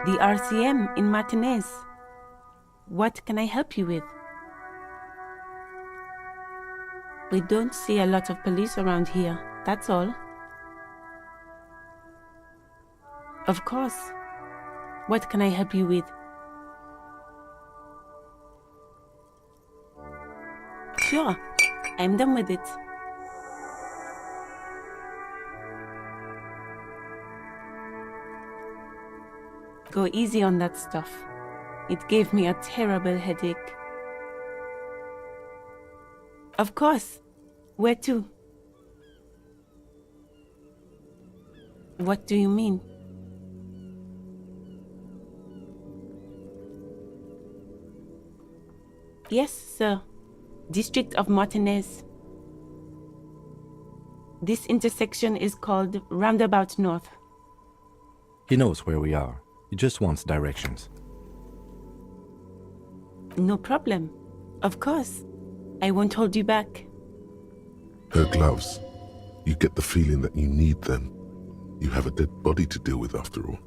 The RCM in Martinez. What can I help you with? We don't see a lot of police around here, that's all. Of course. What can I help you with? Sure, I'm done with it. Go easy on that stuff. It gave me a terrible headache. Of course. Where to? What do you mean? Yes, sir. District of Martinez. This intersection is called Roundabout North. He knows where we are. He just wants directions. No problem. Of course. I won't hold you back. Her gloves. You get the feeling that you need them. You have a dead body to deal with after all.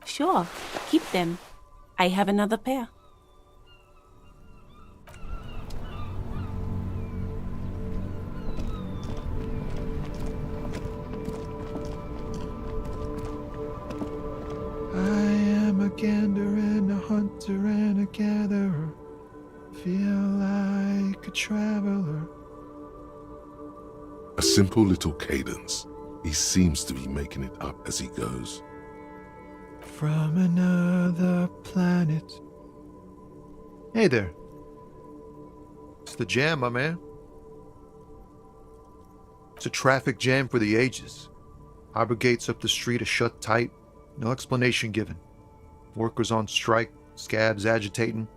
Sure, keep them. I have another pair. I am a gander and a hunter and a gatherer. Feel like a traveler. A simple little cadence. He seems to be making it up as he goes. From another planet. Hey there. It's the jam, my man. It's a traffic jam for the ages. Harbor gates up the street are shut tight. No explanation given. Workers on strike, scabs agitating,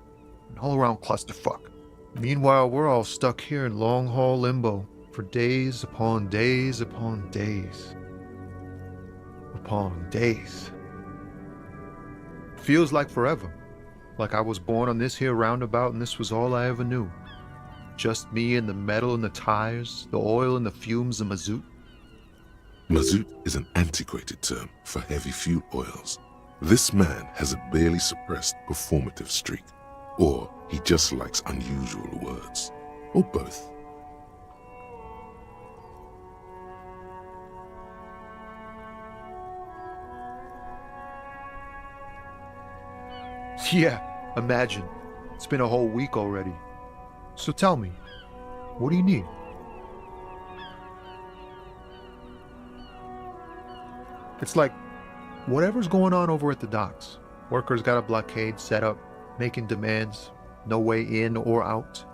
an all-around clusterfuck. Meanwhile, we're all stuck here in long-haul limbo for days upon days upon days. Upon days. Feels like forever. Like I was born on this here roundabout and this was all I ever knew. Just me and the metal and the tires, the oil and the fumes of mazout. Mazout is an antiquated term for heavy fuel oils. This man has a barely suppressed performative streak, or he just likes unusual words, or both. Yeah, imagine. It's been a whole week already. So tell me, what do you need? It's like, whatever's going on over at the docks. Workers got a blockade set up, making demands, no way in or out.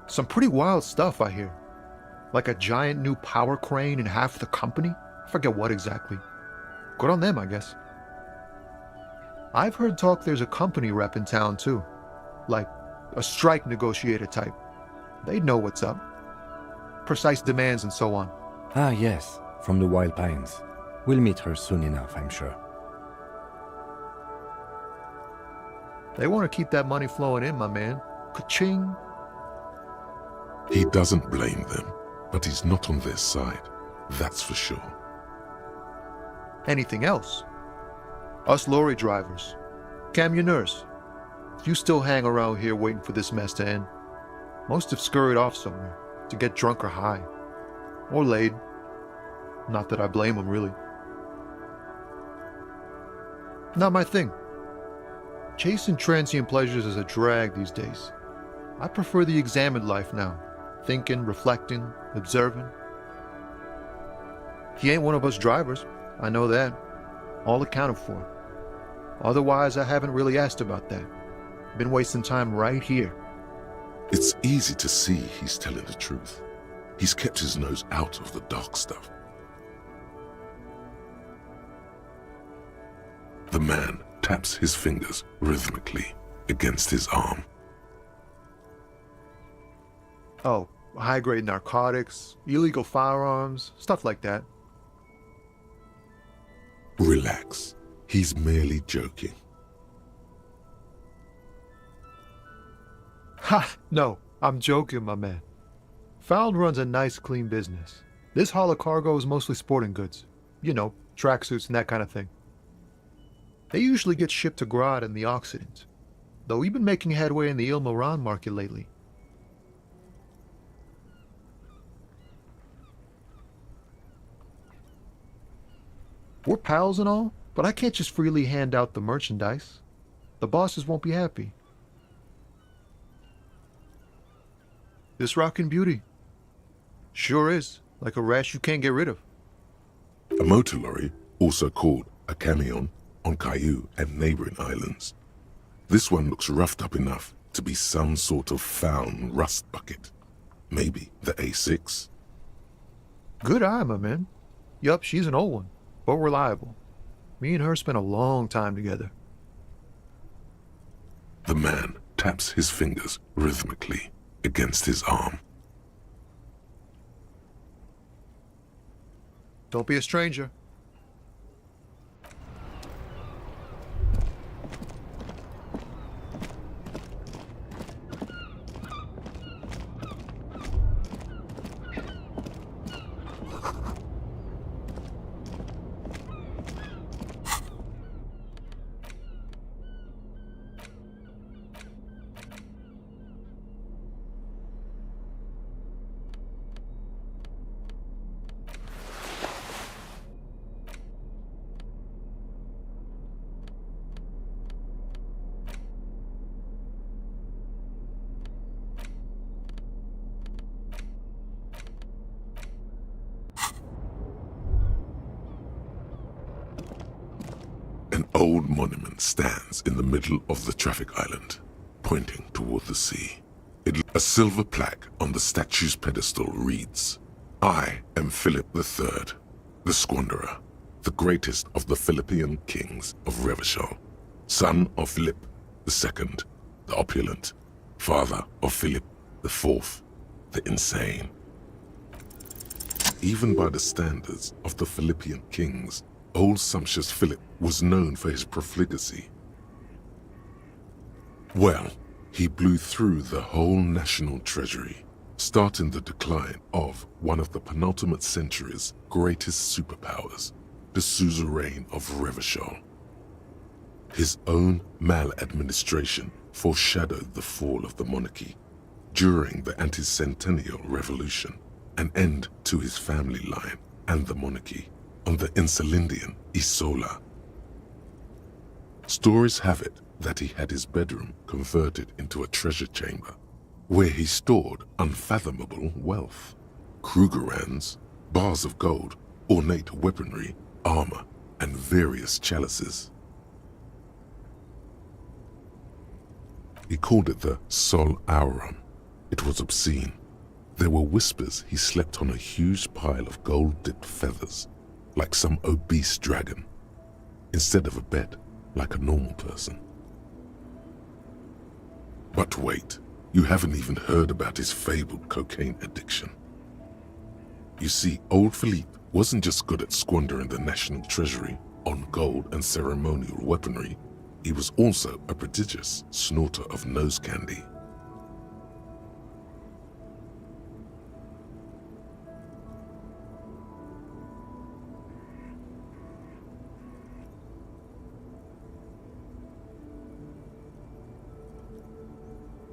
Some pretty wild stuff, I hear. Like a giant new power crane in half the company? I forget what exactly. Good on them, I guess. I've heard talk there's a company rep in town too. Like a strike negotiator type. They'd know what's up. Precise demands and so on. Ah, yes, from the Wild Pines. We'll meet her soon enough, I'm sure. They want to keep that money flowing in, my man. Ka-ching. He doesn't blame them, but he's not on their side. That's for sure. Anything else? Us lorry drivers, camionneurs, if you still hang around here waiting for this mess to end, most have scurried off somewhere to get drunk or high, or laid. Not that I blame them, really. Not my thing. Chasing transient pleasures is a drag these days. I prefer the examined life now, thinking, reflecting, observing. He ain't one of us drivers, I know that. All accounted for. Otherwise, I haven't really asked about that. Been wasting time right here. It's easy to see he's telling the truth. He's kept his nose out of the dark stuff. The man taps his fingers rhythmically against his arm. Oh, high-grade narcotics, illegal firearms, stuff like that. Relax. He's merely joking. Ha! No, I'm joking, my man. Found runs a nice, clean business. This haul of cargo is mostly sporting goods. tracksuits and that kind of thing. They usually get shipped to Grodd in the Occident, though we've been making headway in the Ilmaran market lately. We're pals and all, but I can't just freely hand out the merchandise. The bosses won't be happy. This rockin' beauty. Sure is, like a rash you can't get rid of. A motor lorry, also called a camion, on Caillou and neighboring islands. This one looks roughed up enough to be some sort of found rust bucket. Maybe the A6? Good eye, my man. Yup, she's an old one, but reliable. Me and her spent a long time together. The man taps his fingers rhythmically against his arm. Don't be a stranger. An old monument stands in the middle of the traffic island, pointing toward the sea. A silver plaque on the statue's pedestal reads, "I am Philip III, the Squanderer, the greatest of the Philippian kings of Revachol, son of Philip II, the opulent, father of Philip IV, the insane." Even by the standards of the Philippian kings, old sumptuous Philip was known for his profligacy. Well, he blew through the whole national treasury, starting the decline of one of the penultimate century's greatest superpowers, the suzerain of Revachol. His own maladministration foreshadowed the fall of the monarchy during the anti-centennial revolution, an end to his family line and the monarchy on the Insulindian Isola. Stories have it that he had his bedroom converted into a treasure chamber, where he stored unfathomable wealth, Krugerrands, bars of gold, ornate weaponry, armor, and various chalices. He called it the Sol Auron. It was obscene. There were whispers he slept on a huge pile of gold-dipped feathers, like some obese dragon, instead of a bed, like a normal person. But wait, you haven't even heard about his fabled cocaine addiction. You see, old Philippe wasn't just good at squandering the national treasury on gold and ceremonial weaponry, he was also a prodigious snorter of nose candy.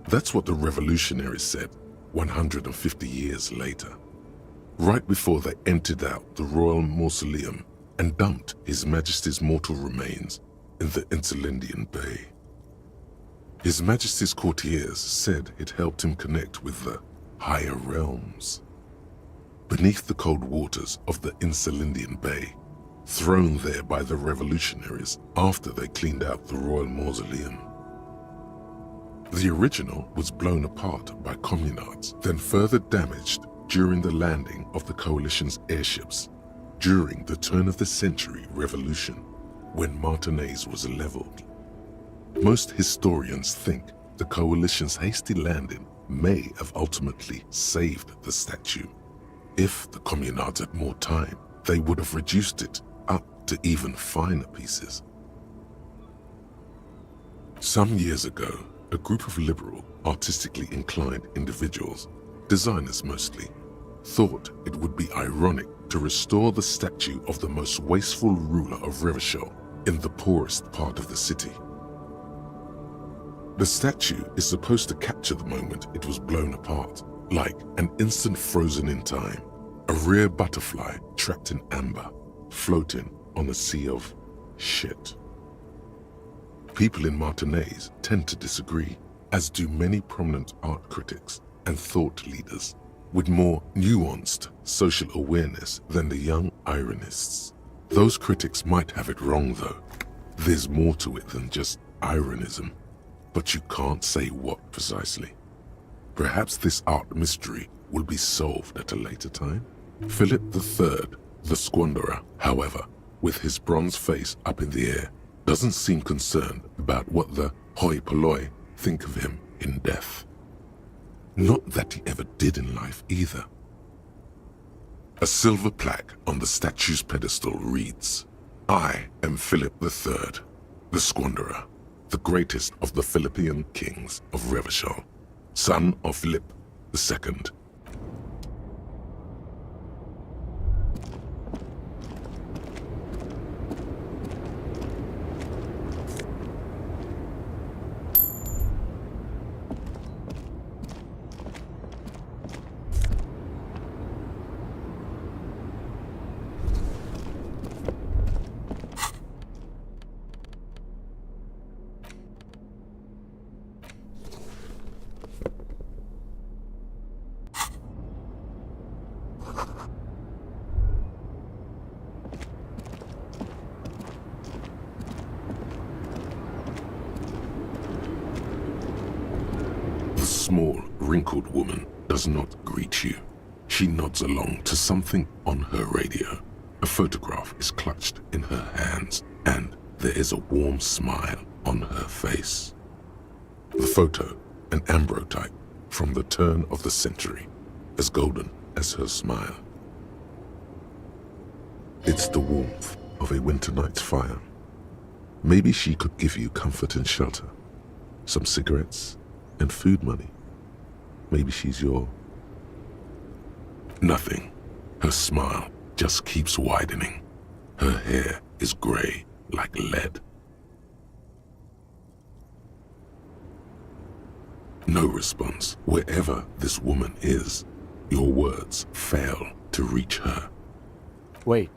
That's what the revolutionaries said 150 years later, right before they emptied out the royal mausoleum and dumped His Majesty's mortal remains in the Insulindian Bay. His Majesty's courtiers said it helped him connect with the higher realms. Beneath the cold waters of the Insulindian Bay, thrown there by the revolutionaries after they cleaned out the royal mausoleum. The original was blown apart by communards, then further damaged during the landing of the coalition's airships during the turn-of-the-century revolution, when Martinez was leveled. Most historians think the coalition's hasty landing may have ultimately saved the statue. If the communards had more time, they would have reduced it up to even finer pieces. Some years ago, a group of liberal, artistically inclined individuals, designers mostly, thought it would be ironic to restore the statue of the most wasteful ruler of Revachol in the poorest part of the city. The statue is supposed to capture the moment it was blown apart, like an instant frozen in time, a rare butterfly trapped in amber, floating on a sea of shit. People in Martinaise tend to disagree, as do many prominent art critics and thought leaders with more nuanced social awareness than the young ironists. Those critics might have it wrong though. There's more to it than just ironism, but you can't say what precisely. Perhaps this art mystery will be solved at a later time. Philip III, the Squanderer, however, with his bronze face up in the air, doesn't seem concerned about what the hoi polloi think of him in death. Not that he ever did in life either. A silver plaque on the statue's pedestal reads, "I am Philip III, the Squanderer, the greatest of the Philippian kings of Revachol, son of Philip II." The small, wrinkled woman does not greet you. She nods along to something on her radio. A photograph is clutched in her hands, and there is a warm smile on her face. The photo, an ambrotype from the turn of the century, as golden as her smile. It's the warmth of a winter night's fire. Maybe she could give you comfort and shelter, some cigarettes and food money. Maybe she's your... Nothing. Her smile just keeps widening. Her hair is gray like lead. No response. Wherever this woman is, your words fail to reach her. Wait.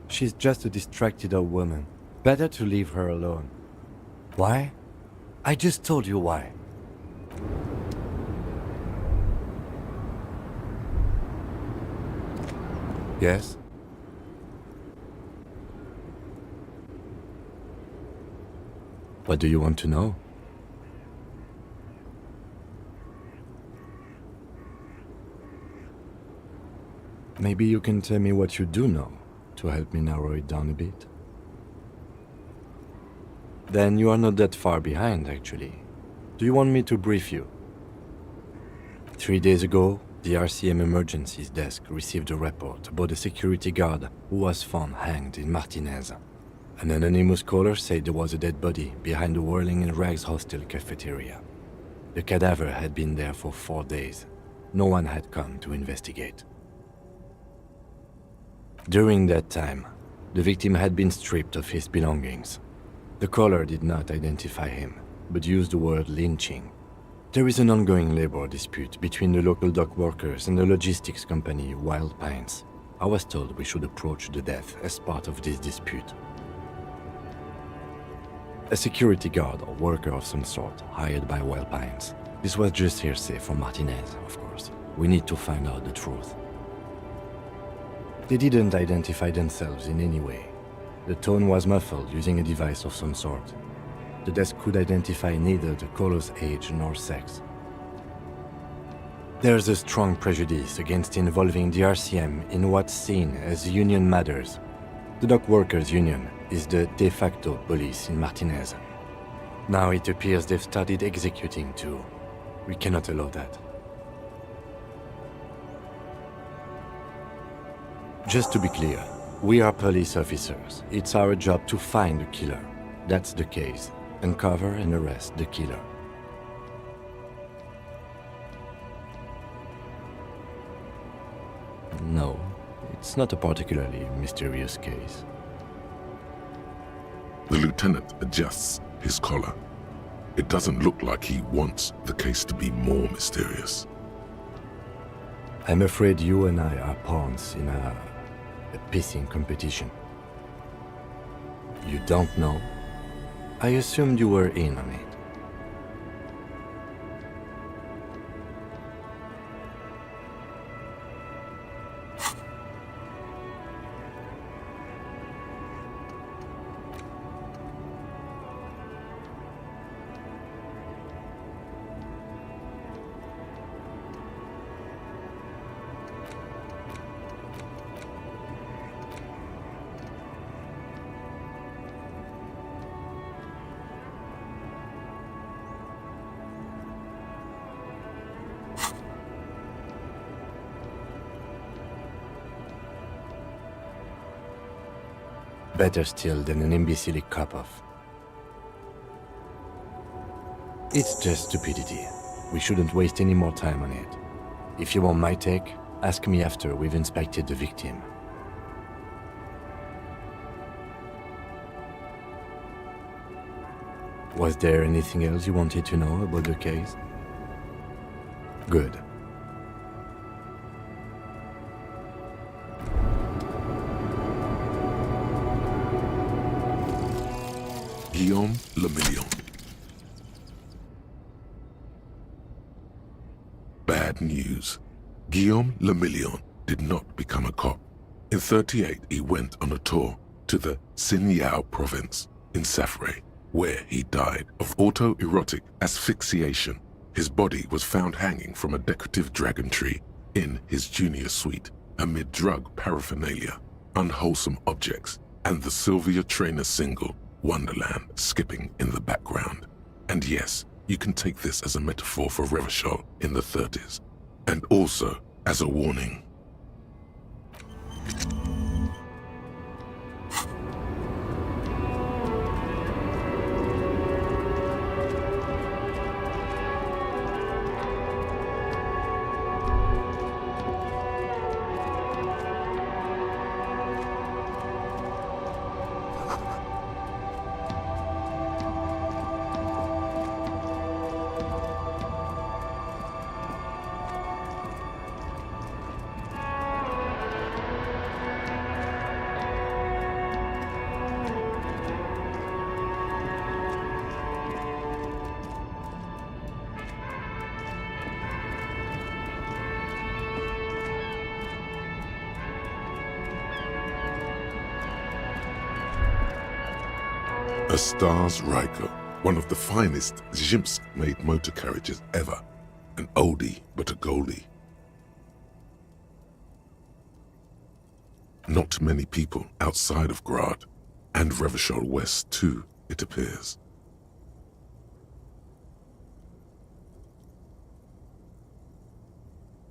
She's just a distracted old woman. Better to leave her alone. Why? I just told you why. Yes? What do you want to know? Maybe you can tell me what you do know to help me narrow it down a bit. Then you are not that far behind, actually. Do you want me to brief you? 3 days ago, the RCM Emergencies Desk received a report about a security guard who was found hanged in Martinaise. An anonymous caller said there was a dead body behind the Whirling in Rags hostel cafeteria. The cadaver had been there for 4 days. No one had come to investigate. During that time, the victim had been stripped of his belongings. The caller did not identify him, but used the word lynching. There is an ongoing labor dispute between the local dock workers and the logistics company Wild Pines. I was told we should approach the death as part of this dispute. A security guard or worker of some sort hired by Wild Pines. This was just hearsay from Martinez, of course. We need to find out the truth. They didn't identify themselves in any way. The tone was muffled using a device of some sort. The desk could identify neither the caller's age nor sex. There's a strong prejudice against involving the RCM in what's seen as union matters. The dock workers' union is the de facto police in Martinaise. Now it appears they've started executing too. We cannot allow that. Just to be clear, we are police officers. It's our job to find the killer. That's the case. Uncover and arrest the killer. No, it's not a particularly mysterious case. The lieutenant adjusts his collar. It doesn't look like he wants the case to be more mysterious. I'm afraid you and I are pawns in a pissing competition. You don't know? I assumed you were in on it. Better still than an imbecilic cop-off. It's just stupidity. We shouldn't waste any more time on it. If you want my take, ask me after we've inspected the victim. Was there anything else you wanted to know about the case? Good. Guillaume Lemillion. Bad news. Guillaume Lemillion did not become a cop. In '38, he went on a tour to the Sinyao province in Safre, where he died of autoerotic asphyxiation. His body was found hanging from a decorative dragon tree in his junior suite amid drug paraphernalia, unwholesome objects, and the Sylvia Trainer single Wonderland skipping in the background. And yes, you can take this as a metaphor for Revachol in the 30s, and also as a warning. A Stars Ryko, one of the finest Zhimsk-made motor carriages ever. An oldie but a goldie. Not many people outside of Grad, and Revachol West too, it appears.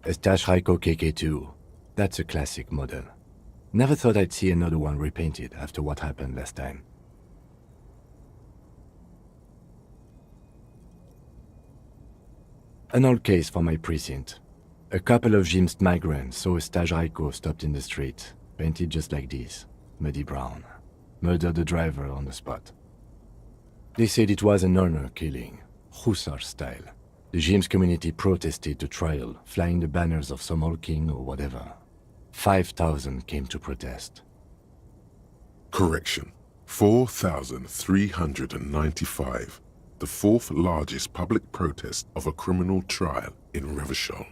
A Stash Ryko KK2. That's a classic model. Never thought I'd see another one repainted after what happened last time. An old case for my precinct. A couple of Zhimsk migrants saw a Staj Ryko stopped in the street, painted just like this, muddy brown. Murdered the driver on the spot. They said it was an honor killing, Hussar style. The Zhimsk community protested the trial, flying the banners of some old king or whatever. 5,000 came to protest. Correction. 4,395. The fourth largest public protest of a criminal trial in Revachol.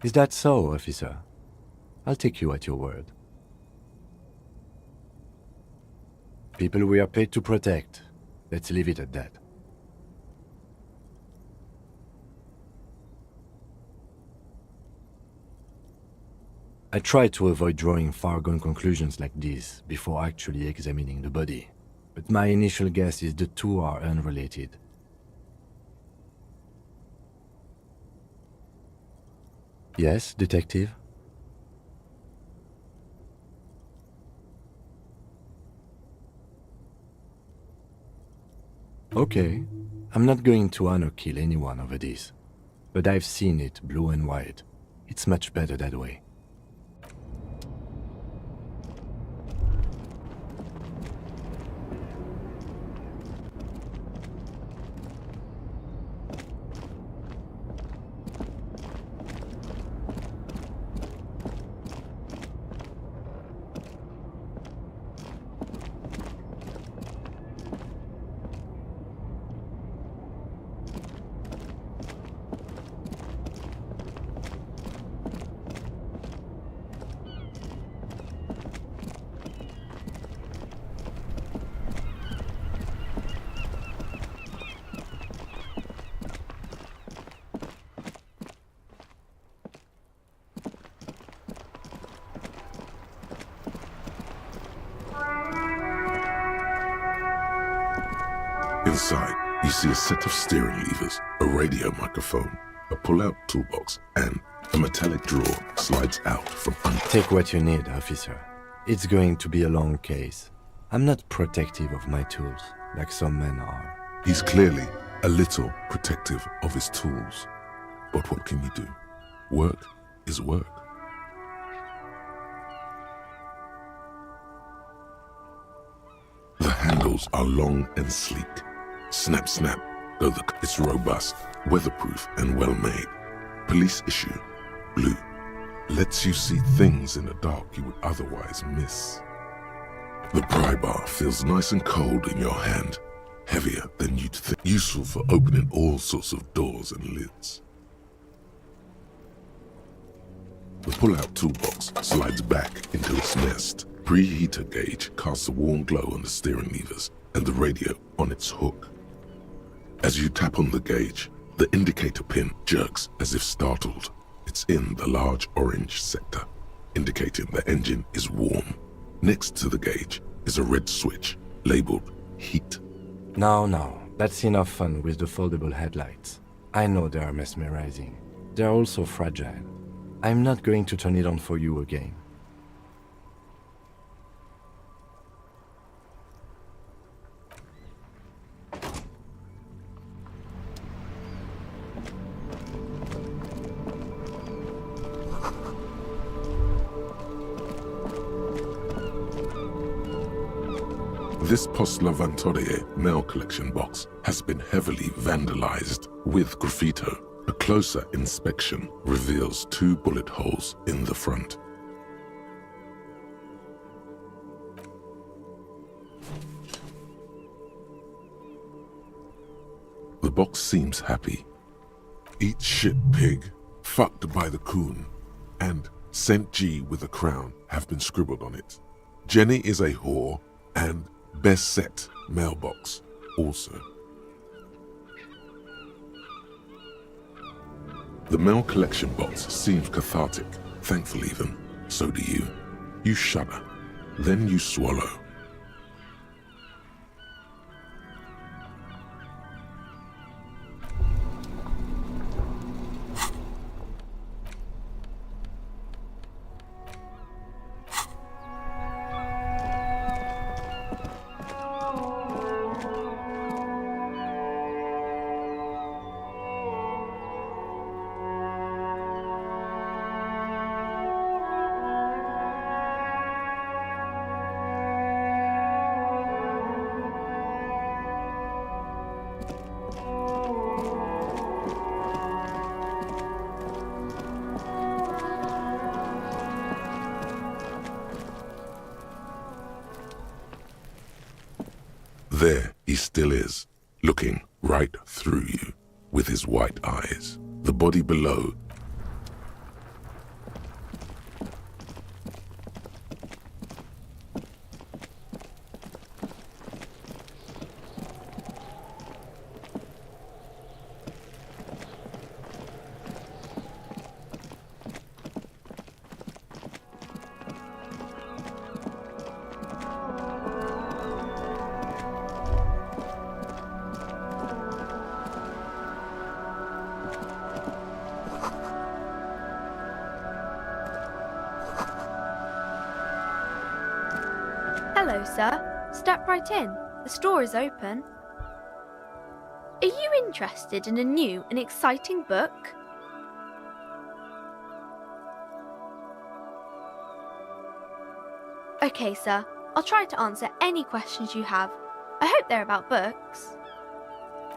Is that so, officer? I'll take you at your word. People we are paid to protect. Let's leave it at that. I try to avoid drawing far-gone conclusions like this before actually examining the body, but my initial guess is the two are unrelated. Yes, detective? Okay, I'm not going to honor kill anyone over this. but I've seen it blue and white. It's much better that way. Inside, you see a set of steering levers, a radio microphone, a pull-out toolbox, and a metallic drawer slides out from under. Take what you need, officer. It's going to be a long case. I'm not protective of my tools, like some men are. He's clearly a little protective of his tools. But what can you do? Work is work. The handles are long and sleek. Snap, snap, though it's robust, weatherproof, and well-made. Police issue, blue, lets you see things in the dark you would otherwise miss. The pry bar feels nice and cold in your hand, heavier than you'd think, useful for opening all sorts of doors and lids. The pull-out toolbox slides back into its nest. Preheater gauge casts a warm glow on the steering levers and the radio on its hook. As you tap on the gauge, the indicator pin jerks as if startled. It's in the large orange sector, indicating the engine is warm. Next to the gauge is a red switch labeled heat. Now, that's enough fun with the foldable headlights. I know they are mesmerizing. They're also fragile. I'm not going to turn it on for you again. This Post Lavantorie mail collection box has been heavily vandalized with graffito. A closer inspection reveals 2 bullet holes in the front. The box seems happy. Eat shit pig, fucked by the Kune, and Saint G with a crown have been scribbled on it. Jenny is a whore, and best set mailbox also. The mail collection box seems cathartic, thankful even. So do you. You shudder, then you swallow. There he still is, looking right through you with his white eyes. The body below Hello, sir. Step right in. The store is open. Are you interested in a new and exciting book? Okay, sir. I'll try to answer any questions you have. I hope they're about books.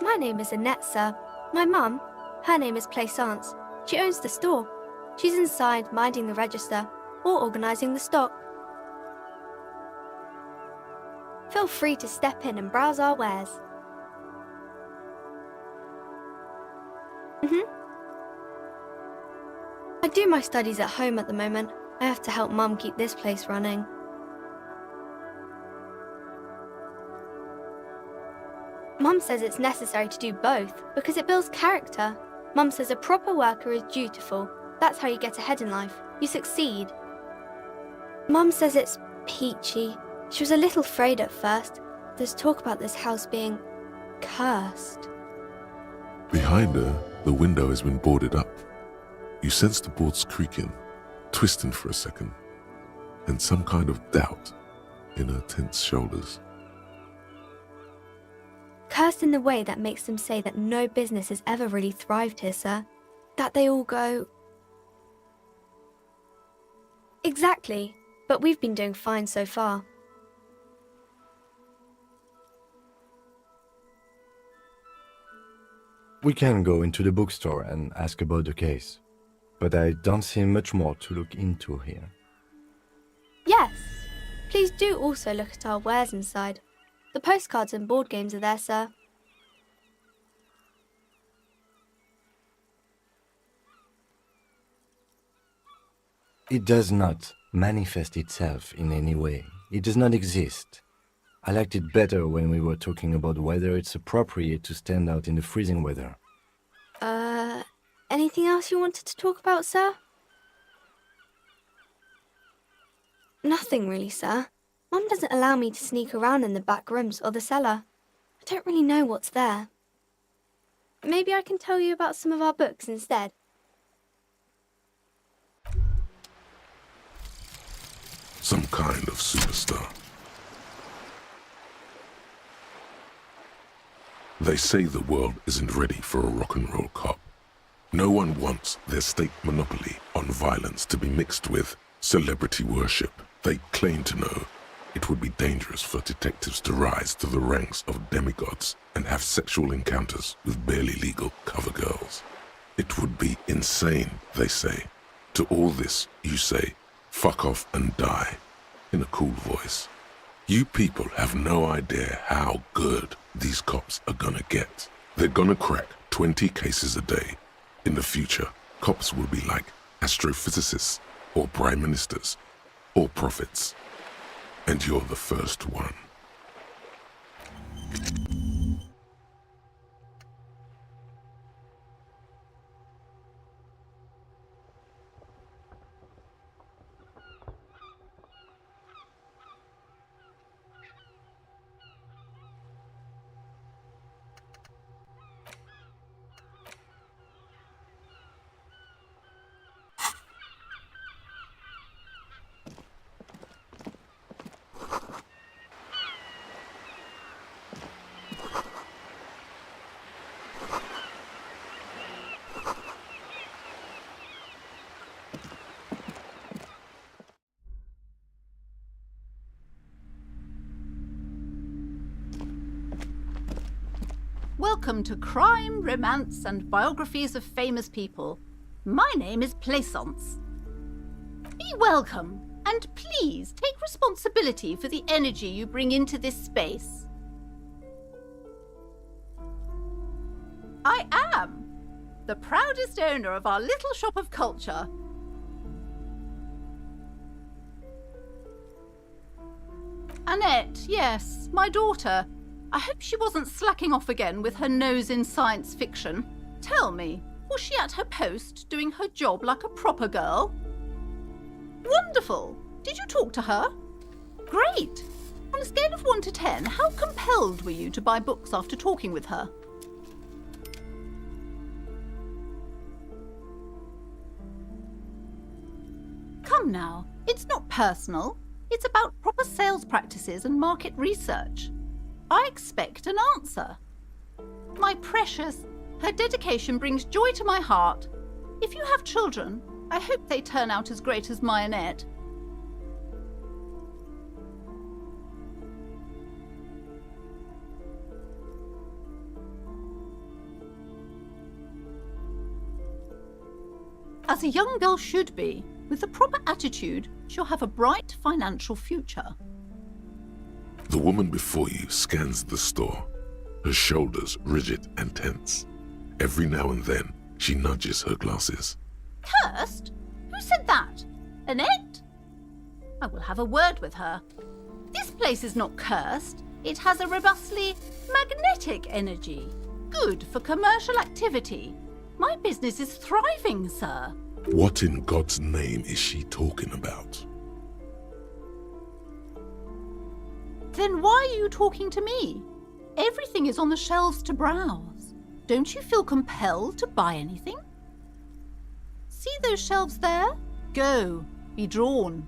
My name is Annette, sir. My mum, her name is Plaisance. She owns the store. She's inside minding the register or organising the stock. Feel free to step in and browse our wares. I do my studies at home at the moment. I have to help Mum keep this place running. Mum says it's necessary to do both because it builds character. Mum says a proper worker is dutiful. That's how you get ahead in life. You succeed. Mum says it's peachy. She was a little afraid at first. There's talk about this house being cursed. Behind her, the window has been boarded up. You sense the boards creaking, twisting for a second, and some kind of doubt in her tense shoulders. Cursed in the way that makes them say that no business has ever really thrived here, sir. That they all go... Exactly, but we've been doing fine so far. We can go into the bookstore and ask about the case, but I don't see much more to look into here. Yes, please do also look at our wares inside. The postcards and board games are there, sir. It does not manifest itself in any way. It does not exist. I liked it better when we were talking about whether it's appropriate to stand out in the freezing weather. Anything else you wanted to talk about, sir? Nothing really, sir. Mum doesn't allow me to sneak around in the back rooms or the cellar. I don't really know what's there. Maybe I can tell you about some of our books instead. Some kind of superstar. They say the world isn't ready for a rock and roll cop. No one wants their state monopoly on violence to be mixed with celebrity worship. They claim to know it would be dangerous for detectives to rise to the ranks of demigods and have sexual encounters with barely legal cover girls. It would be insane, they say. To all this, you say, fuck off and die, in a cool voice. You people have no idea how good these cops are gonna get. They're gonna crack 20 cases a day. In the future, cops will be like astrophysicists, or prime ministers, or prophets. And you're the first one. Welcome to Crime, Romance and Biographies of Famous People. My name is Plaisance. Be welcome, and please take responsibility for the energy you bring into this space. I am the proudest owner of our little shop of culture. Annette, yes, my daughter. I hope she wasn't slacking off again with her nose in science fiction. Tell me, was she at her post doing her job like a proper girl? Wonderful! Did you talk to her? Great! On a scale of 1 to 10, how compelled were you to buy books after talking with her? Come now, it's not personal. It's about proper sales practices and market research. I expect an answer. My precious, her dedication brings joy to my heart. If you have children, I hope they turn out as great as my Annette. As a young girl should be. With the proper attitude, she'll have a bright financial future. The woman before you scans the store, her shoulders rigid and tense. Every now and then, she nudges her glasses. Cursed? Who said that? Annette? I will have a word with her. This place is not cursed. It has a robustly magnetic energy. Good for commercial activity. My business is thriving, sir. What in God's name is she talking about? Then why are you talking to me? Everything is on the shelves to browse. Don't you feel compelled to buy anything? See those shelves there? Go, be drawn.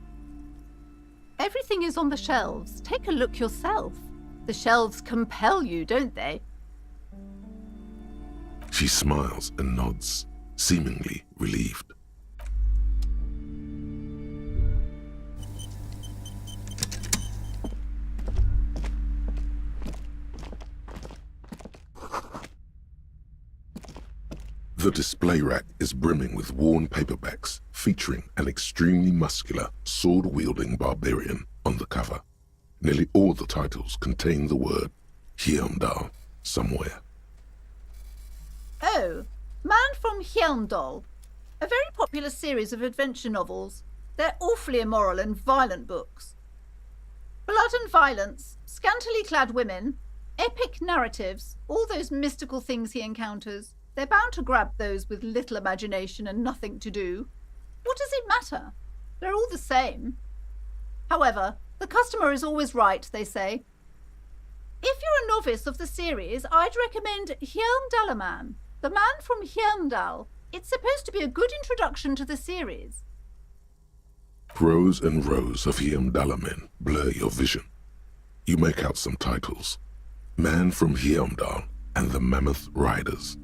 Everything is on the shelves. Take a look yourself. The shelves compel you, don't they? She smiles and nods, seemingly relieved. The display rack is brimming with worn paperbacks featuring an extremely muscular, sword-wielding barbarian on the cover. Nearly all the titles contain the word Heimdall somewhere. Oh, Man from Heimdall. A very popular series of adventure novels. They're awfully immoral and violent books. Blood and violence, scantily clad women, epic narratives, all those mystical things he encounters. They're bound to grab those with little imagination and nothing to do. What does it matter? They're all the same. However, the customer is always right, they say. If you're a novice of the series, I'd recommend Heimdallaman, the Man from Heimdall. It's supposed to be a good introduction to the series. Rows and rows of Heimdallamen blur your vision. You make out some titles. Man from Heimdall and the Mammoth Riders.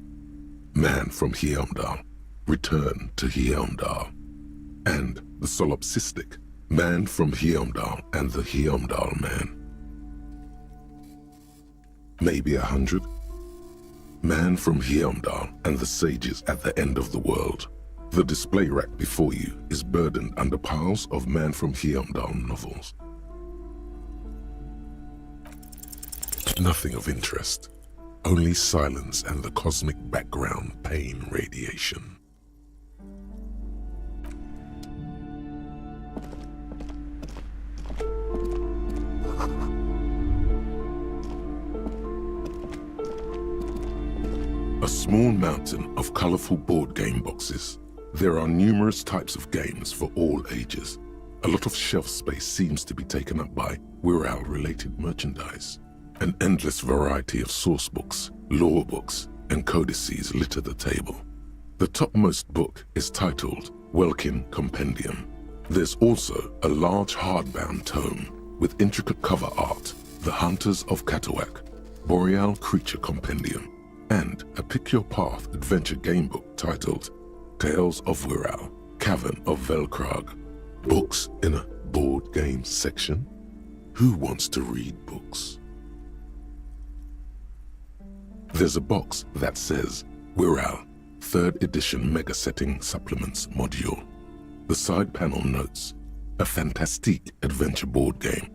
Man from Heimdall, Return to Heimdall, and the solipsistic Man from Heimdall and the Heimdall Man. Maybe 100. Man from Heimdall and the Sages at the End of the World. The display rack before you is burdened under piles of Man from Heimdall novels. Nothing of interest. Only silence and the cosmic background pain radiation. A small mountain of colorful board game boxes. There are numerous types of games for all ages. A lot of shelf space seems to be taken up by Wirral-related merchandise. An endless variety of source books, lore books, and codices litter the table. The topmost book is titled Welkin Compendium. There's also a large hardbound tome with intricate cover art, The Hunters of Katawak, Boreal Creature Compendium, and a Pick Your Path adventure game book titled Tales of Wirral, Cavern of Velkrag. Books in a board game section? Who wants to read books? There's a box that says Wirral, 3rd edition Mega Setting Supplements Module. The side panel notes, a fantastique adventure board game,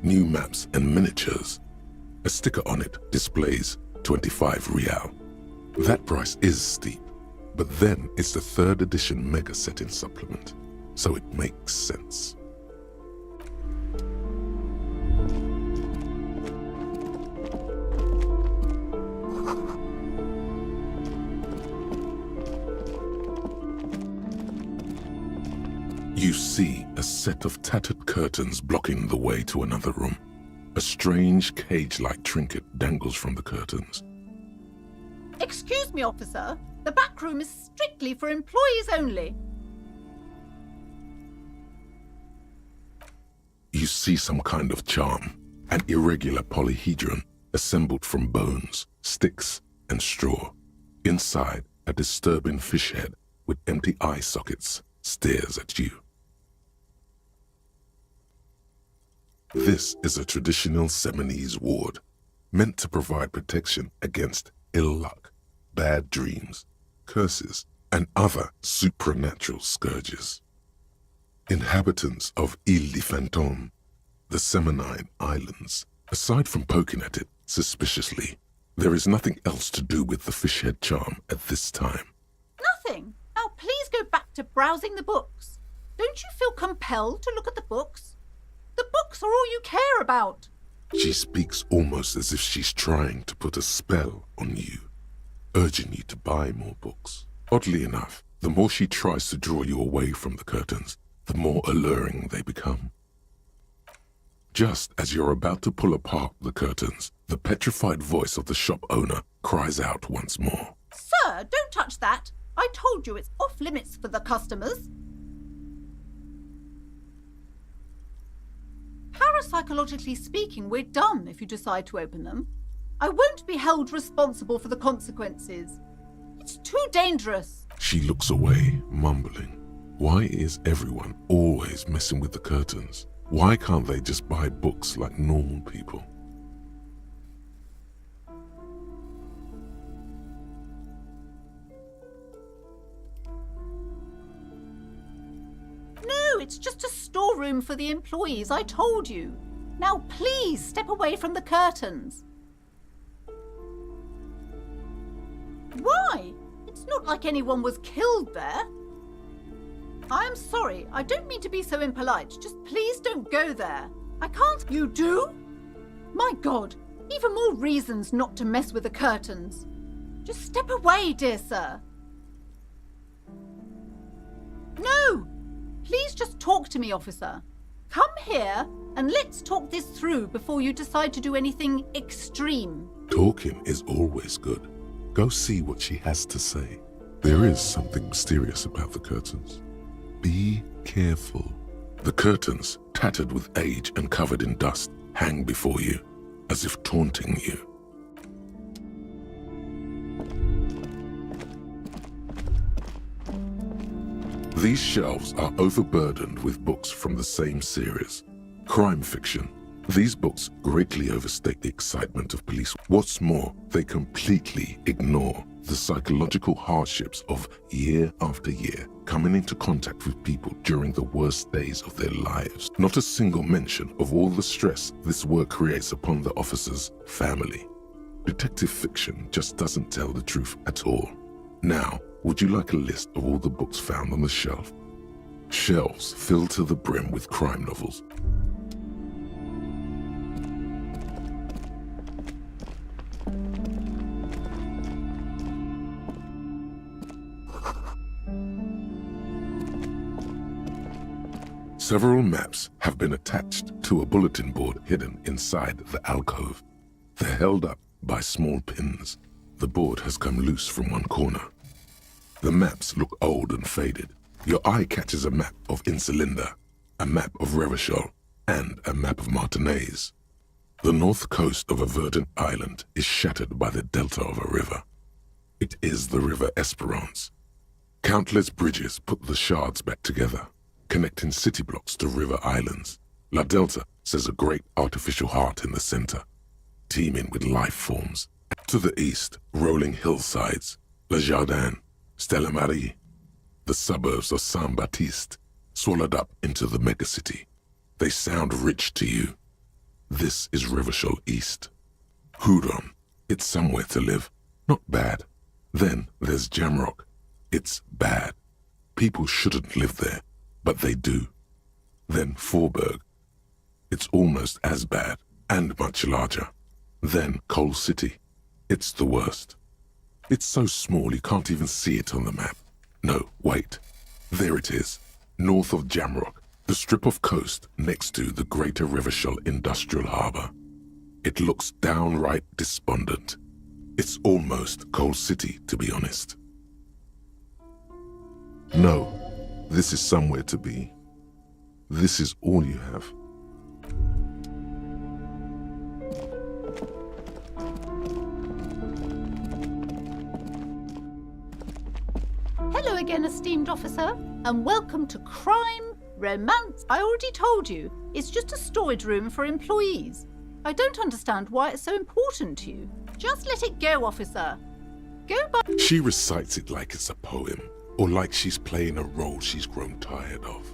new maps and miniatures. A sticker on it displays 25 Rial. That price is steep, but then it's the 3rd edition Mega Setting Supplement, so it makes sense. You see a set of tattered curtains blocking the way to another room. A strange cage-like trinket dangles from the curtains. Excuse me, officer. The back room is strictly for employees only. You see some kind of charm, an irregular polyhedron assembled from bones, sticks, and straw. Inside, a disturbing fish head with empty eye sockets stares at you. This is a traditional Seminese ward, meant to provide protection against ill luck, bad dreams, curses, and other supernatural scourges. Inhabitants of Île de Fantôme, the Seminine Islands, aside from poking at it suspiciously, there is nothing else to do with the fishhead charm at this time. Nothing. Now please go back to browsing the books. Don't you feel compelled to look at the books? The books are all you care about. She speaks almost as if she's trying to put a spell on you, urging you to buy more books. Oddly enough, the more she tries to draw you away from the curtains, the more alluring they become. Just as you're about to pull apart the curtains, the petrified voice of the shop owner cries out once more. Sir, don't touch that. I told you it's off limits for the customers. Parapsychologically speaking, we're done if you decide to open them. I won't be held responsible for the consequences. It's too dangerous. She looks away, mumbling. Why is everyone always messing with the curtains? Why can't they just buy books like normal people? No, it's just a storeroom for the employees, I told you. Now please step away from the curtains. Why? It's not like anyone was killed there. I am sorry, I don't mean to be so impolite. Just please don't go there. I can't. You do? My God, even more reasons not to mess with the curtains. Just step away, dear sir. No! Please just talk to me, officer. Come here and let's talk this through before you decide to do anything extreme. Talking is always good. Go see what she has to say. There is something mysterious about the curtains. Be careful. The curtains, tattered with age and covered in dust, hang before you, as if taunting you. These shelves are overburdened with books from the same series. Crime fiction. These books greatly overstate the excitement of police. What's more, they completely ignore the psychological hardships of year after year coming into contact with people during the worst days of their lives. Not a single mention of all the stress this work creates upon the officer's family. Detective fiction just doesn't tell the truth at all. Now, would you like a list of all the books found on the shelf? Shelves filled to the brim with crime novels. Several maps have been attached to a bulletin board hidden inside the alcove. They're held up by small pins. The board has come loose from one corner. The maps look old and faded. Your eye catches a map of Insulinda, a map of Revachol, and a map of Martinaise. The north coast of a verdant island is shattered by the delta of a river. It is the River Esperance. Countless bridges put the shards back together, connecting city blocks to river islands. La Delta says a great artificial heart in the center, teeming with life forms. To the east, rolling hillsides, Le Jardin, Stella Marie, the suburbs of Saint-Baptiste, swallowed up into the megacity. They sound rich to you. This is Revachol East. Hudon, it's somewhere to live. Not bad. Then there's Jamrock. It's bad. People shouldn't live there, but they do. Then Faubourg. It's almost as bad, and much larger. Then Coal City. It's the worst. It's so small you can't even see it on the map. No, wait. There it is, north of Jamrock, the strip of coast next to the Greater Revachol Industrial Harbour. It looks downright despondent. It's almost Coal City, to be honest. No, this is somewhere to be. This is all you have. Hello again, esteemed officer, and welcome to Crime, Romance. I already told you, it's just a storage room for employees. I don't understand why it's so important to you. Just let it go, officer. Go by. She recites it like it's a poem. Or like she's playing a role she's grown tired of.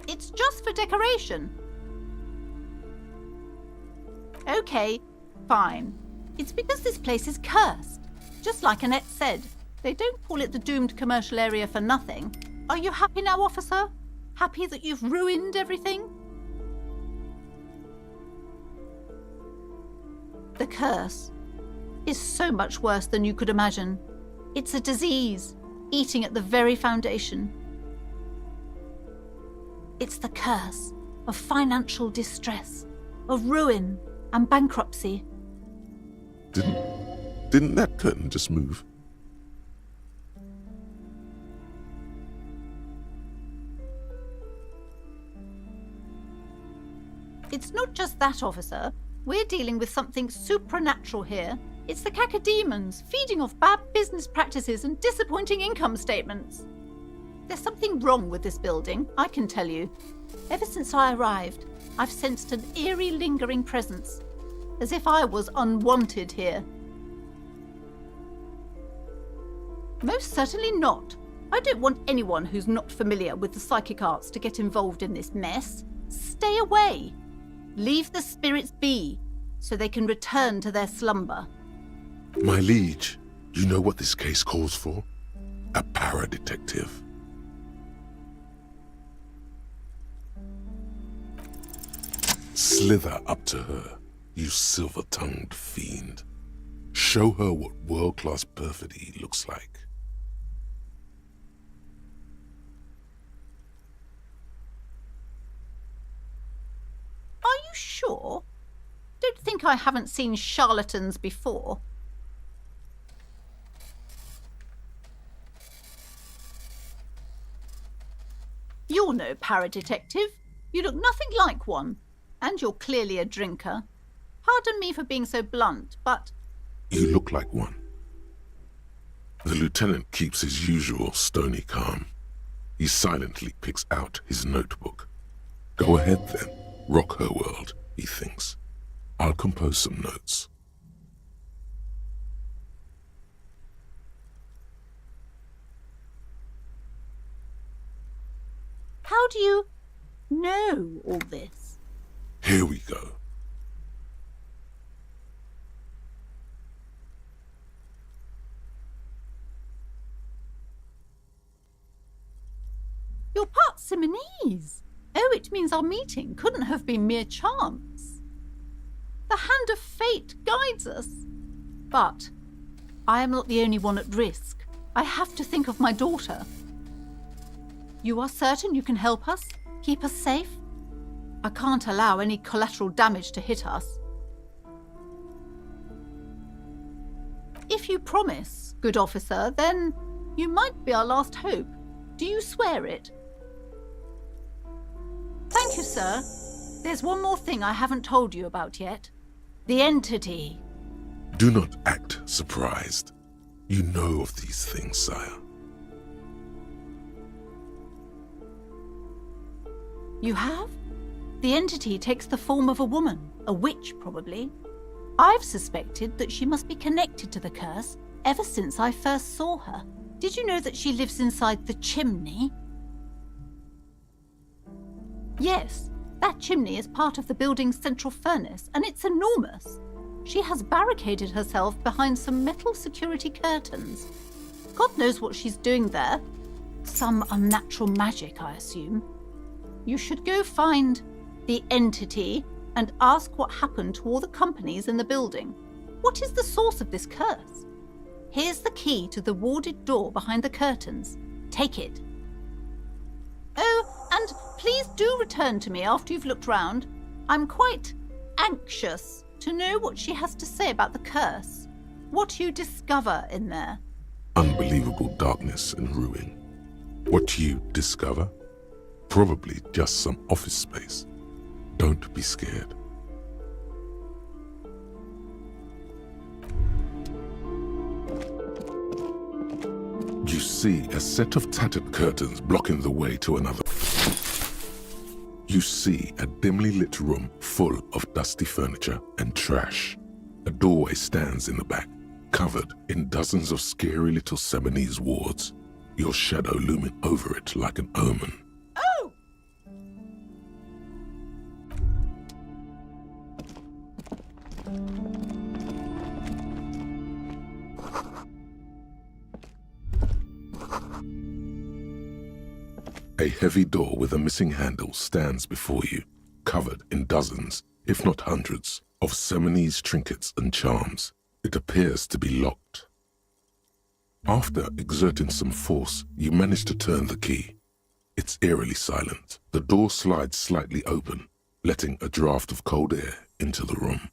It's just for decoration. Okay, fine. It's because this place is cursed. Just like Annette said, they don't call it the doomed commercial area for nothing. Are you happy now, officer? Happy that you've ruined everything? The curse is so much worse than you could imagine. It's a disease, eating at the very foundation. It's the curse of financial distress, of ruin and bankruptcy. Didn't that curtain just move? It's not just that, officer. We're dealing with something supernatural here. It's the cacodemons feeding off bad business practices and disappointing income statements. There's something wrong with this building, I can tell you. Ever since I arrived, I've sensed an eerie, lingering presence, as if I was unwanted here. Most certainly not. I don't want anyone who's not familiar with the psychic arts to get involved in this mess. Stay away. Leave the spirits be, so they can return to their slumber. My liege, you know what this case calls for? A para-detective. Slither up to her, you silver-tongued fiend. Show her what world-class perfidy looks like. Are you sure? Don't think I haven't seen charlatans before. You're no para-detective. You look nothing like one. And you're clearly a drinker. Pardon me for being so blunt, but... You look like one. The lieutenant keeps his usual stony calm. He silently picks out his notebook. Go ahead then. Rock her world, he thinks. I'll compose some notes. How do you know all this? Here we go. You're part Simonese. Oh, it means our meeting couldn't have been mere chance. The hand of fate guides us. But I am not the only one at risk. I have to think of my daughter. You are certain you can help us? Keep us safe? I can't allow any collateral damage to hit us. If you promise, good officer, then you might be our last hope. Do you swear it? Thank you, sir. There's one more thing I haven't told you about yet. The entity. Do not act surprised. You know of these things, sire. You have? The entity takes the form of a woman, a witch probably. I've suspected that she must be connected to the curse ever since I first saw her. Did you know that she lives inside the chimney? Yes, that chimney is part of the building's central furnace, and it's enormous. She has barricaded herself behind some metal security curtains. God knows what she's doing there. Some unnatural magic, I assume. You should go find the entity and ask what happened to all the companies in the building. What is the source of this curse? Here's the key to the warded door behind the curtains. Take it. Oh, and please do return to me after you've looked round. I'm quite anxious to know what she has to say about the curse. What you discover in there. Unbelievable darkness and ruin. What you discover? Probably just some office space. Don't be scared. You see a set of tattered curtains blocking the way to another. You see a dimly lit room full of dusty furniture and trash. A doorway stands in the back, covered in dozens of scary little Seminese wards, your shadow looming over it like an omen. Oh! A heavy door with a missing handle stands before you, covered in dozens, if not hundreds, of Seminese trinkets and charms. It appears to be locked. After exerting some force, you manage to turn the key. It's eerily silent. The door slides slightly open, letting a draft of cold air into the room.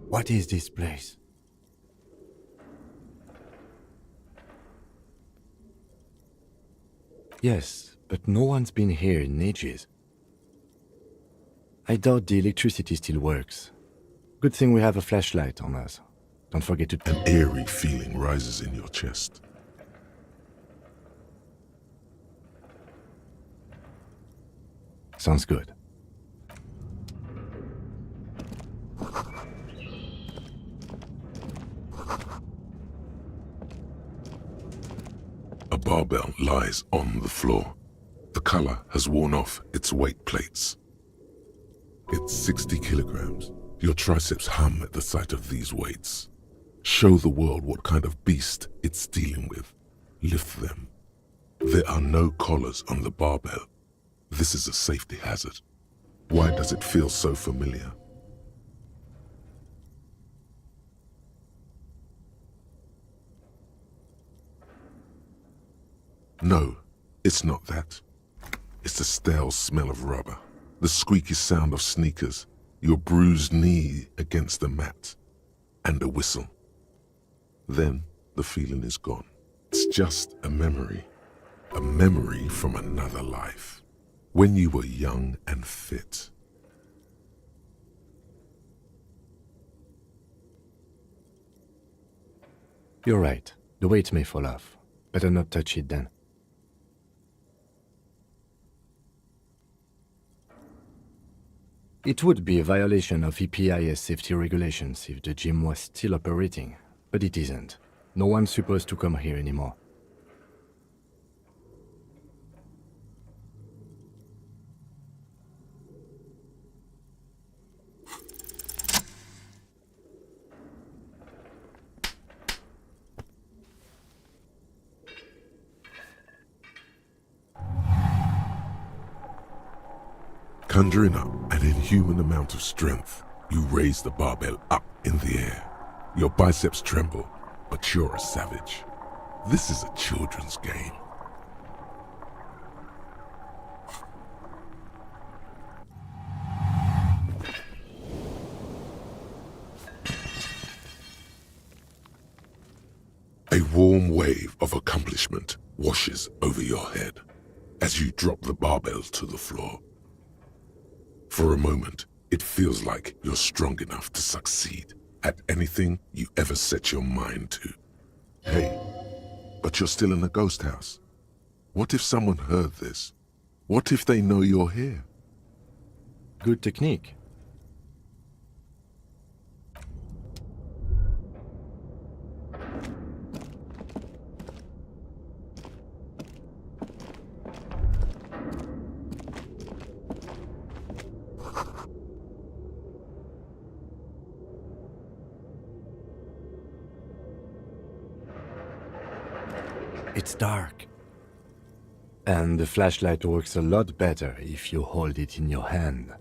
What is this place? Yes, but no one's been here in ages. I doubt the electricity still works. Good thing we have a flashlight on us. Don't forget to... An eerie feeling rises in your chest. Sounds good. A barbell lies on the floor. The color has worn off its weight plates. It's 60 kilograms. Your triceps hum at the sight of these weights. Show the world what kind of beast it's dealing with. Lift them. There are no collars on the barbell. This is a safety hazard. Why does it feel so familiar? No, it's not that. It's the stale smell of rubber, the squeaky sound of sneakers, your bruised knee against the mat, and a whistle. Then the feeling is gone. It's just a memory from another life, when you were young and fit. You're right. The weight may fall off. Better not touch it then. It would be a violation of EPIS safety regulations if the gym was still operating, but it isn't. No one's supposed to come here anymore. Conjuring up an inhuman amount of strength, you raise the barbell up in the air. Your biceps tremble, but you're a savage. This is a children's game. A warm wave of accomplishment washes over your head as you drop the barbell to the floor. For a moment, it feels like you're strong enough to succeed at anything you ever set your mind to. Hey, but you're still in a ghost house. What if someone heard this? What if they know you're here? Good technique. It's dark. And the flashlight works a lot better if you hold it in your hand.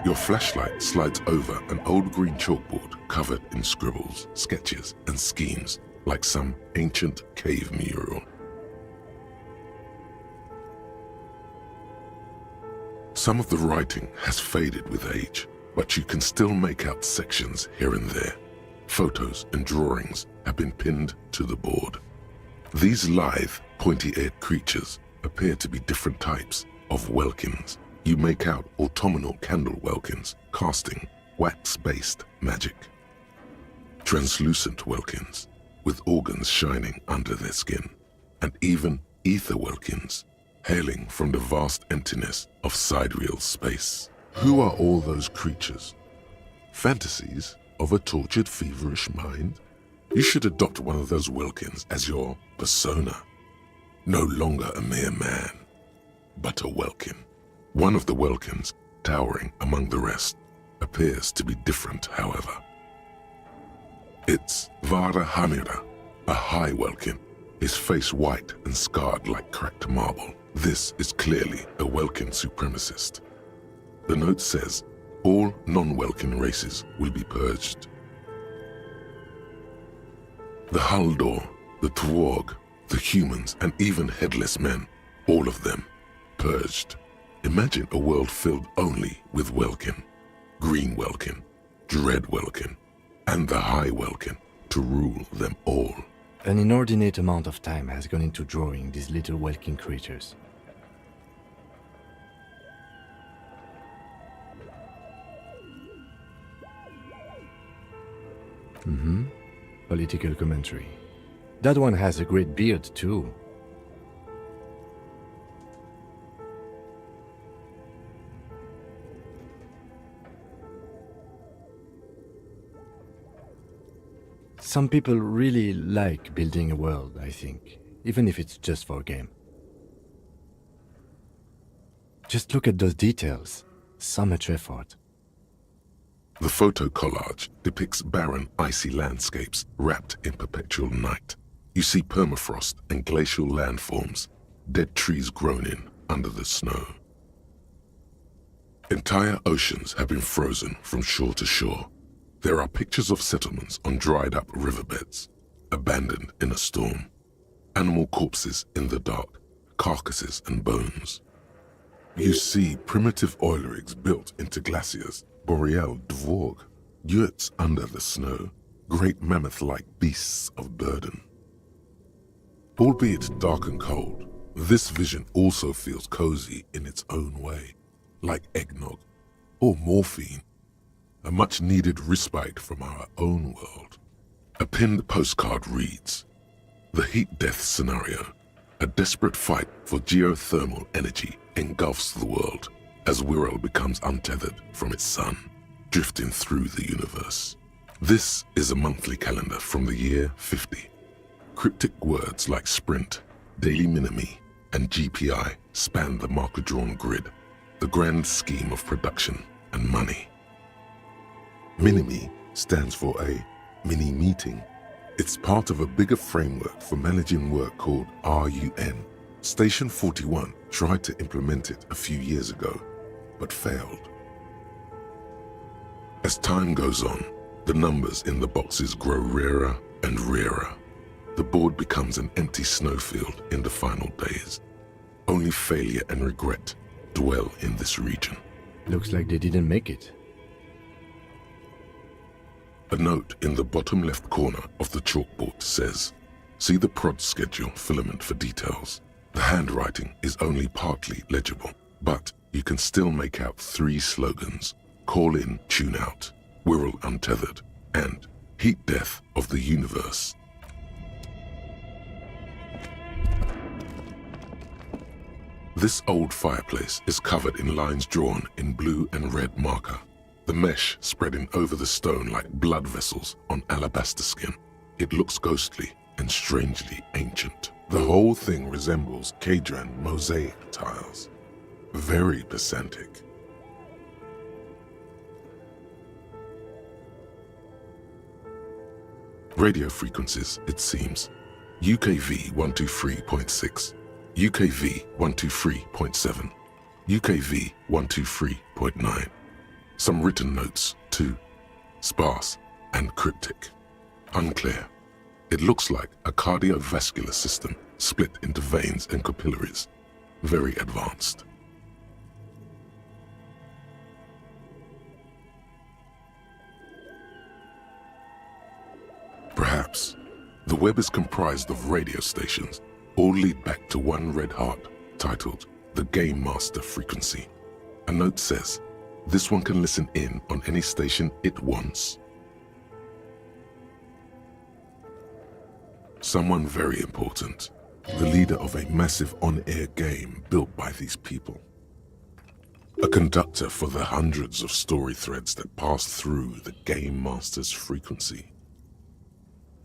Your flashlight slides over an old green chalkboard covered in scribbles, sketches, and schemes like some ancient cave mural. Some of the writing has faded with age, but you can still make out sections here and there. Photos and drawings have been pinned to the board. These lithe, pointy-eared creatures appear to be different types of welkins. You make out autumnal candle welkins casting wax-based magic. Translucent welkins with organs shining under their skin, and even ether welkins hailing from the vast emptiness of sidereal space. Who are all those creatures? Fantasies of a tortured, feverish mind? You should adopt one of those welkins as your persona. No longer a mere man, but a welkin. One of the welkins, towering among the rest, appears to be different, however. It's Vara Hamira, a high welkin, his face white and scarred like cracked marble. This is clearly a welkin supremacist. The note says, all non-welkin races will be purged. The Haldor, the Twarg, the humans, and even headless men, all of them, purged. Imagine a world filled only with welkin, green welkin, dread welkin, and the high welkin to rule them all. An inordinate amount of time has gone into drawing these little welkin creatures. Political commentary. That one has a great beard too. Some people really like building a world, I think, even if it's just for a game. Just look at those details. So much effort. The photo collage depicts barren, icy landscapes wrapped in perpetual night. You see permafrost and glacial landforms, dead trees grown in under the snow. Entire oceans have been frozen from shore to shore. There are pictures of settlements on dried-up riverbeds, abandoned in a storm. Animal corpses in the dark, carcasses and bones. You see primitive oil rigs built into glaciers, boreal dvorg, yurts under the snow, great mammoth-like beasts of burden. Albeit dark and cold, this vision also feels cozy in its own way, like eggnog or morphine, a much-needed respite from our own world. A pinned postcard reads, "The heat death scenario, a desperate fight for geothermal energy engulfs the world as Wirral becomes untethered from its sun, drifting through the universe." This is a monthly calendar from the year 50. Cryptic words like sprint, daily minimi, and GPI span the marker-drawn grid, the grand scheme of production and money. Minimi stands for a mini-meeting. It's part of a bigger framework for managing work called RUN. Station 41 tried to implement it a few years ago, but failed. As time goes on, the numbers in the boxes grow rarer and rarer. The board becomes an empty snowfield in the final days. Only failure and regret dwell in this region. Looks like they didn't make it. A note in the bottom left corner of the chalkboard says, "See the prod schedule filament for details." The handwriting is only partly legible, but you can still make out 3 slogans: "Call in, tune out," "Wirral untethered," and "Heat death of the universe." This old fireplace is covered in lines drawn in blue and red marker, the mesh spreading over the stone like blood vessels on alabaster skin. It looks ghostly and strangely ancient. The whole thing resembles Kadran mosaic tiles. Very pesantic. Radio frequencies, it seems. UKV 123.6, UKV 123.7, UKV 123.9. Some written notes, too. Sparse and cryptic. Unclear. It looks like a cardiovascular system split into veins and capillaries. Very advanced. Perhaps the web is comprised of radio stations, all lead back to one red heart, titled the Game Master Frequency. A note says, this one can listen in on any station it wants. Someone very important, the leader of a massive on-air game built by these people. A conductor for the hundreds of story threads that pass through the Game Master's frequency.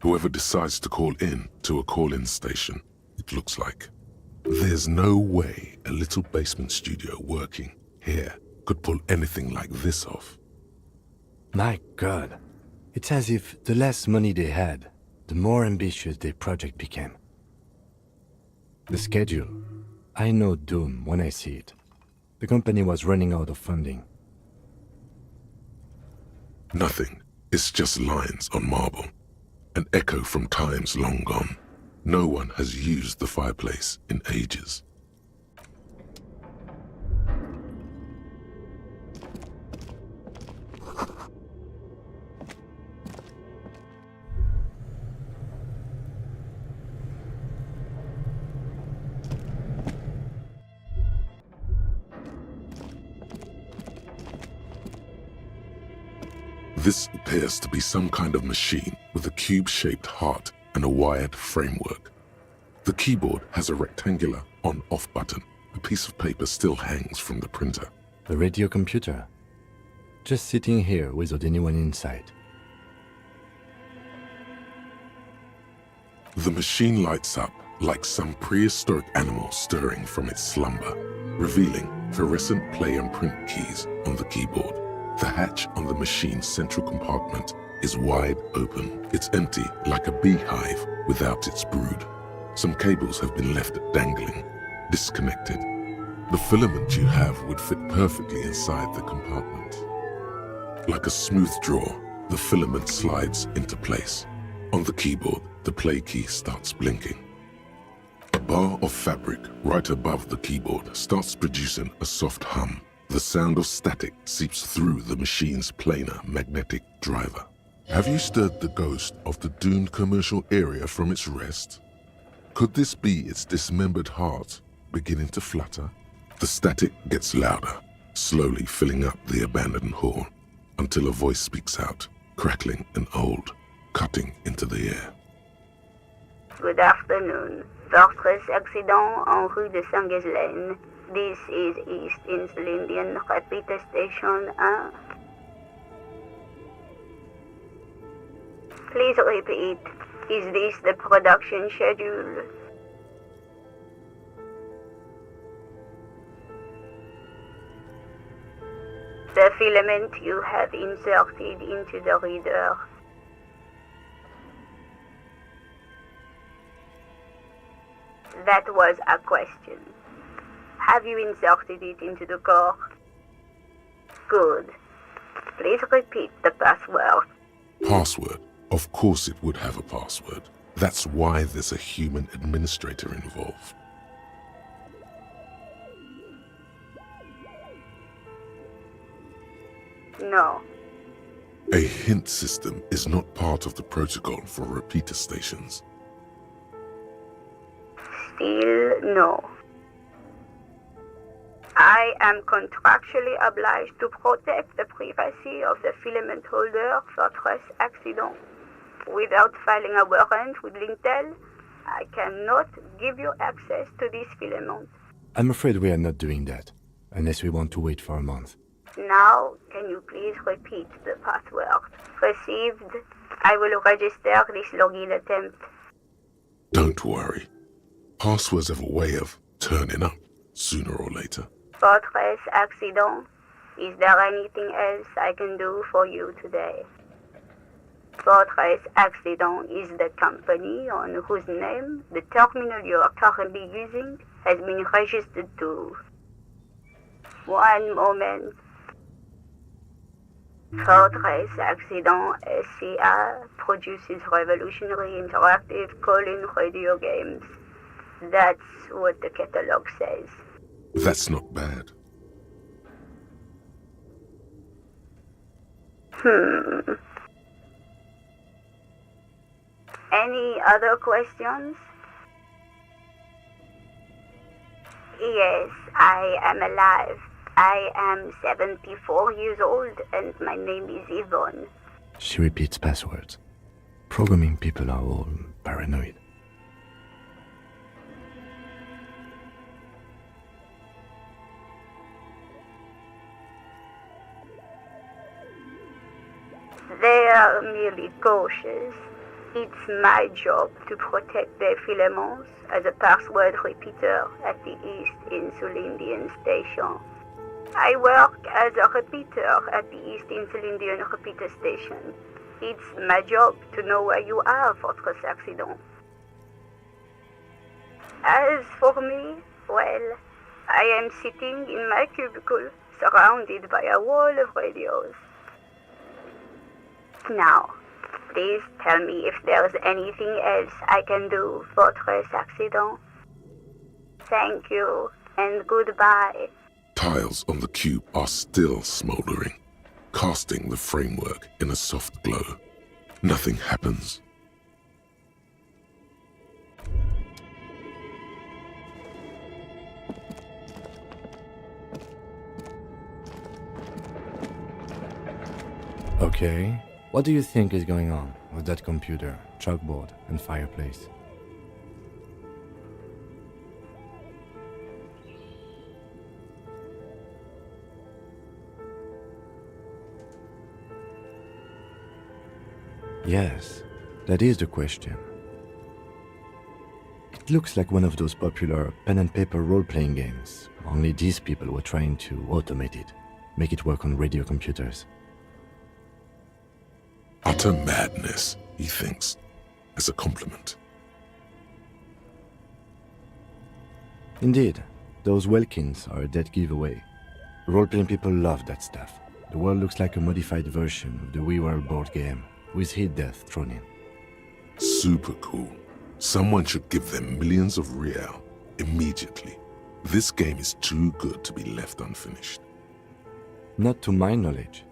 Whoever decides to call in to a call-in station, it looks like. There's no way a little basement studio working here could pull anything like this off. My God. It's as if the less money they had, the more ambitious their project became. The schedule. I know doom when I see it. The company was running out of funding. Nothing. It's just lines on marble. An echo from times long gone. No one has used the fireplace in ages. This appears to be some kind of machine with a cube-shaped heart and a wired framework. The keyboard has a rectangular on-off button. A piece of paper still hangs from the printer. A radio computer. Just sitting here without anyone inside. The machine lights up like some prehistoric animal stirring from its slumber, revealing fluorescent play and print keys on the keyboard. The hatch on the machine's central compartment is wide open. It's empty like a beehive without its brood. Some cables have been left dangling, disconnected. The filament you have would fit perfectly inside the compartment. Like a smooth draw, the filament slides into place. On the keyboard, the play key starts blinking. A bar of fabric right above the keyboard starts producing a soft hum. The sound of static seeps through the machine's planar magnetic driver. Have you stirred the ghost of the doomed commercial area from its rest? Could this be its dismembered heart beginning to flutter? The static gets louder, slowly filling up the abandoned hall, until a voice speaks out, crackling and old, cutting into the air. Good afternoon. Fortress accident en rue de Saint-Ghislaine. This is East Insulindian Repeat Station 1. Please repeat. Is this the production schedule? The filament you have inserted into the reader. That was a question. Have you inserted it into the core? Good. Please repeat the password. Password? Of course it would have a password. That's why there's a human administrator involved. No. A hint system is not part of the protocol for repeater stations. Still no. I am contractually obliged to protect the privacy of the filament holder for Fortress accident. Without filing a warrant with Lintel, I cannot give you access to this filament. I'm afraid we are not doing that, unless we want to wait for a month. Now, can you please repeat the password? Received. I will register this login attempt. Don't worry. Passwords have a way of turning up sooner or later. Fortress accident. Is there anything else I can do for you today? Fortress accident is the company on whose name the terminal you are currently using has been registered to. One moment. Fortress Accident SCA produces revolutionary interactive call-in radio games. That's what the catalog says. That's not bad. Any other questions? Yes, I am alive. I am 74 years old and my name is Yvonne. She repeats passwords. Programming people are all paranoid. They are merely cautious. It's my job to protect their filaments as a password repeater at the East Insulindian Station. I work as a repeater at the East Insulindian Repeater Station. It's my job to know where you are, Fortress Accident. As for me, well, I am sitting in my cubicle, surrounded by a wall of radios. Now, please tell me if there's anything else I can do, Fortress Accident. Thank you, and goodbye. Tiles on the cube are still smoldering, casting the framework in a soft glow. Nothing happens. Okay, what do you think is going on with that computer, chalkboard, and fireplace? Yes, that is the question. It looks like one of those popular pen and paper role-playing games, only these people were trying to automate it, make it work on radio computers. Utter madness, he thinks, as a compliment. Indeed, those Welkins are a dead giveaway. Role-playing people love that stuff. The world looks like a modified version of the WeWorld board game, with hit death thrown in. Super cool. Someone should give them millions of real immediately. This game is too good to be left unfinished. Not to my knowledge.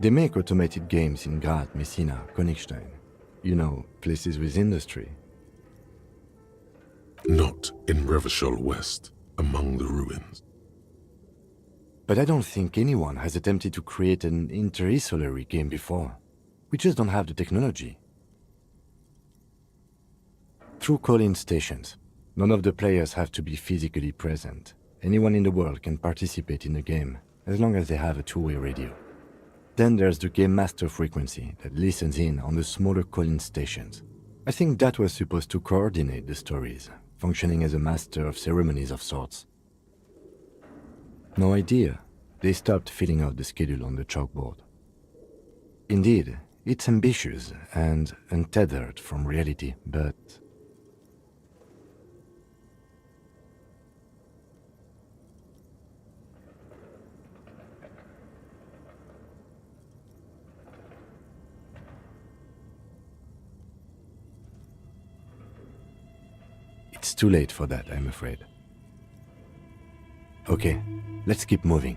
They make automated games in Graz, Messina, Königstein. You know, places with industry. Not in Revachol West, among the ruins. But I don't think anyone has attempted to create an inter-isolary game before. We just don't have the technology. Through call-in stations, none of the players have to be physically present. Anyone in the world can participate in the game, as long as they have a two-way radio. Then there's the game master frequency that listens in on the smaller call-in stations. I think that was supposed to coordinate the stories, functioning as a master of ceremonies of sorts. No idea. They stopped filling out the schedule on the chalkboard. Indeed, it's ambitious and untethered from reality, but... It's too late for that, I'm afraid. Okay, let's keep moving.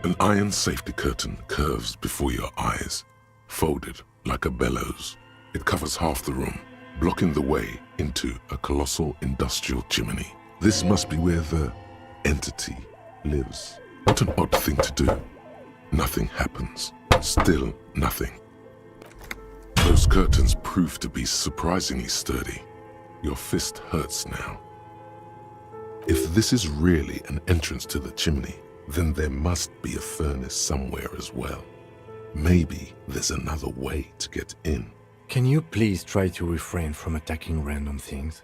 An iron safety curtain curves before your eyes, folded like a bellows. It covers half the room, blocking the way into a colossal industrial chimney. This must be where the entity lives. What an odd thing to do. Nothing happens. Still nothing. Those curtains prove to be surprisingly sturdy. Your fist hurts now. If this is really an entrance to the chimney, then there must be a furnace somewhere as well. Maybe there's another way to get in. Can you please try to refrain from attacking random things?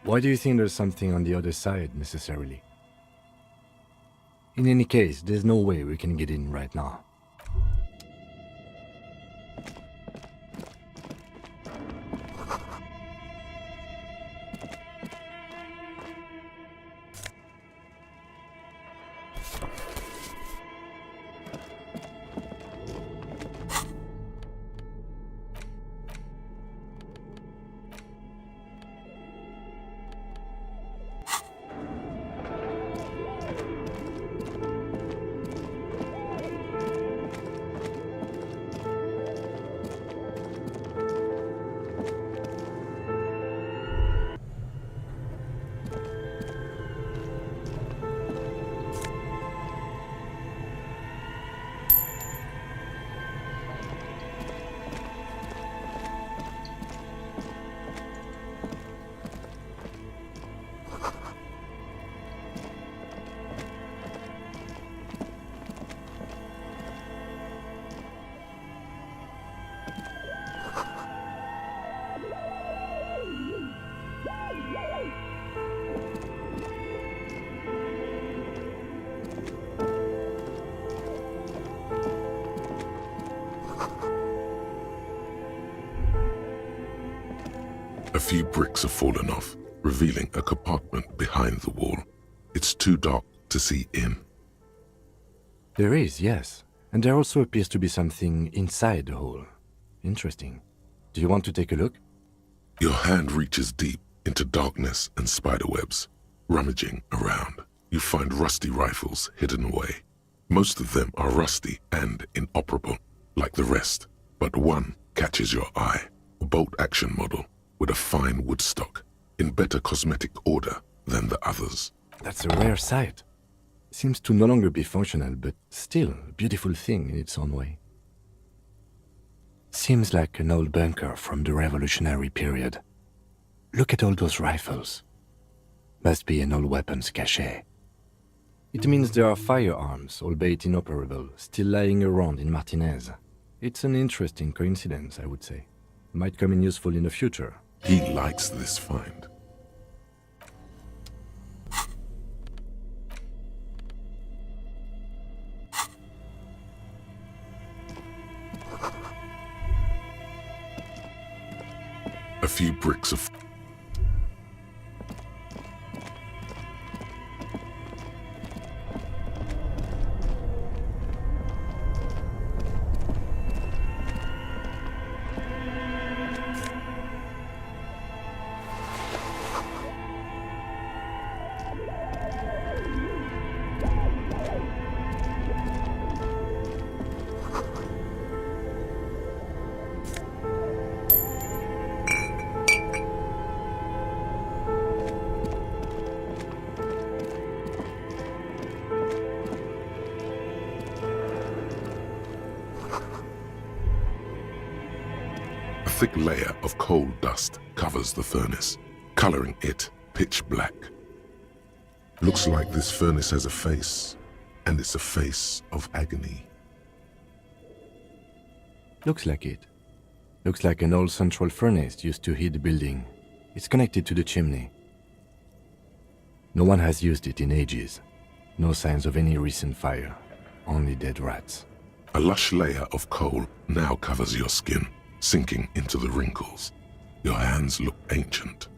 Why do you think there's something on the other side, necessarily? In any case, there's no way we can get in right now. few bricks have fallen off, revealing a compartment behind the wall. It's too dark to see in. There is, yes. And there also appears to be something inside the hole. Interesting. Do you want to take a look? Your hand reaches deep into darkness and spiderwebs. Rummaging around, you find rusty rifles hidden away. Most of them are rusty and inoperable, like the rest, but one catches your eye. A bolt-action model with a fine wood stock, in better cosmetic order than the others. That's a rare sight. Seems to no longer be functional, but still a beautiful thing in its own way. Seems like an old bunker from the revolutionary period. Look at all those rifles. Must be an old weapons cache. It means there are firearms, albeit inoperable, still lying around in Martinez. It's an interesting coincidence, I would say. Might come in useful in the future. He likes this find. A few bricks of A thick layer of coal dust covers the furnace, coloring it pitch black. Looks like this furnace has a face, and it's a face of agony. Looks like it. Looks like an old central furnace used to heat the building. It's connected to the chimney. No one has used it in ages. No signs of any recent fire. Only dead rats. A lush layer of coal now covers your skin, sinking into the wrinkles. Your hands look ancient.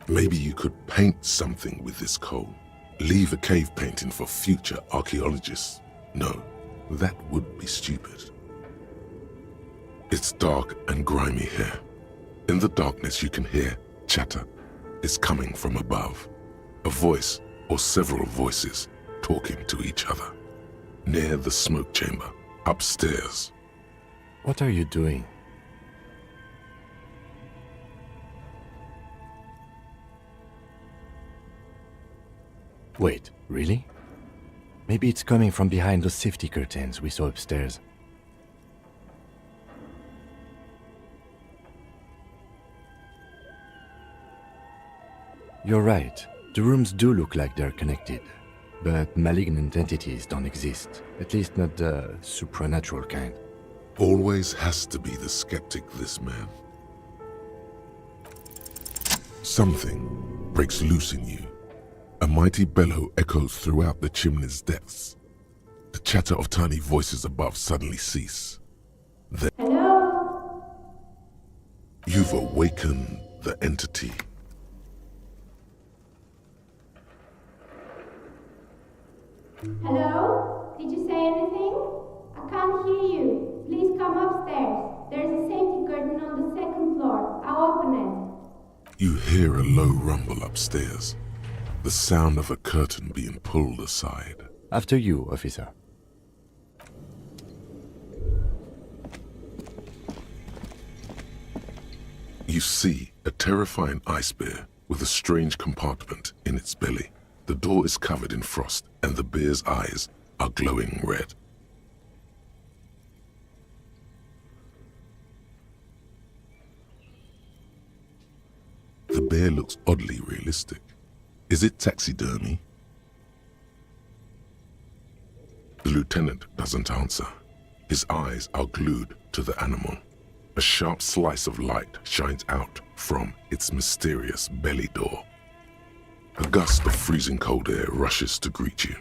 Maybe you could paint something with this coal. Leave a cave painting for future archaeologists. No, that would be stupid. It's dark and grimy here. In the darkness you can hear chatter. It's coming from above. A voice or several voices talking to each other. Near the smoke chamber, upstairs. What are you doing? Wait, really? Maybe it's coming from behind those safety curtains we saw upstairs. You're right. The rooms do look like they're connected. But malignant entities don't exist. At least not the supernatural kind. Always has to be the skeptic, this man. Something breaks loose in you. A mighty bellow echoes throughout the chimney's depths. The chatter of tiny voices above suddenly cease. Then Hello? you've awakened the entity. Hello? Did you say anything? I can't hear you. Please come upstairs. There's a safety curtain on the second floor. I'll open it. You hear a low rumble upstairs. The sound of a curtain being pulled aside. After you, officer. You see a terrifying ice bear with a strange compartment in its belly. The door is covered in frost and the bear's eyes are glowing red. The bear looks oddly realistic. Is it taxidermy? The lieutenant doesn't answer. His eyes are glued to the animal. A sharp slice of light shines out from its mysterious belly door. A gust of freezing cold air rushes to greet you.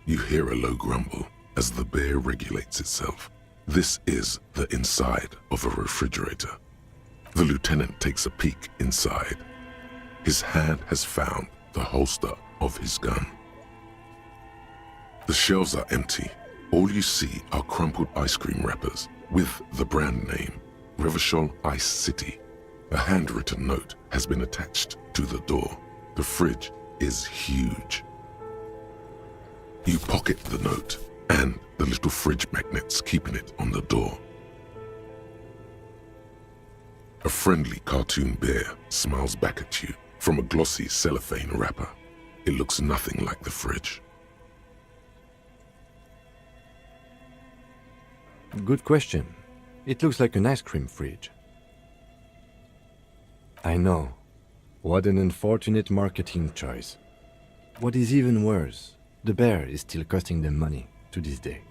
You hear a low grumble as the bear regulates itself. This is the inside of a refrigerator. The lieutenant takes a peek inside. His hand has found the holster of his gun. The shelves are empty. All you see are crumpled ice cream wrappers with the brand name, Revachol Ice City. A handwritten note has been attached to the door. The fridge is huge. You pocket the note and the little fridge magnets keeping it on the door. A friendly cartoon bear smiles back at you from a glossy cellophane wrapper. It looks nothing like the fridge. Good question. It looks like an ice cream fridge. I know. What an unfortunate marketing choice. What is even worse, the bear is still costing them money to this day.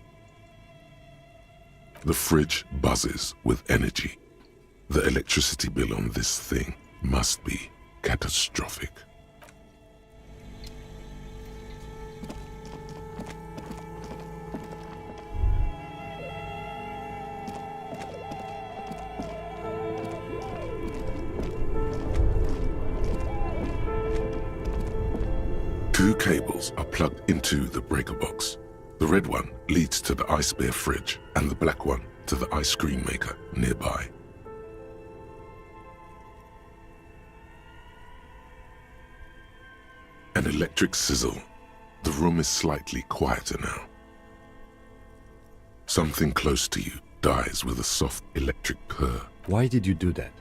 The fridge buzzes with energy. The electricity bill on this thing must be catastrophic. Two cables are plugged into the breaker box. The red one leads to the ice bear fridge and the black one to the ice cream maker nearby. An electric sizzle. The room is slightly quieter now. Something close to you dies with a soft electric purr. Why did you do that?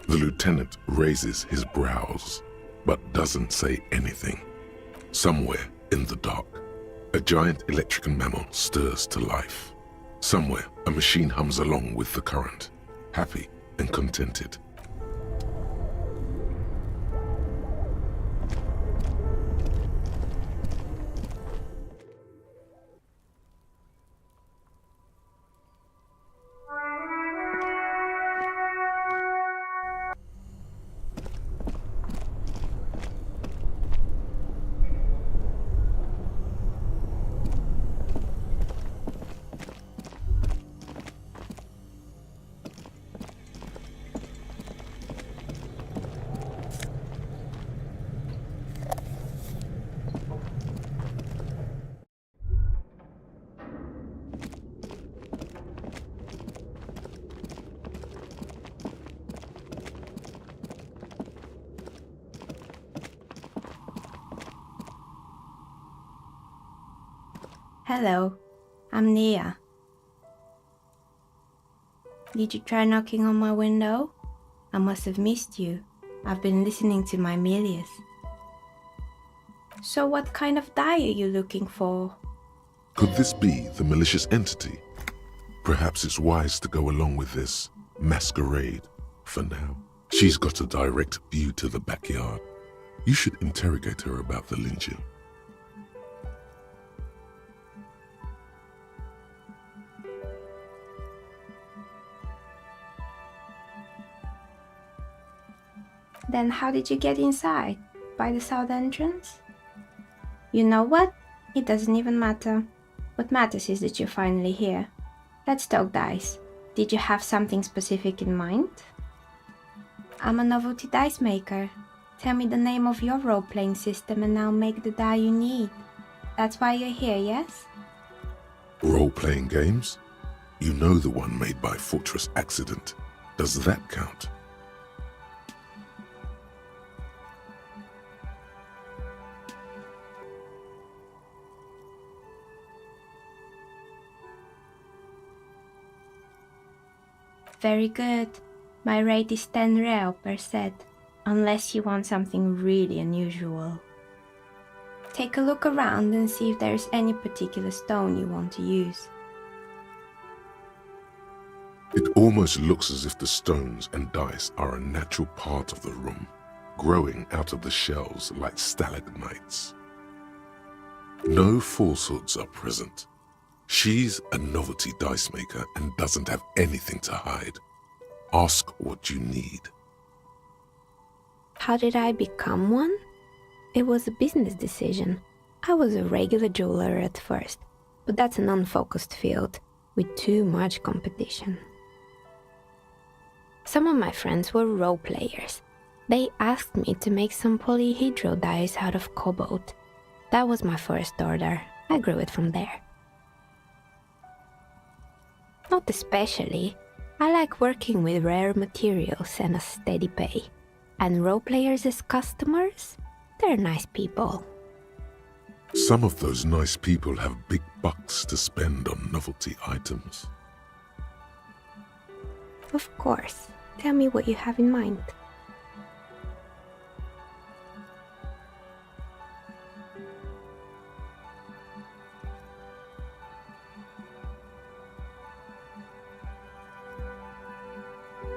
The lieutenant raises his brows, but doesn't say anything. Somewhere in the dark, a giant electrical mammal stirs to life. Somewhere, a machine hums along with the current, happy and contented. Hello, I'm Nia. Did you try knocking on my window? I must have missed you. I've been listening to my Milius. So what kind of die are you looking for? Could this be the malicious entity? Perhaps it's wise to go along with this masquerade for now. She's got a direct view to the backyard. You should interrogate her about the lynching. Then how did you get inside? By the south entrance? You know what? It doesn't even matter. What matters is that you're finally here. Let's talk dice. Did you have something specific in mind? I'm a novelty dice maker. Tell me the name of your role-playing system and I'll make the die you need. That's why you're here, yes? Role-playing games? You know the one made by Fortress Accident. Does that count? Very good. My rate is 10 real per set, unless you want something really unusual. Take a look around and see if there is any particular stone you want to use. It almost looks as if the stones and dice are a natural part of the room, growing out of the shells like stalagmites. No falsehoods are present. She's a novelty dice maker and doesn't have anything to hide. Ask what you need. How did I become one? It was a business decision. I was a regular jeweler at first, but that's an unfocused field with too much competition. Some of my friends were role players. They asked me to make some polyhedral dice out of cobalt. That was my first order. I grew it from there. Not especially. I like working with rare materials and a steady pay. And role players as customers? They're nice people. Some of those nice people have big bucks to spend on novelty items. Of course. Tell me what you have in mind.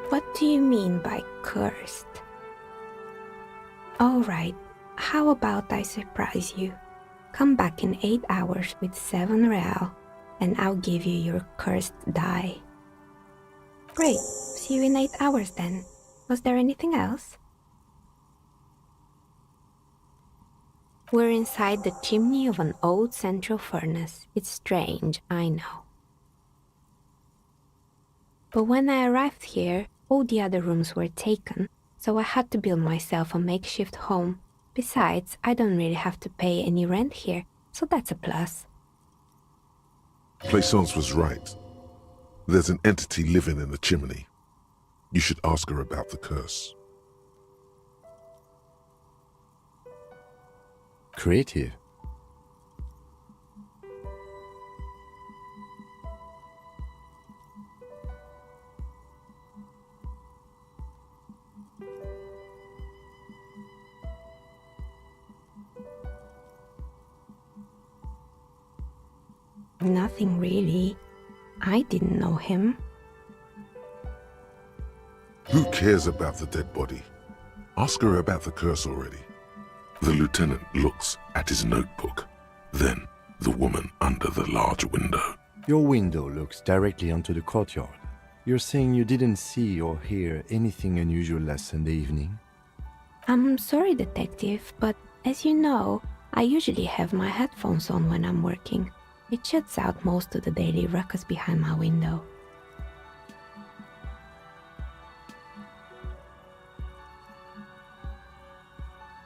What do you mean by cursed? Alright, how about I surprise you? Come back in 8 hours with 7 real, and I'll give you your cursed die. Great, see you in 8 hours then. Was there anything else? We're inside the chimney of an old central furnace. It's strange, I know. But when I arrived here, all the other rooms were taken, so I had to build myself a makeshift home. Besides, I don't really have to pay any rent here, so that's a plus. Plaisance was right. There's an entity living in the chimney. You should ask her about the curse. Creative. Nothing really. I didn't know him. Who cares about the dead body? Ask her about the curse already. The lieutenant looks at his notebook, then the woman under the large window. Your window looks directly onto the courtyard. You're saying you didn't see or hear anything unusual last Sunday evening? I'm sorry, detective, but as you know, I usually have my headphones on when I'm working. It shuts out most of the daily ruckus behind my window.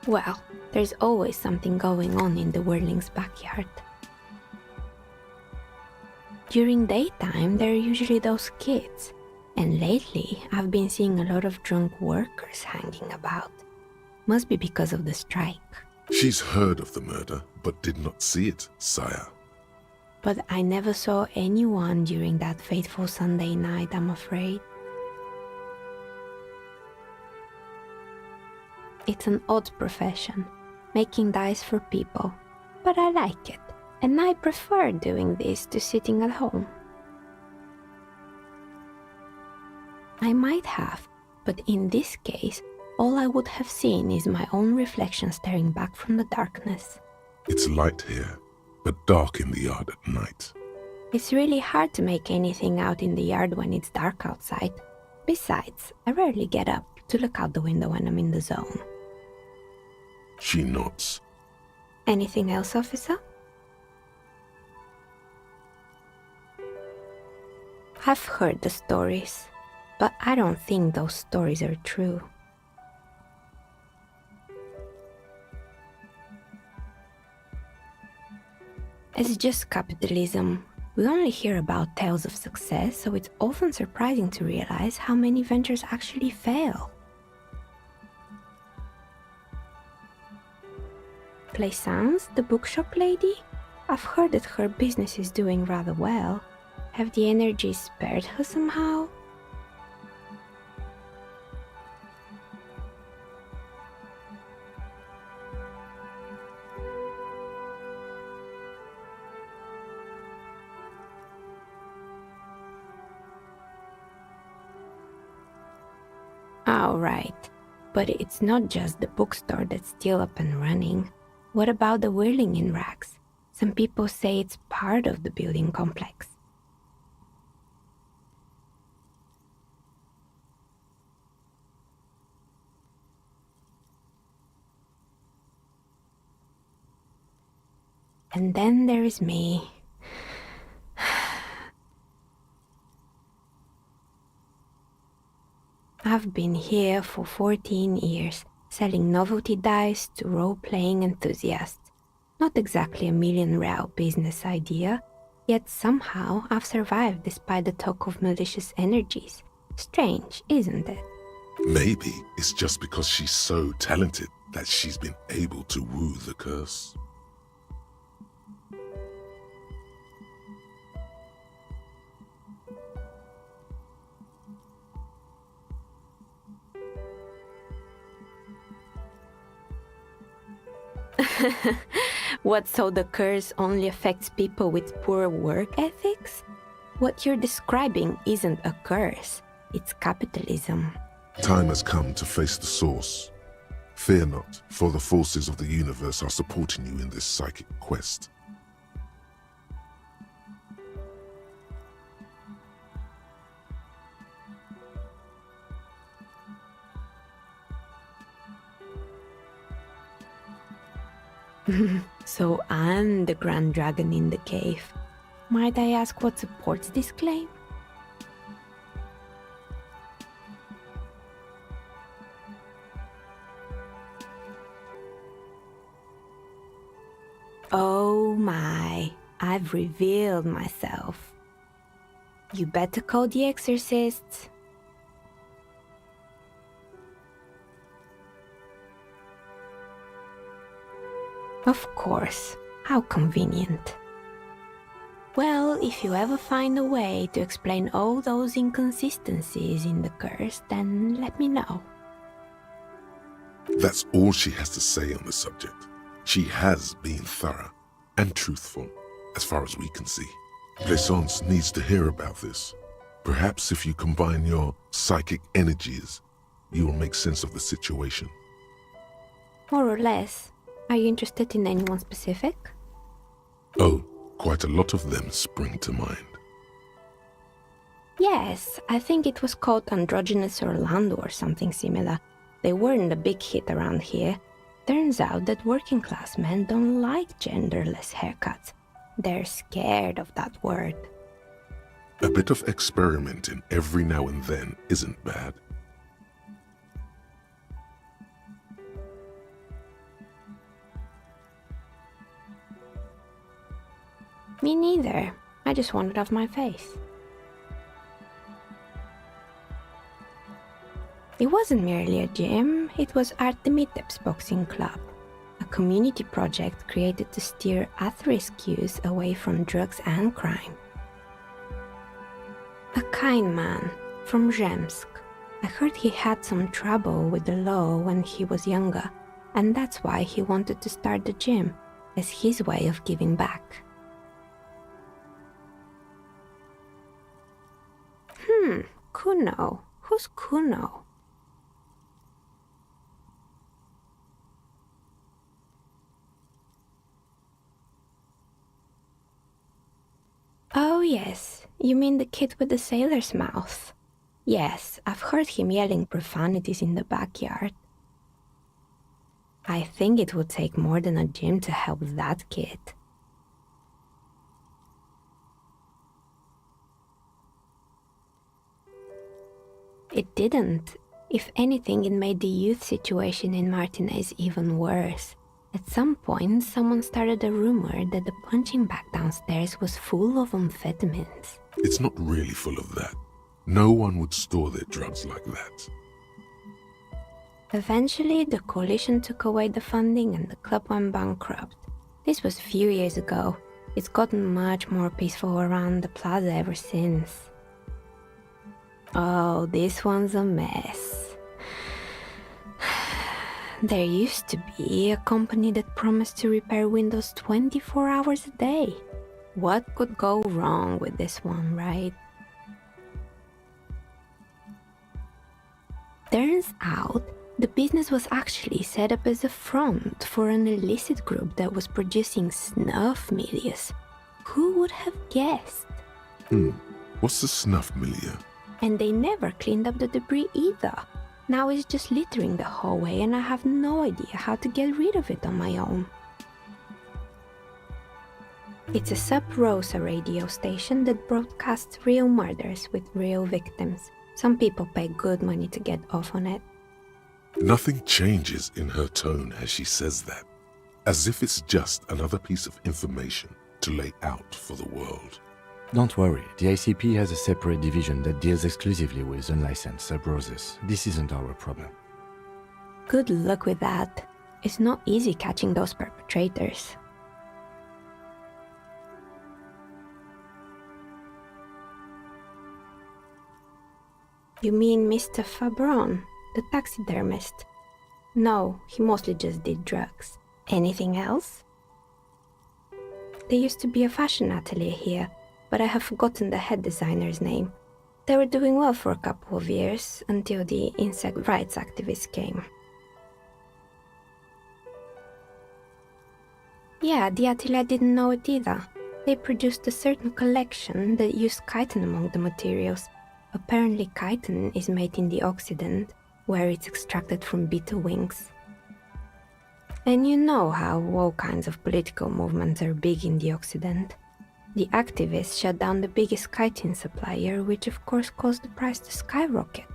Well, there's always something going on in the Whirling's backyard. During daytime, there are usually those kids, and lately I've been seeing a lot of drunk workers hanging about. Must be because of the strike. She's heard of the murder, but did not see it, sire. But I never saw anyone during that fateful Sunday night, I'm afraid. It's an odd profession, making dice for people, but I like it, and I prefer doing this to sitting at home. I might have, but in this case, all I would have seen is my own reflection staring back from the darkness. It's light here, but dark in the yard at night. It's really hard to make anything out in the yard when it's dark outside. Besides, I rarely get up to look out the window when I'm in the zone. She nods. Anything else, officer? I've heard the stories, but I don't think those stories are true. It's just capitalism. We only hear about tales of success, so it's often surprising to realize how many ventures actually fail. Plaisance, the bookshop lady? I've heard that her business is doing rather well. Have the energies spared her somehow? All right, but it's not just the bookstore that's still up and running. What about the whirling in rags? Some people say it's part of the building complex. And then there is me. I've been here for 14 years, selling novelty dice to role-playing enthusiasts. Not exactly a million-real business idea, yet somehow I've survived despite the talk of malicious energies. Strange, isn't it? Maybe it's just because she's so talented that she's been able to woo the curse. What, so the curse only affects people with poor work ethics? What you're describing isn't a curse, it's capitalism. Time has come to face the source. Fear not, for the forces of the universe are supporting you in this psychic quest. So I'm the Grand Dragon in the cave. Might I ask what supports this claim? Oh my, I've revealed myself. You better call the exorcists. Of course, how convenient. Well, if you ever find a way to explain all those inconsistencies in the curse, then let me know. That's all she has to say on the subject. She has been thorough and truthful, as far as we can see. Plaisance needs to hear about this. Perhaps if you combine your psychic energies, you will make sense of the situation. More or less. Are you interested in anyone specific? Oh, quite a lot of them spring to mind. Yes, I think it was called Androgynous Orlando or something similar. They weren't a big hit around here. Turns out that working class men don't like genderless haircuts. They're scared of that word. A bit of experimenting every now and then isn't bad. Me neither. I just want it off my face. It wasn't merely a gym, it was Artemiteps Boxing Club, a community project created to steer at-risk youth away from drugs and crime. A kind man from Zemsk. I heard he had some trouble with the law when he was younger, and that's why he wanted to start the gym, as his way of giving back. Kune. Who's Kune? Oh yes, you mean the kid with the sailor's mouth. Yes, I've heard him yelling profanities in the backyard. I think it would take more than a gym to help that kid. It didn't. If anything, it made the youth situation in Martinez even worse. At some point, someone started a rumor that the punching bag downstairs was full of amphetamines. It's not really full of that. No one would store their drugs like that. Eventually, the coalition took away the funding and the club went bankrupt. This was a few years ago. It's gotten much more peaceful around the plaza ever since. Oh, this one's a mess. There used to be a company that promised to repair windows 24 hours a day. What could go wrong with this one, right? Turns out, the business was actually set up as a front for an illicit group that was producing snuff milieu. Who would have guessed? What's the snuff milieu? And they never cleaned up the debris either. Now it's just littering the hallway and I have no idea how to get rid of it on my own. It's a sub-rosa radio station that broadcasts real murders with real victims. Some people pay good money to get off on it. Nothing changes in her tone as she says that, as if it's just another piece of information to lay out for the world. Don't worry, the ICP has a separate division that deals exclusively with unlicensed sub-roses. This isn't our problem. Good luck with that. It's not easy catching those perpetrators. You mean Mr. Fabron, the taxidermist? No, he mostly just did drugs. Anything else? There used to be a fashion atelier here, but I have forgotten the head designer's name. They were doing well for a couple of years, until the insect rights activists came. Yeah, the atelier didn't know it either. They produced a certain collection that used chitin among the materials. Apparently chitin is made in the Occident, where it's extracted from beetle wings. And you know how all kinds of political movements are big in the Occident. The activists shut down the biggest chitin supplier, which of course caused the price to skyrocket.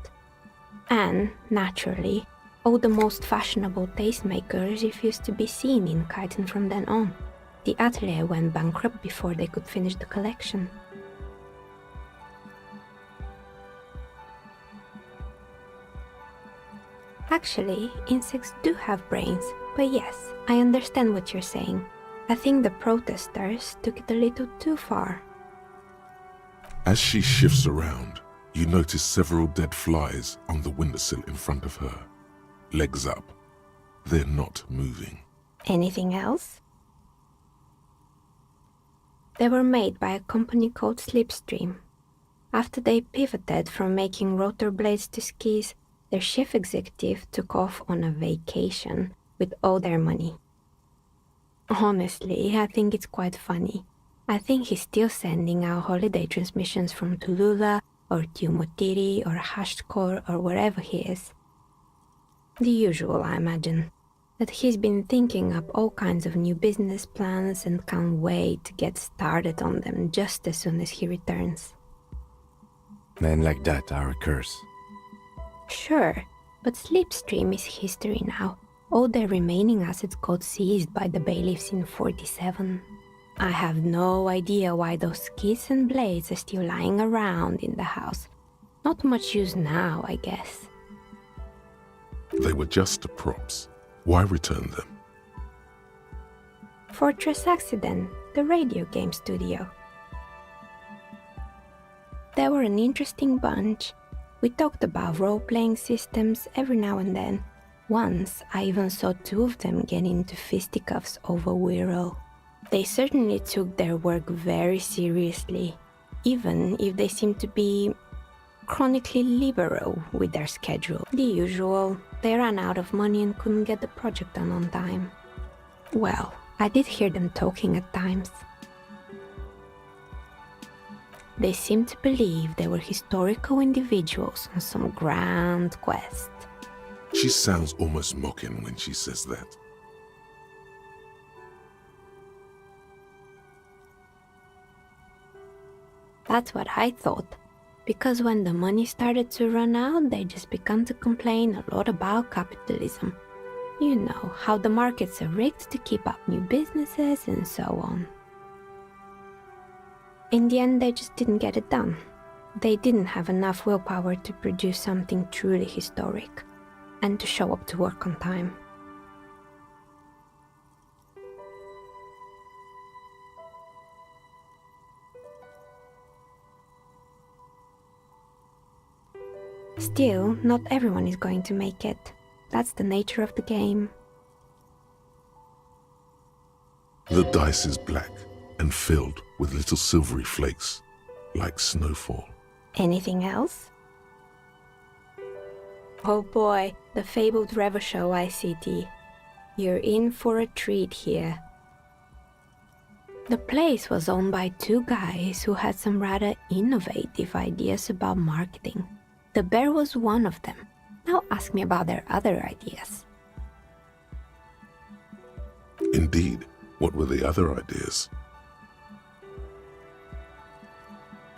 And, naturally, all the most fashionable tastemakers refused to be seen in chitin from then on. The atelier went bankrupt before they could finish the collection. Actually, insects do have brains, but yes, I understand what you're saying. I think the protesters took it a little too far. As she shifts around, you notice several dead flies on the windowsill in front of her. Legs up. They're not moving. Anything else? They were made by a company called Slipstream. After they pivoted from making rotor blades to skis, their chief executive took off on a vacation with all their money. Honestly, I think it's quite funny. I think he's still sending out holiday transmissions from Tulula or Tiumotiri or Hashtkor or wherever he is. The usual, I imagine. That he's been thinking up all kinds of new business plans and can't wait to get started on them just as soon as he returns. Men like that are a curse. Sure, but Slipstream is history now. All their remaining assets got seized by the bailiffs in 47. I have no idea why those skis and blades are still lying around in the house. Not much use now, I guess. They were just props. Why return them? Fortress Accident, the radio game studio. They were an interesting bunch. We talked about role-playing systems every now and then. Once, I even saw two of them get into fisticuffs over Wirral. They certainly took their work very seriously, even if they seemed to be chronically liberal with their schedule. The usual, they ran out of money and couldn't get the project done on time. Well, I did hear them talking at times. They seemed to believe they were historical individuals on some grand quest. She sounds almost mocking when she says that. That's what I thought. Because when the money started to run out, they just began to complain a lot about capitalism. You know, how the markets are rigged to keep up new businesses and so on. In the end, they just didn't get it done. They didn't have enough willpower to produce something truly historic, and to show up to work on time. Still, not everyone is going to make it. That's the nature of the game. The dice is black and filled with little silvery flakes, like snowfall. Anything else? Oh boy, the fabled Revachol ICT. You're in for a treat here. The place was owned by two guys who had some rather innovative ideas about marketing. The bear was one of them. Now ask me about their other ideas. Indeed, what were the other ideas?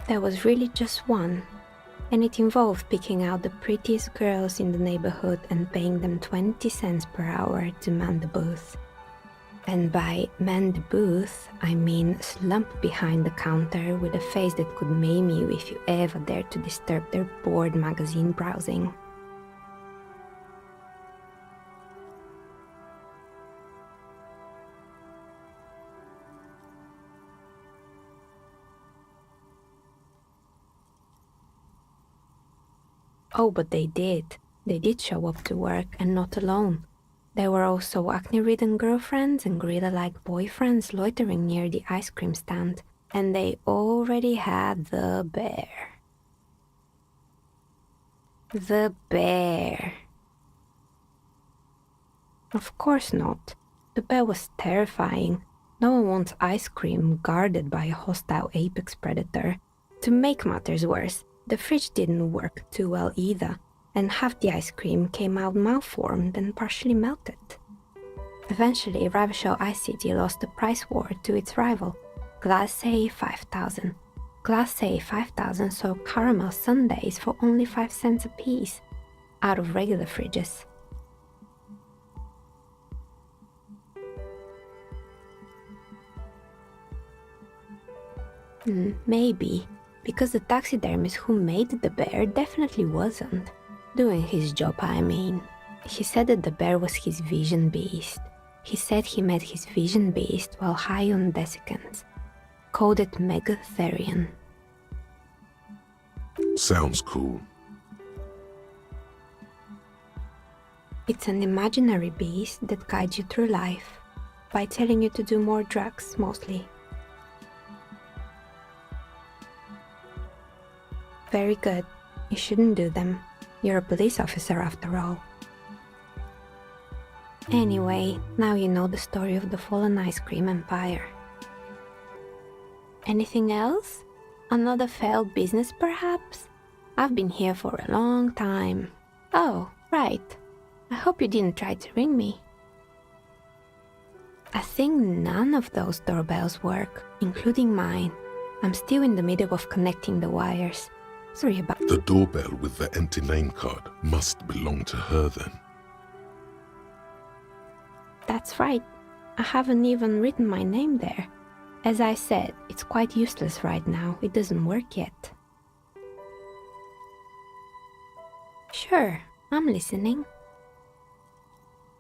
There was really just one, and it involved picking out the prettiest girls in the neighborhood and paying them 20 cents per hour to man the booth. And by man the booth, I mean slump behind the counter with a face that could maim you if you ever dared to disturb their bored magazine browsing. Oh, but they did. They did show up to work, and not alone. There were also acne-ridden girlfriends and gorilla-like boyfriends loitering near the ice cream stand, and they already had the bear. The bear. Of course not. The bear was terrifying. No one wants ice cream guarded by a hostile apex predator. To make matters worse, the fridge didn't work too well either, and half the ice cream came out malformed and partially melted. Eventually, Ravishore Ice City lost the price war to its rival, Glacé 5000. Glacé 5000 sold caramel sundaes for only 5 cents a piece, out of regular fridges. Maybe, because the taxidermist who made the bear definitely wasn't. Doing his job, I mean. He said that the bear was his vision beast. He said he met his vision beast while high on desiccants. Called it Megatherion. Sounds cool. It's an imaginary beast that guides you through life, by telling you to do more drugs, mostly. Very good. You shouldn't do them. You're a police officer after all. Anyway, now you know the story of the fallen ice cream empire. Anything else? Another failed business, perhaps? I've been here for a long time. Oh, right. I hope you didn't try to ring me. I think none of those doorbells work, including mine. I'm still in the middle of connecting the wires. Sorry about... The doorbell with the empty name card must belong to her then. That's right. I haven't even written my name there. As I said, it's quite useless right now. It doesn't work yet. Sure, I'm listening.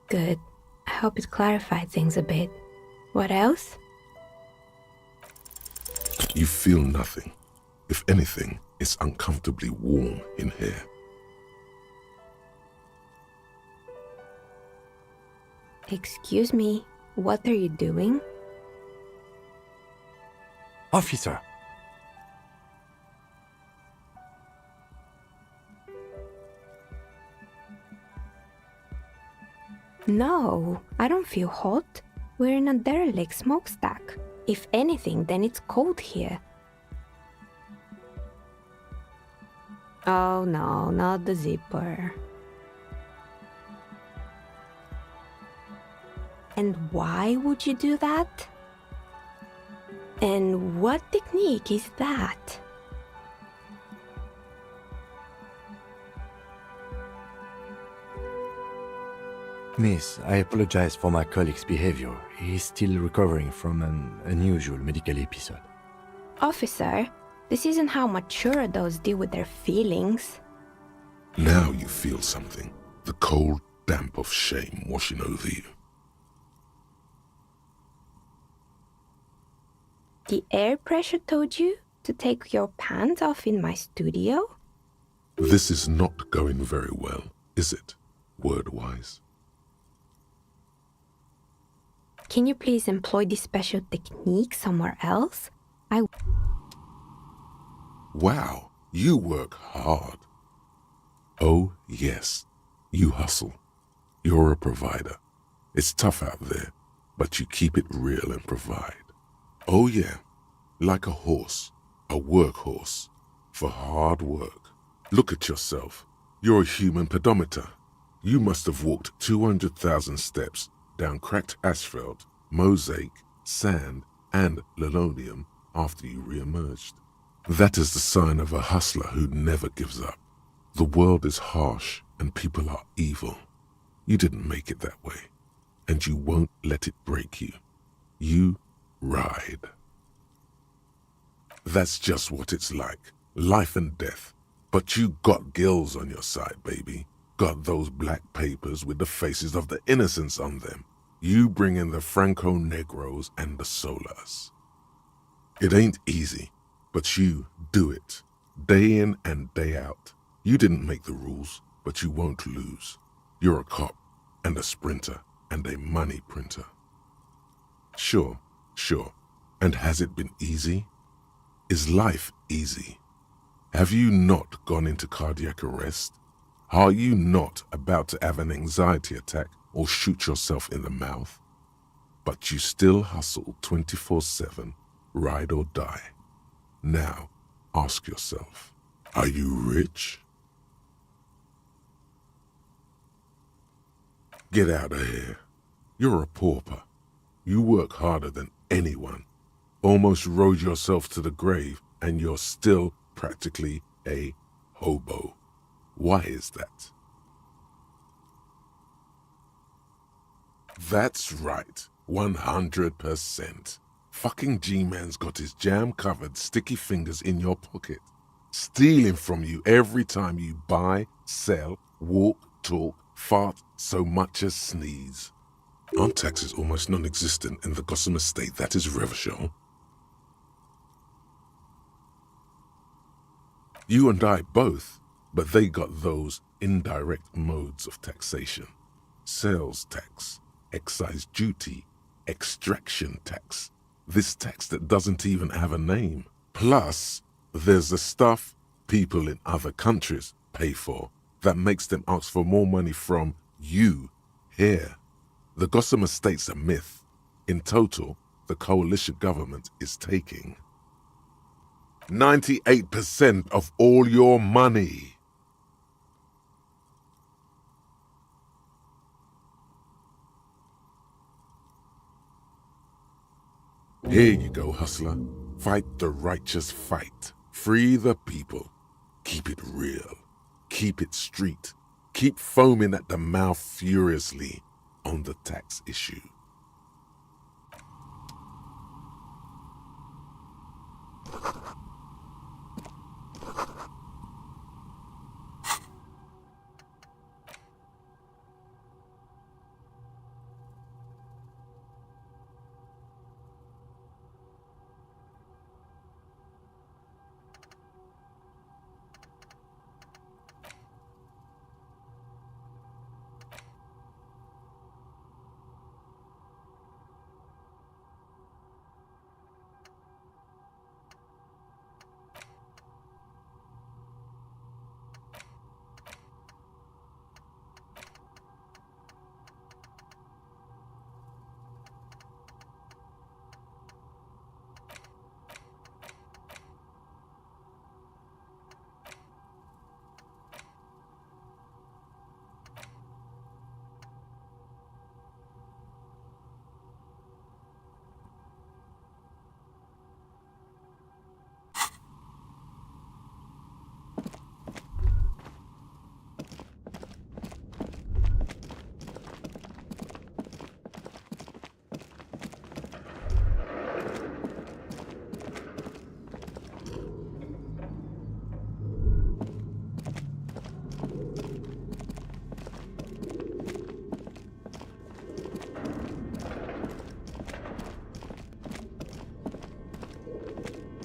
Good. I hope it clarified things a bit. What else? You feel nothing. If anything, it's uncomfortably warm in here. Excuse me, what are you doing? Officer! No, I don't feel hot. We're in a derelict smokestack. If anything, then it's cold here. Oh no, not the zipper. And why would you do that? And what technique is that? Miss, I apologize for my colleague's behavior. He's still recovering from an unusual medical episode. Officer, this isn't how mature adults deal with their feelings. Now you feel something. The cold damp of shame washing over you. The air pressure told you to take your pants off in my studio? This is not going very well, is it, word-wise? Can you please employ this special technique somewhere else? Wow, you work hard. Oh, yes, you hustle. You're a provider. It's tough out there, but you keep it real and provide. Oh yeah, like a horse, a workhorse, for hard work. Look at yourself. You're a human pedometer. You must have walked 200,000 steps down cracked asphalt, mosaic, sand, and linoleum after you re-emerged. That is the sign of a hustler who never gives up. The world is harsh and people are evil. You didn't make it that way, and you won't let it break you. You ride. That's just what it's like, life and death. But you got gills on your side, baby. Got those black papers with the faces of the innocents on them. You bring in the Franco-Negros and the Solas. It ain't easy, but you do it, day in and day out. You didn't make the rules, but you won't lose. You're a cop, and a sprinter, and a money printer. Sure. And has it been easy? Is life easy? Have you not gone into cardiac arrest? Are you not about to have an anxiety attack or shoot yourself in the mouth? But you still hustle 24/7, ride or die. Now, ask yourself, are you rich? Get out of here. You're a pauper. You work harder than anyone. Almost rode yourself to the grave, and you're still practically a hobo. Why is that? That's right, 100%. Fucking G-Man's got his jam-covered sticky fingers in your pocket, stealing from you every time you buy, sell, walk, talk, fart, so much as sneeze. Aren't taxes almost non-existent in the Gossamer state that is Revachol? You and I both, but they got those indirect modes of taxation. Sales tax, excise duty, extraction tax. This tax that doesn't even have a name. Plus, there's the stuff people in other countries pay for that makes them ask for more money from you here. The Gossamer state's a myth. In total, the coalition government is taking 98% of all your money. Here you go, hustler. Fight the righteous fight. Free the people. Keep it real. Keep it street. Keep foaming at the mouth furiously on the tax issue.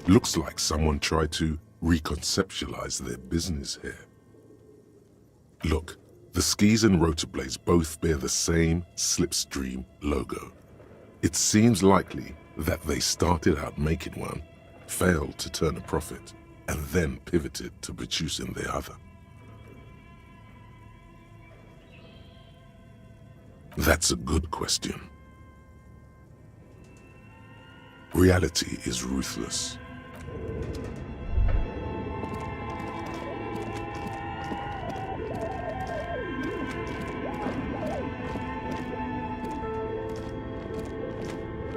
Looks like someone tried to reconceptualize their business here. Look, the skis and rotor blades both bear the same slipstream logo. It seems likely that they started out making one, failed to turn a profit, and then pivoted to producing the other. That's a good question. Reality is ruthless.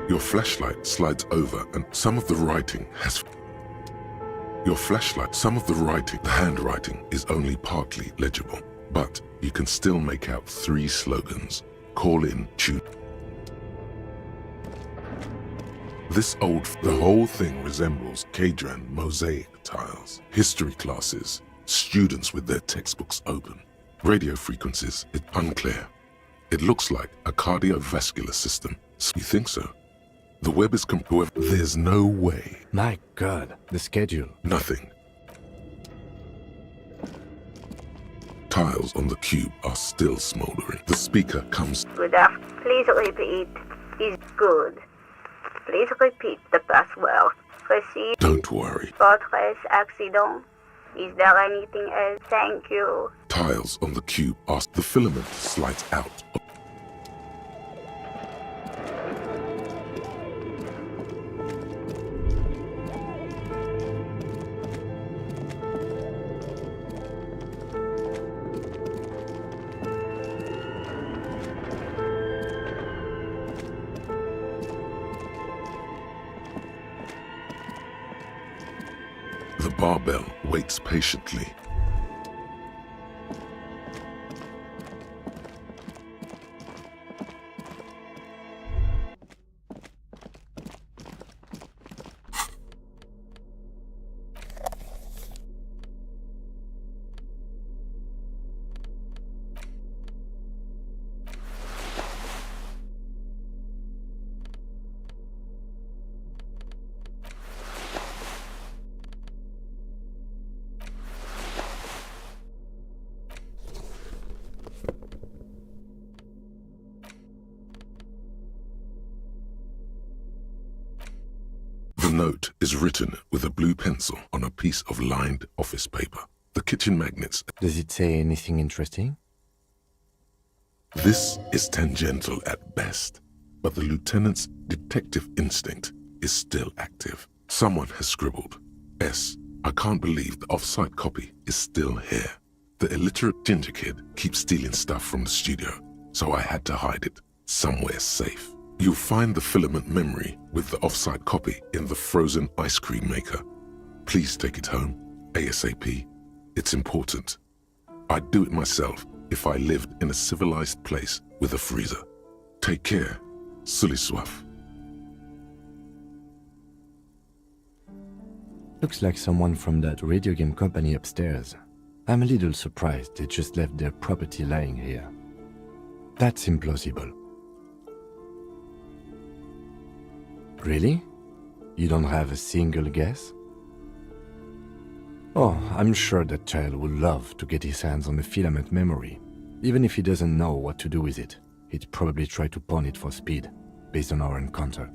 Your flashlight slides over and some of the writing has... Your flashlight, some of the writing, the handwriting, is only partly legible, but you can still make out 3 slogans. Call in, tune. The whole thing resembles Kadran mosaic tiles. History classes, students with their textbooks open. Radio frequencies, it's unclear. It looks like a cardiovascular system. You think so? The web is there's no way. My God, the schedule. Nothing. Tiles on the cube are still smoldering. The speaker comes. Good afternoon. Please repeat. Is good. Please repeat the password. Proceed. Don't worry. Fortress accident. Is there anything else? Thank you. Tiles on the cube are. The filament slides out. The barbell waits patiently. The note is written with a blue pencil on a piece of lined office paper. The kitchen magnets. Does it say anything interesting? This is tangential at best, but the lieutenant's detective instinct is still active. Someone has scribbled, S. I can't believe the off-site copy is still here. The illiterate ginger kid keeps stealing stuff from the studio, so I had to hide it somewhere safe. You'll find the filament memory with the off-site copy in the frozen ice cream maker. Please take it home, ASAP. It's important. I'd do it myself if I lived in a civilized place with a freezer. Take care, Suliswaf. Looks like someone from that radio game company upstairs. I'm a little surprised they just left their property lying here. That's implausible. Really? You don't have a single guess? Oh, I'm sure that child would love to get his hands on the filament memory. Even if he doesn't know what to do with it, he'd probably try to pawn it for speed, based on our encounter.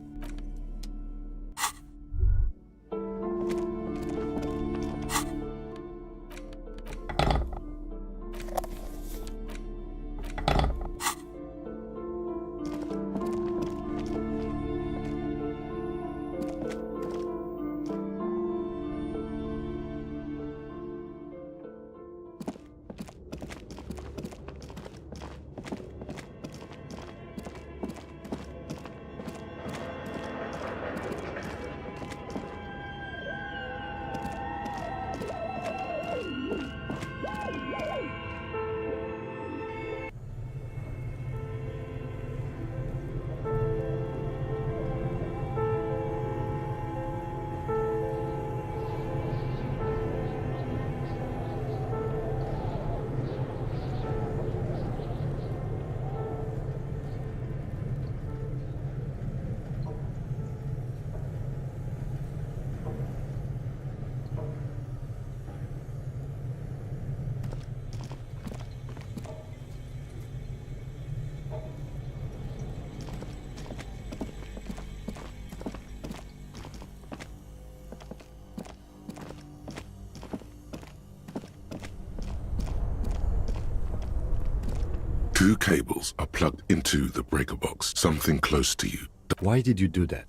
Two cables are plugged into the breaker box, something close to you. Why did you do that?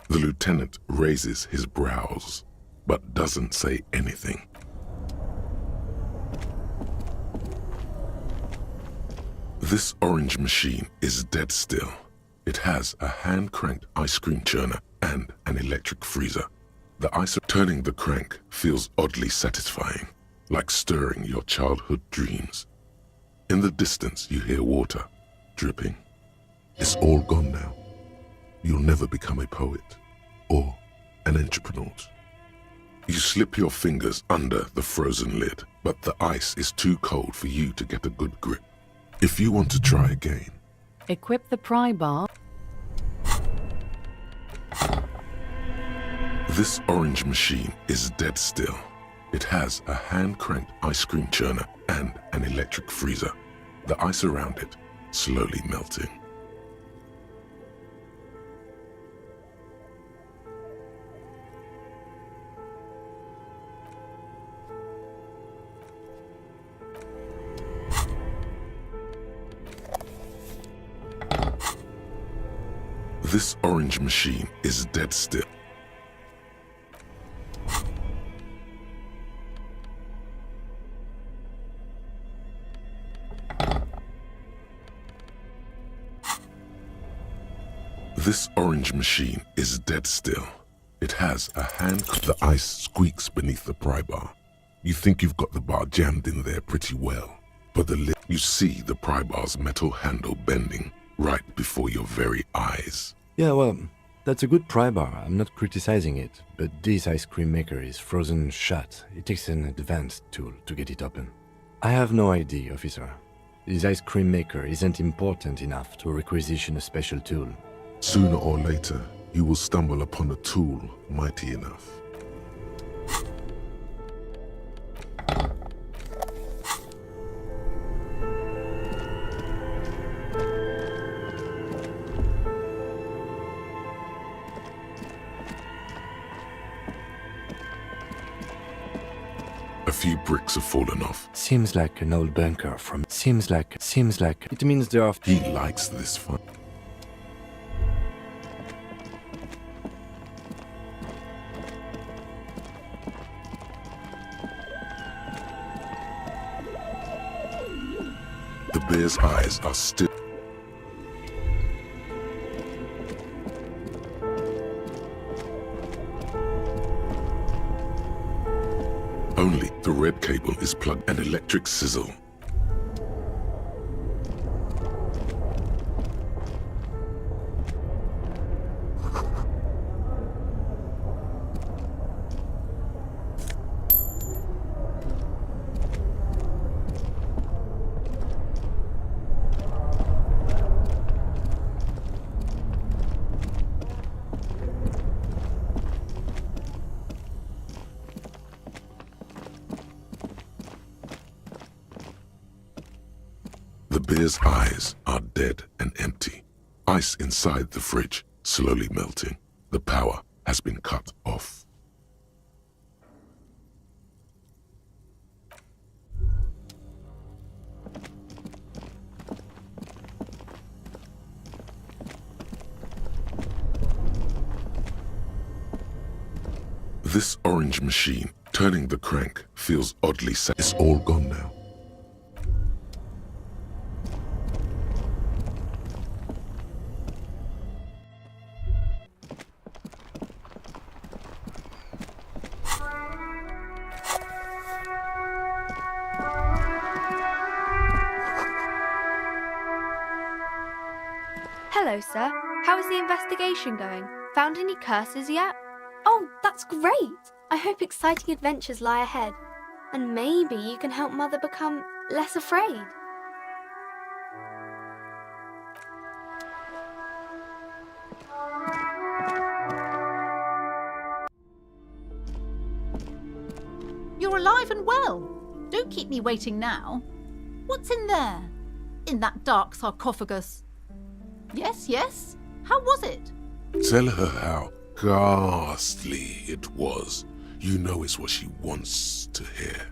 The lieutenant raises his brows, but doesn't say anything. This orange machine is dead still. It has a hand-cranked ice cream churner and an electric freezer. The ice turning the crank feels oddly satisfying, like stirring your childhood dreams. In the distance, you hear water dripping. It's all gone now. You'll never become a poet or an entrepreneur. You slip your fingers under the frozen lid, but the ice is too cold for you to get a good grip. If you want to try again, Equip the pry bar. this orange machine is dead still. It has a hand-cranked ice cream churner and an electric freezer. The ice around it slowly melting. This orange machine is dead still. This orange machine is dead still. It has a hand. The ice squeaks beneath the pry bar. You think you've got the bar jammed in there pretty well, but the lid, you see the pry bar's metal handle bending right before your very eyes. Yeah, well, that's a good pry bar. I'm not criticizing it, but this ice cream maker is frozen shut. It takes an advanced tool to get it open. I have no idea, officer. This ice cream maker isn't important enough to requisition a special tool. Sooner or later, you will stumble upon a tool mighty enough. A few bricks have fallen off. Seems like an old bunker from... Seems like... It means there are... He likes this fun. The bear's eyes are still. Only the red cable is plugged. An electric sizzle. The bear's eyes are dead and empty. Ice inside the fridge slowly melting. The power has been cut off. This orange machine, turning the crank, feels oddly sad. It's all gone now. Hello, sir. How is the investigation going? Found any curses yet? Oh, that's great! I hope exciting adventures lie ahead. And maybe you can help Mother become less afraid. You're alive and well. Don't keep me waiting now. What's in there? In that dark sarcophagus? Yes, yes. How was it? Tell her how ghastly it was. You know it's what she wants to hear.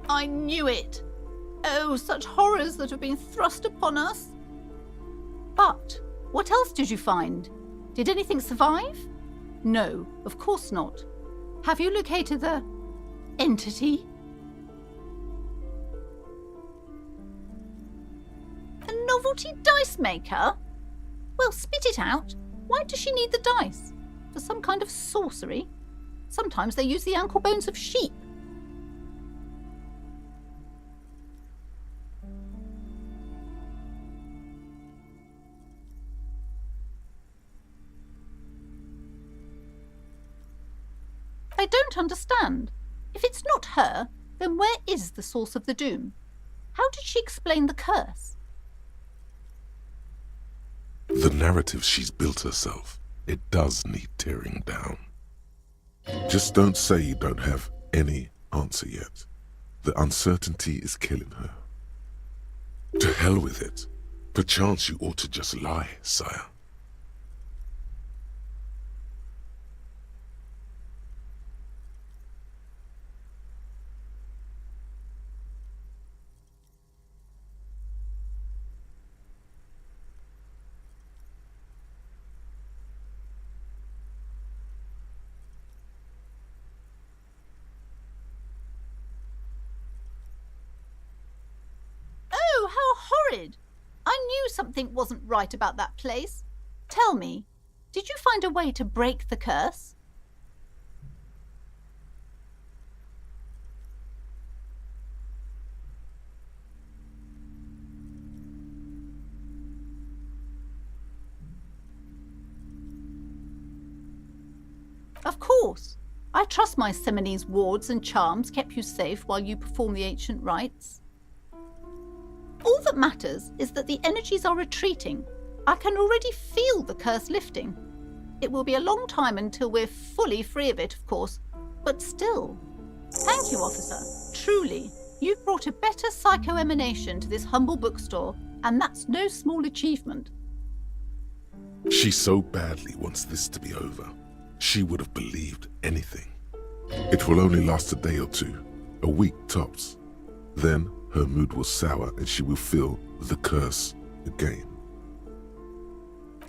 I knew it. Oh, such horrors that have been thrust upon us. But what else did you find? Did anything survive? No, of course not. Have you located the entity? novelty dice maker? Well, spit it out. Why does she need the dice? For some kind of sorcery? Sometimes they use the ankle bones of sheep. I don't understand. If it's not her, then where is the source of the doom? How did she explain the curse? The narrative she's built herself, it does need tearing down. Just don't say you don't have any answer yet. The uncertainty is killing her. To hell with it. Perchance you ought to just lie, sire. Oh, how horrid! I knew something wasn't right about that place. Tell me, did you find a way to break the curse? Of course. I trust my Seminese wards and charms kept you safe while you perform the ancient rites. All that matters is that the energies are retreating. I can already feel the curse lifting. It will be a long time until we're fully free of it, of course, but still. Thank you, officer. Truly, you've brought a better psycho-emanation to this humble bookstore, and that's no small achievement. She so badly wants this to be over. She would have believed anything. It will only last a day or two, a week tops. Then her mood will sour and she will feel the curse again.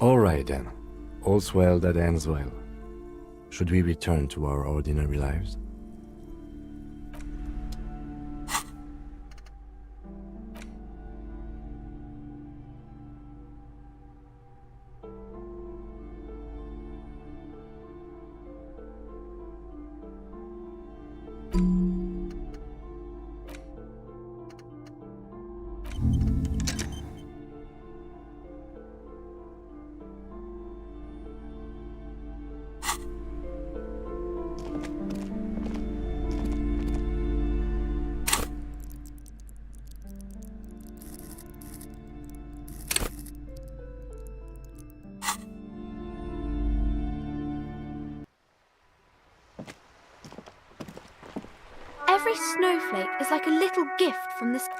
All right then. All's well that ends well. Should we return to our ordinary lives? Every snowflake is like a little gift from the sky.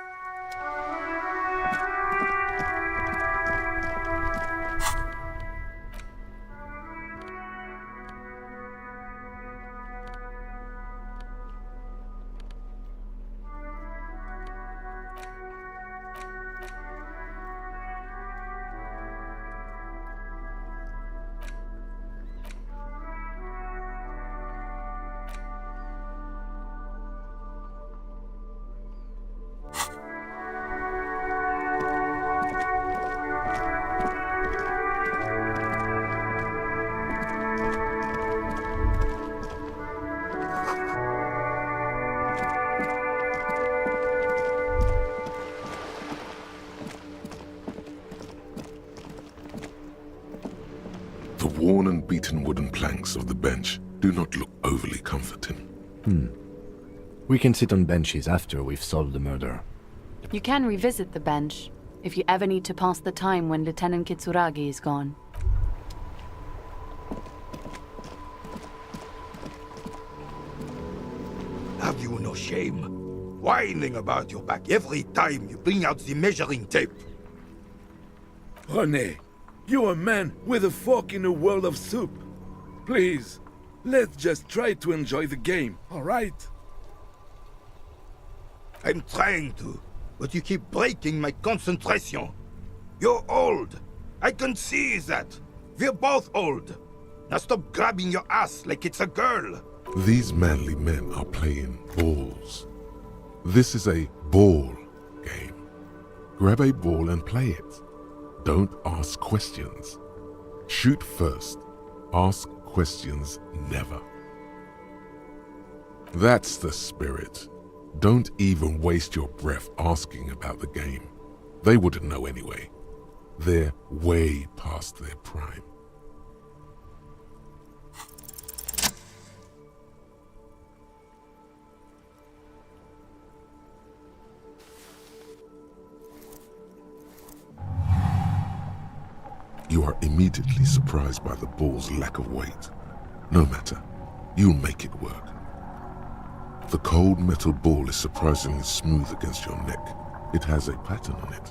The worn and beaten wooden planks of the bench do not look overly comforting. We can sit on benches after we've solved the murder. You can revisit the bench if you ever need to pass the time when Lieutenant Kitsuragi is gone. Have you no shame? Whining about your back every time you bring out the measuring tape. René, you're a man with a fork in a world of soup. Please, let's just try to enjoy the game, all right? I'm trying to, but you keep breaking my concentration. You're old. I can see that. We're both old. Now stop grabbing your ass like it's a girl. These manly men are playing balls. This is a ball game. Grab a ball and play it. Don't ask questions. Shoot first. Ask questions never. That's the spirit. Don't even waste your breath asking about the game. They wouldn't know anyway. They're way past their prime. You are immediately surprised by the ball's lack of weight. No matter, you'll make it work. The cold metal ball is surprisingly smooth against your neck. It has a pattern on it,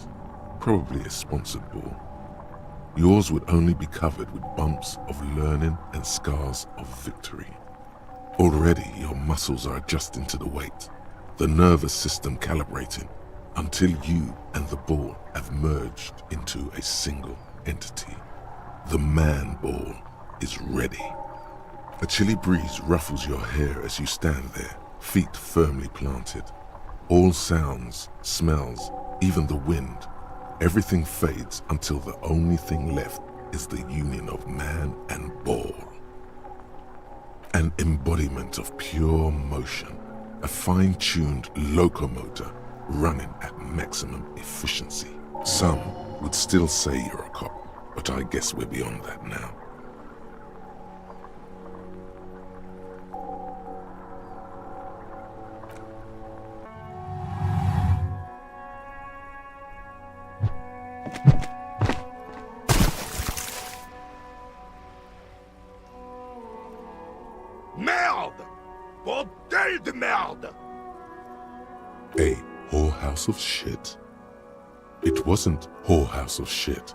probably a sponsored ball. Yours would only be covered with bumps of learning and scars of victory. Already your muscles are adjusting to the weight, the nervous system calibrating, until you and the ball have merged into a single entity. The man ball is ready. A chilly breeze ruffles your hair as you stand there, feet firmly planted. All sounds, smells, even the wind, everything fades until the only thing left is the union of man and ball. An embodiment of pure motion, a fine-tuned locomotor running at maximum efficiency. Some would still say you're a cop, but I guess we're beyond that now. Merde! Bordel de merde! A whorehouse of shit? It wasn't whorehouse of shit.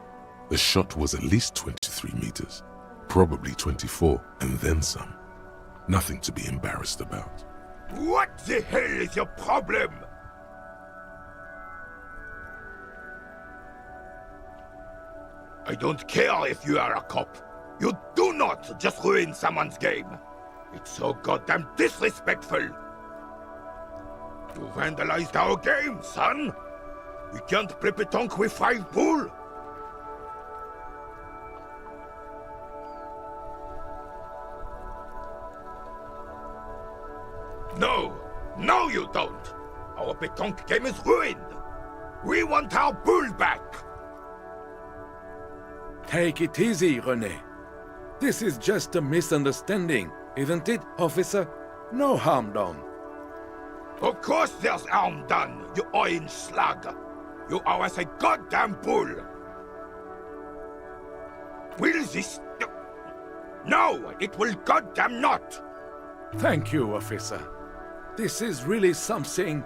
The shot was at least 23 meters, probably 24, and then some. Nothing to be embarrassed about. What the hell is your problem? I don't care if you are a cop. You do not just ruin someone's game. It's so goddamn disrespectful. You vandalized our game, son. We can't play pétanque with 5 bull. No, you don't. Our pétanque game is ruined. We want our bull back. Take it easy, René. This is just a misunderstanding, isn't it, officer? No harm done. Of course there's harm done, you orange slug. You owe us a goddamn bull. Will this... No, it will goddamn not. Thank you, officer. This is really something.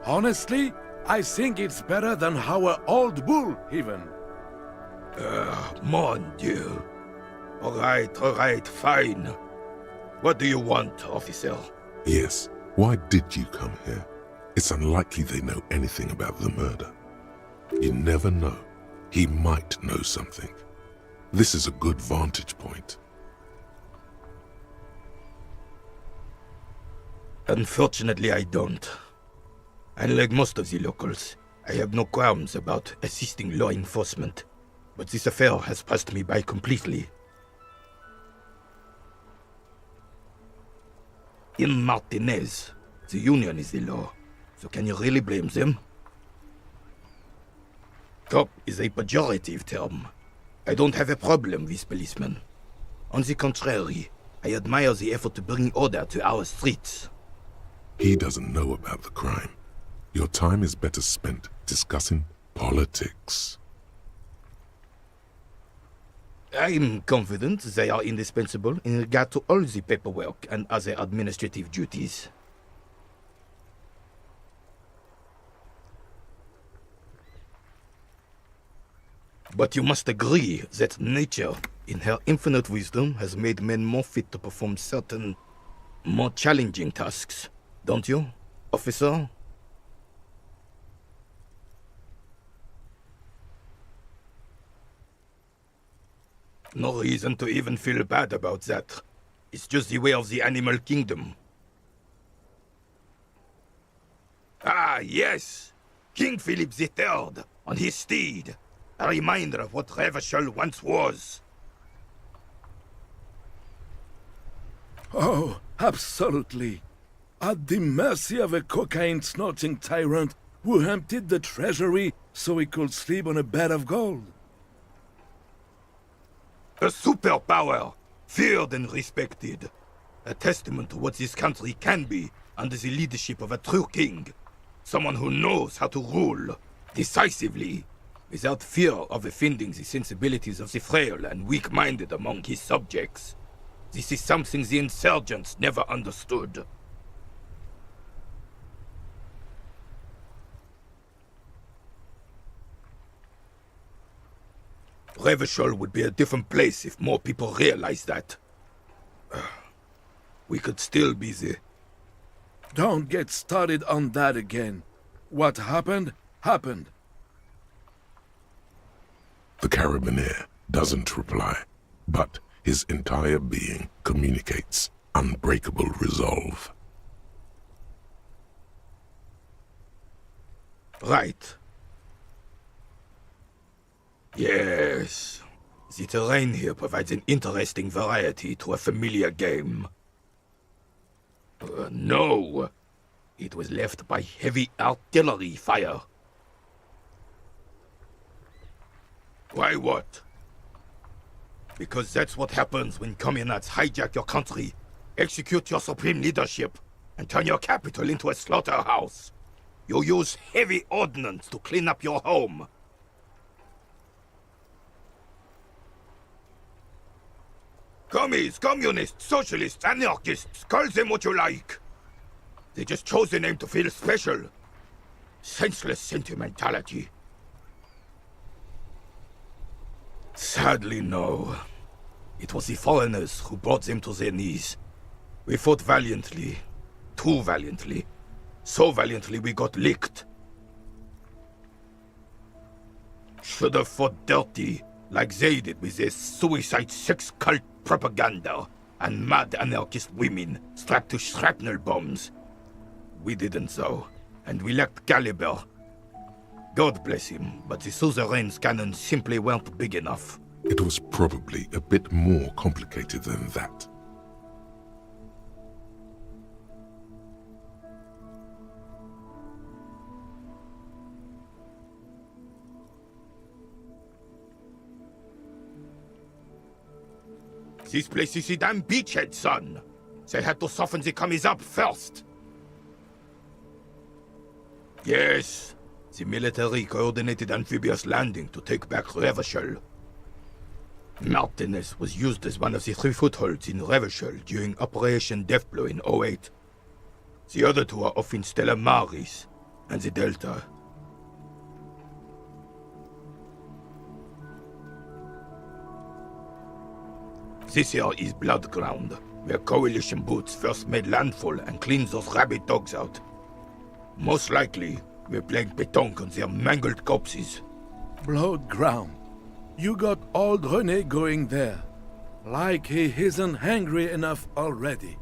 Honestly, I think it's better than our old bull, even. Mon Dieu. All right, fine. What do you want, officer? Yes, why did you come here? It's unlikely they know anything about the murder. You never know. He might know something. This is a good vantage point. Unfortunately, I don't. Unlike most of the locals, I have no qualms about assisting law enforcement. But this affair has passed me by completely. In Martinez, the union is the law, so can you really blame them? Cop is a pejorative term. I don't have a problem with policemen. On the contrary, I admire the effort to bring order to our streets. He doesn't know about the crime. Your time is better spent discussing politics. I'm confident they are indispensable in regard to all the paperwork and other administrative duties. But you must agree that nature, in her infinite wisdom, has made men more fit to perform certain, more challenging tasks, don't you, officer? No reason to even feel bad about that. It's just the way of the animal kingdom. Ah, yes! King Philip III, on his steed, a reminder of what Revachol once was. Oh, absolutely. At the mercy of a cocaine-snorting tyrant who emptied the treasury so he could sleep on a bed of gold. A superpower, feared and respected. A testament to what this country can be under the leadership of a true king. Someone who knows how to rule decisively, without fear of offending the sensibilities of the frail and weak-minded among his subjects. This is something the insurgents never understood. Revachol would be a different place if more people realized that. We could still be the... Don't get started on that again. What happened, happened. The Carabiner doesn't reply, but his entire being communicates unbreakable resolve. Right. Yes. The terrain here provides an interesting variety to a familiar game. No. It was left by heavy artillery fire. Why what? Because that's what happens when communards hijack your country, execute your supreme leadership, and turn your capital into a slaughterhouse. You use heavy ordnance to clean up your home. Commies, communists, socialists, anarchists, call them what you like. They just chose the name to feel special. Senseless sentimentality. Sadly, no. It was the foreigners who brought them to their knees. We fought valiantly. Too valiantly. So valiantly we got licked. Should have fought dirty, like they did with their suicide sex cult propaganda and mad anarchist women strapped to shrapnel bombs. We didn't though, and we lacked caliber. God bless him, but the suzerain's cannons simply weren't big enough. It was probably a bit more complicated than that. This place is a damn beachhead, son. They had to soften the commies up first. Yes, the military coordinated amphibious landing to take back Revachol. Martinez was used as one of the 3 footholds in Revachol during Operation Deathblow in 08. The other 2 are off in Stella Maris and the Delta. This here is Blood Ground, where Coalition boots first made landfall and cleaned those rabid dogs out. Most likely, we're playing pétanque on their mangled corpses. Blood ground. You got old René going there. Like he isn't hungry enough already.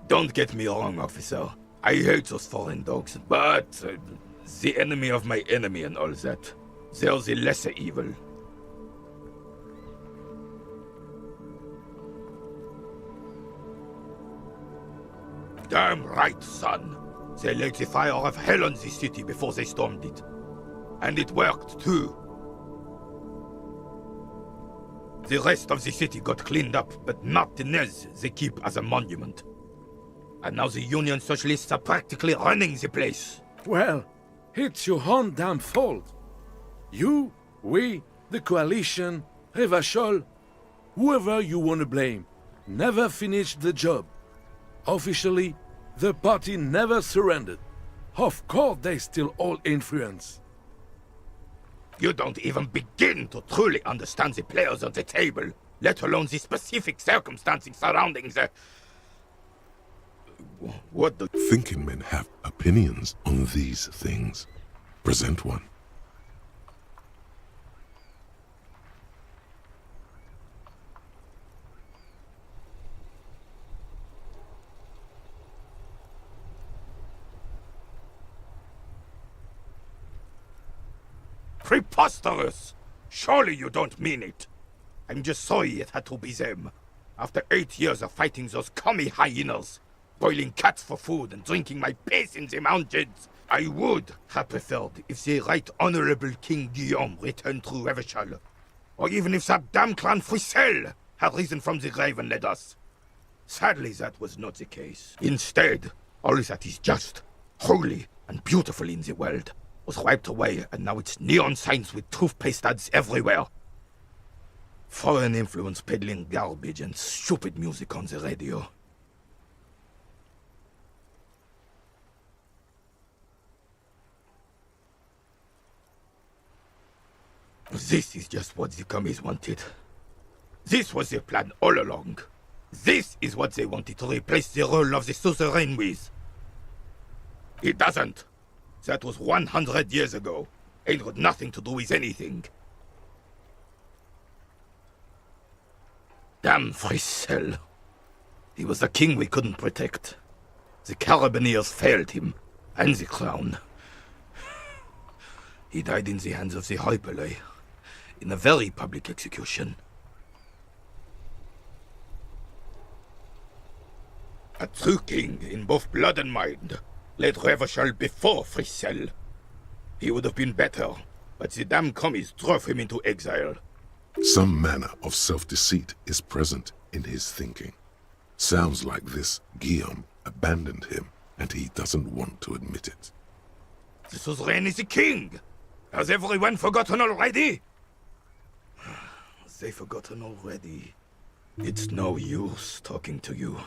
Don't get me wrong, officer. I hate those foreign dogs, but... the enemy of my enemy and all that. They're the lesser evil. Damn right, son. They laid the fire of hell on the city before they stormed it. And it worked, too. The rest of the city got cleaned up, but Martinez they keep as a monument. And now the Union Socialists are practically running the place. Well, it's your own damn fault. You, we, the coalition, Revachol, whoever you want to blame, never finished the job. Officially, the party never surrendered. Of course they still hold influence. You don't even begin to truly understand the players on the table, let alone the specific circumstances surrounding the... What the... Thinking men have opinions on these things. Present one. Preposterous! Surely you don't mean it. I'm just sorry it had to be them. After 8 years of fighting those commie hyenas, boiling cats for food and drinking my piss in the mountains, I would have preferred if the Right Honorable King Guillaume returned through Revachol, or even if that damn clan Frissel had risen from the grave and led us. Sadly, that was not the case. Instead, all that is just, holy, and beautiful in the world was wiped away, and now it's neon signs with toothpaste ads everywhere. Foreign influence peddling garbage and stupid music on the radio. This is just what the commies wanted. This was their plan all along. This is what they wanted to replace the role of the suzerain with. It doesn't. That was 100 years ago. It had nothing to do with anything. Damn Frissel. He was the king we couldn't protect. The Carabineers failed him, and the crown. He died in the hands of the Hyperlay, in a very public execution. A true king in both blood and mind led Revachol before Frissel. He would have been better, but the damn commies drove him into exile. Some manner of self-deceit is present in his thinking. Sounds like this Guillaume abandoned him, and he doesn't want to admit it. The suzerain is the king! Has everyone forgotten already? They've forgotten already. It's no use talking to you.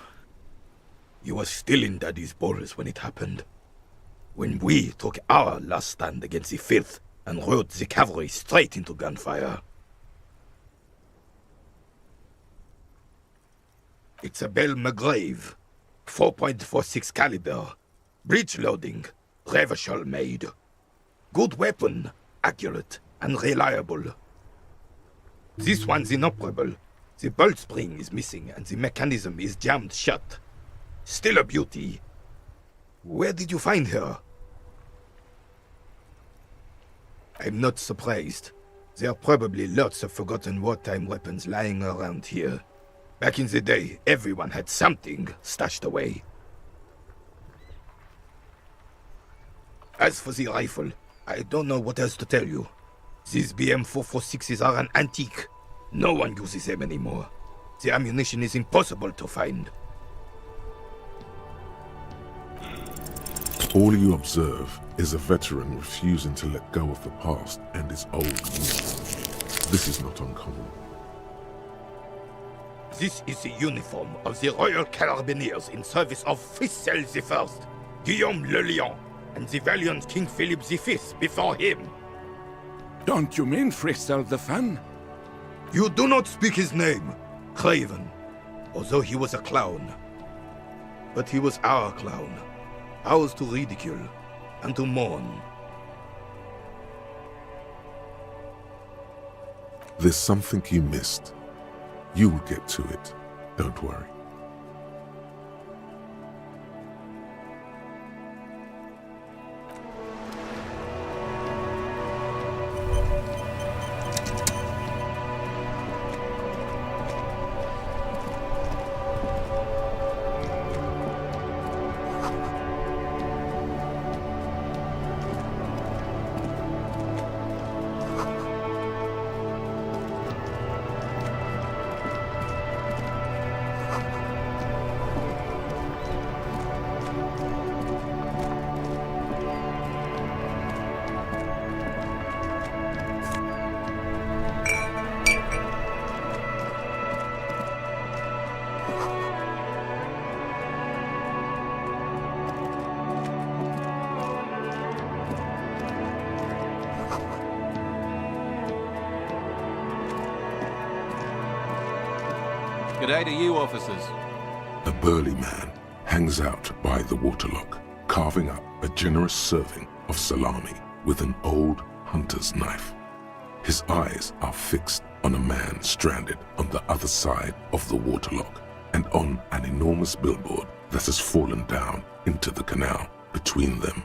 You were still in Daddy's balls when it happened. When we took our last stand against the filth and rode the cavalry straight into gunfire. It's a Belle McGrave, 4.46 caliber, breech loading, Revachol made. Good weapon, accurate and reliable. This one's inoperable. The bolt spring is missing and the mechanism is jammed shut. Still a beauty. Where did you find her? I'm not surprised. There are probably lots of forgotten wartime weapons lying around here. Back in the day, everyone had something stashed away. As for the rifle, I don't know what else to tell you. These BM-446s are an antique. No one uses them anymore. The ammunition is impossible to find. All you observe is a veteran refusing to let go of the past and his old needs. This is not uncommon. This is the uniform of the Royal Carabineers in service of Frissel I, Guillaume le Lion, and the valiant King Philip V before him. Don't you mean Frissel the Fan? You do not speak his name, Craven, although he was a clown. But he was our clown, ours to ridicule and to mourn. There's something you missed. You'll get to it, don't worry. Good day to you, officers. A burly man hangs out by the waterlock, carving up a generous serving of salami with an old hunter's knife. His eyes are fixed on a man stranded on the other side of the waterlock and on an enormous billboard that has fallen down into the canal between them.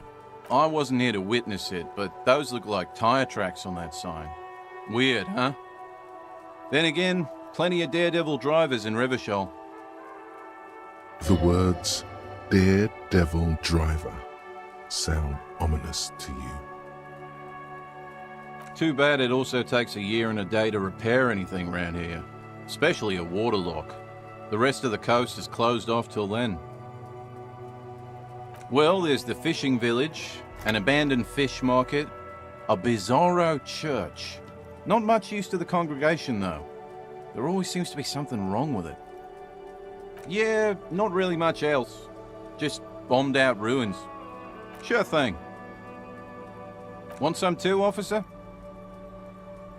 I wasn't here to witness it, but those look like tire tracks on that sign. Weird, huh? Then again, plenty of daredevil drivers in Revachol. The words daredevil driver sound ominous to you. Too bad it also takes a year and a day to repair anything around here, especially a waterlock. The rest of the coast is closed off till then. Well, there's the fishing village, an abandoned fish market, a bizarro church. Not much use to the congregation, though. There always seems to be something wrong with it. Yeah, not really much else. Just bombed out ruins. Sure thing. Want some too, officer?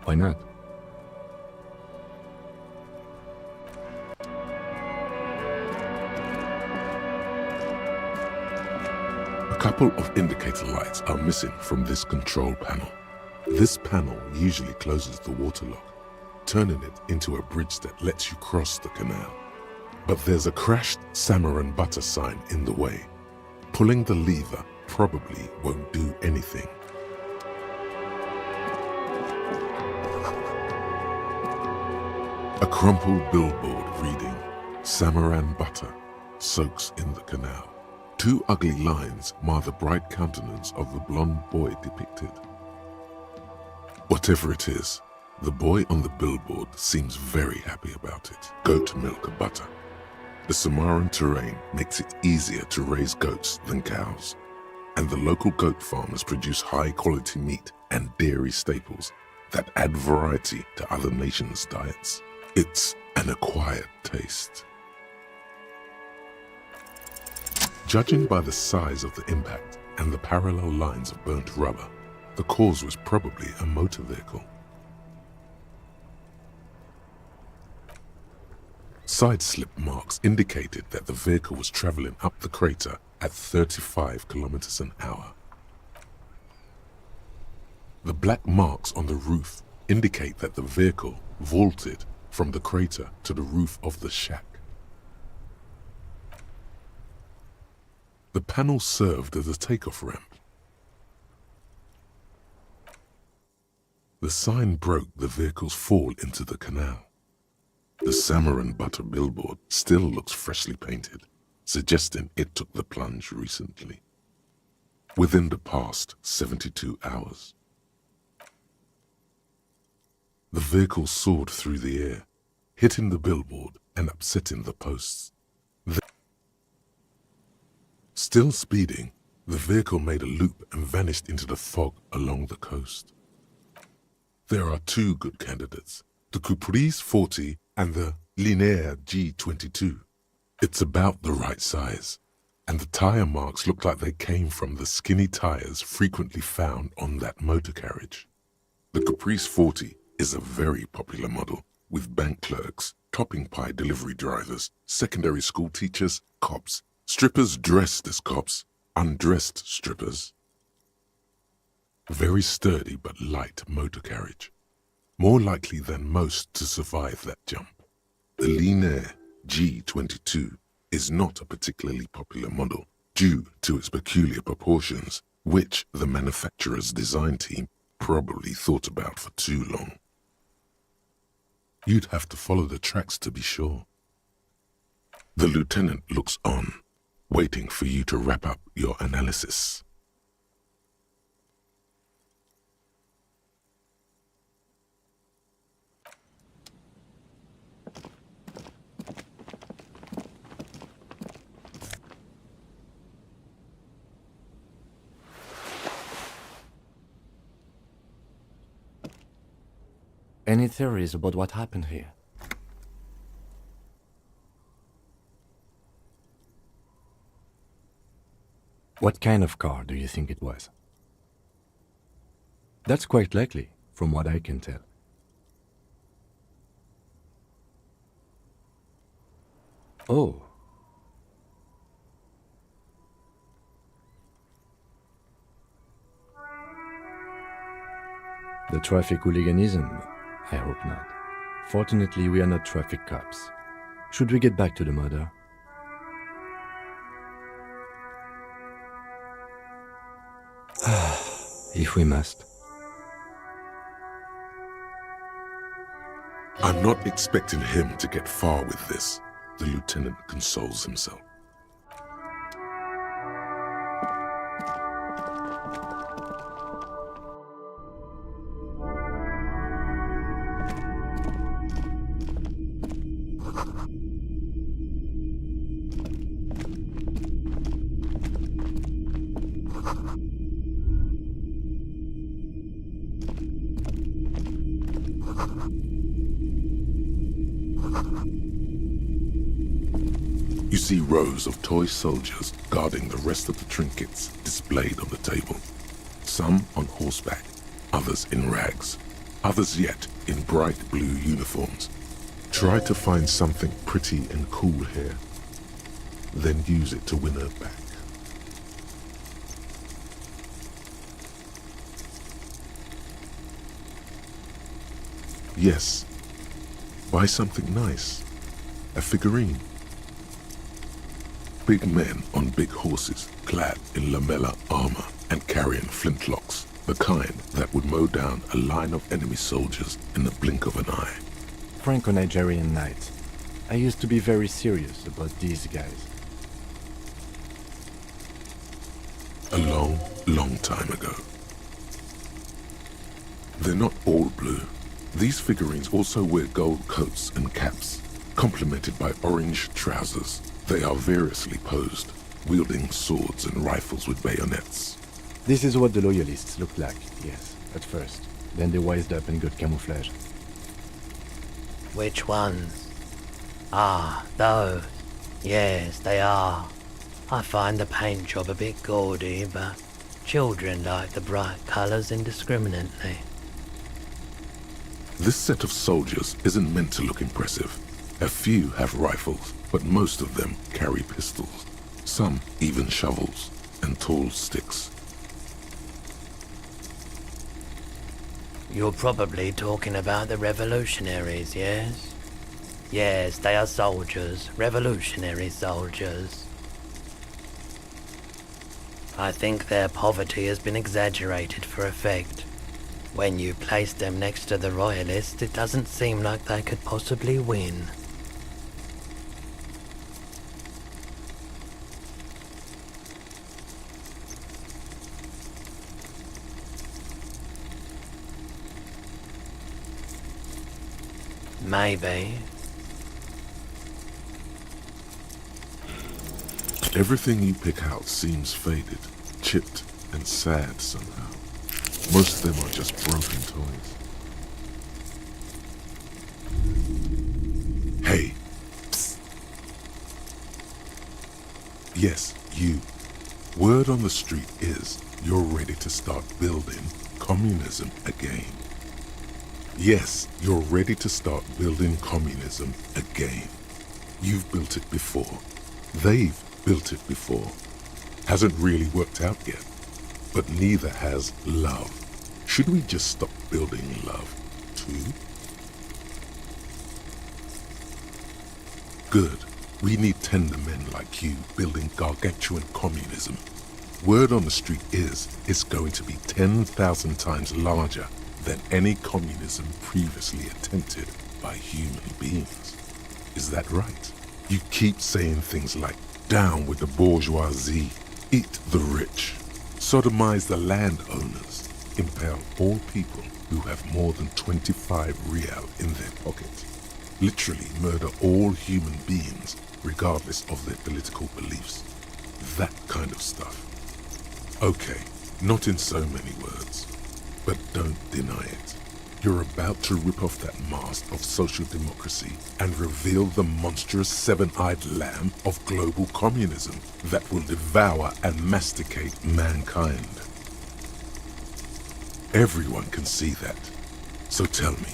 Why not? A couple of indicator lights are missing from this control panel. This panel usually closes the waterlock, turning it into a bridge that lets you cross the canal. But there's a crashed salmon and butter sign in the way. Pulling the lever probably won't do anything. A crumpled billboard reading, Samaran butter soaks in the canal. Two ugly lines mar the bright countenance of the blonde boy depicted. Whatever it is, the boy on the billboard seems very happy about it. Goat milk butter. The Samaran terrain makes it easier to raise goats than cows, and the local goat farmers produce high-quality meat and dairy staples that add variety to other nations' diets. It's an acquired taste. Judging by the size of the impact and the parallel lines of burnt rubber, the cause was probably a motor vehicle. Side slip marks indicated that the vehicle was traveling up the crater at 35 kilometers an hour. The black marks on the roof indicate that the vehicle vaulted from the crater to the roof of the shack. The panel served as a takeoff ramp. The sign broke the vehicle's fall into the canal. The Samaran butter billboard still looks freshly painted, suggesting it took the plunge recently. Within the past 72 hours. The vehicle soared through the air, hitting the billboard and upsetting the posts. Still speeding, the vehicle made a loop and vanished into the fog along the coast. There are two good candidates, the Caprice 40 and the Linéaire G22. It's about the right size, and the tire marks look like they came from the skinny tires frequently found on that motor carriage. The Caprice 40 is a very popular model, with bank clerks, topping pie delivery drivers, secondary school teachers, cops, strippers dressed as cops, undressed strippers. Very sturdy but light motor carriage, more likely than most to survive that jump. The Linéaire G22 is not a particularly popular model due to its peculiar proportions, which the manufacturer's design team probably thought about for too long. You'd have to follow the tracks to be sure. The lieutenant looks on, waiting for you to wrap up your analysis. Any theories about what happened here? What kind of car do you think it was? That's quite likely, from what I can tell. Oh. The traffic hooliganism? I hope not. Fortunately, we are not traffic cops. Should we get back to the murder? If we must. I'm not expecting him to get far with this, the lieutenant consoles himself. You see rows of toy soldiers guarding the rest of the trinkets displayed on the table. Some on horseback, others in rags, others yet in bright blue uniforms. Try to find something pretty and cool here, then use it to win her back. Yes, buy something nice, a figurine. Big men on big horses, clad in lamella armor and carrying flintlocks, the kind that would mow down a line of enemy soldiers in the blink of an eye. Franco-Nigerian knights. I used to be very serious about these guys. A long, long time ago. They're not all blue. These figurines also wear gold coats and caps, complemented by orange trousers. They are variously posed, wielding swords and rifles with bayonets. This is what the loyalists looked like, yes, at first. Then they wised up and got camouflage. Which ones? Ah, those. Yes, they are. I find the paint job a bit gaudy, but children like the bright colours indiscriminately. This set of soldiers isn't meant to look impressive. A few have rifles, but most of them carry pistols. Some even shovels and tall sticks. You're probably talking about the revolutionaries, yes? Yes, they are soldiers, revolutionary soldiers. I think their poverty has been exaggerated for effect. When you place them next to the royalists, it doesn't seem like they could possibly win. Maybe. Everything you pick out seems faded, chipped, and sad somehow. Most of them are just broken toys. Hey. Psst. Yes, you. Word on the street is you're ready to start building communism again. Yes, you're ready to start building communism again. You've built it before. They've built it before. Hasn't really worked out yet. But neither has love. Should we just stop building love, too? Good. We need tender men like you building gargantuan communism. Word on the street is it's going to be 10,000 times larger than any communism previously attempted by human beings. Is that right? You keep saying things like, down with the bourgeoisie, eat the rich, sodomize the landowners, impale all people who have more than 25 real in their pocket, literally murder all human beings regardless of their political beliefs. That kind of stuff. Okay, not in so many words. But don't deny it. You're about to rip off that mask of social democracy and reveal the monstrous seven-eyed lamb of global communism that will devour and masticate mankind. Everyone can see that. So tell me,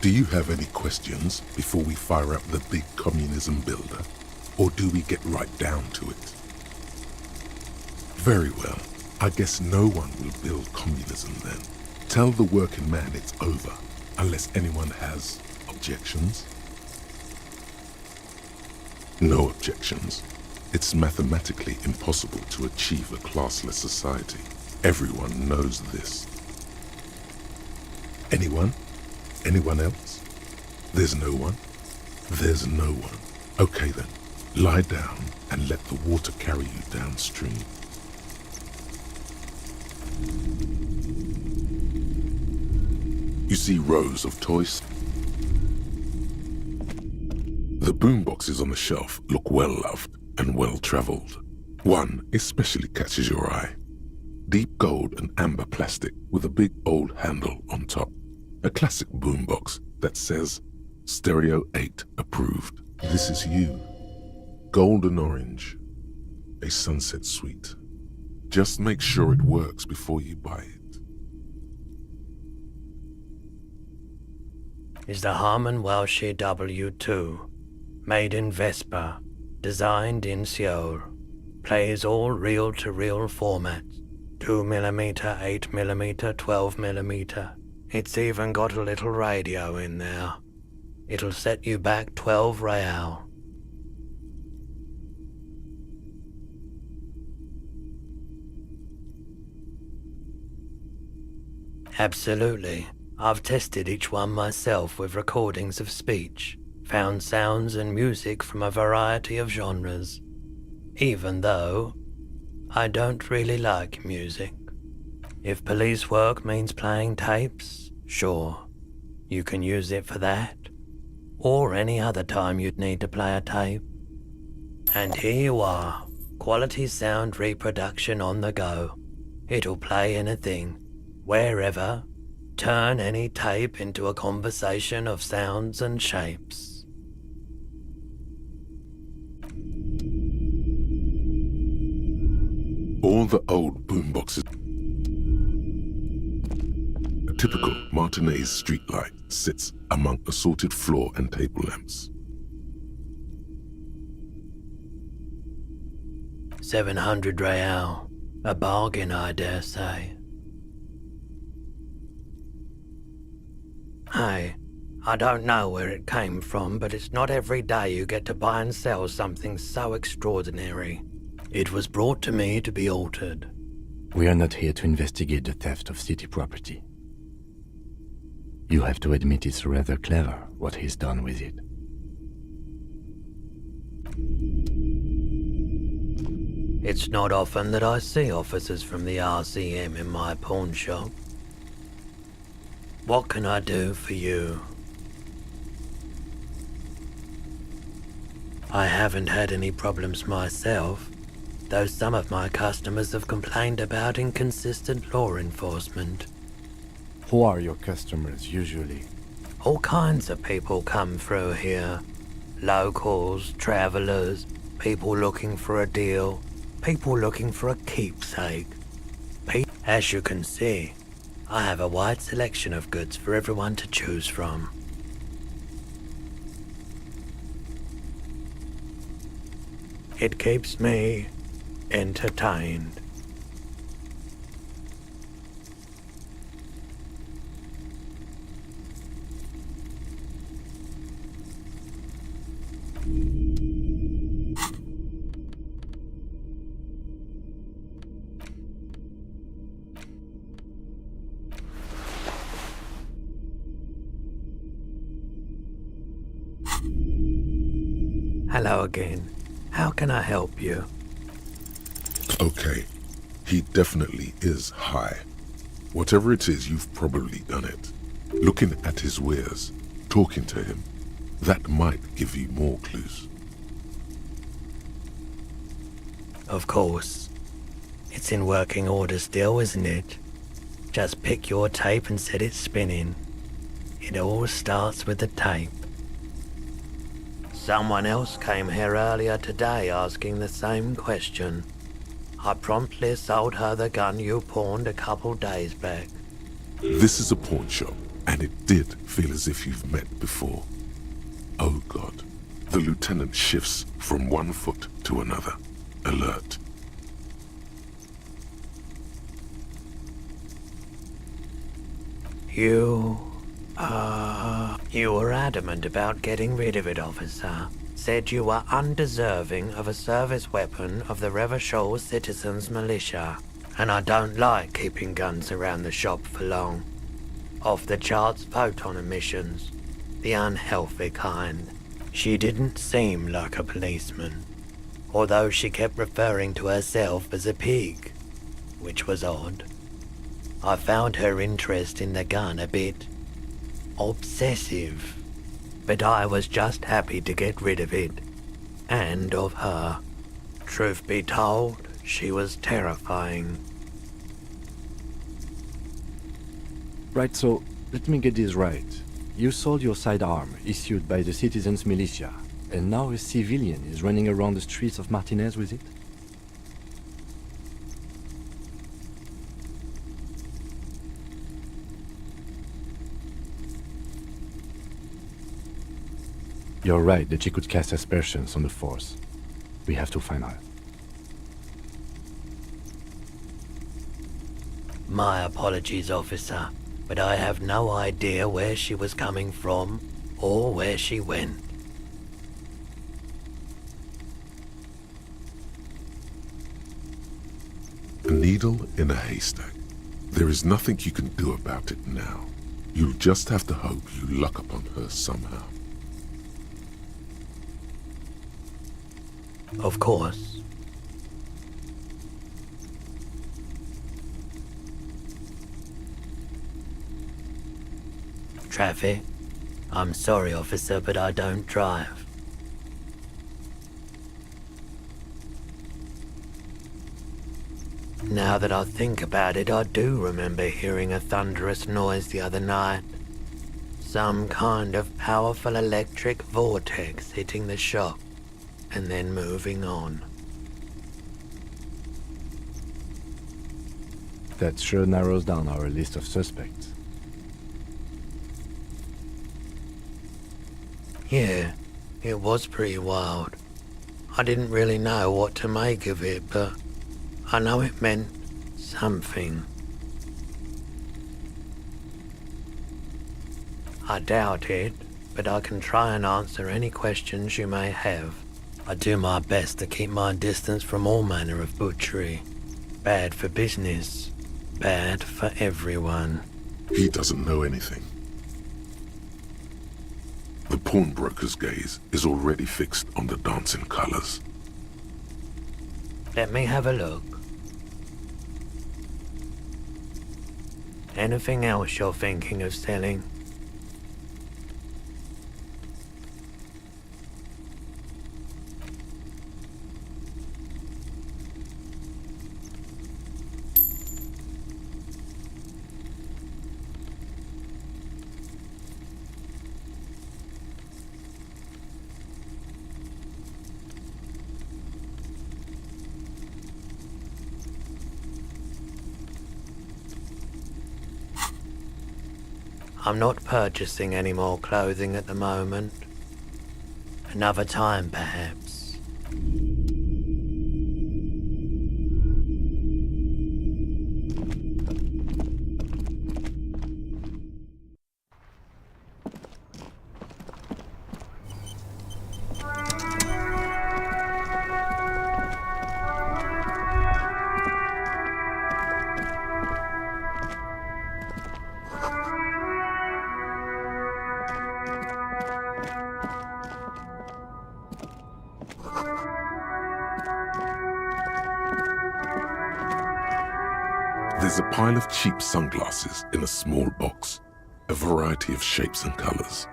do you have any questions before we fire up the big communism builder? Or do we get right down to it? Very well. I guess no one will build communism then. Tell the working man it's over, unless anyone has objections. No objections. It's mathematically impossible to achieve a classless society. Everyone knows this. Anyone? Anyone else? There's no one? There's no one. Okay then, lie down and let the water carry you downstream. You see rows of toys. The boomboxes on the shelf look well-loved and well-traveled. One especially catches your eye. Deep gold and amber plastic with a big old handle on top. A classic boombox that says Stereo 8 approved. This is you. Golden orange. A sunset suite. Just make sure it works before you buy it. Is the Harman Welshie W2. Made in Vespa. Designed in Seoul. Plays all reel-to-reel formats. 2mm, 8mm, 12mm. It's even got a little radio in there. It'll set you back 12 real. Absolutely. I've tested each one myself with recordings of speech, found sounds and music from a variety of genres. Even though I don't really like music. If police work means playing tapes, sure, you can use it for that. Or any other time you'd need to play a tape. And here you are, quality sound reproduction on the go. It'll play anything, wherever, turn any tape into a conversation of sounds and shapes. All the old boomboxes. A typical Martinez streetlight sits among assorted floor and table lamps. 700 real. A bargain, I dare say. Hey, I don't know where it came from, but it's not every day you get to buy and sell something so extraordinary. It was brought to me to be altered. We are not here to investigate the theft of city property. You have to admit it's rather clever what he's done with it. It's not often that I see officers from the RCM in my pawn shop. What can I do for you? I haven't had any problems myself, though some of my customers have complained about inconsistent law enforcement. Who are your customers usually? All kinds of people come through here. Locals, travelers, people looking for a deal, people looking for a keepsake. As you can see, I have a wide selection of goods for everyone to choose from. It keeps me entertained. Hello again. How can I help you? Okay, he definitely is high. Whatever it is, you've probably done it. Looking at his wares, talking to him, that might give you more clues. Of course. It's in working order still, isn't it? Just pick your tape and set it spinning. It all starts with the tape. Someone else came here earlier today asking the same question. I promptly sold her the gun you pawned a couple days back. This is a pawn shop, and it did feel as if you've met before. Oh God. The lieutenant shifts from one foot to another. Alert. You were adamant about getting rid of it, officer. Said you were undeserving of a service weapon of the Revachol Citizens Militia. and I don't like keeping guns around the shop for long. Off-the-charts photon emissions, the unhealthy kind. She didn't seem like a policeman, although she kept referring to herself as a pig, which was odd. I found her interest in the gun a bit obsessive, but I was just happy to get rid of it, and of her. Truth be told, she was terrifying. Right, so let me get this right. You sold your sidearm, issued by the citizens' militia, and now a civilian is running around the streets of Martinez with it? You're right that she could cast aspersions on the force. We have to find her. My apologies, officer, but I have no idea where she was coming from or where she went. A needle in a haystack. There is nothing you can do about it now. You'll just have to hope you luck upon her somehow. Of course. Traffic? I'm sorry, officer, but I don't drive. Now that I think about it, I do remember hearing a thunderous noise the other night. Some kind of powerful electric vortex hitting the shop and then moving on. That sure narrows down our list of suspects. Yeah, it was pretty wild. I didn't really know what to make of it, but I know it meant something. I doubt it, but I can try and answer any questions you may have. I do my best to keep my distance from all manner of butchery. Bad for business, bad for everyone. He doesn't know anything. The pawnbroker's gaze is already fixed on the dancing colors. Let me have a look. Anything else you're thinking of selling? I'm not purchasing any more clothing at the moment. Another time, perhaps. There's a pile of cheap sunglasses in a small box, a variety of shapes and colors.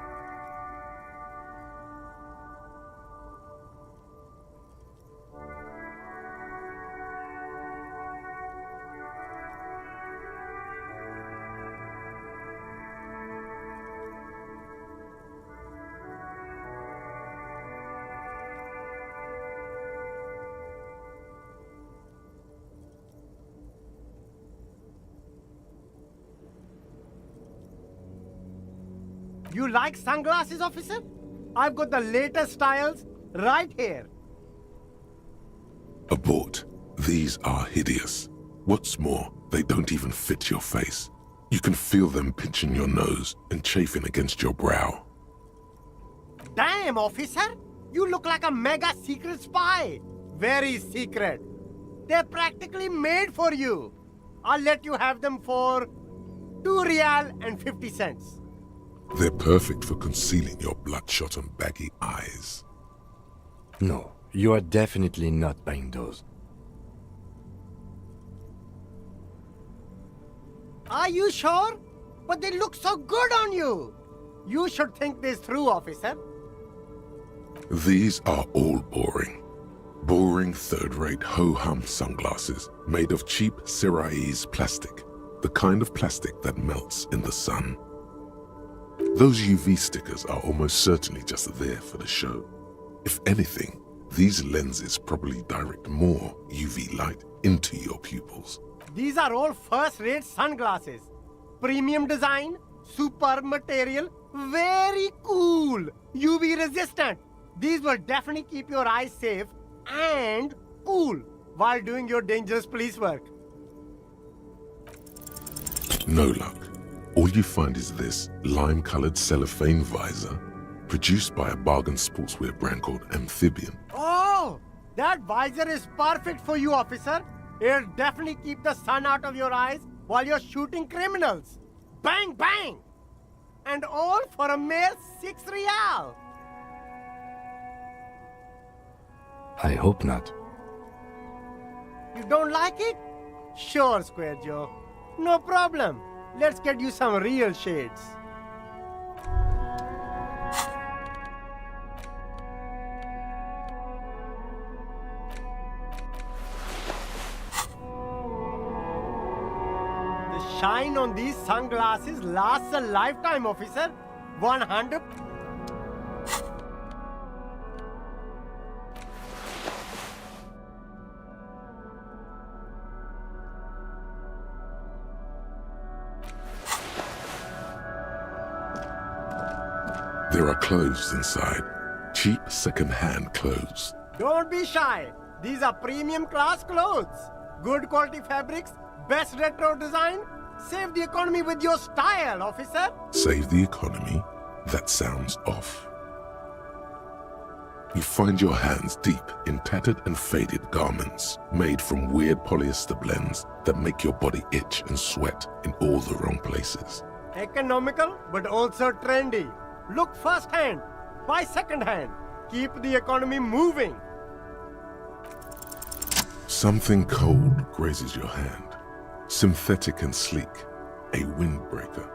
You like sunglasses, officer? I've got the latest styles right here. Abort. These are hideous. What's more, they don't even fit your face. You can feel them pinching your nose and chafing against your brow. Damn, officer! You look like a mega secret spy. Very secret. They're practically made for you. I'll let you have them for 2 real and 50 cents. They're perfect for concealing your bloodshot and baggy eyes. No, you are definitely not buying those. Are you sure? But they look so good on you. You should think this through, officer. These are all boring. Boring third-rate ho-hum sunglasses made of cheap Syrahese plastic, the kind of plastic that melts in the sun. Those UV stickers are almost certainly just there for the show. If anything, these lenses probably direct more UV light into your pupils. These are all first-rate sunglasses. Premium design, superb material, very cool, UV resistant. These will definitely keep your eyes safe and cool while doing your dangerous police work. No luck. All you find is this lime-colored cellophane visor produced by a bargain sportswear brand called Amphibian. Oh, that visor is perfect for you, officer. It'll definitely keep the sun out of your eyes while you're shooting criminals. Bang, bang! And all for a mere 6 real. I hope not. You don't like it? Sure, Square Joe. No problem. Let's get you some real shades. The shine on these sunglasses lasts a lifetime, officer. 100. There are clothes inside. Cheap second-hand clothes. Don't be shy. These are premium class clothes. Good quality fabrics, best retro design. Save the economy with your style, officer. Save the economy? That sounds off. You find your hands deep in tattered and faded garments made from weird polyester blends that make your body itch and sweat in all the wrong places. Economical, but also trendy. Look first-hand, buy second-hand. Keep the economy moving. Something cold grazes your hand. Synthetic and sleek, a windbreaker.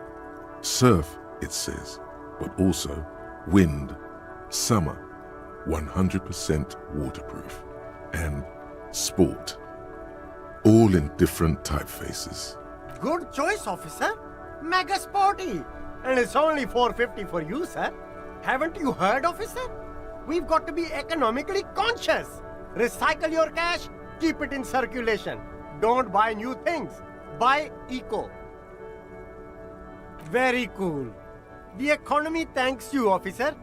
Surf, it says, but also wind, summer, 100% waterproof, and sport. All in different typefaces. Good choice, officer. Mega sporty. And it's only $4.50 for you, sir. Haven't you heard, officer? We've got to be economically conscious. Recycle your cash, keep it in circulation. Don't buy new things. Buy eco. Very cool. The economy thanks you, officer.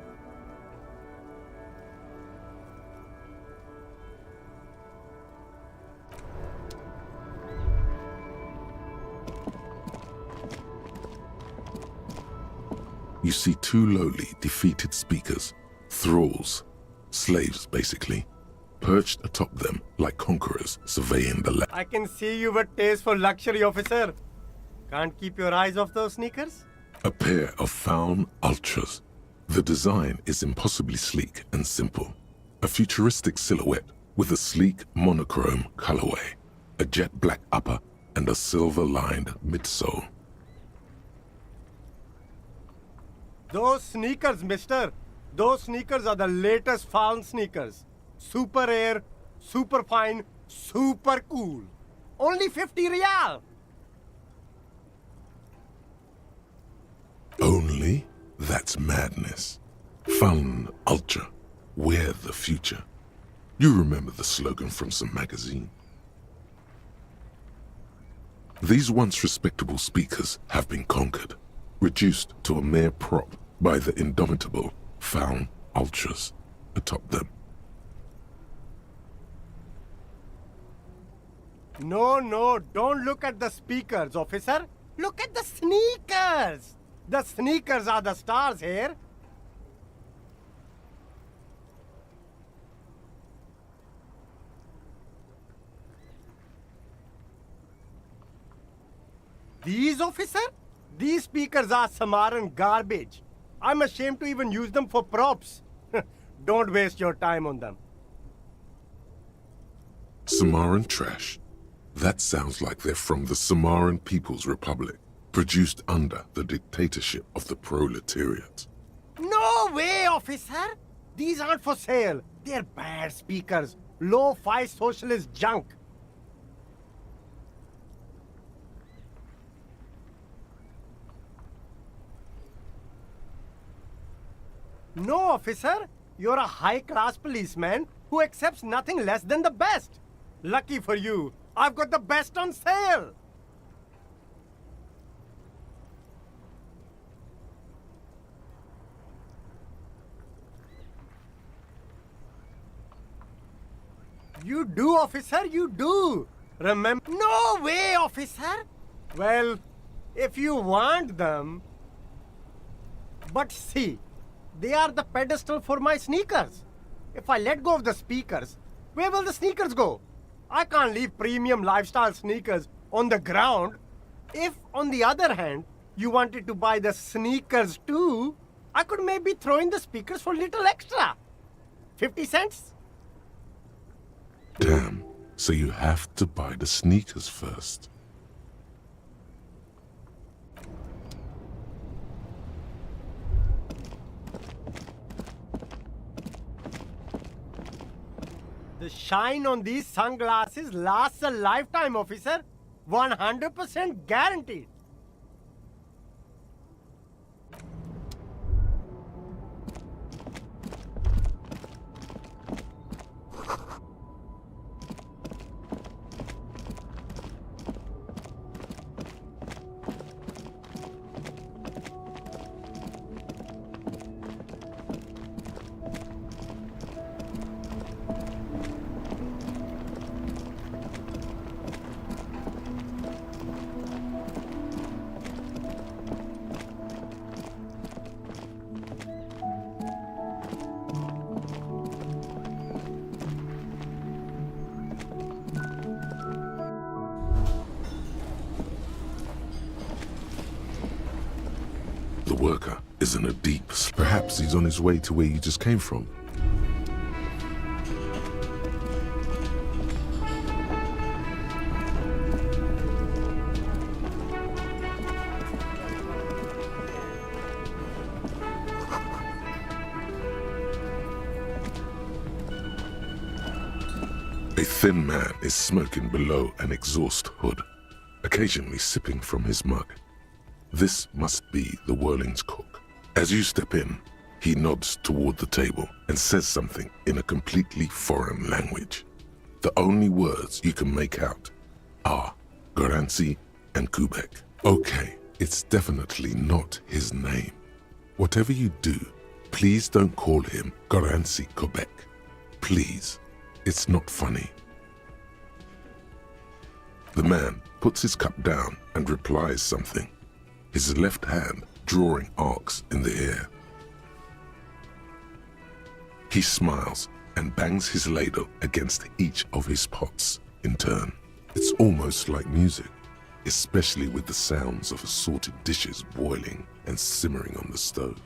You see 2 lowly, defeated speakers, thralls, slaves basically, perched atop them like conquerors surveying the land. I can see you've a taste for luxury, officer. Can't keep your eyes off those sneakers? A pair of Faun Ultras. The design is impossibly sleek and simple. A futuristic silhouette with a sleek monochrome colorway, a jet black upper, and a silver-lined midsole. Those sneakers, mister. Those sneakers are the latest Faun sneakers. Super air, super fine, super cool. Only 50 real. Only? That's madness. Faun Ultra. We're the future. You remember the slogan from some magazine. These once respectable speakers have been conquered, reduced to a mere prop by the indomitable Faun Ultras atop them. No, don't look at the speakers, officer. Look at the sneakers. The sneakers are the stars here. These, officer? These speakers are Samaran garbage. I'm ashamed to even use them for props. Don't waste your time on them. Samaran trash? That sounds like they're from the Samaran People's Republic, produced under the dictatorship of the proletariat. No way, officer! These aren't for sale. They're bad speakers. Low-fi socialist junk. No, officer. You're a high-class policeman who accepts nothing less than the best. Lucky for you, I've got the best on sale. You do, officer, you do. Remember? No way, officer. Well, if you want them. But see, they are the pedestal for my sneakers. If I let go of the speakers, where will the sneakers go? I can't leave premium lifestyle sneakers on the ground. If, on the other hand, you wanted to buy the sneakers too, I could maybe throw in the speakers for a little extra. 50 cents? Damn, so you have to buy the sneakers first. The shine on these sunglasses lasts a lifetime, officer. 100% guaranteed. The worker is in a deep. Perhaps he's on his way to where you just came from. A thin man is smoking below an exhaust hood, occasionally sipping from his mug. This must be the Whirling's cook. As you step in, he nods toward the table and says something in a completely foreign language. The only words you can make out are Garansi and Kubek. Okay, it's definitely not his name. Whatever you do, please don't call him Garansi Kubek. Please, it's not funny. The man puts his cup down and replies something, his left hand drawing arcs in the air. He smiles and bangs his ladle against each of his pots in turn. It's almost like music, especially with the sounds of assorted dishes boiling and simmering on the stove.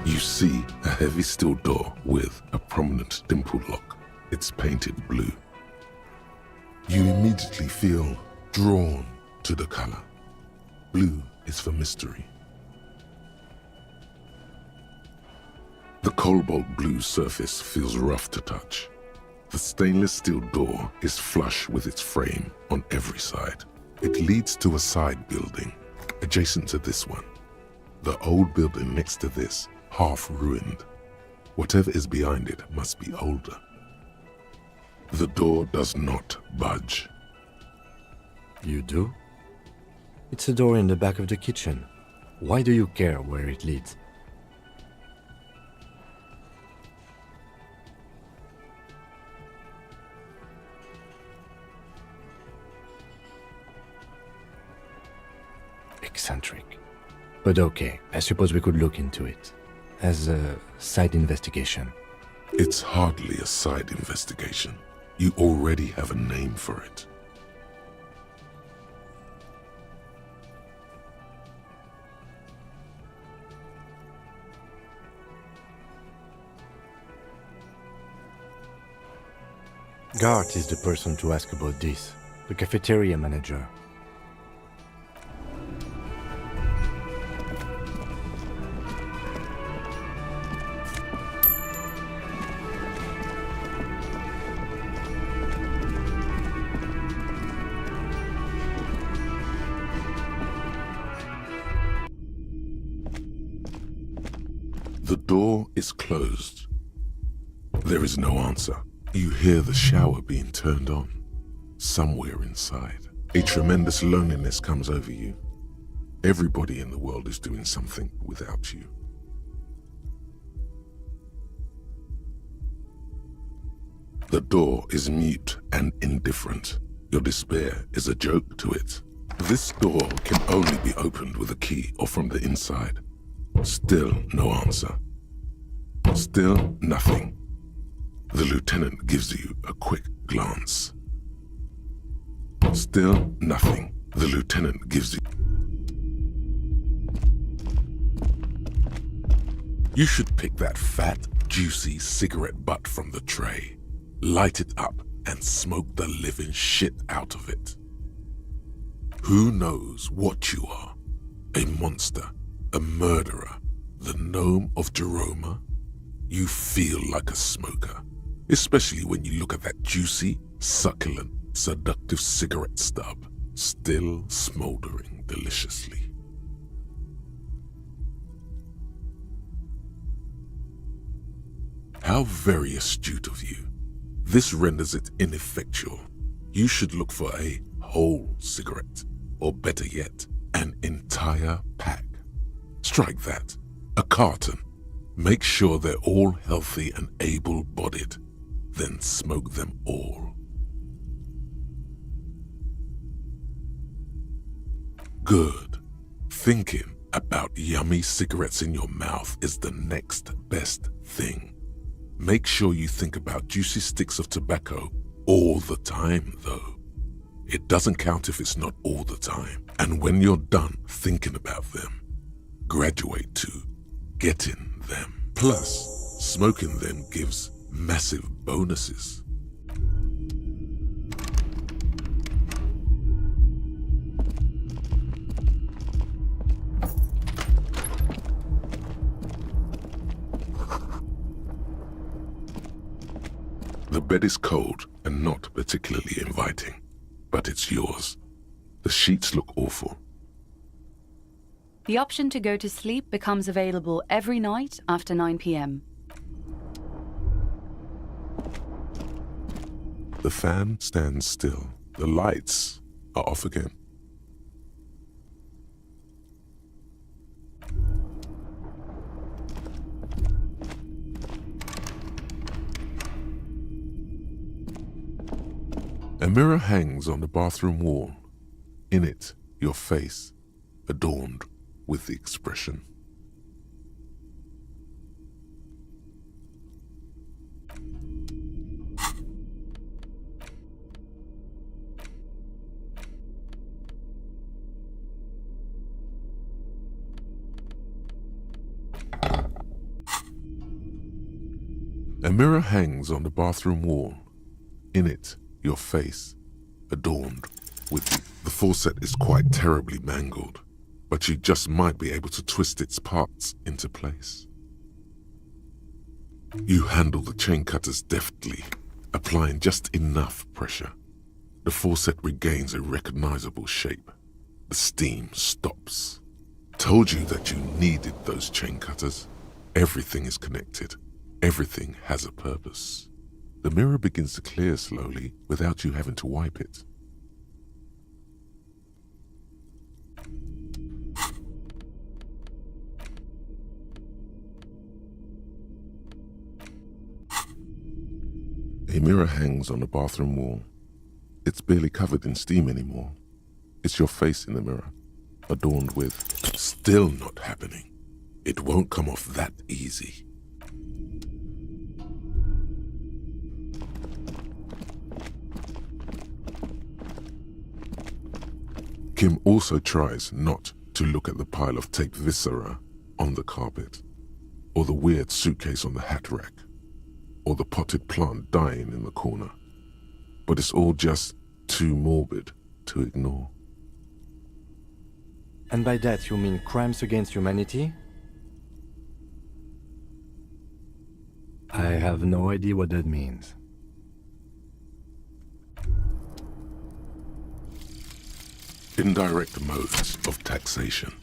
You see a heavy steel door with a prominent dimple lock. It's painted blue. You immediately feel drawn to the color. Blue is for mystery. The cobalt blue surface feels rough to touch. The stainless steel door is flush with its frame on every side. It leads to a side building, adjacent to this one. The old building next to this, half ruined. Whatever is behind it must be older. The door does not budge. You do? It's a door in the back of the kitchen. Why do you care where it leads? Eccentric. But okay, I suppose we could look into it. As a side investigation. It's hardly a side investigation. You already have a name for it. Gart is the person to ask about this, the cafeteria manager. The door is closed. There is no answer. You hear the shower being turned on. Somewhere inside, a tremendous loneliness comes over you. Everybody in the world is doing something without you. The door is mute and indifferent. Your despair is a joke to it. This door can only be opened with a key or from the inside. Still no answer. Still nothing. The lieutenant gives you a quick glance. Still nothing. The lieutenant gives you... You should pick that fat, juicy cigarette butt from the tray, light it up, and smoke the living shit out of it. Who knows what you are? A monster, a murderer, the gnome of Jeroma? You feel like a smoker. Especially when you look at that juicy, succulent, seductive cigarette stub, still smoldering deliciously. How very astute of you. This renders it ineffectual. You should look for a whole cigarette, or better yet, an entire pack. Strike that. A carton. Make sure they're all healthy and able-bodied. Then smoke them all. Good. Thinking about yummy cigarettes in your mouth is the next best thing. Make sure you think about juicy sticks of tobacco all the time, though. It doesn't count if it's not all the time. And when you're done thinking about them, graduate to getting them. Plus, smoking them gives massive bonuses. The bed is cold and not particularly inviting, but it's yours. The sheets look awful. The option to go to sleep becomes available every night after 9 p.m. The fan stands still. The lights are off again. A mirror hangs on the bathroom wall. In it, your face, adorned with the expression. A mirror hangs on the bathroom wall. In it, your face, adorned with the faucet is quite terribly mangled, but you just might be able to twist its parts into place. You handle the chain cutters deftly, applying just enough pressure. The faucet regains a recognizable shape. The steam stops. Told you that you needed those chain cutters. Everything is connected. Everything has a purpose. The mirror begins to clear slowly without you having to wipe it. A mirror hangs on the bathroom wall. It's barely covered in steam anymore. It's your face in the mirror, adorned with... Still not happening. It won't come off that easy. Kim also tries not to look at the pile of taped viscera on the carpet, or the weird suitcase on the hat rack, or the potted plant dying in the corner. But it's all just too morbid to ignore. And by that you mean crimes against humanity? I have no idea what that means. Indirect modes of taxation.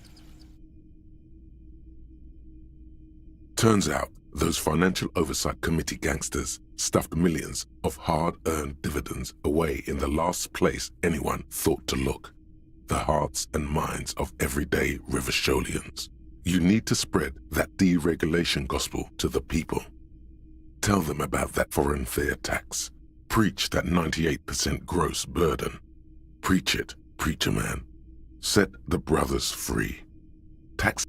Turns out those Financial Oversight Committee gangsters stuffed millions of hard-earned dividends away in the last place anyone thought to look, the hearts and minds of everyday Rivasholians. You need to spread that deregulation gospel to the people. Tell them about that foreign fair tax. Preach that 98% gross burden. Preach it, preacher man. Set the brothers free. Tax.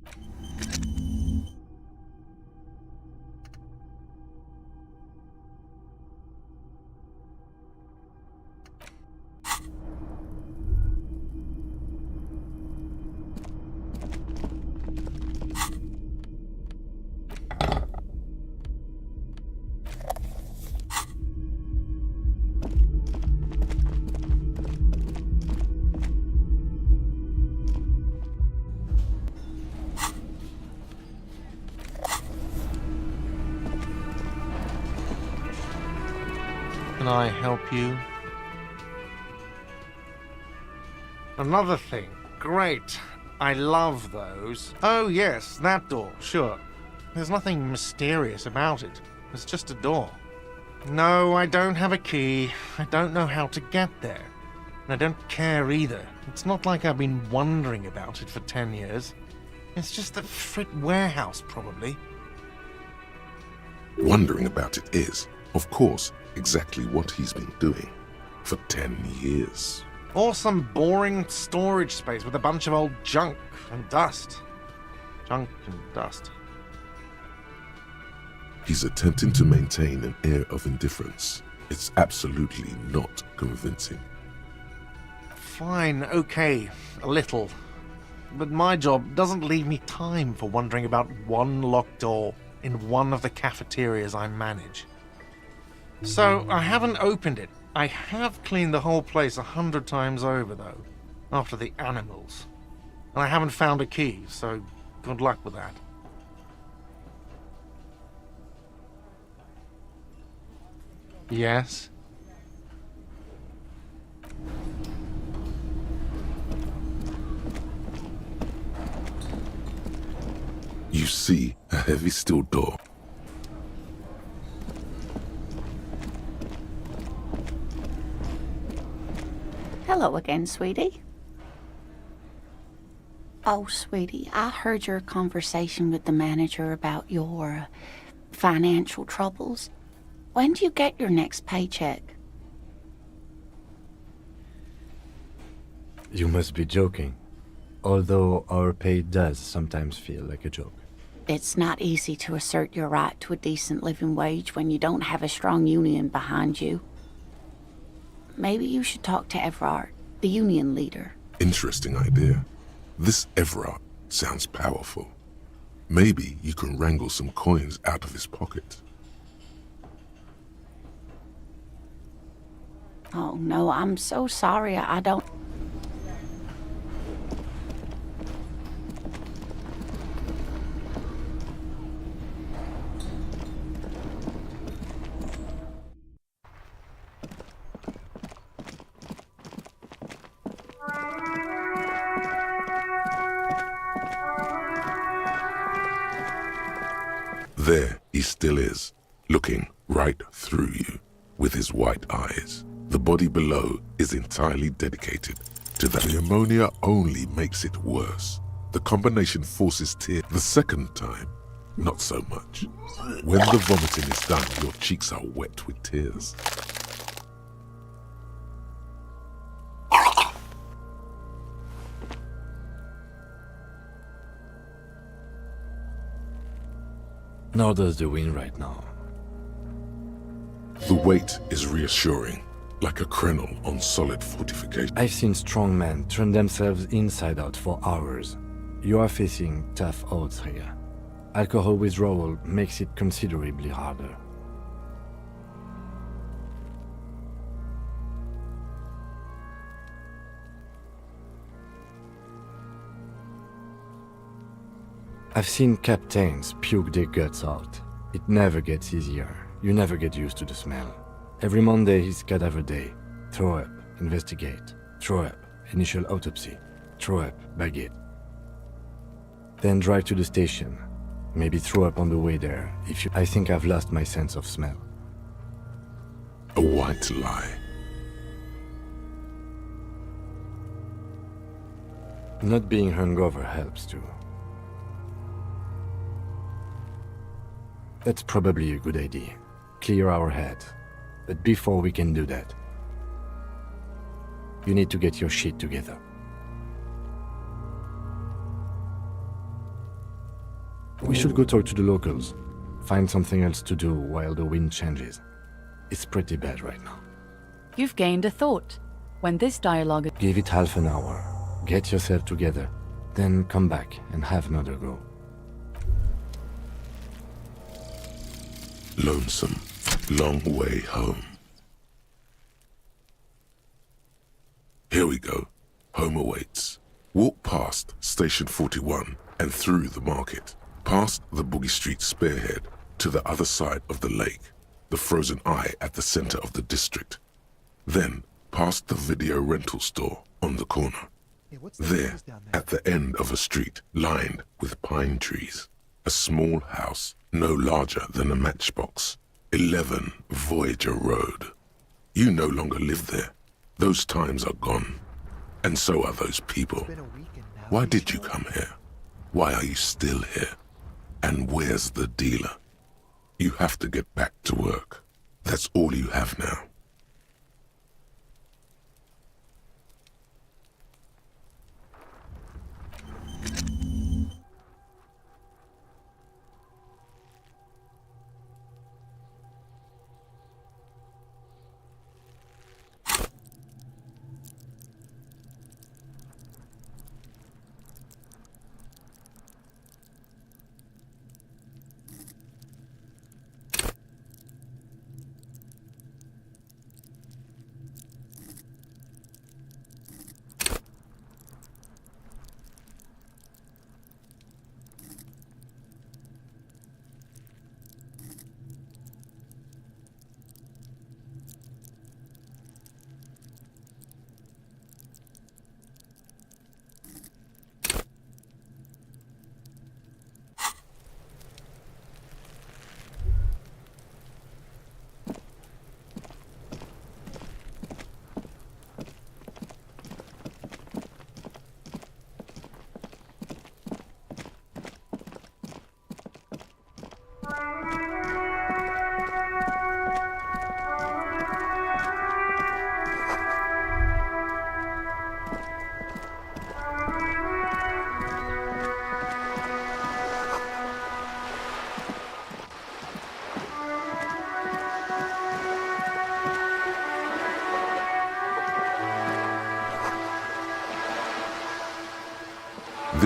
Can I help you? Another thing. Great. I love those. Oh yes, that door, sure. There's nothing mysterious about it. It's just a door. No, I don't have a key. I don't know how to get there. And I don't care either. It's not like I've been wondering about it for 10 years. It's just a frit warehouse, probably. Wondering about it is, of course, exactly what he's been doing for 10 years. Or some boring storage space with a bunch of old junk and dust. Junk and dust. He's attempting to maintain an air of indifference. It's absolutely not convincing. Fine, okay, a little. But my job doesn't leave me time for wondering about one locked door in one of the cafeterias I manage. So I haven't opened it. I have cleaned the whole place 100 times over, though, after the animals. And I haven't found a key, so good luck with that. Yes? You see a heavy steel door. Hello again, sweetie. Oh, sweetie, I heard your conversation with the manager about your financial troubles. When do you get your next paycheck? You must be joking. Although our pay does sometimes feel like a joke. It's not easy to assert your right to a decent living wage when you don't have a strong union behind you. Maybe you should talk to Everard, the union leader. Interesting idea. This Everard sounds powerful. Maybe you can wrangle some coins out of his pocket. Oh no, I'm so sorry, I don't... There he still is, looking right through you with his white eyes. The body below is entirely dedicated to that. The ammonia only makes it worse. The combination forces tears. The second time, not so much. When the vomiting is done, your cheeks are wet with tears. Nor does the wind right now. The weight is reassuring. like a krenel on solid fortification. I've seen strong men turn themselves inside out for hours. You are facing tough odds here. Alcohol withdrawal makes it considerably harder. I've seen captains puke their guts out. It never gets easier. You never get used to the smell. Every Monday is cadaver day. Throw up, investigate. Throw up, initial autopsy. Throw up, baguette. Then drive to the station. Maybe throw up on the way there. I think I've lost my sense of smell. A white lie. Not being hungover helps too. That's probably a good idea. Clear our heads. But before we can do that, you need to get your shit together. We should go talk to the locals. Find something else to do while the wind changes. It's pretty bad right now. You've gained a thought. When this dialogue... Give it half an hour. Get yourself together. Then come back and have another go. Lonesome, long way home. Here we go. Home awaits. Walk past Station 41 and through the market, past the Boogie Street spearhead to the other side of the lake, the frozen eye at the center of the district. Then past the video rental store on the corner. There, at the end of a street lined with pine trees, a small house no larger than a matchbox. 11 Voyager Road. You no longer live there. Those times are gone. And so are those people. Why did you come here? Why are you still here? And where's the dealer? You have to get back to work. That's all you have now.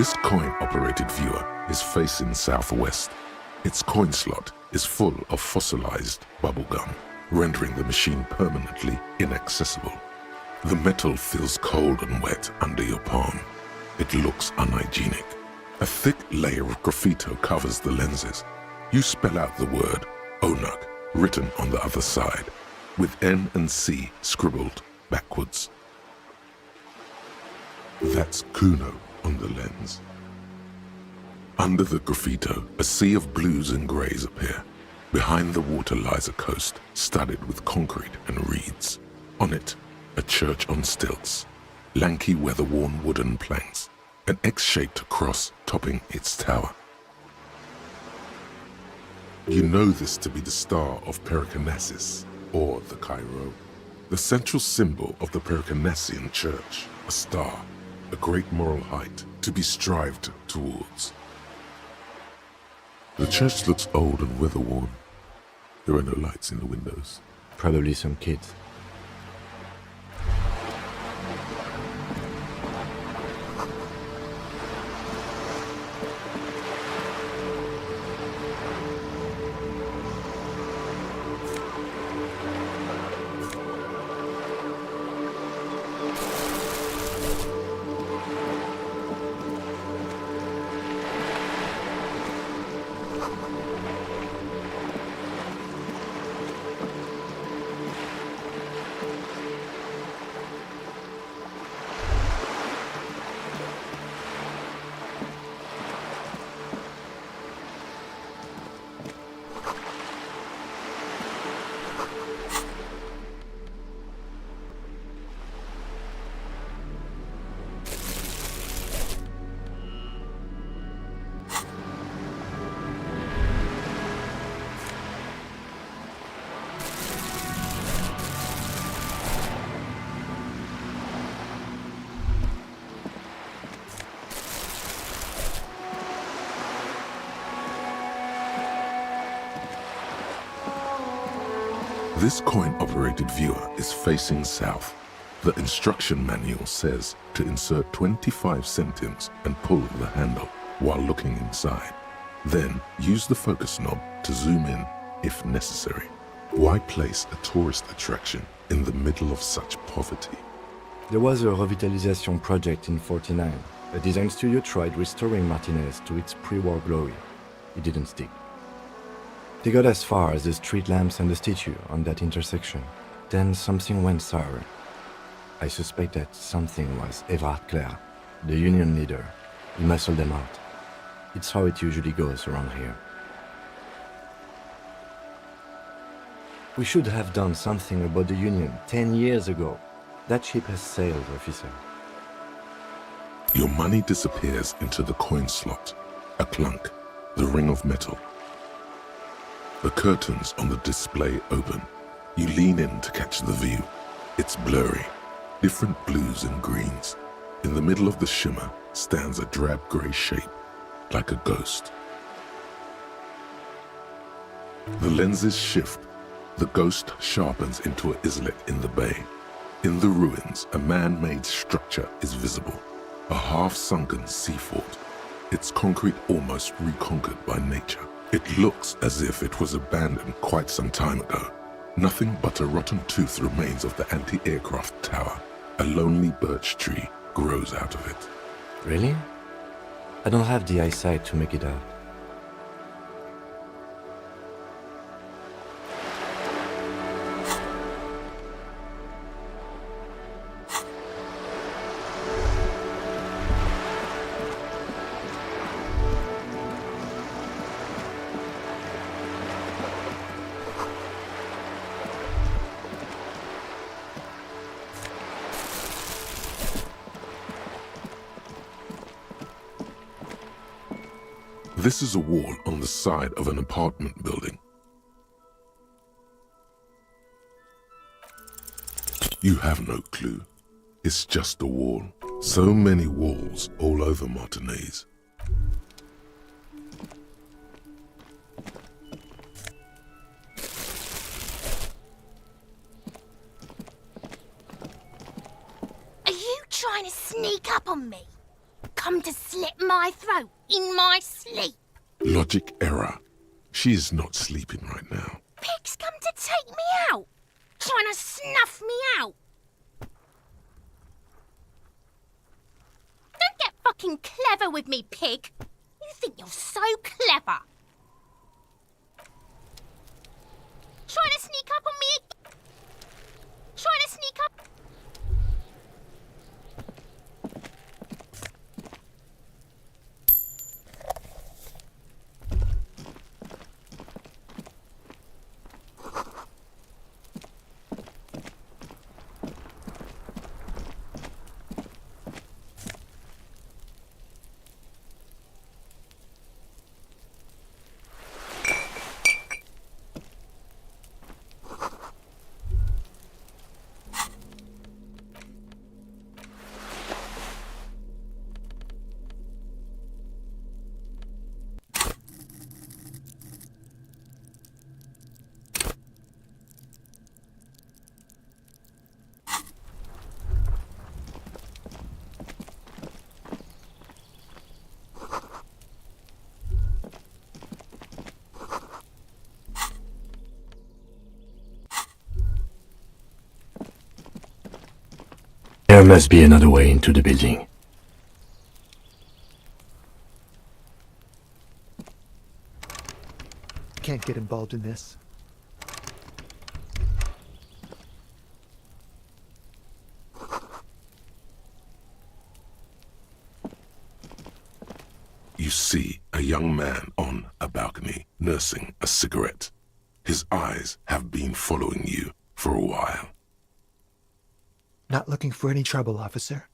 This coin-operated viewer is facing southwest. Its coin slot is full of fossilized bubblegum, rendering the machine permanently inaccessible. The metal feels cold and wet under your palm. It looks unhygienic. A thick layer of graffito covers the lenses. You spell out the word Onug written on the other side, with N and C scribbled backwards. That's Kune on the lens. Under the graffito, a sea of blues and greys appear. Behind the water lies a coast studded with concrete and reeds. On it, a church on stilts, lanky weather-worn wooden planks, an X-shaped cross topping its tower. You know this to be the star of Periconesus, or the Cairo, the central symbol of the Periconesian church, a star, a great moral height to be strived towards. The church looks old and weather-worn. There are no lights in the windows. Probably some kids. This coin-operated viewer is facing south. The instruction manual says to insert 25 centimes and pull the handle while looking inside. Then use the focus knob to zoom in if necessary. Why place a tourist attraction in the middle of such poverty? There was a revitalization project in '49. A design studio tried restoring Martinez to its pre-war glory. It didn't stick. They got as far as the street lamps and the statue on that intersection. Then something went sour. I suspect that something was Everard Clare, the union leader. He muscled them out. It's how it usually goes around here. We should have done something about the union 10 years ago. That ship has sailed, officer. Your money disappears into the coin slot. A clunk, the ring of metal. The curtains on the display open. You lean in to catch the view. It's blurry, different blues and greens. In the middle of the shimmer stands a drab grey shape, like a ghost. The lenses shift. The ghost sharpens into an islet in the bay. In the ruins, a man-made structure is visible, a half-sunken sea fort, its concrete almost reconquered by nature. It looks as if it was abandoned quite some time ago. Nothing but a rotten tooth remains of the anti-aircraft tower. A lonely birch tree grows out of it. Really? I don't have the eyesight to make it out. This is a wall on the side of an apartment building. You have no clue. It's just a wall. So many walls all over Martinez. Are you trying to sneak up on me? Come to slit my throat in my sleep? Logic error. She is not sleeping right now. Pig's come to take me out. Trying to snuff me out. Don't get fucking clever with me, pig. You think you're so clever. Trying to sneak up on me. Trying to sneak up. There must be another way into the building. Can't get involved in this. You see a young man on a balcony nursing a cigarette. His eyes have been following you for a while. Not looking for any trouble, officer.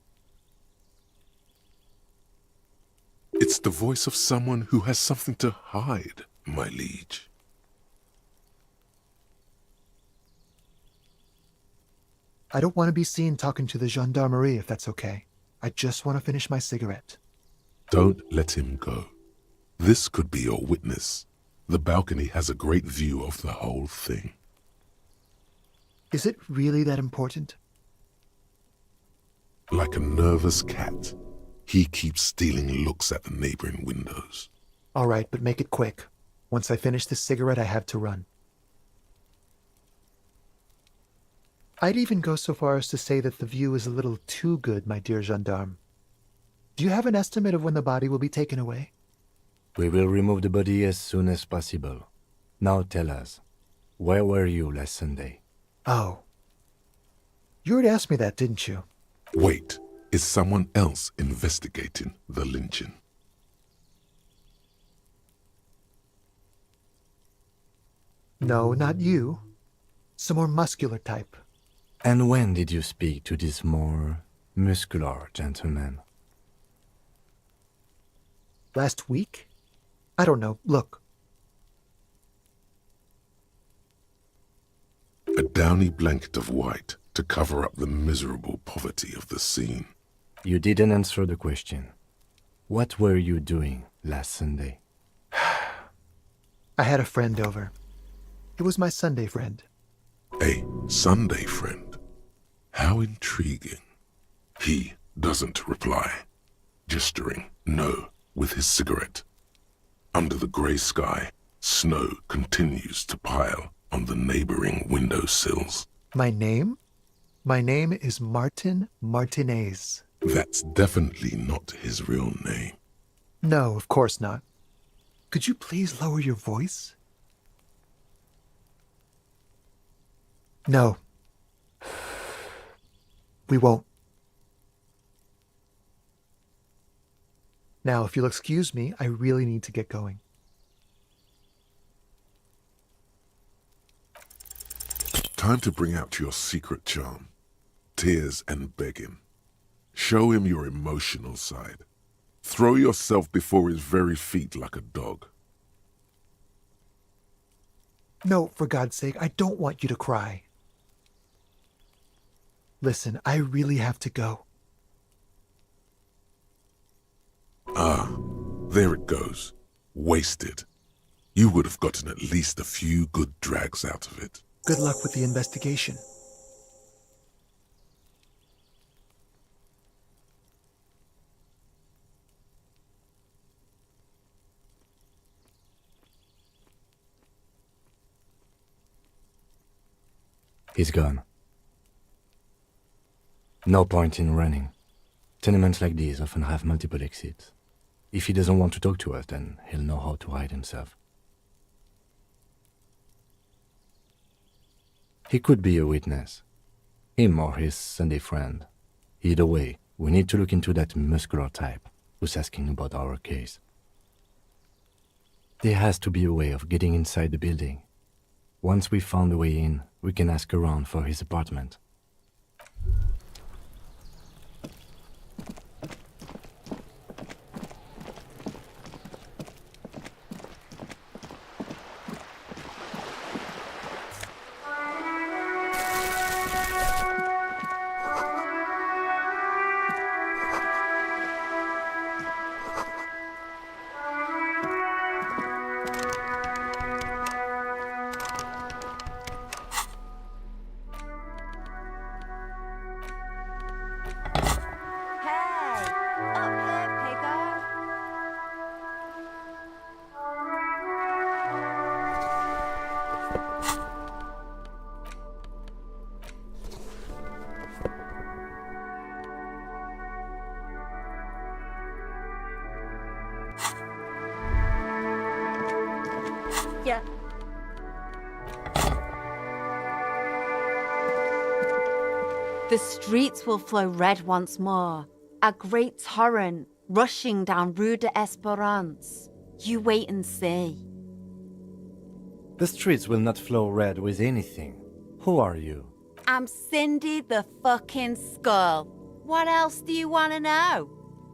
It's the voice of someone who has something to hide, my liege. I don't want to be seen talking to the gendarmerie if that's okay. I just want to finish my cigarette. Don't let him go. This could be your witness. The balcony has a great view of the whole thing. Is it really that important? Like a nervous cat, he keeps stealing looks at the neighboring windows. All right, but make it quick. Once I finish this cigarette, I have to run. I'd even go so far as to say that the view is a little too good, my dear gendarme. Do you have an estimate of when the body will be taken away? We will remove the body as soon as possible. Now tell us, where were you last Sunday? Oh. You already asked me that, didn't you? Wait, is someone else investigating the lynching? No, not you. Some more muscular type. And when did you speak to this more muscular gentleman? Last week? I don't know. Look. A downy blanket of white to cover up the miserable poverty of the scene. You didn't answer the question. What were you doing last Sunday? I had a friend over. It was my Sunday friend. A Sunday friend? How intriguing. He doesn't reply, gesturing no with his cigarette. Under the grey sky, snow continues to pile on the neighboring windowsills. My name? My name is Martin Martinez. That's definitely not his real name. No, of course not. Could you please lower your voice? No. We won't. Now, if you'll excuse me, I really need to get going. Time to bring out your secret charm. Tears and begging. Show him your emotional side. Throw yourself before his very feet like a dog. No, for God's sake, I don't want you to cry. Listen, I really have to go. Ah, there it goes. Wasted. You would have gotten at least a few good drags out of it. Good luck with the investigation. He's gone. No point in running. Tenements like these often have multiple exits. If he doesn't want to talk to us, then he'll know how to hide himself. He could be a witness. Him or his Sunday friend. Either way, we need to look into that muscular type who's asking about our case. There has to be a way of getting inside the building. Once we've found a way in, we can ask around for his apartment. Yeah. The streets will flow red once more, a great torrent rushing down Rue de Esperance. You wait and see. The streets will not flow red with anything. Who are you? I'm Cindy the fucking Skull. What else do you want to know?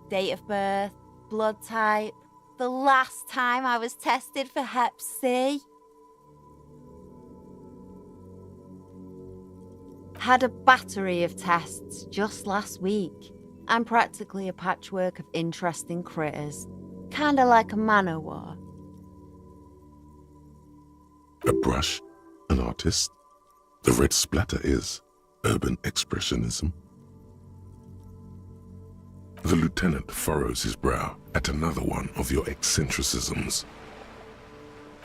Date of birth, blood type, the last time I was tested for Hep C. Had a battery of tests just last week. I'm practically a patchwork of interesting critters. Kinda like a man-o'-war. A brush? An artist? The red splatter is urban expressionism. The lieutenant furrows his brow at another one of your eccentricisms.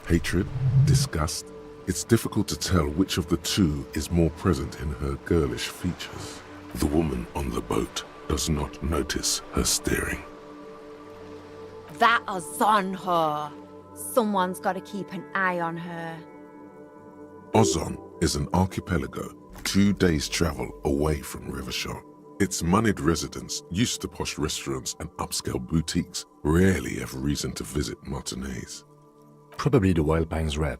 Hatred, disgust, it's difficult to tell which of the two is more present in her girlish features. The woman on the boat does not notice her staring. That is on her. Someone's got to keep an eye on her. Ozon is an archipelago 2 days' travel away from Rivershore. Its moneyed residents, used to posh restaurants and upscale boutiques, rarely have reason to visit Martinez. Probably the Wild Pines rep.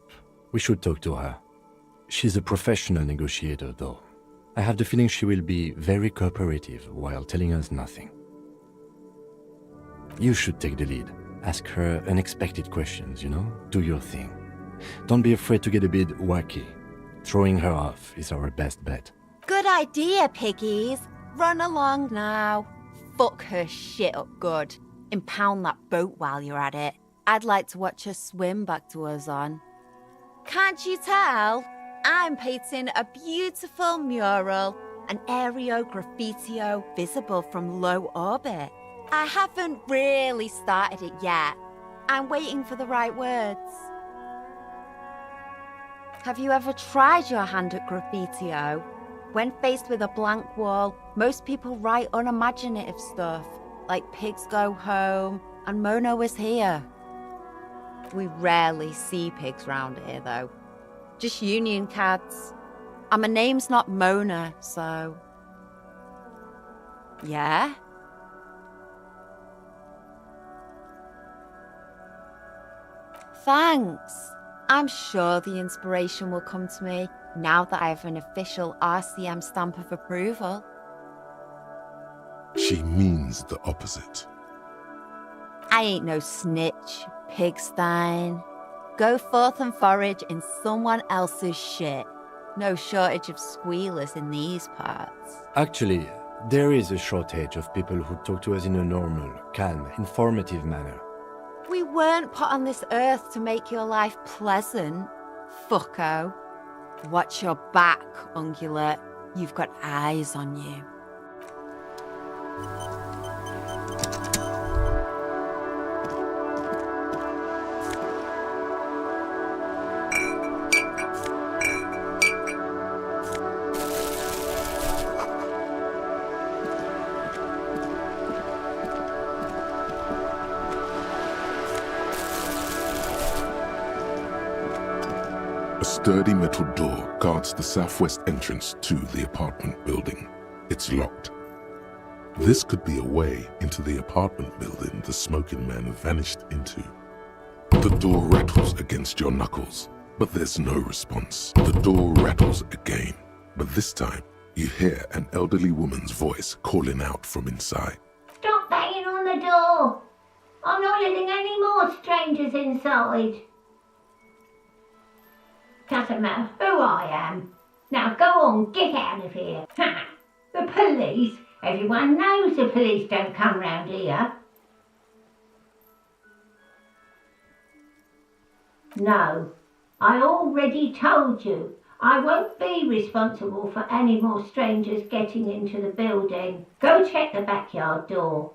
We should talk to her. She's a professional negotiator, though. I have the feeling she will be very cooperative while telling us nothing. You should take the lead. Ask her unexpected questions, you know? Do your thing. Don't be afraid to get a bit wacky. Throwing her off is our best bet. Good idea, piggies. Run along now. Fuck her shit up good. Impound that boat while you're at it. I'd like to watch her swim back to Ozon. Can't you tell? I'm painting a beautiful mural, an aereo graffitio visible from low orbit. I haven't really started it yet. I'm waiting for the right words. Have you ever tried your hand at graffitio? When faced with a blank wall, most people write unimaginative stuff, like pigs go home and Mono is here. We rarely see pigs round here, though. Just union cats. And my name's not Mona, so... Yeah? Thanks. I'm sure the inspiration will come to me now that I have an official RCM stamp of approval. She means the opposite. I ain't no snitch, pigstein. Go forth and forage in someone else's shit. No shortage of squealers in these parts. Actually, there is a shortage of people who talk to us in a normal, calm, informative manner. We weren't put on this earth to make your life pleasant, fucko. Watch your back, ungulate. You've got eyes on you. A sturdy metal door guards the southwest entrance to the apartment building. It's locked. This could be a way into the apartment building the smoking man vanished into. The door rattles against your knuckles, but there's no response. The door rattles again, but this time you hear an elderly woman's voice calling out from inside. Stop banging on the door! I'm not letting any more strangers inside. Doesn't matter who I am. Now go on, get out of here. Ha! The police? Everyone knows the police don't come round here. No, I already told you. I won't be responsible for any more strangers getting into the building. Go check the backyard door.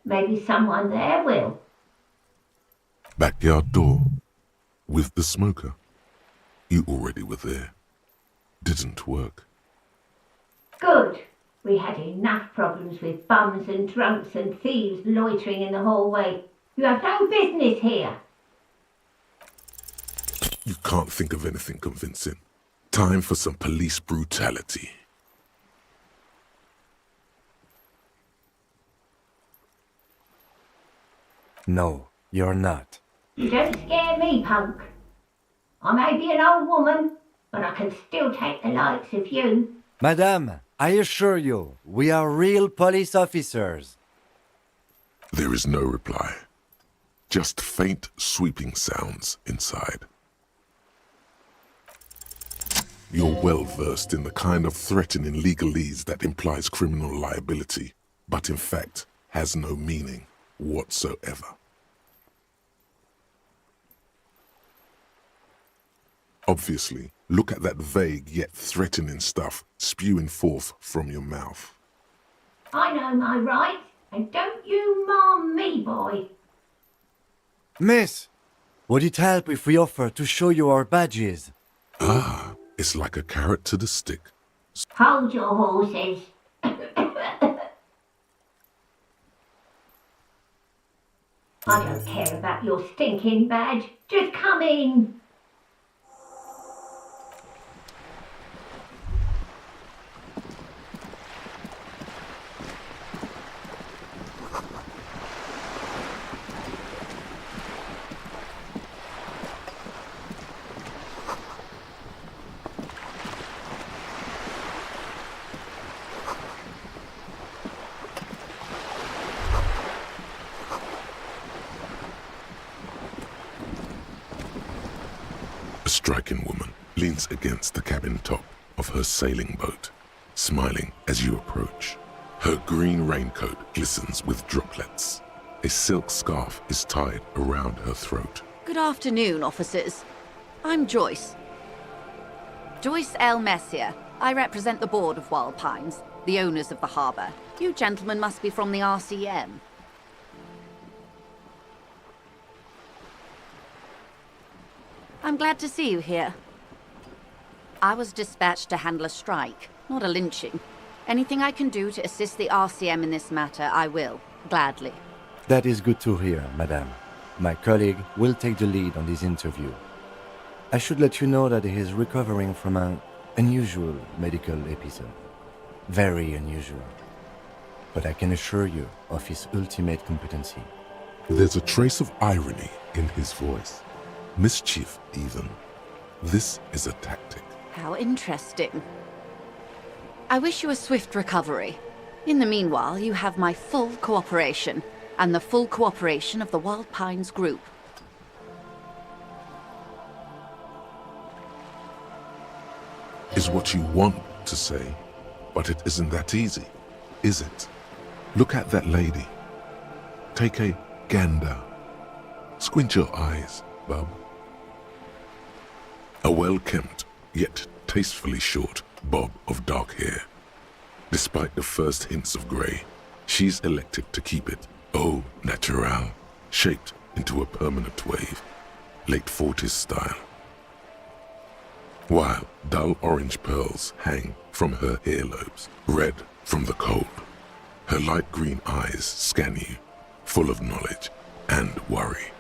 Maybe someone there will. Backyard door. With the smoker. You already were there. Didn't work. Good. We had enough problems with bums and drunks and thieves loitering in the hallway. You have no business here. You can't think of anything convincing. Time for some police brutality. No, you're not. You don't scare me, punk. I may be an old woman, but I can still take the likes of you. Madame, I assure you, we are real police officers. There is no reply. Just faint, sweeping sounds inside. You're well versed in the kind of threatening legalese that implies criminal liability, but in fact has no meaning whatsoever. Obviously, Look at that vague yet threatening stuff spewing forth from your mouth. I know my rights, and don't you marm me, boy. Miss! Would it help if we offer to show you our badges? Ah, it's like a carrot to the stick. Hold your horses. I don't care about your stinking badge. Just come in. A striking woman leans against the cabin top of her sailing boat, smiling as you approach. Her green raincoat glistens with droplets. A silk scarf is tied around her throat. Good afternoon, officers. I'm Joyce. Joyce L. Messier. I represent the board of Wild Pines, the owners of the harbour. You gentlemen must be from the RCM. I'm glad to see you here. I was dispatched to handle a strike, not a lynching. Anything I can do to assist the RCM in this matter, I will, gladly. That is good to hear, madame. My colleague will take the lead on this interview. I should let you know that he is recovering from an unusual medical episode. Very unusual. But I can assure you of his ultimate competency. There's a trace of irony in his voice. Mischief, even. This is a tactic. How interesting. I wish you a swift recovery. In the meanwhile, you have my full cooperation, and the full cooperation of the Wild Pines Group. Is what you want to say, but it isn't that easy, is it? Look at that lady. Take a gander. Squint your eyes, bub. A well-kempt, yet tastefully short bob of dark hair. Despite the first hints of grey, she's elected to keep it au naturel, shaped into a permanent wave, late 40s style. While dull orange pearls hang from her earlobes, red from the cold. Her light green eyes scan you, full of knowledge and worry.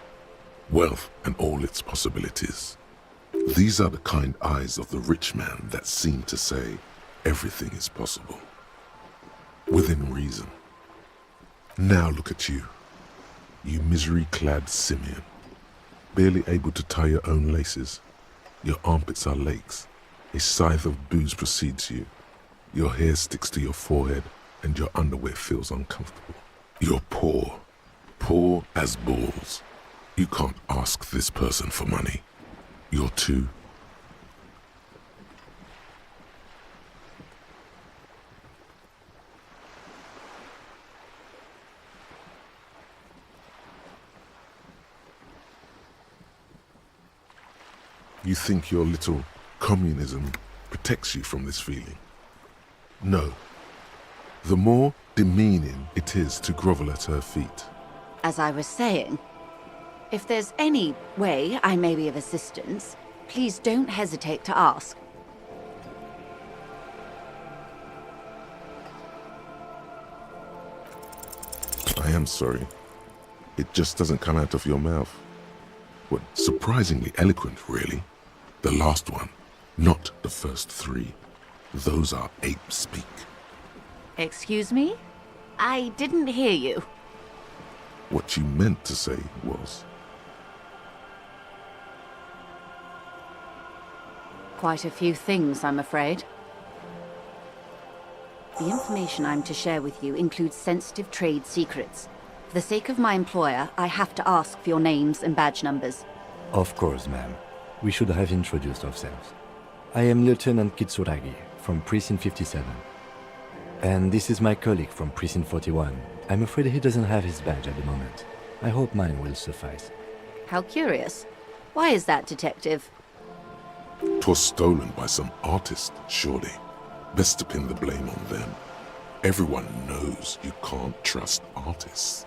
Wealth and all its possibilities. These are the kind eyes of the rich man that seem to say everything is possible. Within reason. Now look at you. You misery-clad simian. Barely able to tie your own laces. Your armpits are lakes. A scythe of booze precedes you. Your hair sticks to your forehead and your underwear feels uncomfortable. You're poor. Poor as balls. You can't ask this person for money. You're too. You think your little communism protects you from this feeling? No. The more demeaning it is to grovel at her feet. As I was saying, if there's any way I may be of assistance, please don't hesitate to ask. I am sorry. It just doesn't come out of your mouth. What surprisingly eloquent, really. The last one, not the first three. Those are ape speak. Excuse me? I didn't hear you. What you meant to say was... Quite a few things, I'm afraid. The information I'm to share with you includes sensitive trade secrets. For the sake of my employer, I have to ask for your names and badge numbers. Of course, ma'am. We should have introduced ourselves. I am Lieutenant Kitsuragi from Precinct 57. And this is my colleague from Precinct 41. I'm afraid he doesn't have his badge at the moment. I hope mine will suffice. How curious. Why is that, Detective? 'Twas stolen by some artist, surely. Best to pin the blame on them. Everyone knows you can't trust artists.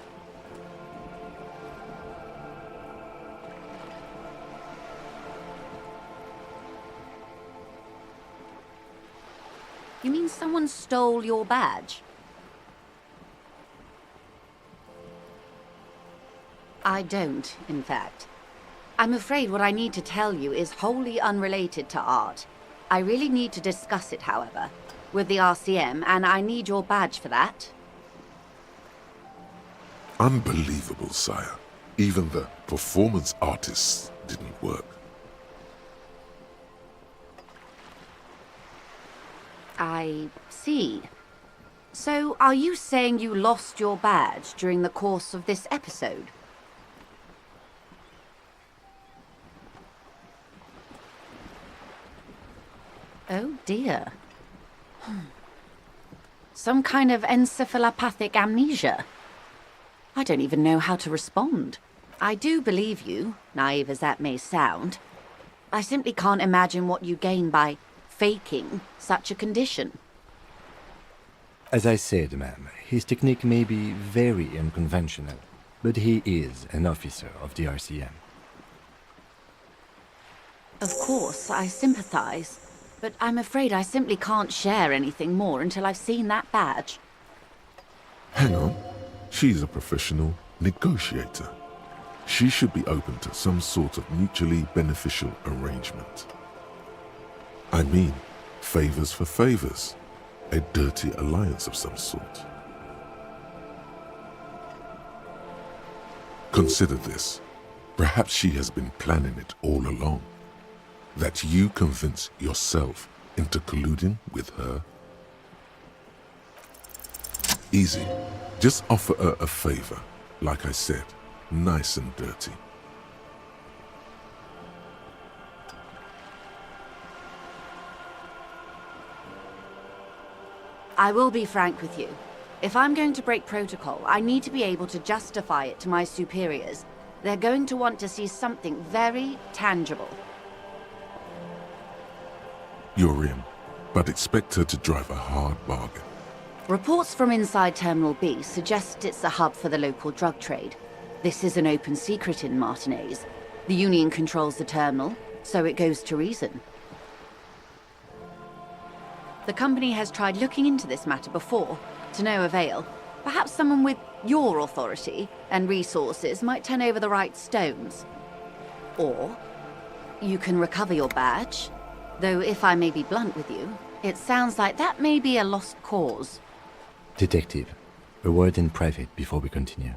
You mean someone stole your badge? I don't, in fact. I'm afraid what I need to tell you is wholly unrelated to art. I really need to discuss it, however, with the RCM, and I need your badge for that. Unbelievable, sire. Even the performance artists didn't work. I see. So, are you saying you lost your badge during the course of this episode? Oh dear. Some kind of encephalopathic amnesia. I don't even know how to respond. I do believe you, naive as that may sound. I simply can't imagine what you gain by faking such a condition. As I said, ma'am, his technique may be very unconventional, but he is an officer of the RCM. Of course, I sympathize, but I'm afraid I simply can't share anything more until I've seen that badge. Hang on. She's a professional negotiator. She should be open to some sort of mutually beneficial arrangement. I mean, favors for favors. A dirty alliance of some sort. Consider this. Perhaps she has been planning it all along. That you convince yourself into colluding with her. Easy. Just offer her a favor. Like I said, nice and dirty. I will be frank with you. If I'm going to break protocol, I need to be able to justify it to my superiors. They're going to want to see something very tangible. You're in, but expect her to drive a hard bargain. Reports from inside Terminal B suggest it's a hub for the local drug trade. This is an open secret in Martinez. The Union controls the terminal, so it goes to reason. The company has tried looking into this matter before, to no avail. Perhaps someone with your authority and resources might turn over the right stones. Or you can recover your badge, though if I may be blunt with you, it sounds like that may be a lost cause. Detective, a word in private before we continue.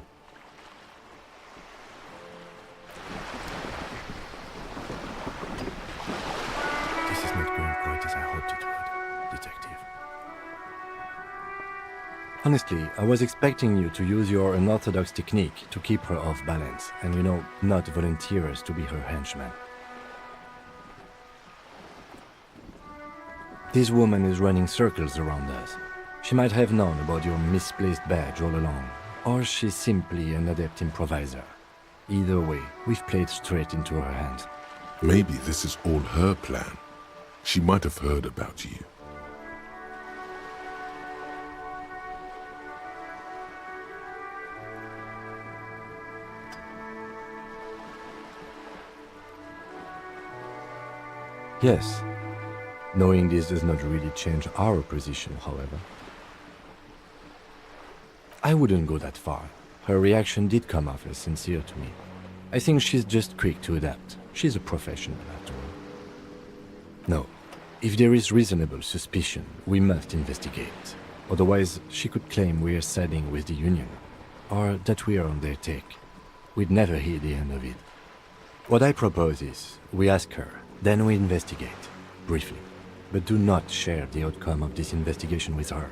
This is not going quite as I hoped it would, Detective. Honestly, I was expecting you to use your unorthodox technique to keep her off balance, and not volunteer us to be her henchmen. This woman is running circles around us. She might have known about your misplaced badge all along, or she's simply an adept improviser. Either way, we've played straight into her hands. Maybe this is all her plan. She might have heard about you. Yes. Knowing this does not really change our position, however. I wouldn't go that far. Her reaction did come off as sincere to me. I think she's just quick to adapt. She's a professional, after all. No. If there is reasonable suspicion, we must investigate. Otherwise, she could claim we are siding with the Union, or that we are on their take. We'd never hear the end of it. What I propose is, we ask her, then we investigate, briefly. But do not share the outcome of this investigation with her.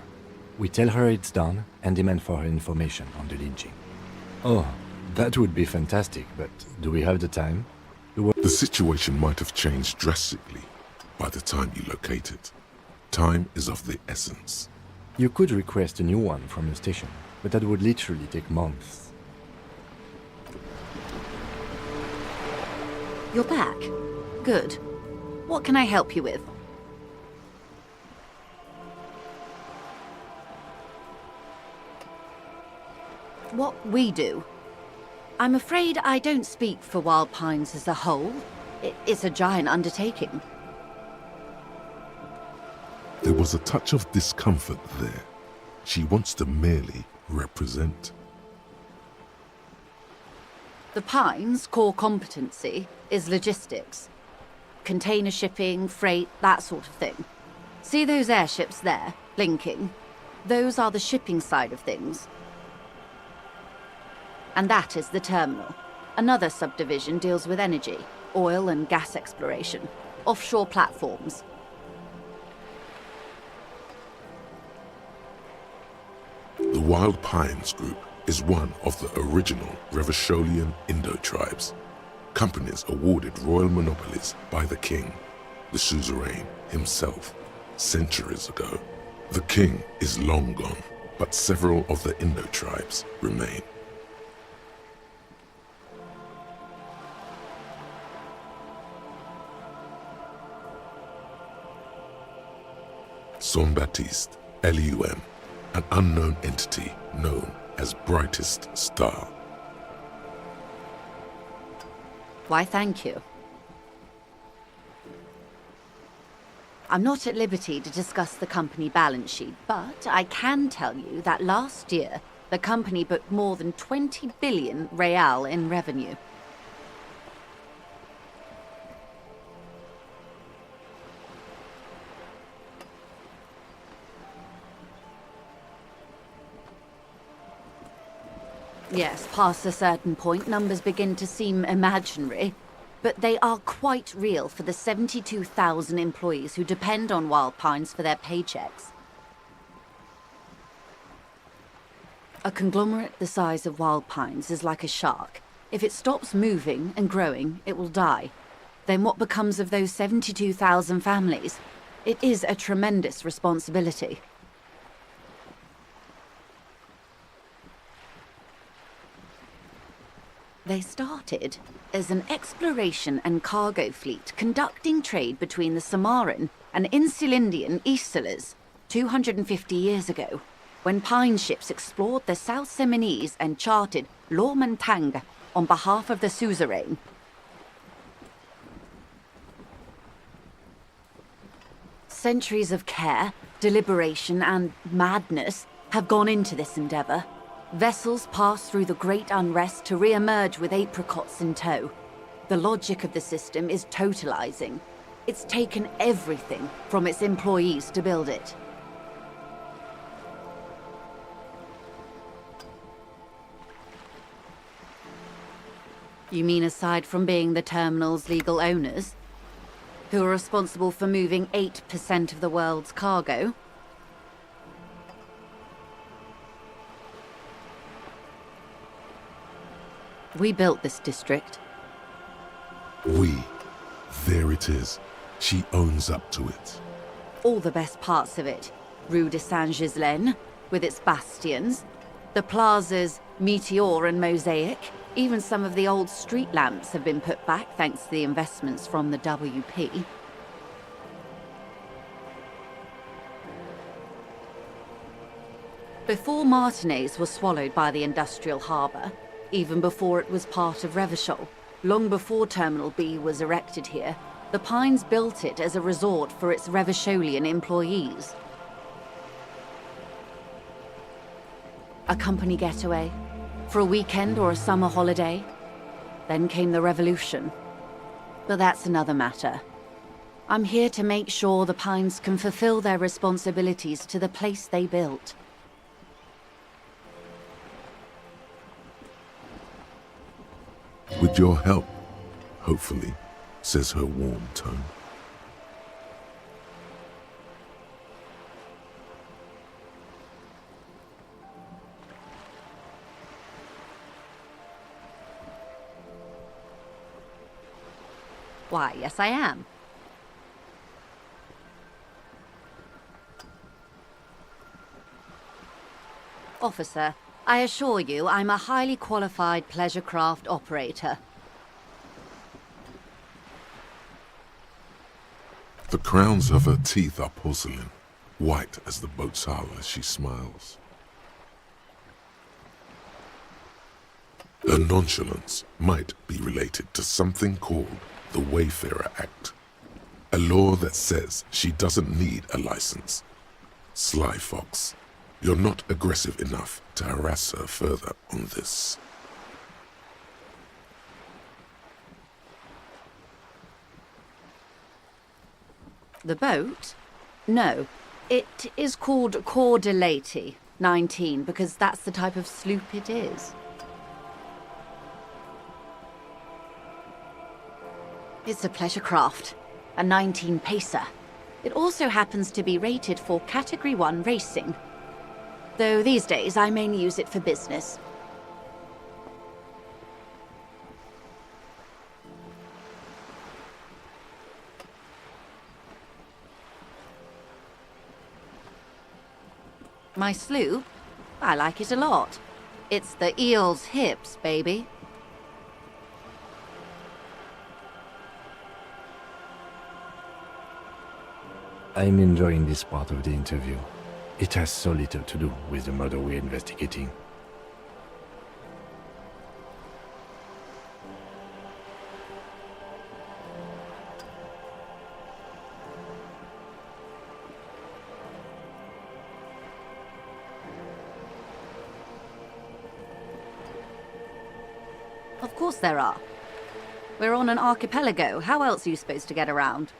We tell her it's done and demand for her information on the lynching. Oh, that would be fantastic, but do we have the time? The situation might have changed drastically by the time you locate it. Time is of the essence. You could request a new one from the station, but that would literally take months. You're back. Good. What can I help you with? What we do? I'm afraid I don't speak for Wild Pines as a whole. It's a giant undertaking. There was a touch of discomfort there. She wants to merely represent. The Pines' core competency is logistics. Container shipping, freight, that sort of thing. See those airships there, blinking? Those are the shipping side of things. And that is the terminal. Another subdivision deals with energy, oil and gas exploration, offshore platforms. The Wild Pines Group is one of the original Revacholian Indo-tribes. Companies awarded royal monopolies by the king, the suzerain himself, centuries ago. The king is long gone, but several of the Indo-tribes remain. Saint-Baptiste, Elysium, an unknown entity known as Brightest Star. Why, thank you. I'm not at liberty to discuss the company balance sheet, but I can tell you that last year, the company booked more than 20 billion real in revenue. Yes, past a certain point, numbers begin to seem imaginary, but they are quite real for the 72,000 employees who depend on Wild Pines for their paychecks. A conglomerate the size of Wild Pines is like a shark. If it stops moving and growing, it will die. Then what becomes of those 72,000 families? It is a tremendous responsibility. They started as an exploration and cargo fleet conducting trade between the Samaran and Insulindian Isolas 250 years ago, when pine ships explored the South Seminese and charted Lomantang on behalf of the suzerain. Centuries of care, deliberation, and madness have gone into this endeavor. Vessels pass through the great unrest to re-emerge with apricots in tow. The logic of the system is totalizing. It's taken everything from its employees to build it. You mean aside from being the terminal's legal owners, who are responsible for moving 8% of the world's cargo? We built this district. We. There it is. She owns up to it. All the best parts of it. Rue de Saint-Ghislain, with its bastions. The plazas, Meteor and Mosaic. Even some of the old street lamps have been put back thanks to the investments from the WP. Before Martinez was swallowed by the industrial harbour, even before it was part of Revachol, long before Terminal B was erected here, the Pines built it as a resort for its Revacholian employees. A company getaway, for a weekend or a summer holiday. Then came the revolution. But that's another matter. I'm here to make sure the Pines can fulfill their responsibilities to the place they built. With your help, hopefully, says her warm tone. Why, yes I am. Officer, I assure you I'm a highly qualified pleasure craft operator. The crowns of her teeth are porcelain, white as the boat's hull as she smiles. Her nonchalance might be related to something called the Wayfarer Act, a law that says she doesn't need a license. Sly fox, you're not aggressive enough to harass her further on this. The boat? No. It is called Cor de Lady 19 because that's the type of sloop it is. It's a pleasure craft, a 19 pacer. It also happens to be rated for Category 1 racing, though these days I mainly use it for business. My sloop? I like it a lot. It's the eel's hips, baby. I'm enjoying this part of the interview. It has so little to do with the murder we're investigating. Of course there are. We're on an archipelago. How else are you supposed to get around?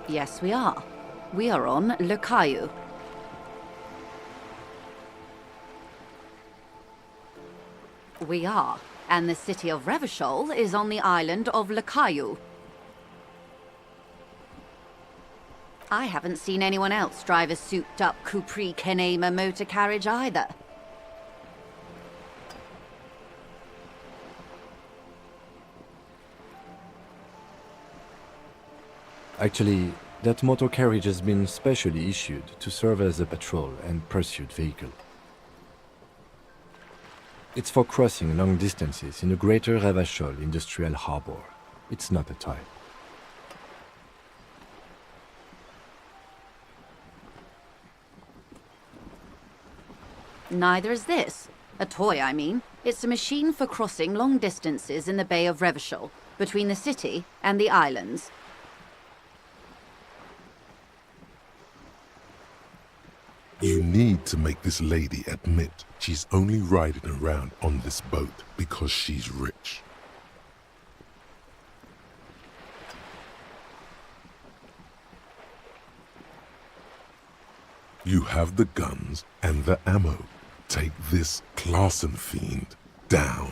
Yes, we are. We are on Le Caillou. We are. And the city of Revachol is on the island of Le Caillou. I haven't seen anyone else drive a souped-up Capri Kenema motor carriage either. Actually, that motor carriage has been specially issued to serve as a patrol and pursuit vehicle. It's for crossing long distances in the greater Revachol industrial harbor. It's not a toy. Neither is this. A toy, I mean. It's a machine for crossing long distances in the Bay of Revachol, between the city and the islands. You need to make this lady admit she's only riding around on this boat because she's rich. You have the guns and the ammo. Take this Clausen fiend down.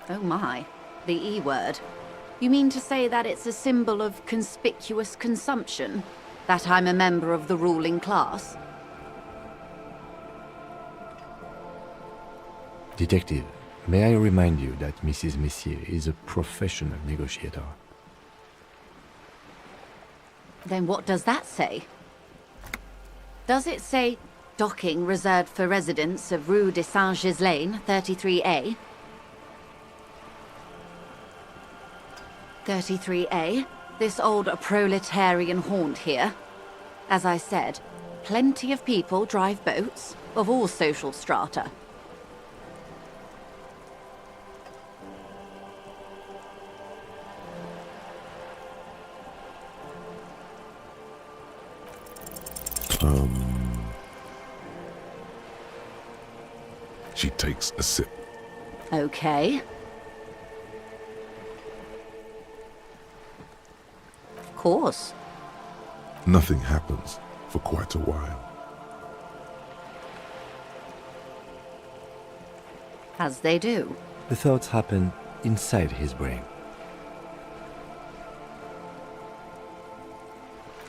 Oh my, the E word. You mean to say that it's a symbol of conspicuous consumption? That I'm a member of the ruling class? Detective, may I remind you that Mrs. Messier is a professional negotiator. Then what does that say? Does it say docking reserved for residents of Rue de Saint-Ghislain, 33A? 33A, this old proletarian haunt here. As I said, plenty of people drive boats, of all social strata. She takes a sip. Okay. Of course. Nothing happens for quite a while. As they do. The thoughts happen inside his brain.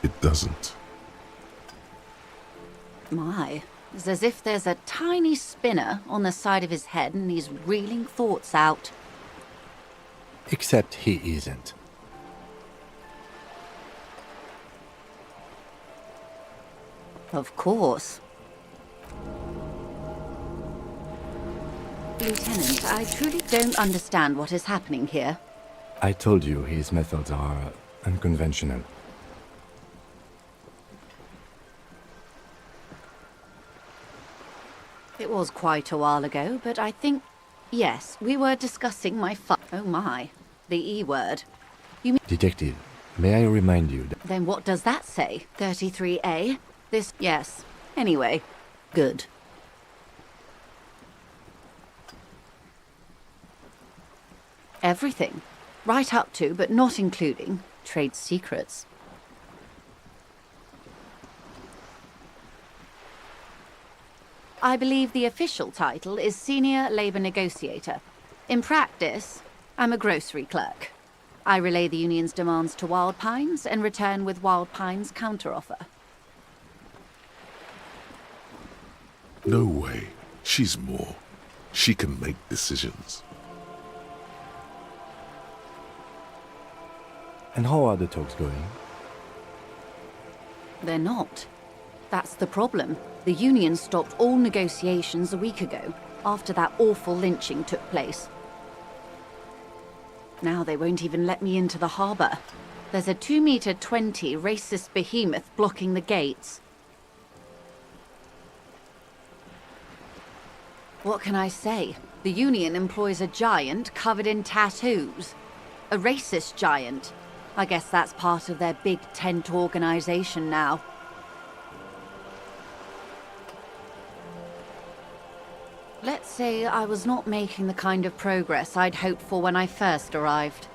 It doesn't. My, it's as if there's a tiny spinner on the side of his head and he's reeling thoughts out. Except he isn't. Of course. Lieutenant, I truly don't understand what is happening here. I told you his methods are unconventional. It was quite a while ago, but I think... Yes, we were discussing my Oh my, the E word. You mean... Detective, may I remind you that... Then what does that say? 33A? This... Yes. Anyway, good. Everything. Right up to, but not including, trade secrets. I believe the official title is Senior Labour Negotiator. In practice, I'm a grocery clerk. I relay the union's demands to Wild Pines and return with Wild Pines' counteroffer. No way. She's more. She can make decisions. And how are the talks going? They're not. That's the problem. The union stopped all negotiations a week ago, after that awful lynching took place. Now they won't even let me into the harbour. There's a 2-meter 20 racist behemoth blocking the gates. What can I say? The union employs a giant covered in tattoos. A racist giant. I guess that's part of their big tent organisation now. Let's say I was not making the kind of progress I'd hoped for when I first arrived.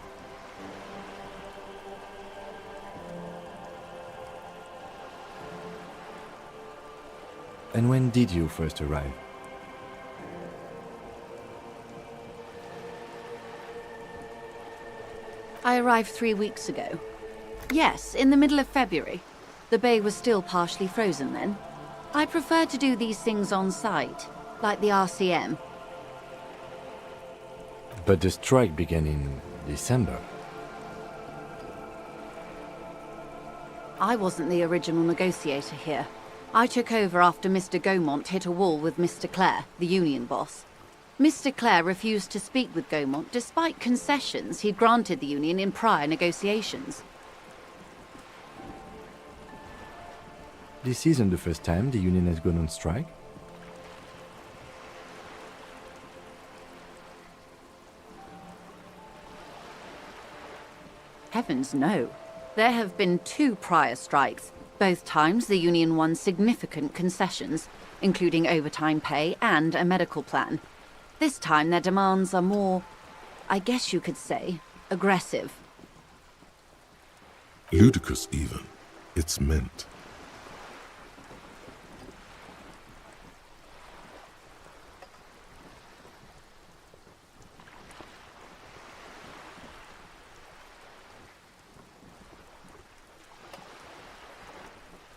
And when did you first arrive? I arrived 3 weeks ago. Yes, in the middle of February. The bay was still partially frozen then. I prefer to do these things on site, like the RCM. But the strike began in December. I wasn't the original negotiator here. I took over after Mr. Gaumont hit a wall with Mr. Clare, the union boss. Mr. Clare refused to speak with Gaumont despite concessions he'd granted the union in prior negotiations. This isn't the first time the union has gone on strike. Heavens no. There have been 2 prior strikes. Both times the union won significant concessions, including overtime pay and a medical plan. This time their demands are more, I guess you could say, aggressive. Ludicrous even. It's meant.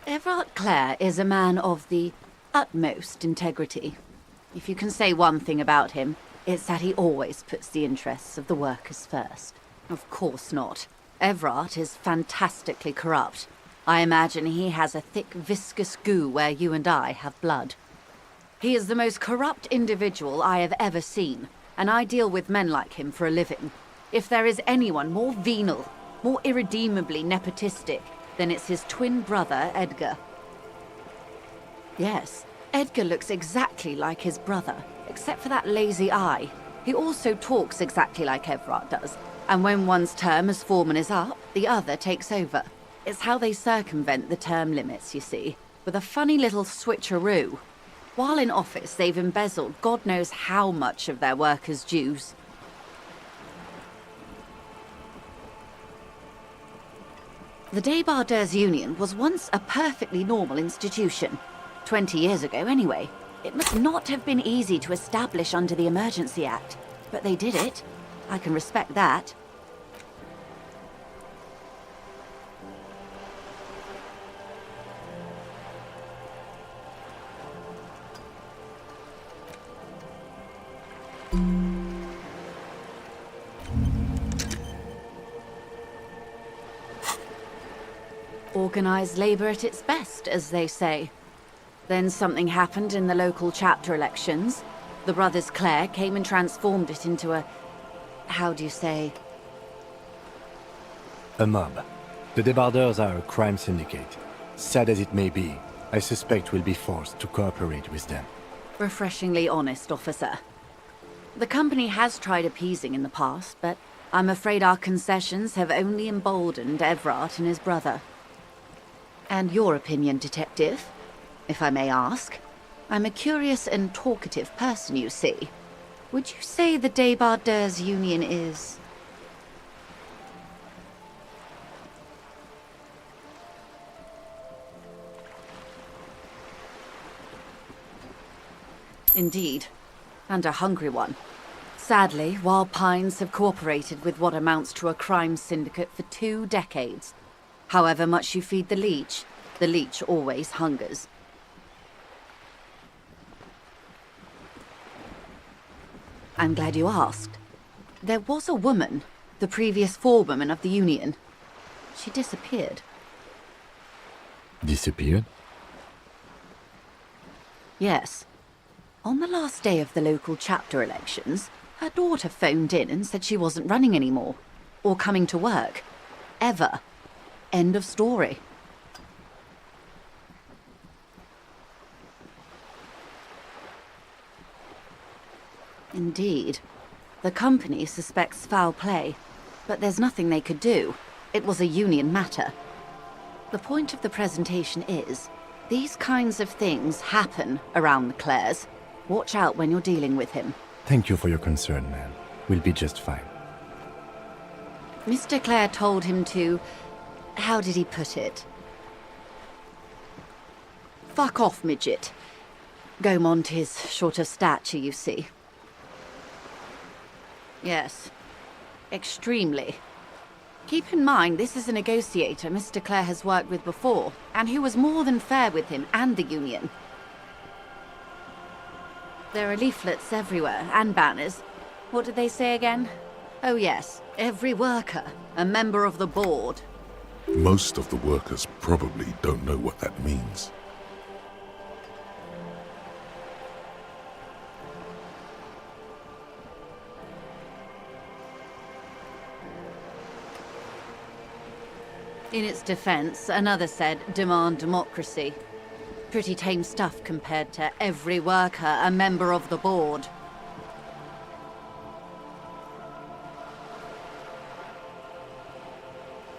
Everard Clare is a man of the utmost integrity. If you can say one thing about him, it's that he always puts the interests of the workers first. Of course not. Everard is fantastically corrupt. I imagine he has a thick, viscous goo where you and I have blood. He is the most corrupt individual I have ever seen, and I deal with men like him for a living. If there is anyone more venal, more irredeemably nepotistic, then it's his twin brother, Edgar. Yes, Edgar looks exactly like his brother, except for that lazy eye. He also talks exactly like Everard does, and when one's term as foreman is up, the other takes over. It's how they circumvent the term limits, you see, with a funny little switcheroo. While in office, they've embezzled God knows how much of their workers' dues. The Débardeurs Union was once a perfectly normal institution. 20 years ago, anyway. It must not have been easy to establish under the Emergency Act, but they did it. I can respect that. Organized labor at its best, as they say. Then something happened in the local chapter elections. The brothers Clare came and transformed it into a... how do you say? A mob. The debardeurs are a crime syndicate. Sad as it may be, I suspect we'll be forced to cooperate with them. Refreshingly honest, officer. The company has tried appeasing in the past, but I'm afraid our concessions have only emboldened Evrart and his brother. And your opinion, detective, if I may ask? I'm a curious and talkative person, you see. Would you say the Debardeurs Union is... Indeed, and a hungry one. Sadly, Wild Pines have cooperated with what amounts to a crime syndicate for 2 decades. However much you feed the leech always hungers. I'm glad you asked. There was a woman, the previous forewoman of the Union. She disappeared. Disappeared? Yes. On the last day of the local chapter elections, her daughter phoned in and said she wasn't running anymore, or coming to work. Ever. End of story. Indeed. The company suspects foul play, but there's nothing they could do. It was a union matter. The point of the presentation is, these kinds of things happen around the Clares. Watch out when you're dealing with him. Thank you for your concern, man. We'll be just fine. Mr. Clare told him to... how did he put it? Fuck off, midget. Gaumont is short of stature, you see. Yes. Extremely. Keep in mind, this is a negotiator Mr. Clare has worked with before, and who was more than fair with him and the Union. There are leaflets everywhere, and banners. What did they say again? Oh yes, every worker, a member of the board. Most of the workers probably don't know what that means. In its defense, another said, demand democracy. Pretty tame stuff compared to every worker a member of the board.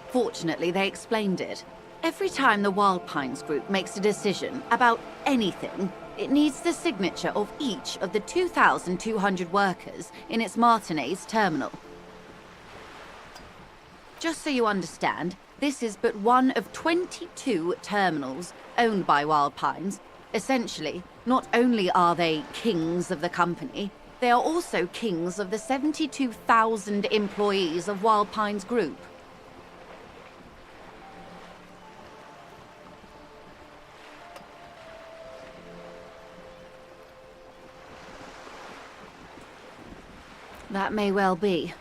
Fortunately, they explained it. Every time the Wild Pines group makes a decision about anything, it needs the signature of each of the 2,200 workers in its Martinez terminal. Just so you understand, this is but one of 22 terminals owned by Wild Pines. Essentially, not only are they kings of the company, they are also kings of the 72,000 employees of Wild Pines Group. That may well be.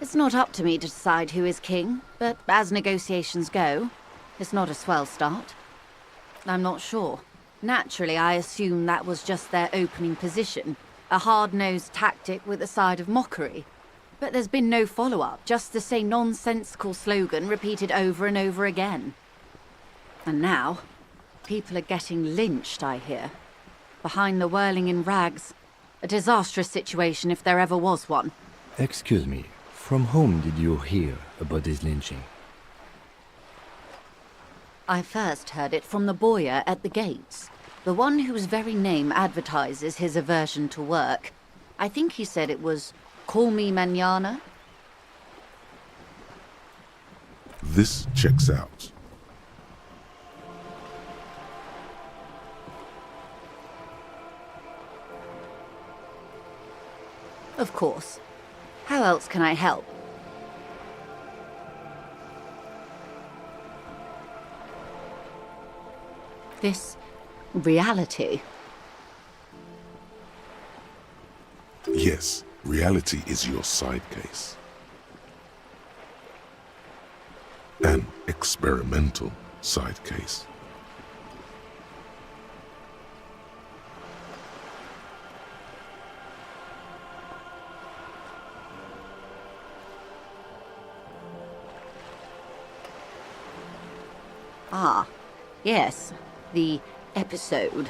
It's not up to me to decide who is king, but as negotiations go, it's not a swell start. I'm not sure. Naturally, I assume that was just their opening position, a hard-nosed tactic with a side of mockery. But there's been no follow-up, just the same nonsensical slogan repeated over and over again. And now, people are getting lynched, I hear. Behind the whirling in rags. A disastrous situation if there ever was one. Excuse me, from whom did you hear about this lynching? I first heard it from the bowyer at the gates. The one whose very name advertises his aversion to work. I think he said it was, "Call me mañana." This checks out. Of course. How else can I help? This reality. Yes, reality is your side case. An experimental side case. Ah, yes, the episode.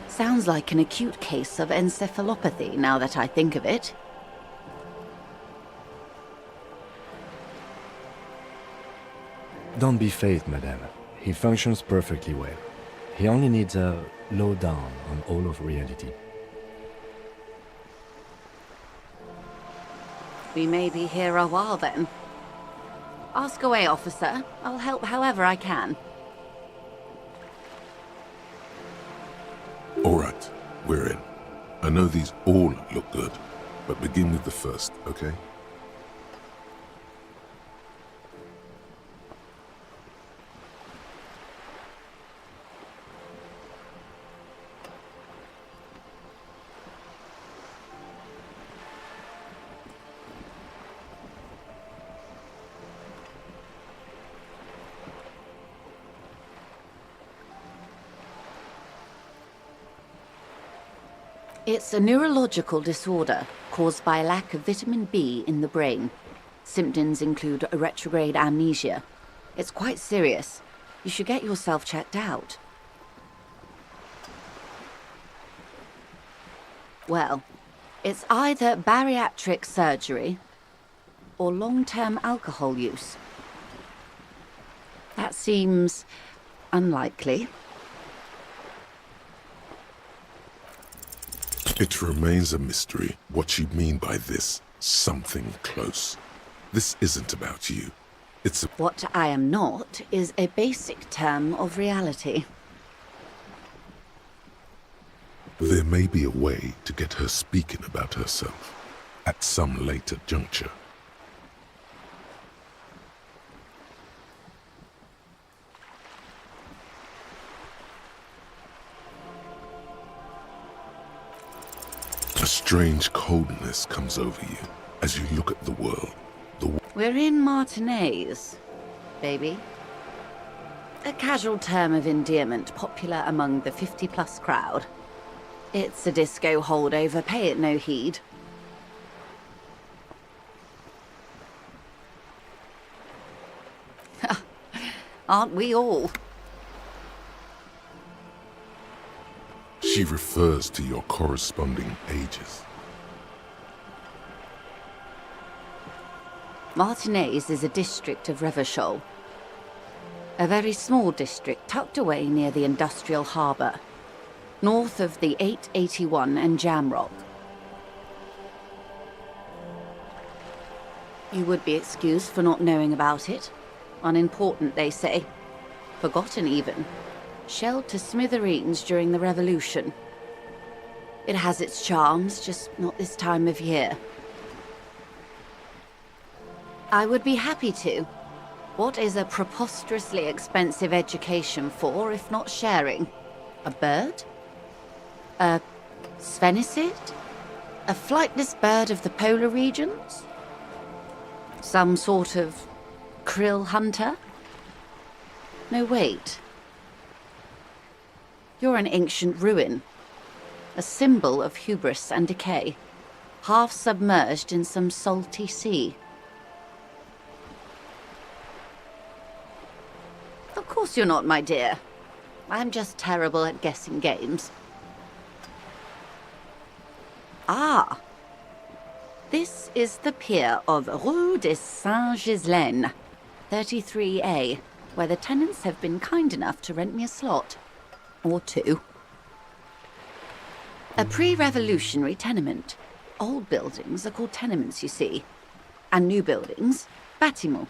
Sounds like an acute case of encephalopathy now that I think of it. Don't be phased, madame. He functions perfectly well. He only needs a lowdown on all of reality. We may be here a while then. Ask away, officer. I'll help however I can. All right, we're in. I know these all look good, but begin with the first, okay? It's a neurological disorder caused by a lack of vitamin B in the brain. Symptoms include a retrograde amnesia. It's quite serious. You should get yourself checked out. Well, it's either bariatric surgery or long-term alcohol use. That seems unlikely. It remains a mystery what you mean by this something close. This isn't about you. It's a... What I am not is a basic term of reality. There may be a way to get her speaking about herself at some later juncture. A strange coldness comes over you as you look at the world. We're in Martinez, baby. A casual term of endearment popular among the 50-plus crowd. It's a disco holdover, pay it no heed. Aren't we all? She refers to your corresponding ages. Martinez is a district of Revachol. A very small district tucked away near the industrial harbour, north of the 881 and Jamrock. You would be excused for not knowing about it. Unimportant, they say. Forgotten, even. Shelled to smithereens during the Revolution. It has its charms, just not this time of year. I would be happy to. What is a preposterously expensive education for, if not sharing? A bird? A sphenicid? A flightless bird of the polar regions? Some sort of krill hunter? No, wait. You're an ancient ruin. A symbol of hubris and decay. Half submerged in some salty sea. Of course you're not, my dear. I'm just terrible at guessing games. Ah! This is the pier of Rue de Saint-Ghislaine, 33A, where the tenants have been kind enough to rent me a slot. Or two. A pre-revolutionary tenement. Old buildings are called tenements, you see. And new buildings, bâtiments.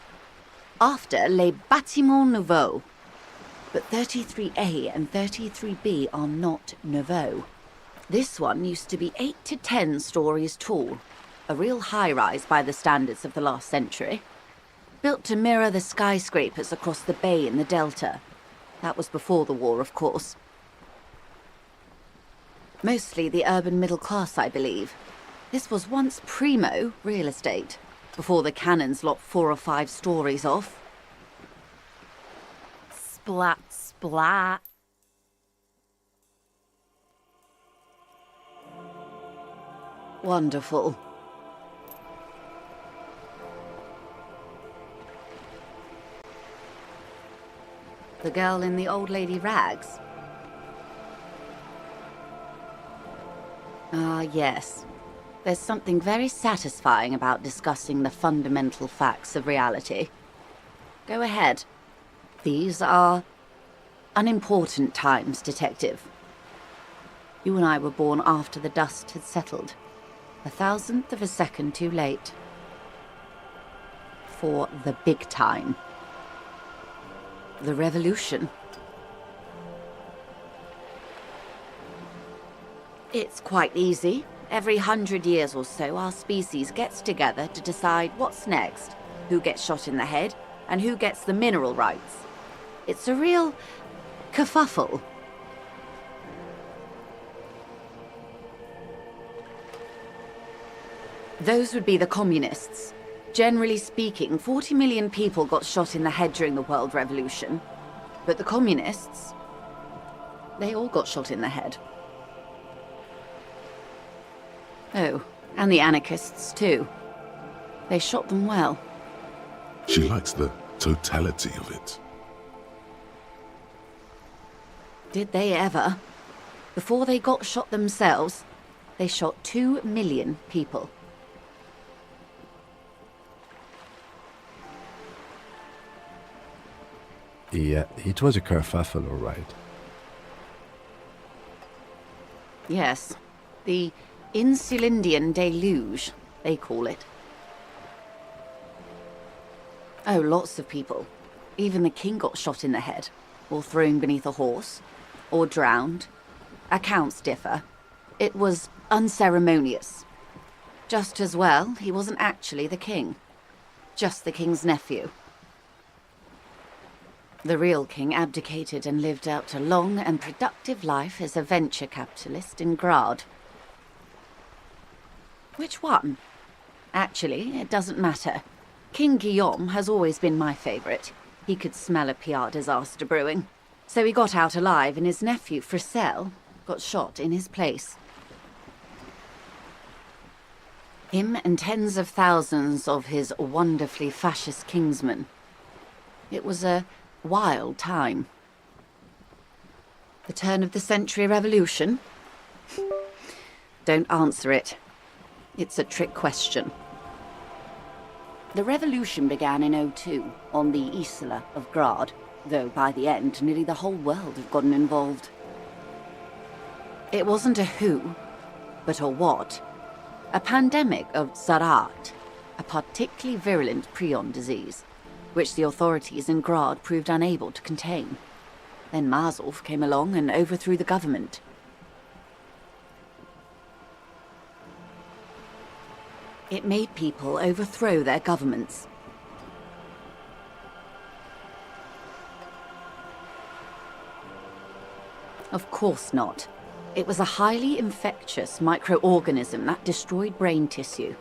After les bâtiments nouveaux. But 33A and 33B are not nouveaux. This one used to be 8 to 10 stories tall. A real high-rise by the standards of the last century. Built to mirror the skyscrapers across the bay in the Delta. That was before the war, of course. Mostly the urban middle class, I believe. This was once primo real estate, before the cannons lopped 4 or 5 stories off. Splat, splat. Wonderful. The girl in the old lady rags? Ah, yes. There's something very satisfying about discussing the fundamental facts of reality. Go ahead. These are unimportant times, Detective. You and I were born after the dust had settled. 1,000th of a second too late. For the big time. The revolution. It's quite easy. Every 100 years or so, our species gets together to decide what's next, who gets shot in the head, and who gets the mineral rights. It's a real kerfuffle. Those would be the communists. Generally speaking, 40 million people got shot in the head during the World Revolution. But the communists, they all got shot in the head. Oh, and the anarchists too. They shot them well. She likes the totality of it. Did they ever? Before they got shot themselves, they shot 2 million people. Yeah, it was a kerfuffle, all right. Yes, the Insulindian deluge, they call it. Oh, lots of people. Even the king got shot in the head, or thrown beneath a horse, or drowned. Accounts differ. It was unceremonious. Just as well, he wasn't actually the king. Just the king's nephew. The real king abdicated and lived out a long and productive life as a venture capitalist in Grad. Which one? Actually, it doesn't matter. King Guillaume has always been my favourite. He could smell a PR disaster brewing. So he got out alive, and his nephew, Fricelle, got shot in his place. Him and tens of thousands of his wonderfully fascist kingsmen. It was a wild time. The turn of the century revolution? Don't answer it. It's a trick question. The revolution began in '02 on the Isla of Grad, though by the end nearly the whole world had gotten involved. It wasn't a who, but a what. A pandemic of Zarat, a particularly virulent prion disease, which the authorities in Grad proved unable to contain. Then Mazov came along and overthrew the government. It made people overthrow their governments. Of course not. It was a highly infectious microorganism that destroyed brain tissue.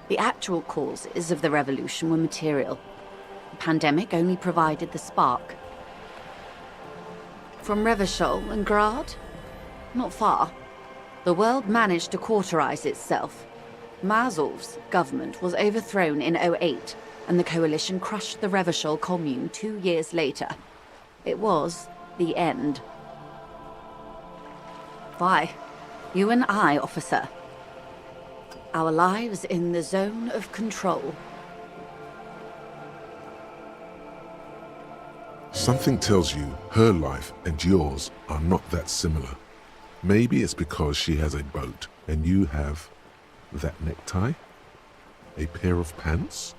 The actual causes of the revolution were material. The pandemic only provided the spark. From Revachol and Grad? Not far. The world managed to cauterize itself. Mazov's government was overthrown in '08, and the coalition crushed the Revachol commune 2 years later. It was the end. Why, you and I, officer. Our lives in the zone of control. Something tells you her life and yours are not that similar. Maybe it's because she has a boat and you have that necktie? A pair of pants?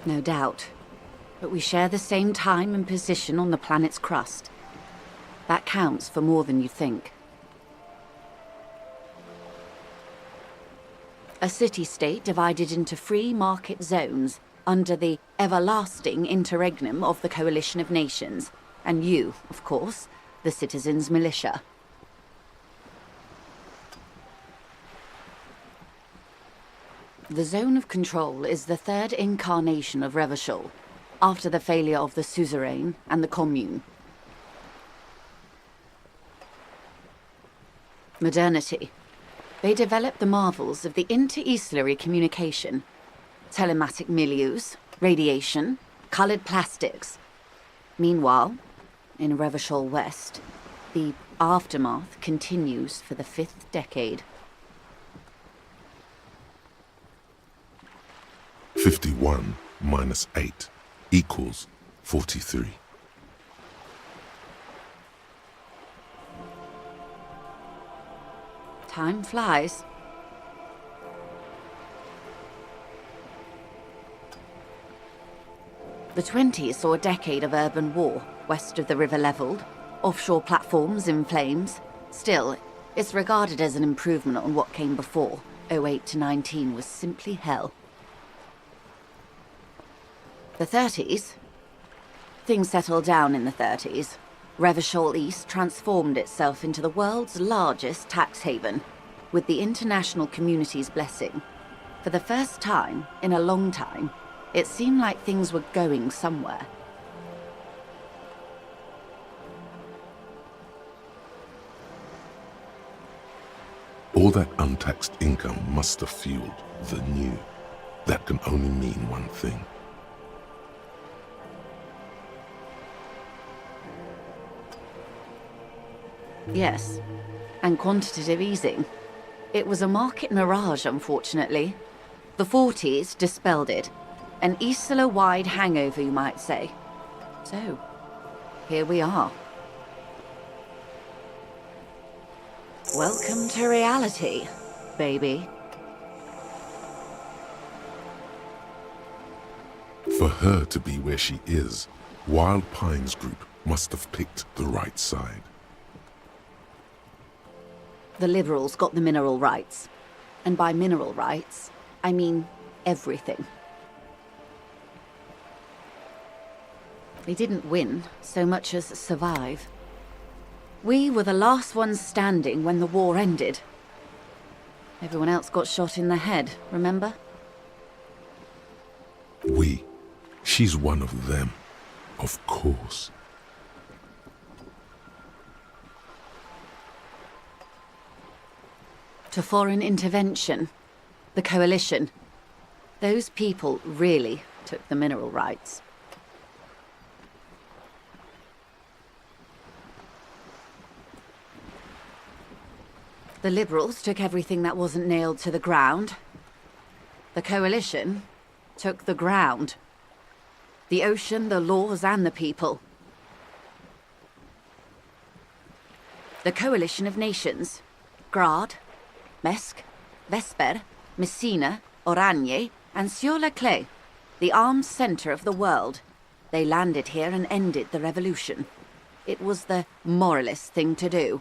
No doubt. But we share the same time and position on the planet's crust. That counts for more than you think. A city-state divided into free market zones under the everlasting interregnum of the Coalition of Nations, and you, of course, the citizens' militia. The Zone of Control is the third incarnation of Revachol, after the failure of the Suzerain and the Commune. Modernity. They developed the marvels of the inter-eastlery communication, telematic milieus, radiation, colored plastics. Meanwhile, in Revachol West, the aftermath continues for the 5th decade. 51 minus 8 equals 43. Time flies. The 20s saw a decade of urban war, west of the river leveled, offshore platforms in flames. Still, it's regarded as an improvement on what came before. 08 to 19 was simply hell. The 30s? Things settled down in the 30s. Revachol East transformed itself into the world's largest tax haven, with the international community's blessing. For the first time in a long time, it seemed like things were going somewhere. All that untaxed income must have fueled the new. That can only mean one thing. Yes, and quantitative easing. It was a market mirage, unfortunately. The 40s dispelled it. An Isla-wide hangover, you might say. So, here we are. Welcome to reality, baby. For her to be where she is, Wild Pines Group must have picked the right side. The Liberals got the mineral rights. And by mineral rights, I mean everything. They didn't win so much as survive. We were the last ones standing when the war ended. Everyone else got shot in the head, remember? We. She's one of them. Of course. To foreign intervention, the coalition. Those people really took the mineral rights. The Liberals took everything that wasn't nailed to the ground. The coalition took the ground. The ocean, the laws, and the people. The coalition of nations. Grad, Mesk, Vesper, Messina, Oranje, and Sur-la-Clay, the armed center of the world. They landed here and ended the revolution. It was the moralist thing to do.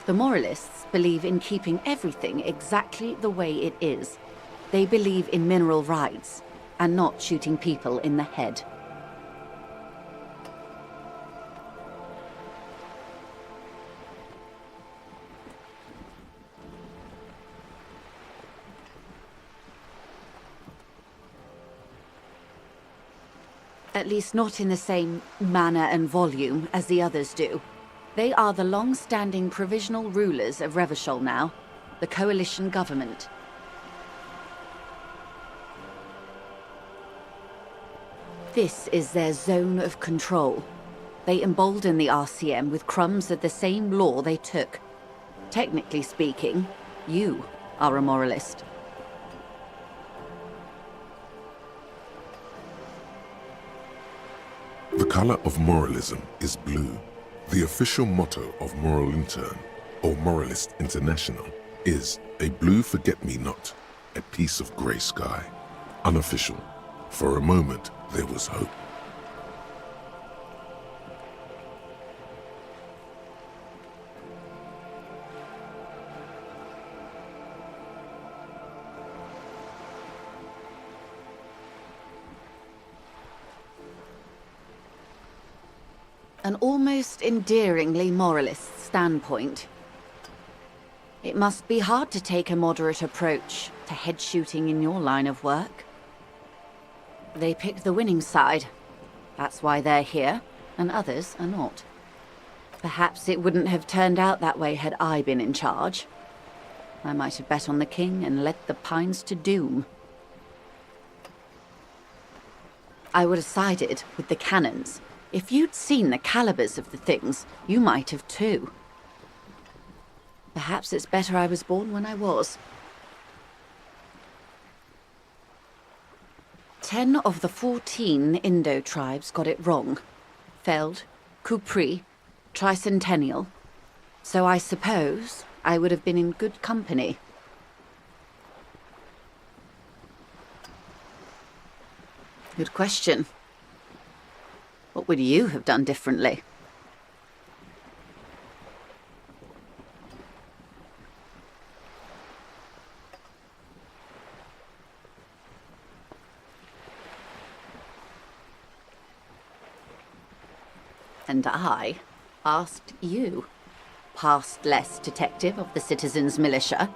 The moralists believe in keeping everything exactly the way it is. They believe in mineral rights and not shooting people in the head. At least not in the same manner and volume as the others do. They are the long-standing provisional rulers of Revachol now, the coalition government. This is their zone of control. They embolden the RCM with crumbs of the same law they took. Technically speaking, you are a moralist. The color of moralism is blue. The official motto of Moral Intern, or Moralist International, is a blue forget-me-not, a piece of grey sky. Unofficial. For a moment, there was hope. An almost endearingly moralist standpoint. It must be hard to take a moderate approach to head shooting in your line of work. They picked the winning side. That's why they're here, and others are not. Perhaps it wouldn't have turned out that way had I been in charge. I might have bet on the king and led the Pines to doom. I would have sided with the cannons. If you'd seen the calibers of the things, you might have too. Perhaps it's better I was born when I was. 10 of the 14 Indo tribes got it wrong. Feld, Kupri, Tricentennial. So I suppose I would have been in good company. Good question. What would you have done differently? And I asked you, past-less detective of the Citizens Militia,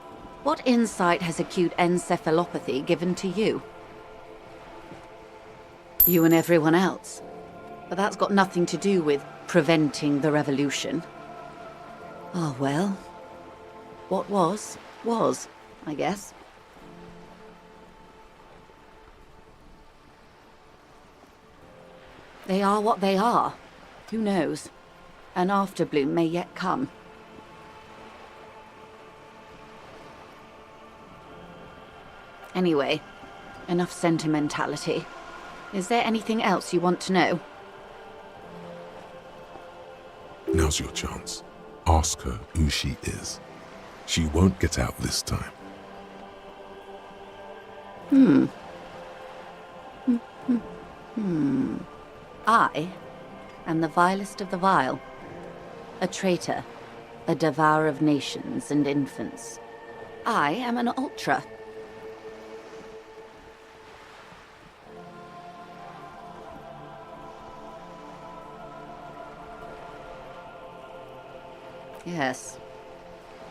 what insight has acute encephalopathy given to you? You and everyone else. But that's got nothing to do with preventing the revolution. Oh well. What was, I guess. They are what they are. Who knows? An afterbloom may yet come. Anyway, enough sentimentality. Is there anything else you want to know? Now's your chance. Ask her who she is. She won't get out this time. I am the vilest of the vile. A traitor. A devourer of nations and infants. I am an ultra. Yes.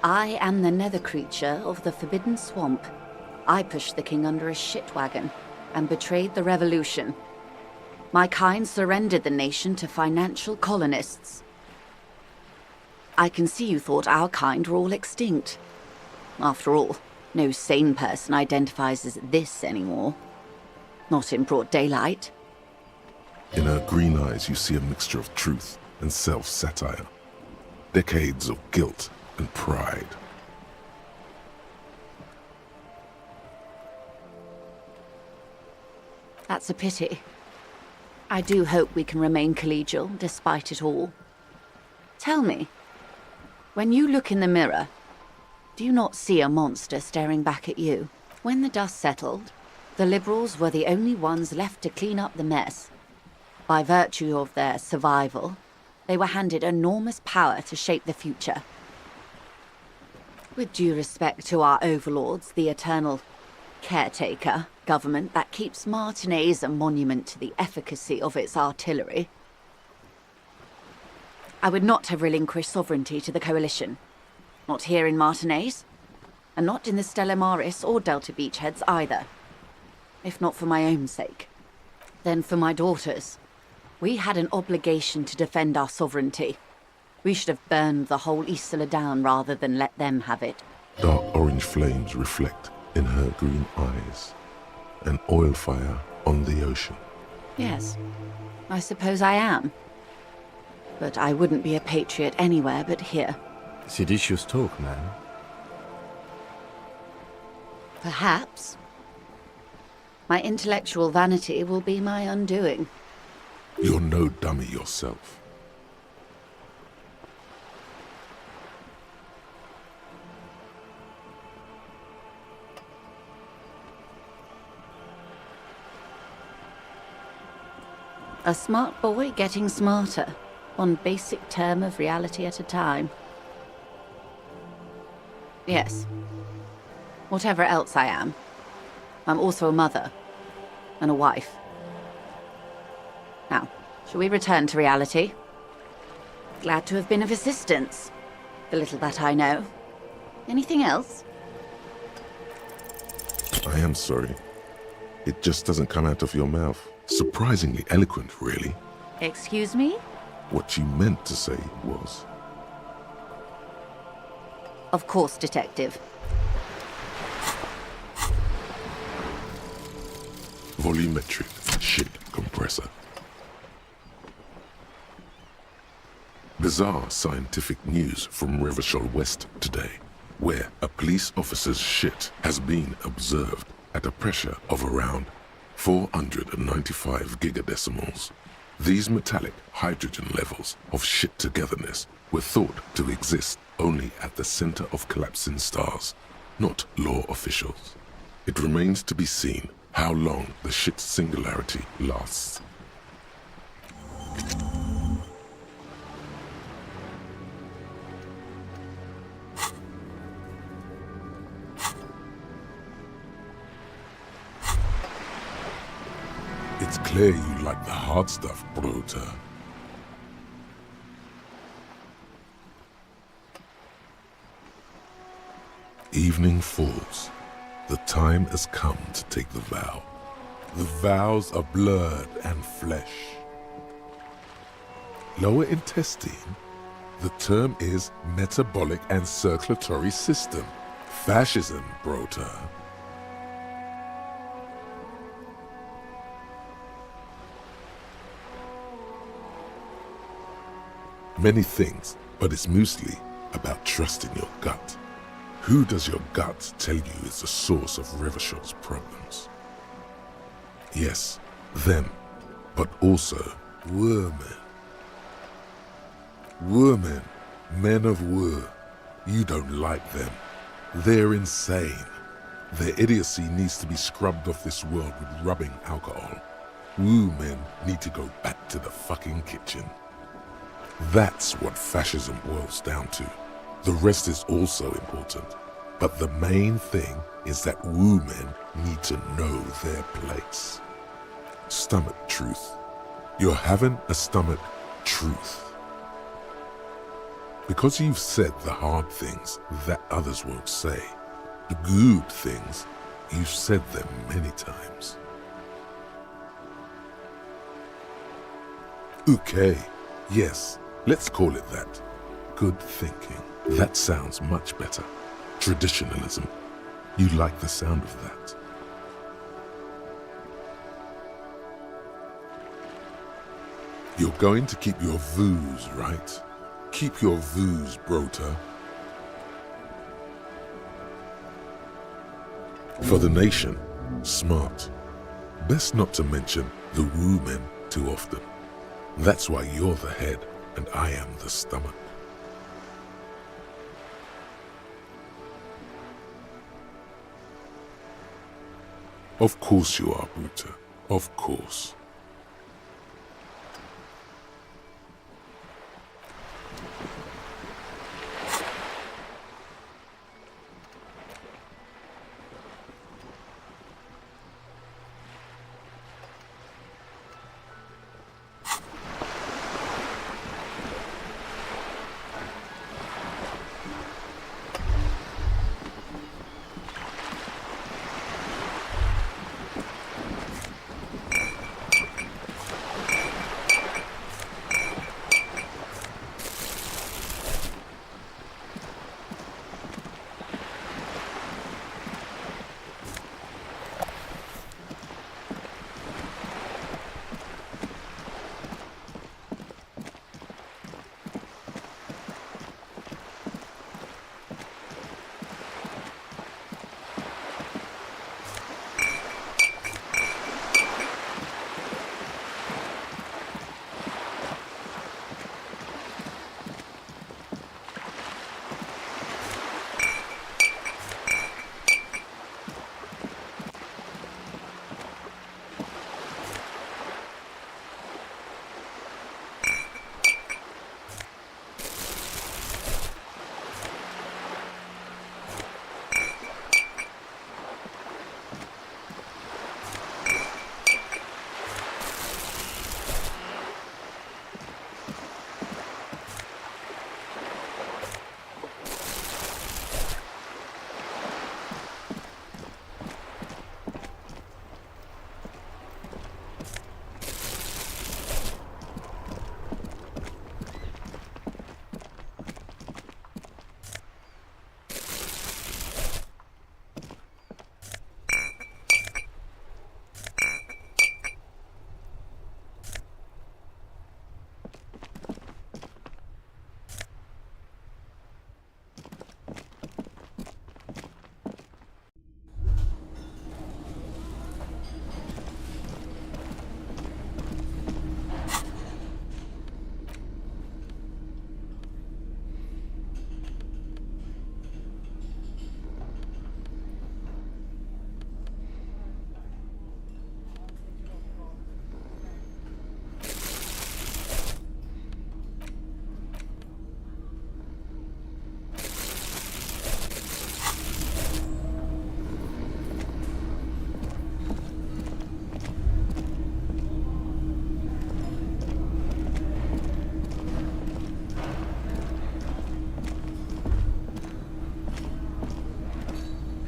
I am the nether creature of the Forbidden Swamp. I pushed the king under a shit wagon and betrayed the revolution. My kind surrendered the nation to financial colonists. I can see you thought our kind were all extinct. After all, no sane person identifies as this anymore. Not in broad daylight. In her green eyes, you see a mixture of truth and self-satire. Decades of guilt and pride. That's a pity. I do hope we can remain collegial despite it all. Tell me, when you look in the mirror, do you not see a monster staring back at you? When the dust settled, the Liberals were the only ones left to clean up the mess. By virtue of their survival, they were handed enormous power to shape the future. With due respect to our overlords, the eternal caretaker government that keeps Martinez a monument to the efficacy of its artillery, I would not have relinquished sovereignty to the Coalition. Not here in Martinez, and not in the Stella Maris or Delta Beachheads either. If not for my own sake, then for my daughters. We had an obligation to defend our sovereignty. We should have burned the whole Isola down rather than let them have it. Dark orange flames reflect in her green eyes. An oil fire on the ocean. Yes, I suppose I am. But I wouldn't be a patriot anywhere but here. Seditious talk, man. Perhaps. My intellectual vanity will be my undoing. You're no dummy yourself. A smart boy getting smarter, one basic term of reality at a time. Yes. Whatever else I am, I'm also a mother and a wife. Now, shall we return to reality? Glad to have been of assistance, the little that I know. Anything else? I am sorry. It just doesn't come out of your mouth. Surprisingly eloquent, really. Excuse me? What you meant to say was... Of course, Detective. Volumetric shit compressor. Bizarre scientific news from Revachol West today, where a police officer's shit has been observed at a pressure of around 495 gigadecimals. These metallic hydrogen levels of shit togetherness were thought to exist only at the center of collapsing stars, not law officials. It remains to be seen how long the shit singularity lasts. It's clear you like the hard stuff, Bruder. Evening falls. The time has come to take the vow. The vows are blood and flesh. Lower intestine? The term is metabolic and circulatory system. Fascism, Brota. Many things, but it's mostly about trusting your gut. Who does your gut tell you is the source of Revachol's problems? Yes, them, but also women. Women, men of war. You don't like them. They're insane. Their idiocy needs to be scrubbed off this world with rubbing alcohol. Woo men need to go back to the fucking kitchen. That's what fascism boils down to. The rest is also important. But the main thing is that women need to know their place. Stomach truth. You're having a stomach truth. Because you've said the hard things that others won't say, the good things, you've said them many times. Okay, yes, let's call it that. Good thinking. That sounds much better. Traditionalism. You like the sound of that. You're going to keep your views, right? Keep your views, Brota. For the nation, smart. Best not to mention the women too often. That's why you're the head and I am the stomach. Of course you are, Bruta. Of course.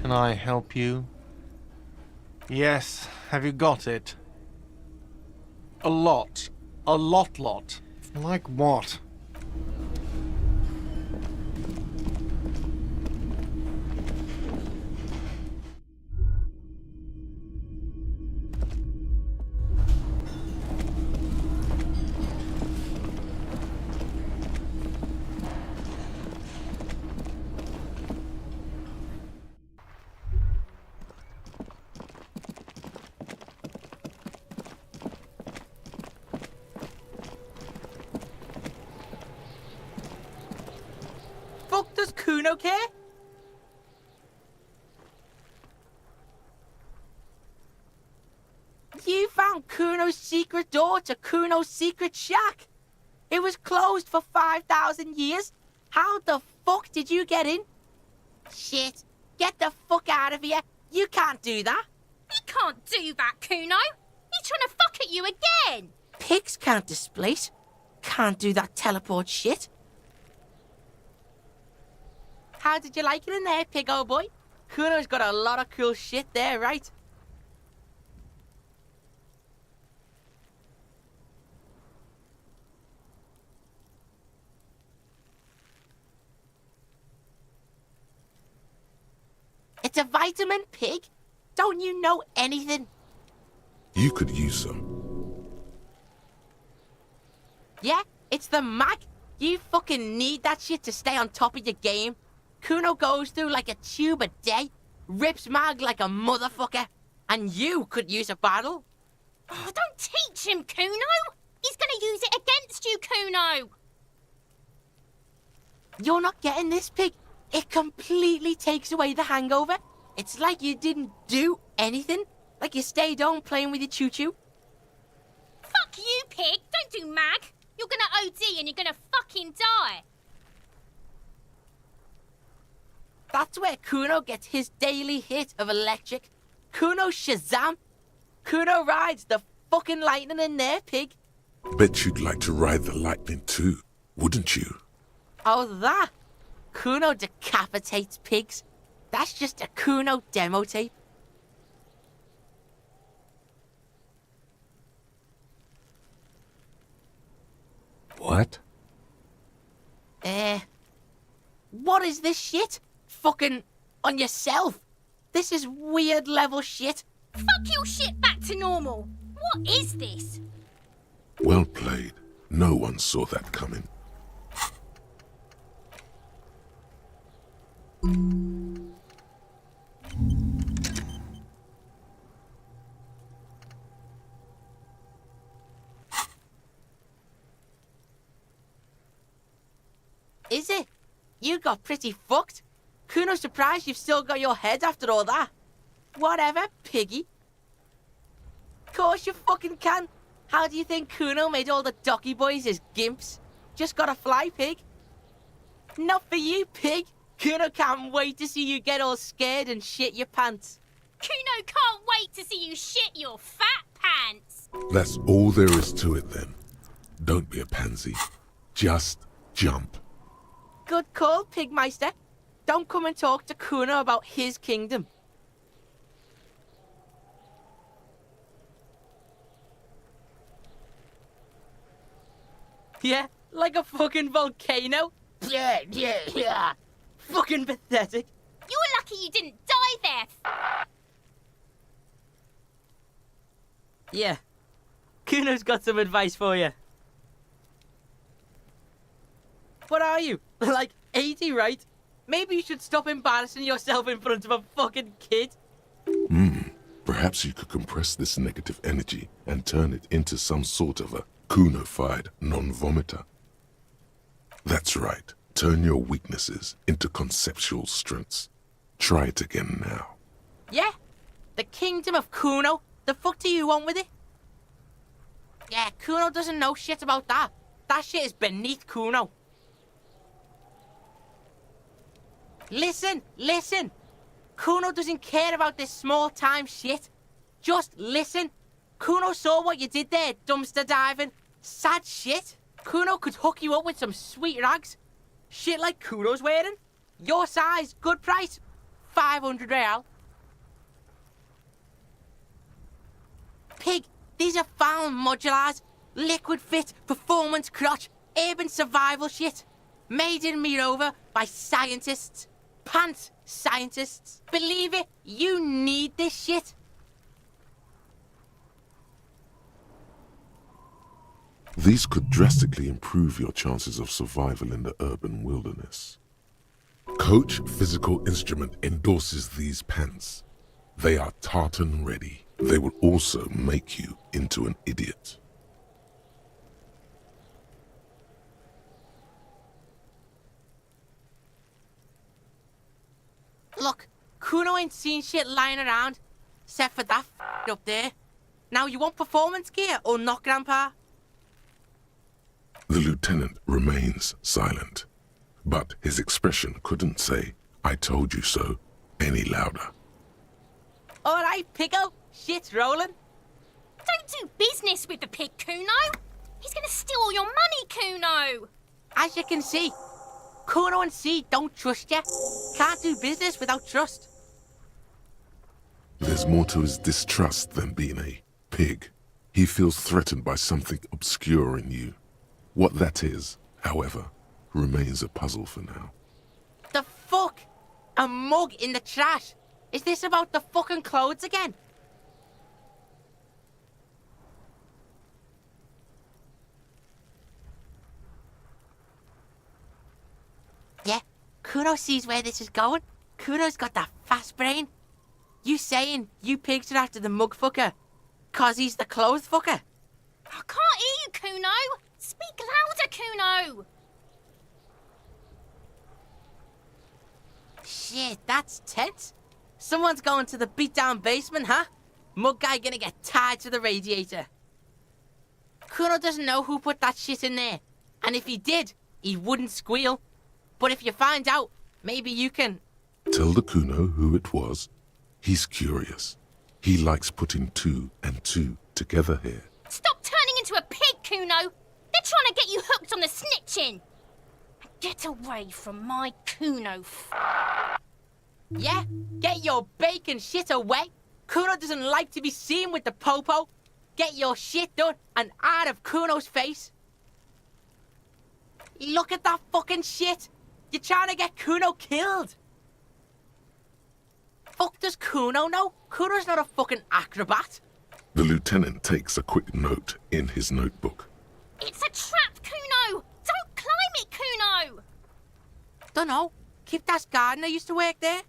Can I help you? Yes, have you got it? A lot. A lot. Like what? Fuck does Kune care? You found Kuno's secret door to Kuno's secret shack. It was closed for 5,000 years. How the fuck did you get in? Shit. Get the fuck out of here. You can't do that. He can't do that, Kuno. He's trying to fuck at you again. Pigs can't displace. Can't do that teleport shit. How did you like it in there, pig old boy? Kuno's got a lot of cool shit there, right? It's a vitamin, pig. Don't you know anything? You could use some. Yeah, it's the mag. You fucking need that shit to stay on top of your game. Kuno goes through like a tube a day, rips mag like a motherfucker, and you could use a battle. Oh, don't teach him, Kuno. He's gonna use it against you, Kuno. You're not getting this, pig. It completely takes away the hangover. It's like you didn't do anything. Like you stayed home playing with your choo-choo. Fuck you, pig. Don't do mag. You're gonna OD and you're gonna fucking die. That's where Kuno gets his daily hit of electric. Kuno Shazam. Kuno rides the fucking lightning in there, pig. Bet you'd like to ride the lightning too, wouldn't you? Oh, that? Kuno decapitates pigs. That's just a Kuno demo tape. What? What is this shit? Fucking on yourself. This is weird level shit. Fuck your shit back to normal. What is this? Well played. No one saw that coming. Is it? You got pretty fucked. Kuno's surprised you've still got your head after all that. Whatever, piggy. Course you fucking can. How do you think Kuno made all the docky boys his gimps? Just gotta fly, pig. Not for you, pig. Kuno can't wait to see you get all scared and shit your pants. Kuno can't wait to see you shit your fat pants. That's all there is to it then. Don't be a pansy. Just jump. Good call, Pigmeister. Don't come and talk to Kuno about his kingdom. Yeah, like a fucking volcano. Yeah. Fucking pathetic. You're lucky you didn't die there. Yeah. Kuno's got some advice for you. What are you? Like 80, right? Maybe you should stop embarrassing yourself in front of a fucking kid. Perhaps you could compress this negative energy and turn it into some sort of a Kuno-fied non-vomiter. That's right. Turn your weaknesses into conceptual strengths. Try it again now. Yeah? The kingdom of Kuno? The fuck do you want with it? Yeah, Kuno doesn't know shit about that. That shit is beneath Kuno. Listen! Kuno doesn't care about this small-time shit. Just listen. Kuno saw what you did there, dumpster diving. Sad shit. Kuno could hook you up with some sweet rags. Shit like Kuno's wearing. Your size, good price. 500 real. Pig, these are found modulars. Liquid fit, performance crotch, urban survival shit. Made in Mirova by scientists. Pants scientists. Believe it, you need this shit. These could drastically improve your chances of survival in the urban wilderness. Coach Physical Instrument endorses these pants. They are tartan ready. They will also make you into an idiot. Look, Kune ain't seen shit lying around, except for that up there. Now you want performance gear or not, Grandpa? The lieutenant remains silent, but his expression couldn't say, "I told you so," any louder. All right, Pico, shit's rolling. Don't do business with the pig, Kuno. He's gonna steal all your money, Kuno. As you can see, Kuno and C don't trust you. Can't do business without trust. There's more to his distrust than being a pig. He feels threatened by something obscure in you. What that is, however, remains a puzzle for now. The fuck? A mug in the trash? Is this about the fucking clothes again? Yeah, Kuno sees where this is going. Kuno's got that fast brain. You saying you pigs are after the mug fucker? 'Cause he's the clothes fucker? I can't hear you, Kuno. Speak louder, Kuno. Shit, that's tense. Someone's going to the beat-down basement, huh? Mug guy gonna get tied to the radiator. Kuno doesn't know who put that shit in there. And if he did, he wouldn't squeal. But if you find out, maybe you can... Tell the Kuno who it was. He's curious. He likes putting two and two together here. Stop turning into a pig, Kuno. They're trying to get you hooked on the snitching. Get away from my Kuno. Yeah, get your bacon shit away. Kuno doesn't like to be seen with the popo. Get your shit done and out of Kuno's face. Look at that fucking shit. You're trying to get Kuno killed. Fuck does Kuno know? Kuno's not a fucking acrobat. The lieutenant takes a quick note in his notebook. It's a trap, Kuno. Don't climb it, Kuno. Dunno. Kiptas gardener used to work there.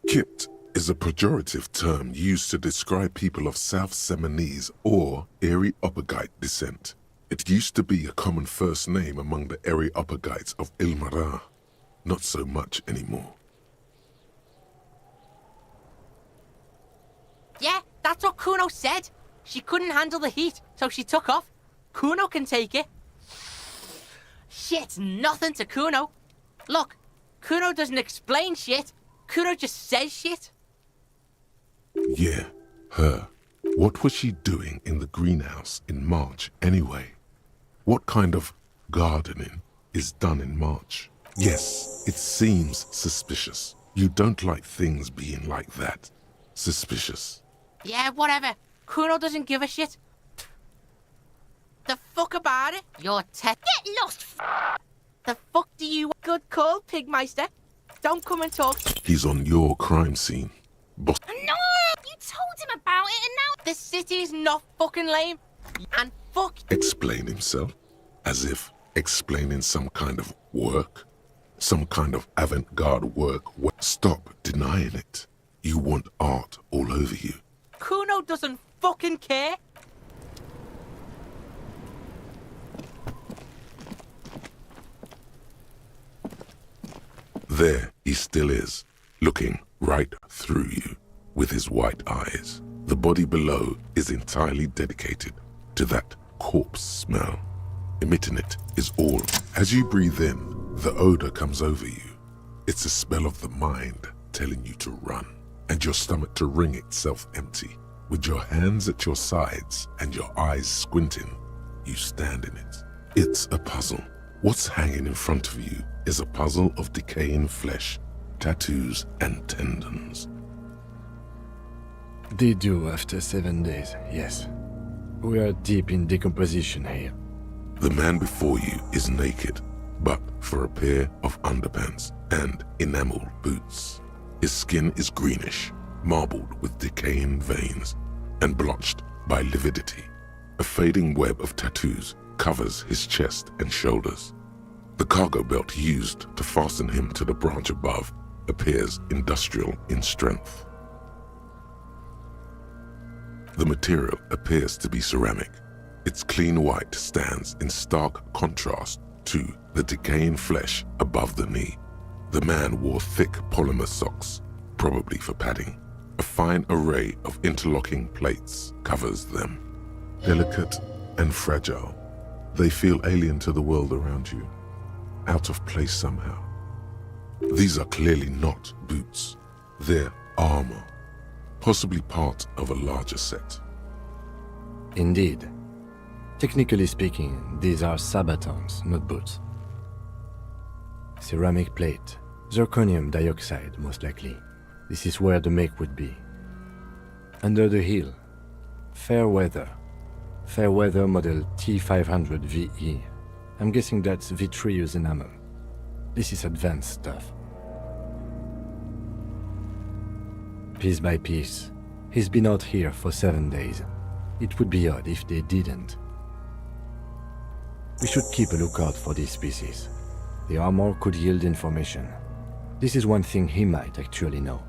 Kipt is a pejorative term used to describe people of South Seminese or Areopagite descent. It used to be a common first name among the Areopagites of Ilmara. Not so much anymore. Yeah, that's what Kuno said. She couldn't handle the heat, so she took off. Kuno can take it. Shit's nothing to Kuno. Look, Kuno doesn't explain shit. Kuno just says shit. Yeah, her. What was she doing in the greenhouse in March anyway? What kind of gardening is done in March? Yes, it seems suspicious. You don't like things being like that. Suspicious. Yeah, whatever. Kuno doesn't give a shit. The fuck about it? You're Get lost! The fuck do you... Good call, Pigmeister. Don't come and talk. He's on your crime scene. No! You told him about it and now... The city's not fucking lame. And fuck... Explain himself? As if explaining some kind of work? Some kind of avant-garde work? Stop denying it. You want art all over you. Kuno doesn't fucking care. There he still is, looking right through you with his white eyes. The body below is entirely dedicated to that corpse smell. Emitting it is all. As you breathe in, the odor comes over you. It's a smell of the mind telling you to run, and your stomach to wring itself empty. With your hands at your sides and your eyes squinting, you stand in it. It's a puzzle. What's hanging in front of you is a puzzle of decaying flesh, tattoos, and tendons. They do after 7 days, yes. We are deep in decomposition here. The man before you is naked, but for a pair of underpants and enamel boots. His skin is greenish, marbled with decaying veins, and blotched by lividity. A fading web of tattoos covers his chest and shoulders. The cargo belt used to fasten him to the branch above appears industrial in strength. The material appears to be ceramic. Its clean white stands in stark contrast to the decaying flesh above the knee. The man wore thick polymer socks, probably for padding. A fine array of interlocking plates covers them. Delicate and fragile, they feel alien to the world around you, out of place somehow. These are clearly not boots. They're armor, possibly part of a larger set. Indeed. Technically speaking, these are sabatons, not boots. Ceramic plate, zirconium dioxide, most likely. This is where the make would be. Under the heel, fair weather model T500 VE. I'm guessing that's vitreous enamel. This is advanced stuff. Piece by piece, he's been out here for 7 days. It would be odd if they didn't. We should keep a lookout for these species. The armor could yield information. This is one thing he might actually know.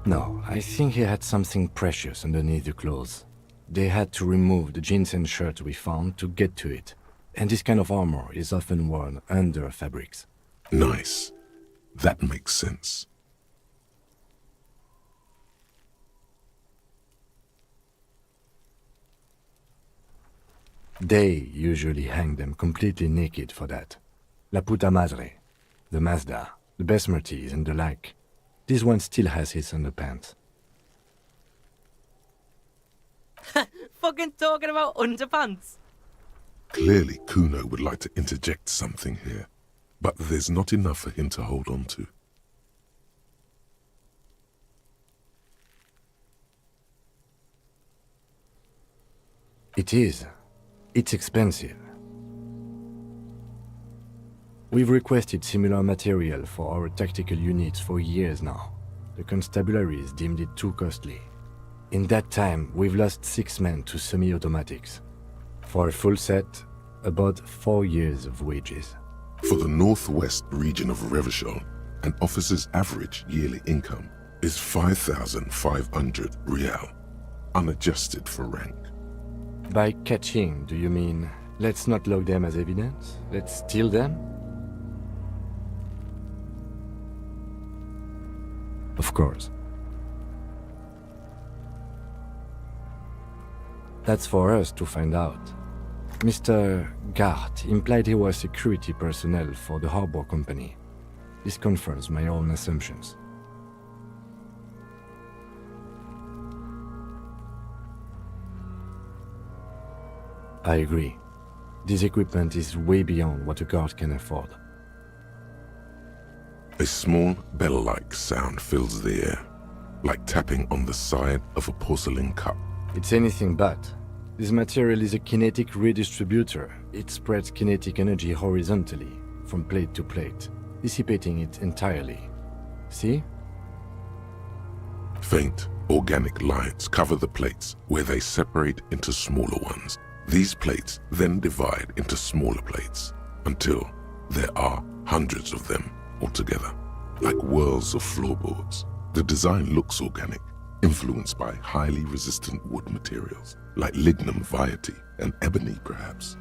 No, I think he had something precious underneath the clothes. They had to remove the jeans and shirt we found to get to it. And this kind of armor is often worn under fabrics. Nice. That makes sense. They usually hang them completely naked for that. La puta madre, the Mazda, the Besmerties and the like. This one still has his underpants. Fucking talking about underpants. Clearly, Kune would like to interject something here, but there's not enough for him to hold on to. It is. It's expensive. We've requested similar material for our tactical units for years now. The constabularies deemed it too costly. In that time, we've lost 6 men to semi-automatics. For a full set, about 4 years of wages. For the northwest region of Revachol, an officer's average yearly income is 5,500 real, unadjusted for rank. By catching, do you mean, let's not log them as evidence? Let's steal them? Of course. That's for us to find out. Mr. Gart implied he was security personnel for the harbor company. This confirms my own assumptions. I agree. This equipment is way beyond what a guard can afford. A small bell-like sound fills the air, like tapping on the side of a porcelain cup. It's anything but. This material is a kinetic redistributor. It spreads kinetic energy horizontally, from plate to plate, dissipating it entirely. See? Faint, organic lines cover the plates where they separate into smaller ones. These plates then divide into smaller plates until there are hundreds of them altogether, like whirls of floorboards. The design looks organic, influenced by highly resistant wood materials, like lignum vitae and ebony perhaps.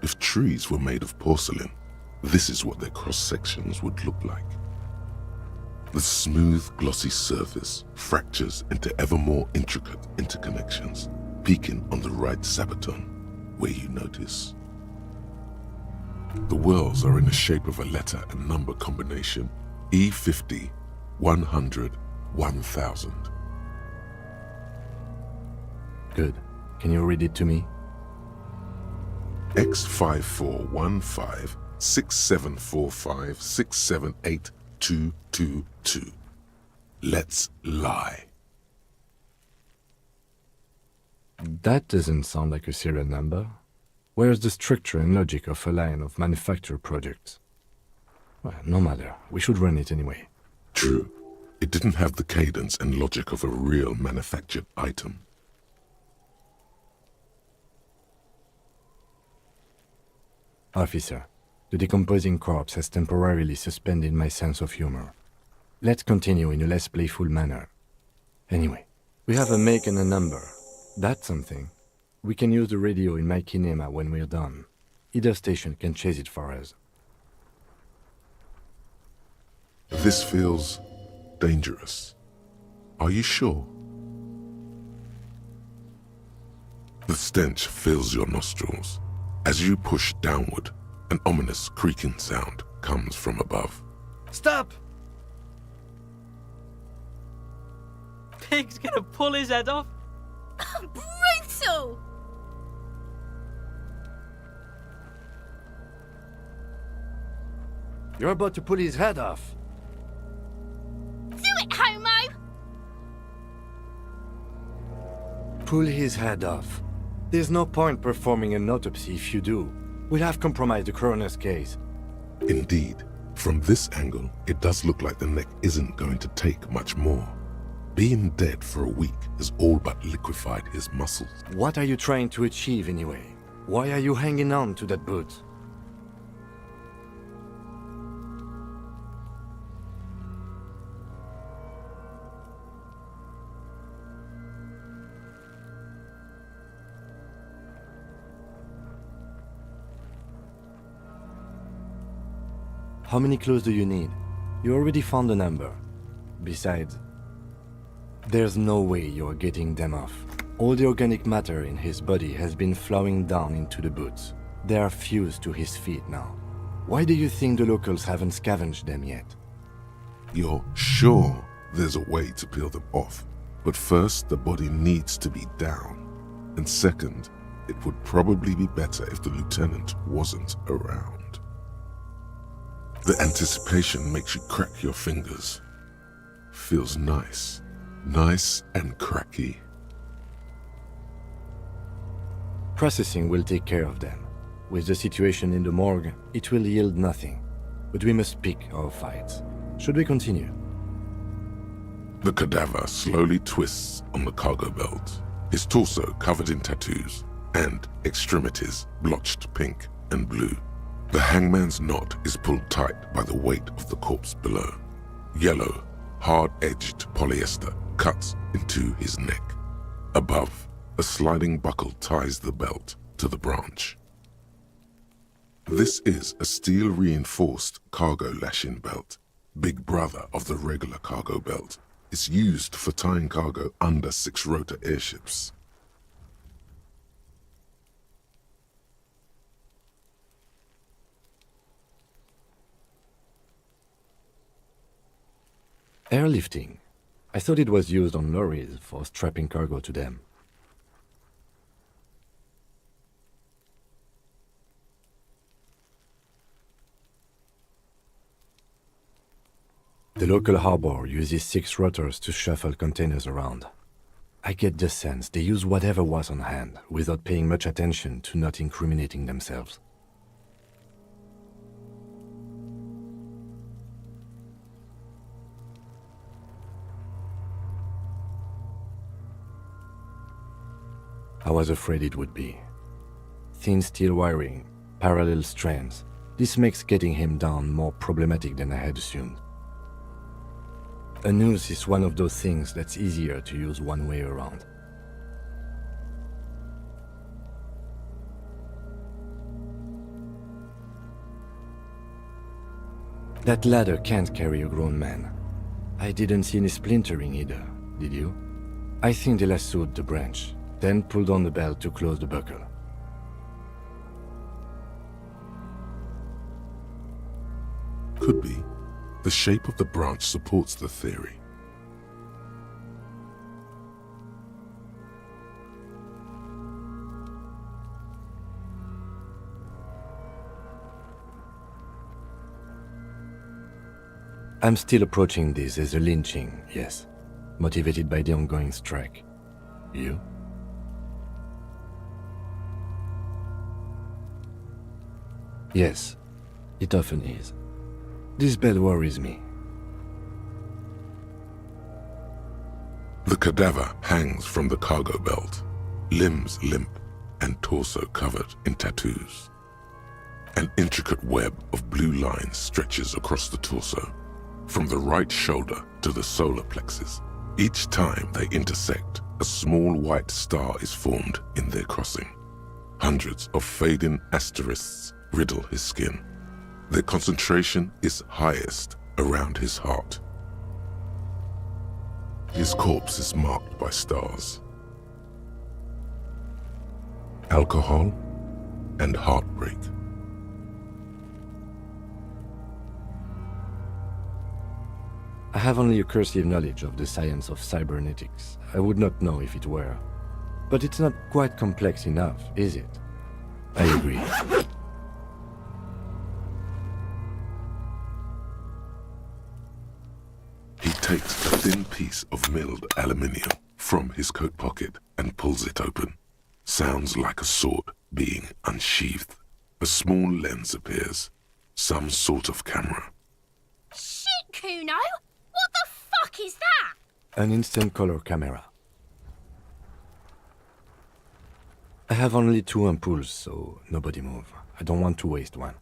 If trees were made of porcelain, this is what their cross-sections would look like. The smooth, glossy surface fractures into ever more intricate interconnections, peaking on the right sabaton, where you notice. The whirls are in the shape of a letter and number combination, E50, 100, 1000. Good. Can you read it to me? X5415 6745678222. Let's lie. That doesn't sound like a serial number. Where's the structure and logic of a line of manufactured products? Well, no matter. We should run it anyway. True. It didn't have the cadence and logic of a real manufactured item. Officer, the decomposing corpse has temporarily suspended my sense of humor. Let's continue in a less playful manner. Anyway, we have a make and a number. That's something. We can use the radio in my kinema when we're done. Either station can chase it for us. This feels dangerous. Are you sure? The stench fills your nostrils. As you push downward, an ominous creaking sound comes from above. Stop! Pig's gonna pull his head off. Brutal! You're about to pull his head off. Do it, homo! Pull his head off. There's no point performing an autopsy if you do. We'll have compromised the coroner's case. Indeed, from this angle, it does look like the neck isn't going to take much more. Being dead for a week has all but liquefied his muscles. What are you trying to achieve anyway? Why are you hanging on to that boot? How many clues do you need? You already found the number. Besides, there's no way you're getting them off. All the organic matter in his body has been flowing down into the boots. They are fused to his feet now. Why do you think the locals haven't scavenged them yet? You're sure there's a way to peel them off, but first the body needs to be down. And second, it would probably be better if the lieutenant wasn't around. The anticipation makes you crack your fingers. Feels nice. Nice and cracky. Processing will take care of them. With the situation in the morgue, it will yield nothing. But we must pick our fights. Should we continue? The cadaver slowly twists on the cargo belt, his torso covered in tattoos, and extremities blotched pink and blue. The hangman's knot is pulled tight by the weight of the corpse below. Yellow, hard-edged polyester cuts into his neck. Above, a sliding buckle ties the belt to the branch. This is a steel-reinforced cargo lashing belt, big brother of the regular cargo belt. It's used for tying cargo under six-rotor airships. Airlifting. I thought it was used on lorries for strapping cargo to them. The local harbor uses 6 rotors to shuffle containers around. I get the sense they use whatever was on hand without paying much attention to not incriminating themselves. I was afraid it would be. Thin steel wiring, parallel strands. This makes getting him down more problematic than I had assumed. A noose is one of those things that's easier to use one way around. That ladder can't carry a grown man. I didn't see any splintering either, did you? I think they lassoed the branch, then pulled on the belt to close the buckle. Could be. The shape of the branch supports the theory. I'm still approaching this as a lynching, yes. Motivated by the ongoing strike. You? Yes, it often is. This bed worries me. The cadaver hangs from the cargo belt, limbs limp and torso covered in tattoos. An intricate web of blue lines stretches across the torso, from the right shoulder to the solar plexus. Each time they intersect, a small white star is formed in their crossing. Hundreds of fading asterisks riddle his skin. Their concentration is highest around his heart. His corpse is marked by stars. Alcohol and heartbreak. I have only a cursive knowledge of the science of cybernetics. I would not know if it were. But it's not quite complex enough, is it? I agree. He takes a thin piece of milled aluminium from his coat pocket and pulls it open. Sounds like a sword being unsheathed. A small lens appears. Some sort of camera. Shit, Kuno! What the fuck is that? An instant color camera. I have only 2 ampoules, so nobody move. I don't want to waste one.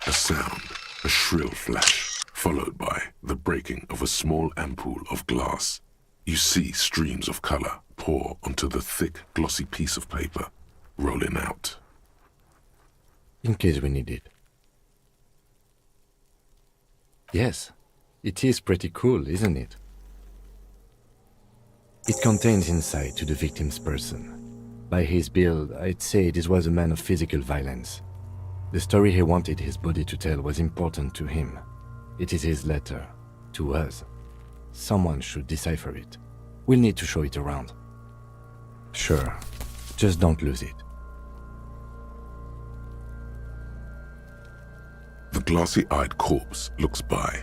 A sound, a shrill flash, followed by the breaking of a small ampoule of glass. You see streams of color pour onto the thick, glossy piece of paper, rolling out. In case we need it. Yes, it is pretty cool, isn't it? It contains insight to the victim's person. By his build, I'd say this was a man of physical violence. The story he wanted his body to tell was important to him. It is his letter, to us. Someone should decipher it. We'll need to show it around. Sure, just don't lose it. The glassy-eyed corpse looks by,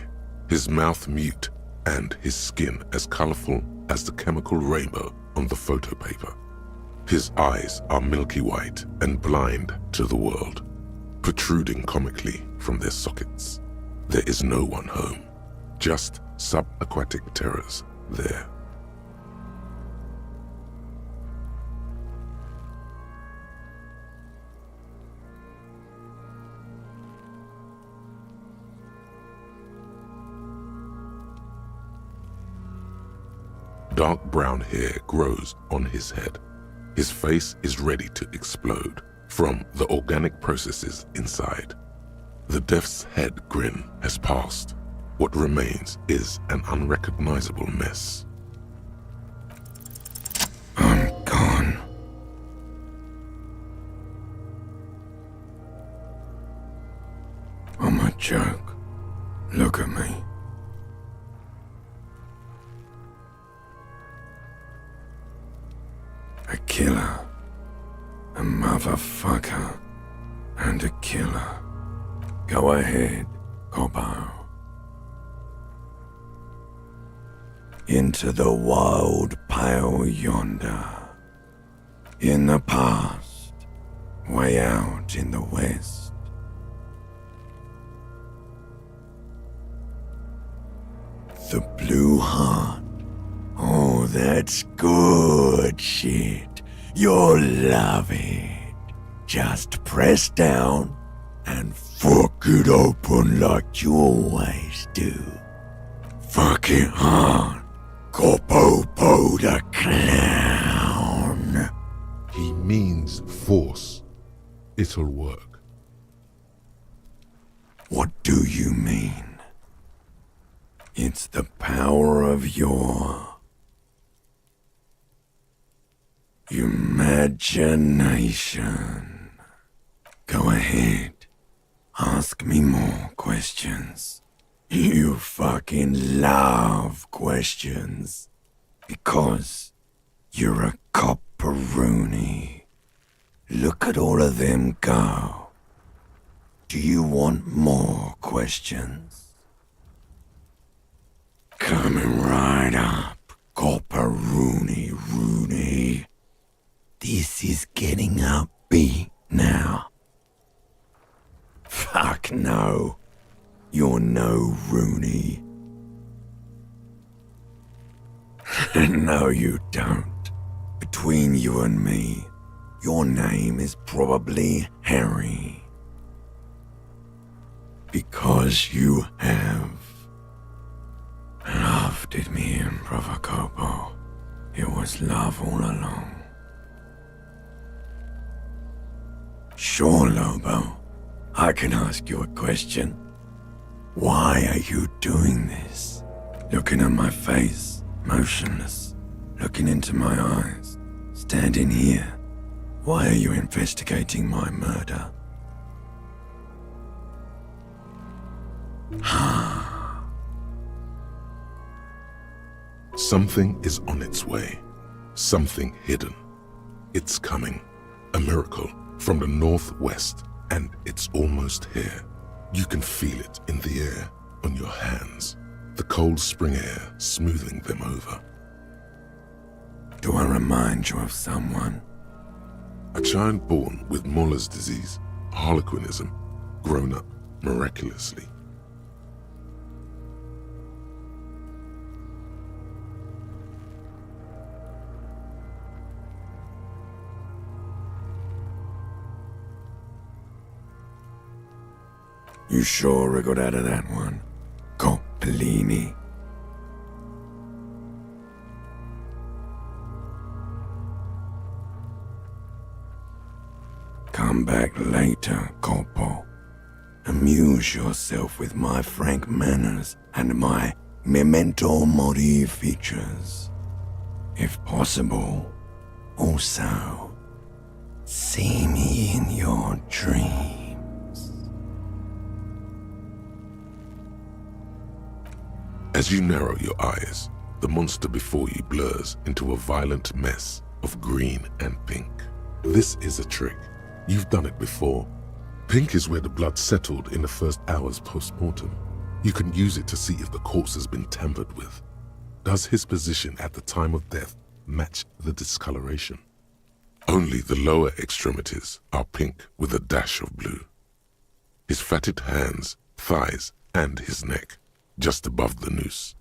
his mouth mute and his skin as colorful as the chemical rainbow on the photo paper. His eyes are milky white and blind to the world, protruding comically from their sockets. There is no one home, just subaquatic terrors there. Dark brown hair grows on his head. His face is ready to explode from the organic processes inside. The death's head grin has passed. What remains is an unrecognizable mess. I'm gone. I'm a joke. Look at me. A killer. A motherfucker. And a killer. Go ahead, Cobo. Into the wild pale yonder. In the past. Way out in the west. The blue heart. Oh, that's good shit. You'll love it. Just press down and fuck it open like you always do. Fuck it hard. Copopo the clown. He means force. It'll work. What do you mean? It's the power of your imagination. Go ahead. Ask me more questions. You fucking love questions. Because you're a copperoonie. Look at all of them go. Do you want more questions? Coming right up, Copper Rooney. This is getting upbeat now. Fuck no. You're no Rooney. No, you don't. Between you and me, your name is probably Harry. Because you have loved it, me and Provocopo. It was love all along. Sure, Lobo. I can ask you a question. Why are you doing this? Looking at my face, motionless, looking into my eyes, standing here. Why are you investigating my murder? Something is on its way. Something hidden. It's coming. A miracle from the northwest, and it's almost here. You can feel it in the air, on your hands. The cold spring air smoothing them over. Do I remind you of someone? A child born with Muller's disease, harlequinism, grown up miraculously. You sure I got out of that one? Coppellini. Come back later, Coppo. Amuse yourself with my frank manners and my memento mori features. If possible, also, see me in your dreams. As you narrow your eyes, the monster before you blurs into a violent mess of green and pink. This is a trick. You've done it before. Pink is where the blood settled in the first hours post-mortem. You can use it to see if the corpse has been tampered with. Does his position at the time of death match the discoloration? Only the lower extremities are pink with a dash of blue. His fatted hands, thighs, and his neck, just above the noose.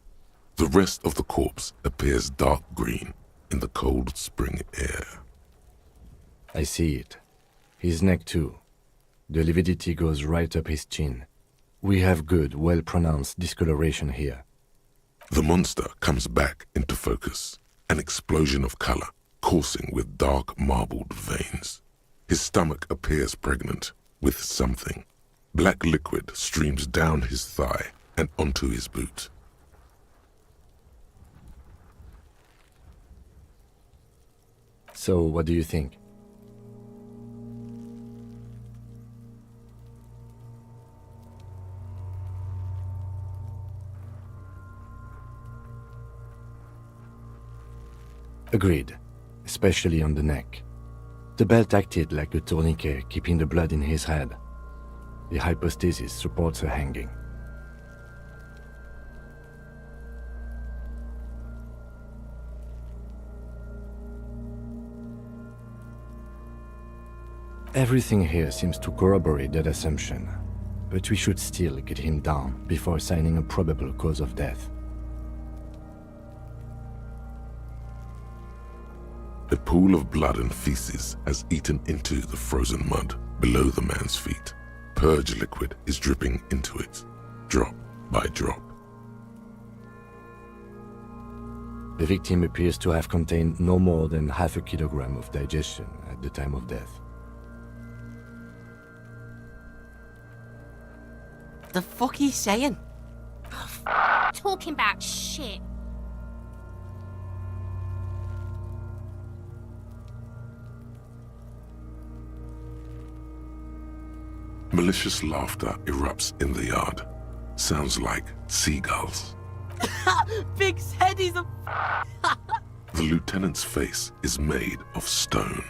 The rest of the corpse appears dark green in the cold spring air. I see it. His neck too. The lividity goes right up his chin. We have good, well-pronounced discoloration here. The monster comes back into focus, an explosion of color, coursing with dark marbled veins. His stomach appears pregnant with something. Black liquid streams down his thigh and onto his boot. So, what do you think? Agreed, especially on the neck. The belt acted like a tourniquet, keeping the blood in his head. The hypostasis supports a hanging. Everything here seems to corroborate that assumption, but we should still get him down before assigning a probable cause of death. A pool of blood and feces has eaten into the frozen mud below the man's feet. Purge liquid is dripping into it, drop by drop. The victim appears to have contained no more than half a kilogram of digestion at the time of death. The fuck he's saying? Talking about shit. Malicious laughter erupts in the yard. Sounds like seagulls. Big's head is a... The lieutenant's face is made of stone.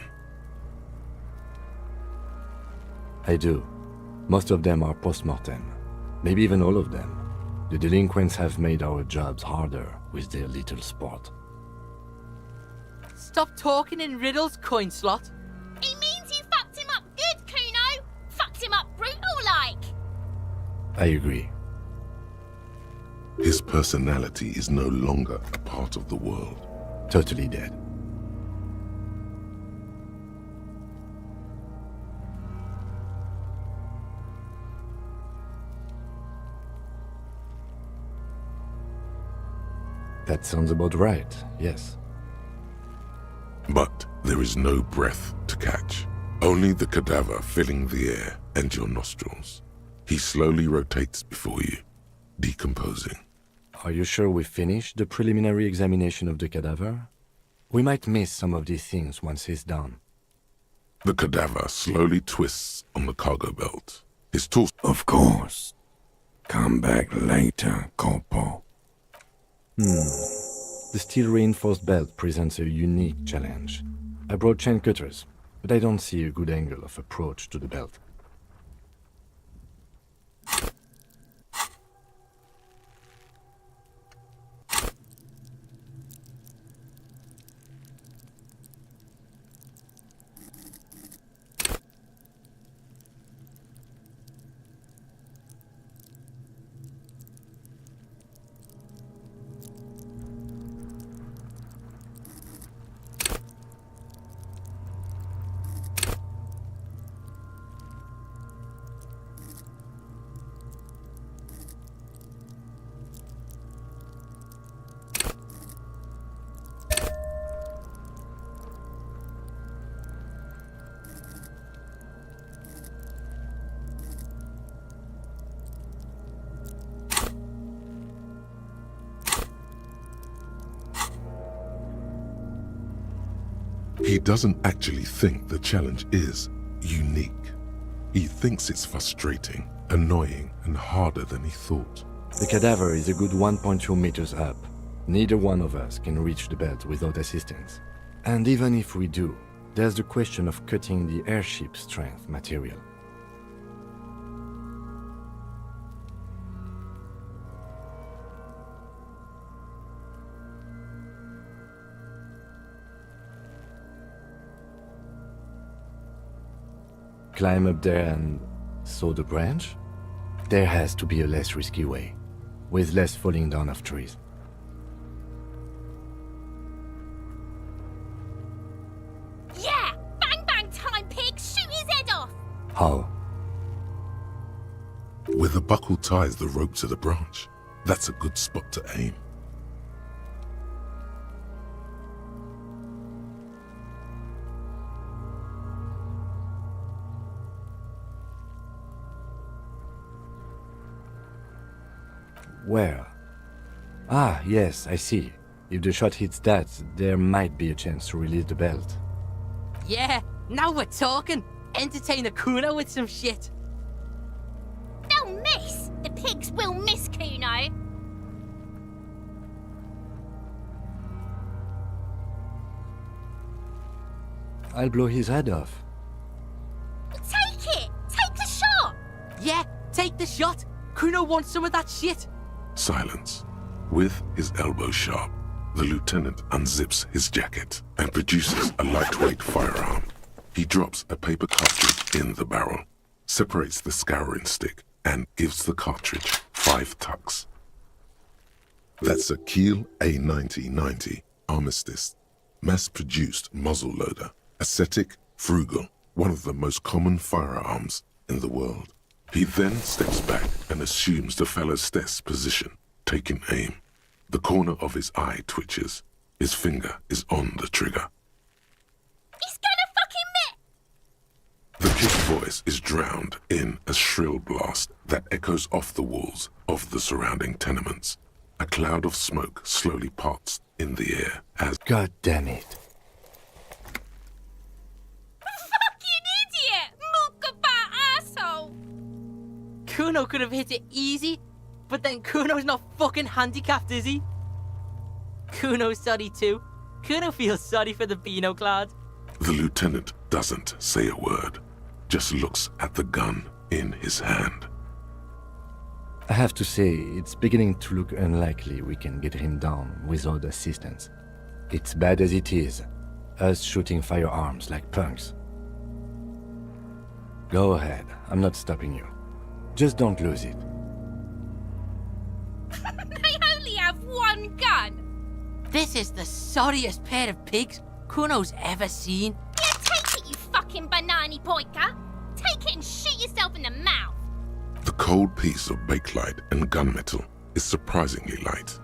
I do. Most of them are post-mortem. Maybe even all of them. The delinquents have made our jobs harder with their little sport. Stop talking in riddles, coin slot. It means you fucked him up good, Kuno. Fucked him up brutal-like. I agree. His personality is no longer a part of the world. Totally dead. That sounds about right, yes. But there is no breath to catch. Only the cadaver filling the air and your nostrils. He slowly rotates before you, decomposing. Are you sure we finished the preliminary examination of the cadaver? We might miss some of these things once he's done. The cadaver slowly twists on the cargo belt. His torso... Of course. Come back later, Corpo. The steel-reinforced belt presents a unique challenge. I brought chain cutters, but I don't see a good angle of approach to the belt. He doesn't actually think the challenge is unique. He thinks it's frustrating, annoying, and harder than he thought. The cadaver is a good 1.2 meters up. Neither one of us can reach the belt without assistance. And even if we do, there's the question of cutting the airship strength material. Climb up there and saw the branch? There has to be a less risky way, with less falling down of trees. Yeah! Bang bang time, pig! Shoot his head off! How? Where the buckle ties the rope to the branch, that's a good spot to aim. Where? Ah, yes, I see. If the shot hits that, there might be a chance to release the belt. Yeah, now we're talking. Entertain a Kuno with some shit. They'll miss! The pigs will miss, Kuno. I'll blow his head off. Take it! Take the shot! Yeah, take the shot. Kuno wants some of that shit. Silence. With his elbow sharp, the lieutenant unzips his jacket and produces a lightweight firearm. He drops a paper cartridge in the barrel, separates the scouring stick, and gives the cartridge 5 tucks. That's a Kiel A9090 Armistice, mass-produced muzzle-loader, ascetic, frugal, one of the most common firearms in the world. He then steps back and assumes the fellow's desk position, taking aim. The corner of his eye twitches. His finger is on the trigger. He's gonna fucking miss! The kid's voice is drowned in a shrill blast that echoes off the walls of the surrounding tenements. A cloud of smoke slowly parts in the air as... God damn it. Fucking idiot! Mookabat asshole! Kuno could have hit it easy, but then Kuno's not fucking handicapped, is he? Kuno's sorry too. Kuno feels sorry for the Beano Cloud. The lieutenant doesn't say a word, just looks at the gun in his hand. I have to say, it's beginning to look unlikely we can get him down without assistance. It's bad as it is, us shooting firearms like punks. Go ahead, I'm not stopping you. Just don't lose it. They only have one gun! This is the sorriest pair of pigs Kuno's ever seen. Yeah, take it, you fucking banani poika! Take it and shoot yourself in the mouth! The cold piece of bakelite and gunmetal is surprisingly light.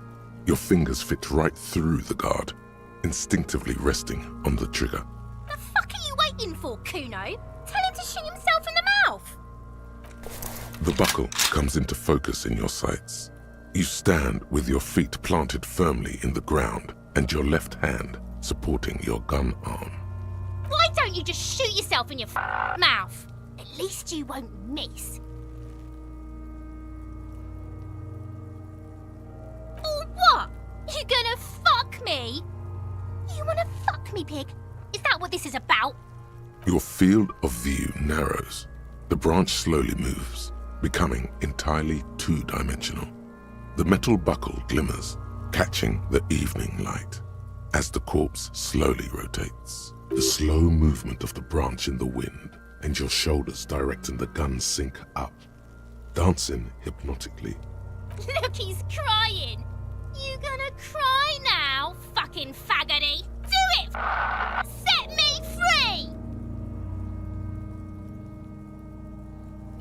Your fingers fit right through the guard, instinctively resting on the trigger. The fuck are you waiting for, Kuno? Tell him to shoot himself in the mouth! The buckle comes into focus in your sights. You stand with your feet planted firmly in the ground and your left hand supporting your gun arm. Why don't you just shoot yourself in your mouth? At least you won't miss. Or what? You gonna fuck me? You wanna fuck me, pig? Is that what this is about? Your field of view narrows. The branch slowly moves, becoming entirely two-dimensional. The metal buckle glimmers, catching the evening light as the corpse slowly rotates. The slow movement of the branch in the wind and your shoulders directing the gun sync up, dancing hypnotically. Look, he's crying. You gonna cry now, fucking faggoty? Do it! Set me free!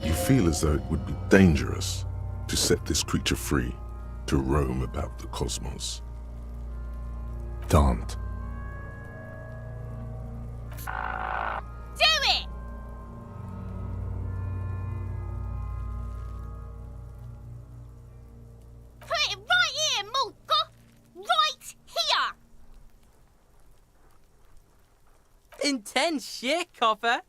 You feel as though it would be dangerous to set this creature free to roam about the cosmos. Don't. Do it! Put it right here, Mulka! Right here! Intense shit, Copper.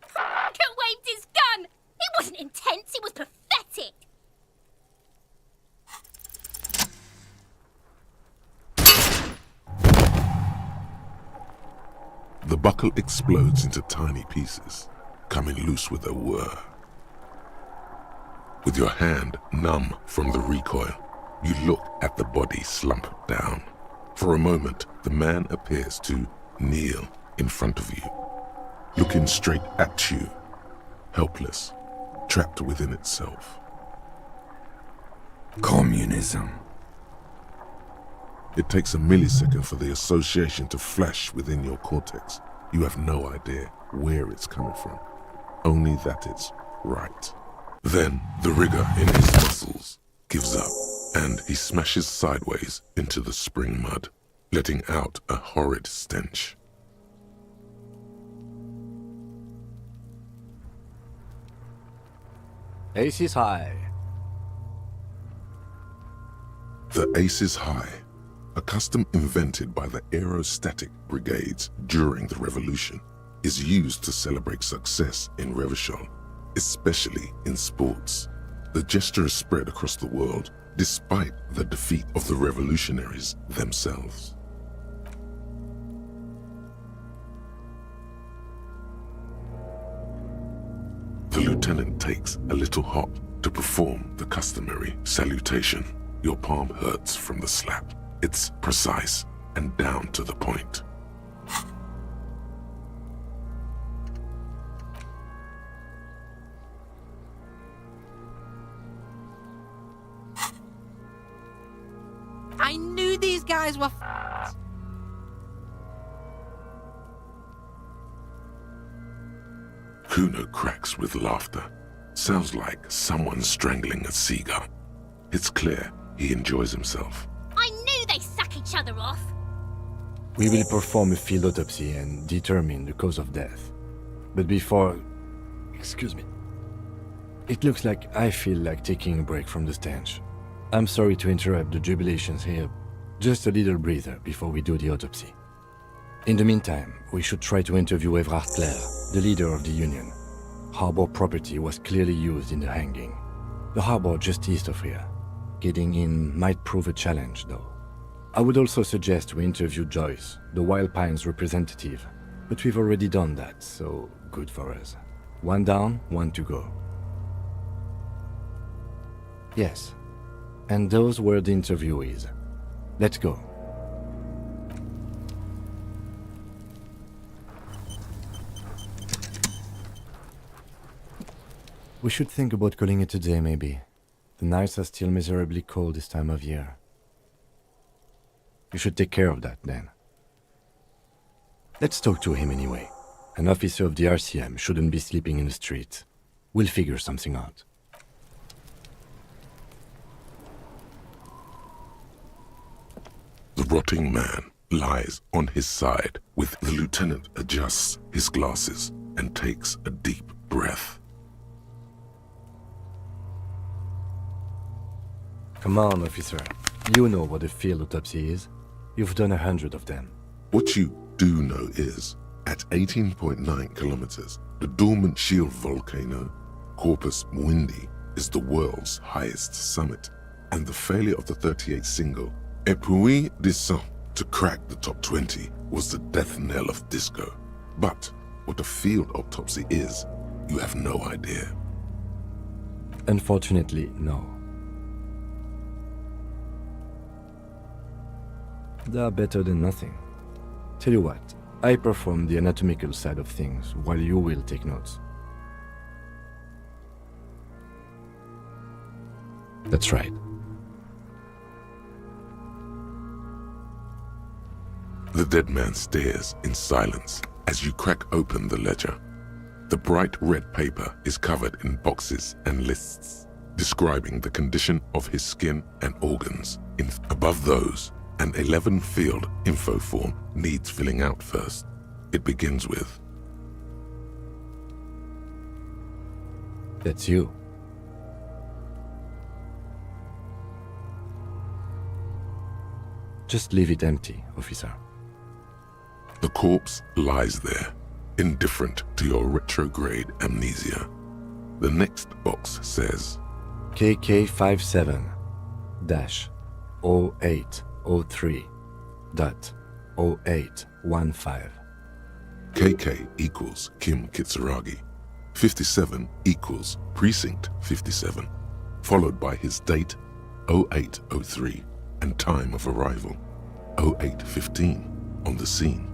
Kurt waved his gun! It wasn't intense, it was pathetic! The buckle explodes into tiny pieces, coming loose with a whir. With your hand numb from the recoil, you look at the body slumped down. For a moment, the man appears to kneel in front of you, looking straight at you, helpless, trapped within itself. Communism. It takes a millisecond for the association to flash within your cortex. You have no idea where it's coming from, only that it's right. Then the rigor in his muscles gives up, and he smashes sideways into the spring mud, letting out a horrid stench. Ace is high. The Ace is High, a custom invented by the aerostatic brigades during the revolution, is used to celebrate success in Revachol, especially in sports. The gesture is spread across the world, despite the defeat of the revolutionaries themselves. The lieutenant takes a little hop to perform the customary salutation. Your palm hurts from the slap. It's precise and down to the point. I knew these guys were f***ed. Kune cracks with laughter. Sounds like someone strangling a seagull. It's clear he enjoys himself. I knew they suck each other off! We will perform a field autopsy and determine the cause of death. But before... excuse me. It looks like I feel like taking a break from the stench. I'm sorry to interrupt the jubilations here. Just a little breather before we do the autopsy. In the meantime, we should try to interview Evrard Clare, the leader of the Union. Harbor property was clearly used in the hanging. The harbor just east of here. Getting in might prove a challenge, though. I would also suggest we interview Joyce, the Wild Pines representative, but we've already done that, so good for us. One down, one to go. Yes. And those were the interviewees. Let's go. We should think about calling it a day, maybe. The nights are still miserably cold this time of year. You should take care of that, then. Let's talk to him anyway. An officer of the RCM shouldn't be sleeping in the street. We'll figure something out. The rotting man lies on his side with the lieutenant adjusts his glasses and takes a deep breath. Come on, officer. You know what a field autopsy is. You've done 100 of them. What you do know is, at 18.9 kilometers, the dormant shield volcano, Corpus Mundi, is the world's highest summit, and the failure of the 38 single, Et puis descend, to crack the top 20 was the death knell of disco. But what a field autopsy is, you have no idea. Unfortunately, no. They are better than nothing. Tell you what, I perform the anatomical side of things while you will take notes. That's right. The dead man stares in silence as you crack open the ledger. The bright red paper is covered in boxes and lists, describing the condition of his skin and organs. Above those, an 11-field info form needs filling out first. It begins with, That's you. Just leave it empty, officer. The corpse lies there, indifferent to your retrograde amnesia. The next box says, KK57-0803.0815. KK equals Kim Kitsuragi. 57 equals Precinct 57, followed by his date 0803 and time of arrival 0815 on the scene.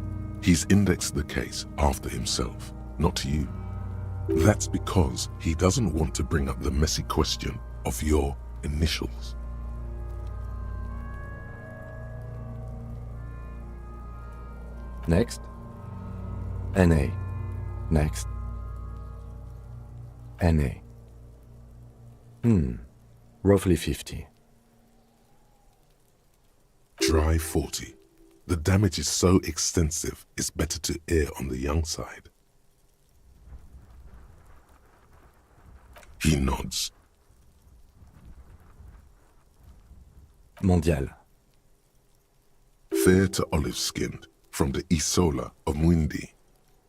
He's indexed the case after himself, not you. That's because he doesn't want to bring up the messy question of your initials. Next. NA. Next. NA. Roughly 50. Try 40. The damage is so extensive, it's better to err on the young side. He nods. Mondial. Fair to olive-skinned, from the Isola of Mundi.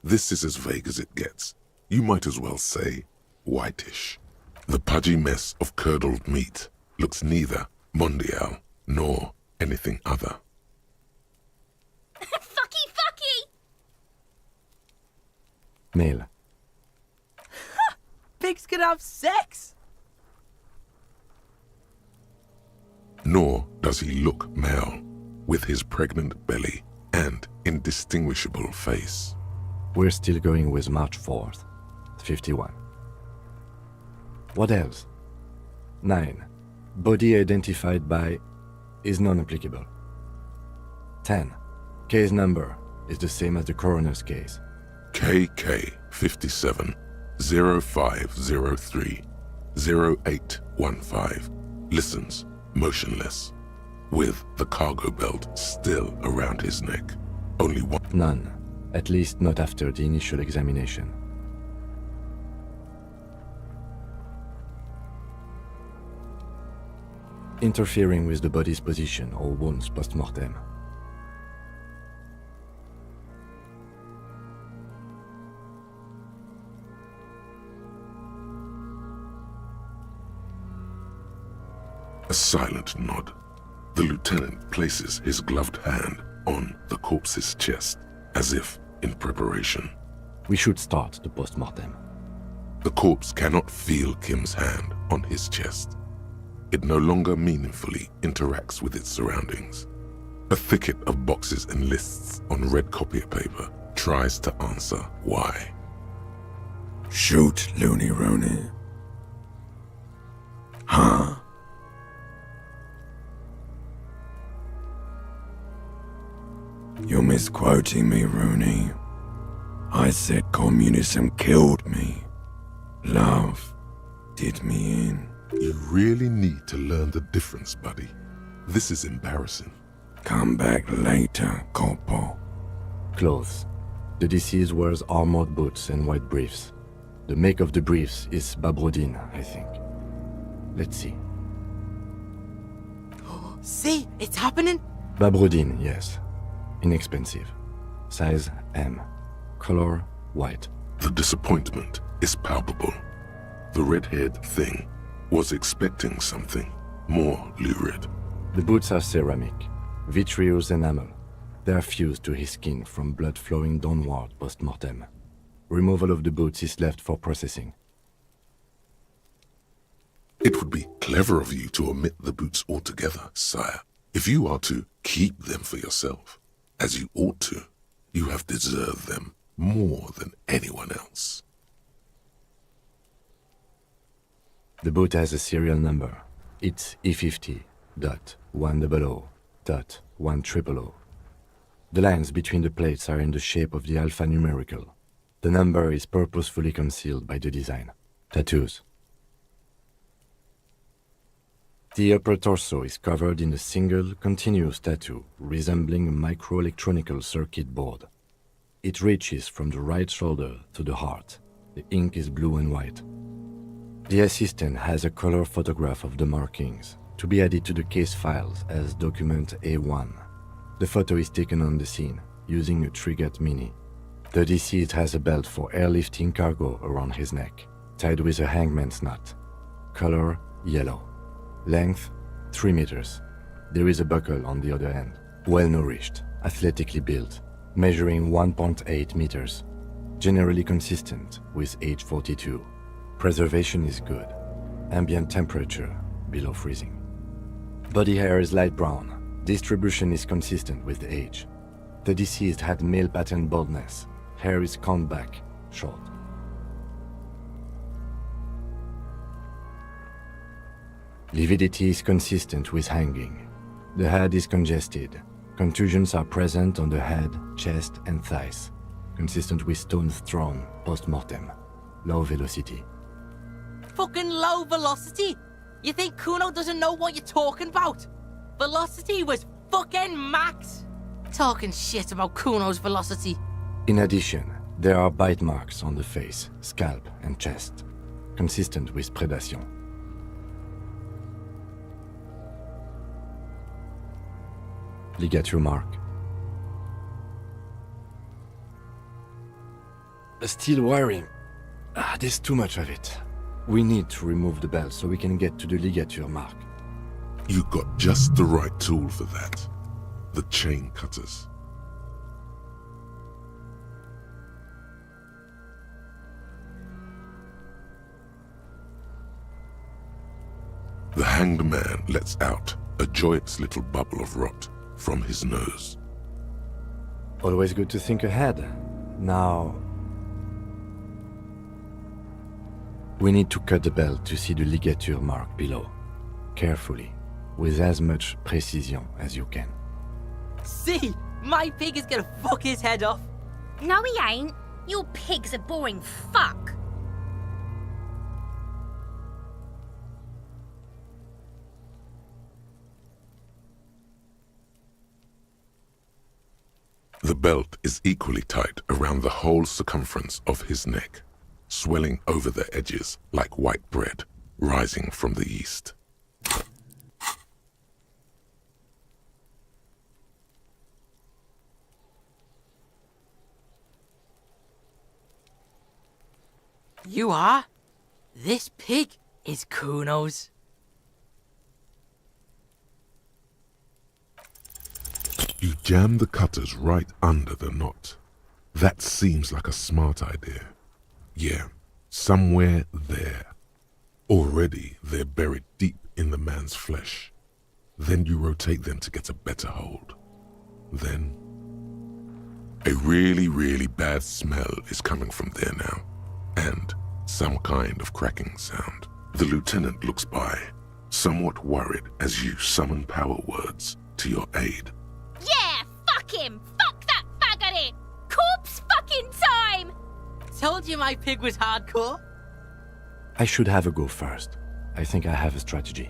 This is as vague as it gets. You might as well say whitish. The pudgy mess of curdled meat looks neither mondial nor anything other. Fucky, fucky! Male. Pigs can have sex! Nor does he look male, with his pregnant belly and indistinguishable face. We're still going with March 4th, 51. What else? 9. Body identified by is non-applicable. 10. Case number is the same as the coroner's case. KK 57 0503 0815 listens motionless, with the cargo belt still around his neck. Only one. None. At least not after the initial examination. Interfering with the body's position or wounds post-mortem. A silent nod. The lieutenant places his gloved hand on the corpse's chest, as if in preparation. We should start the post-mortem. The corpse cannot feel Kim's hand on his chest. it no longer meaningfully interacts with its surroundings. A thicket of boxes and lists on red copier paper tries to answer why. Shoot, Looney Rooney. Huh? You're misquoting me, Rooney. I said communism killed me. Love did me in. You really need to learn the difference, buddy. This is embarrassing. Come back later, Corpo. Clothes. The deceased wears armored boots and white briefs. The make of the briefs is Babrodine, I think. Let's see. See, it's happening. Babrodine, yes. Inexpensive. Size M. Color white. The disappointment is palpable. The red-haired thing was expecting something more lurid. The boots are ceramic, vitreous enamel. They are fused to his skin from blood flowing downward post-mortem. Removal of the boots is left for processing. It would be clever of you to omit the boots altogether, sire. If you are to keep them for yourself, as you ought to, you have deserved them more than anyone else. The boot has a serial number. It's E50.100.100. The lines between the plates are in the shape of the alphanumerical. The number is purposefully concealed by the design. Tattoos. The upper torso is covered in a single, continuous tattoo resembling a microelectronical circuit board. It reaches from the right shoulder to the heart. The ink is blue and white. The assistant has a color photograph of the markings to be added to the case files as document A1. The photo is taken on the scene using a Trigat Mini. The deceased has a belt for airlifting cargo around his neck, tied with a hangman's knot. Color yellow. Length 3 meters. There is a buckle on the other end. Well-nourished, athletically built, measuring 1.8 meters. Generally consistent with age 42. Preservation is good. Ambient temperature below freezing. Body hair is light brown. Distribution is consistent with age. The deceased had male pattern baldness. Hair is combed back, short. Lividity is consistent with hanging. The head is congested. Contusions are present on the head, chest, and thighs, consistent with stones thrown post-mortem. Low velocity. Fucking low velocity? You think Kuno doesn't know what you're talking about? Velocity was fucking max. Talking shit about Kuno's velocity. In addition, there are bite marks on the face, scalp, and chest, consistent with predation. Ligature mark. Steel wiring. There's too much of it. We need to remove the belt so we can get to the ligature mark. You got just the right tool for that. The chain cutters. The hanged man lets out a joyous little bubble of rot from his nose. Always good to think ahead. Now, we need to cut the belt to see the ligature mark below. Carefully, with as much precision as you can. See, my pig is gonna fuck his head off. No, he ain't. Your pig's a boring fuck. The belt is equally tight around the whole circumference of his neck, swelling over the edges like white bread rising from the east. You are? This pig is Kuno's. You jam the cutters right under the knot. That seems like a smart idea. Yeah, somewhere there. Already they're buried deep in the man's flesh. Then you rotate them to get a better hold. Then, a really, really bad smell is coming from there now, and some kind of cracking sound. The lieutenant looks by, somewhat worried as you summon power words to your aid. Yeah, fuck him! Fuck that faggoty! Corpse fucking time! Told you my pig was hardcore. I should have a go first. I think I have a strategy.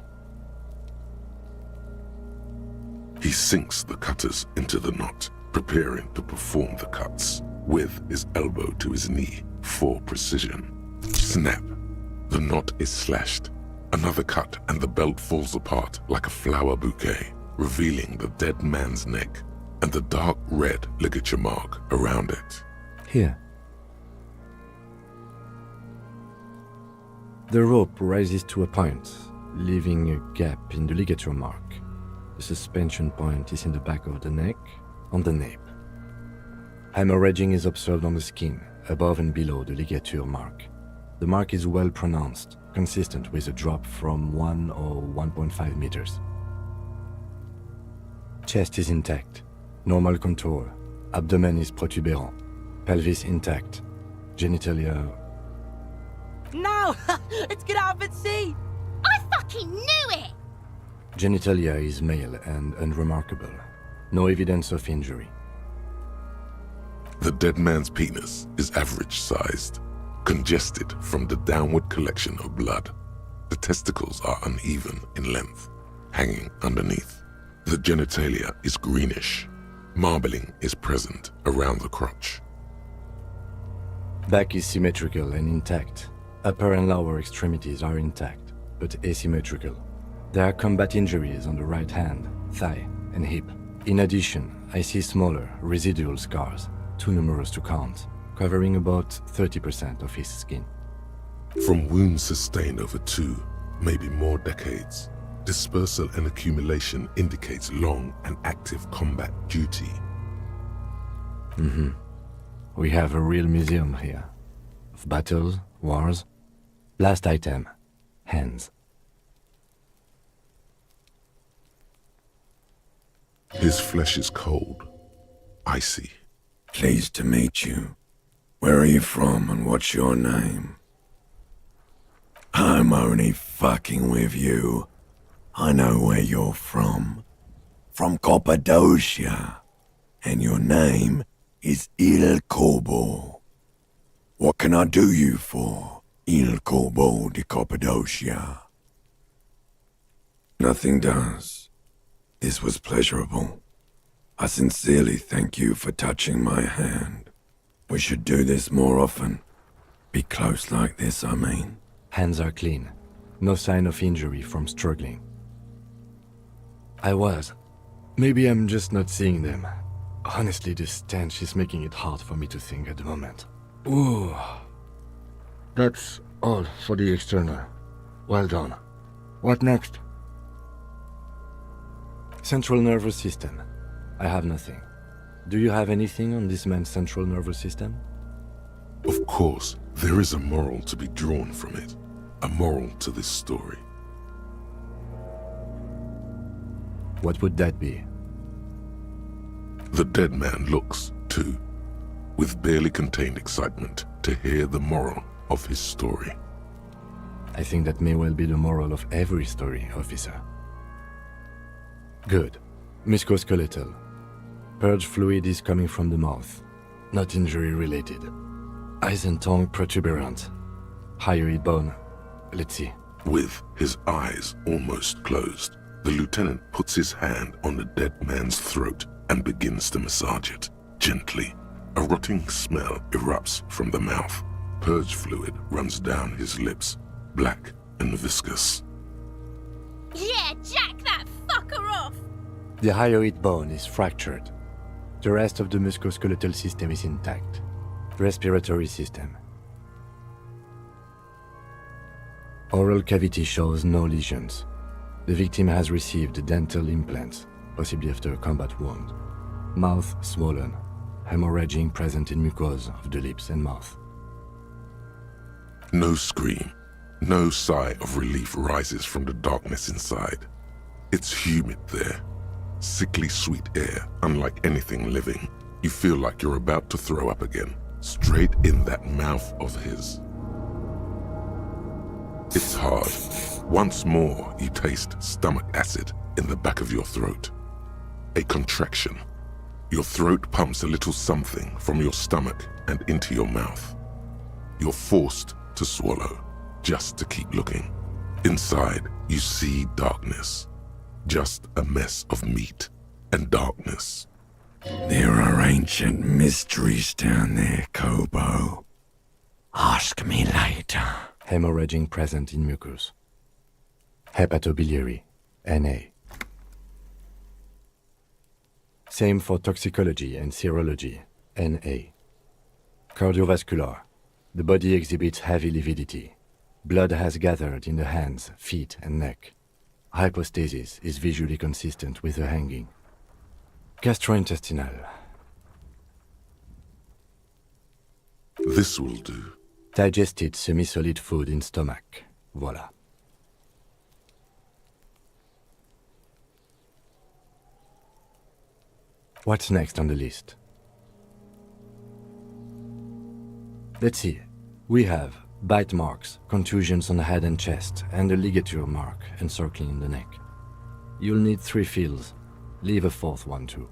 He sinks the cutters into the knot, preparing to perform the cuts, with his elbow to his knee for precision. Snap! The knot is slashed. Another cut and the belt falls apart like a flower bouquet, revealing the dead man's neck and the dark red ligature mark around it. Here. The rope rises to a point, leaving a gap in the ligature mark. The suspension point is in the back of the neck, on the nape. Hemorrhaging is observed on the skin, above and below the ligature mark. The mark is well pronounced, consistent with a drop from 1 or 1.5 meters. Chest is intact, normal contour, abdomen is protuberant, pelvis intact, genitalia... No! Let's get out and see! I fucking knew it! Genitalia is male and unremarkable. No evidence of injury. The dead man's penis is average-sized, congested from the downward collection of blood. The testicles are uneven in length, hanging underneath. The genitalia is greenish. Marbling is present around the crotch. Back is symmetrical and intact. Upper and lower extremities are intact, but asymmetrical. There are combat injuries on the right hand, thigh, and hip. In addition, I see smaller, residual scars, too numerous to count, covering about 30% of his skin. From wounds sustained over 2, maybe more decades, dispersal and accumulation indicates long and active combat duty. We have a real museum here. Of battles, wars. Last item, hands. His flesh is cold, icy. Pleased to meet you. Where are you from and what's your name? I'm only fucking with you. I know where you're from. From Cappadocia. And your name is Il Corbo. What can I do you for, Il Corbo de Cappadocia? Nothing does. This was pleasurable. I sincerely thank you for touching my hand. We should do this more often. Be close like this, I mean. Hands are clean. No sign of injury from struggling. I was. Maybe I'm just not seeing them. Honestly, this stench is making it hard for me to think at the moment. Ooh. That's all for the external. Well done. What next? Central nervous system. I have nothing. Do you have anything on this man's central nervous system? Of course, there is a moral to be drawn from it. A moral to this story. What would that be? The dead man looks, too, with barely contained excitement to hear the moral of his story. I think that may well be the moral of every story, officer. Good. Musculoskeletal. Purge fluid is coming from the mouth. Not injury related. Eyes and tongue protuberant. Hyoid bone. Let's see. With his eyes almost closed, the lieutenant puts his hand on the dead man's throat and begins to massage it, gently. A rotting smell erupts from the mouth. Purge fluid runs down his lips, black and viscous. Yeah, jack that fucker off! The hyoid bone is fractured. The rest of the musculoskeletal system is intact. Respiratory system. Oral cavity shows no lesions. The victim has received dental implants, possibly after a combat wound. Mouth swollen. Hemorrhaging present in mucosa of the lips and mouth. No scream, No sigh of relief rises from the darkness inside. It's humid there. Sickly sweet air, unlike anything living. You feel like you're about to throw up again, straight in that mouth of his. It's hard. Once more, you taste stomach acid in the back of your throat. A contraction. Your throat pumps a little something from your stomach and into your mouth. You're forced to swallow, just to keep looking. Inside, you see darkness. Just a mess of meat and darkness. There are ancient mysteries down there, Kobo. Ask me later. Hemorrhaging present in mucus. Hepatobiliary, Na. Same for toxicology and serology, Na. Cardiovascular. The body exhibits heavy lividity. Blood has gathered in the hands, feet, and neck. Hypostasis is visually consistent with the hanging. Gastrointestinal. This will do. Digested semi-solid food in stomach. Voila. What's next on the list? Let's see. We have bite marks, contusions on the head and chest, and a ligature mark encircling the neck. You'll need 3 fields. Leave a 4th one too.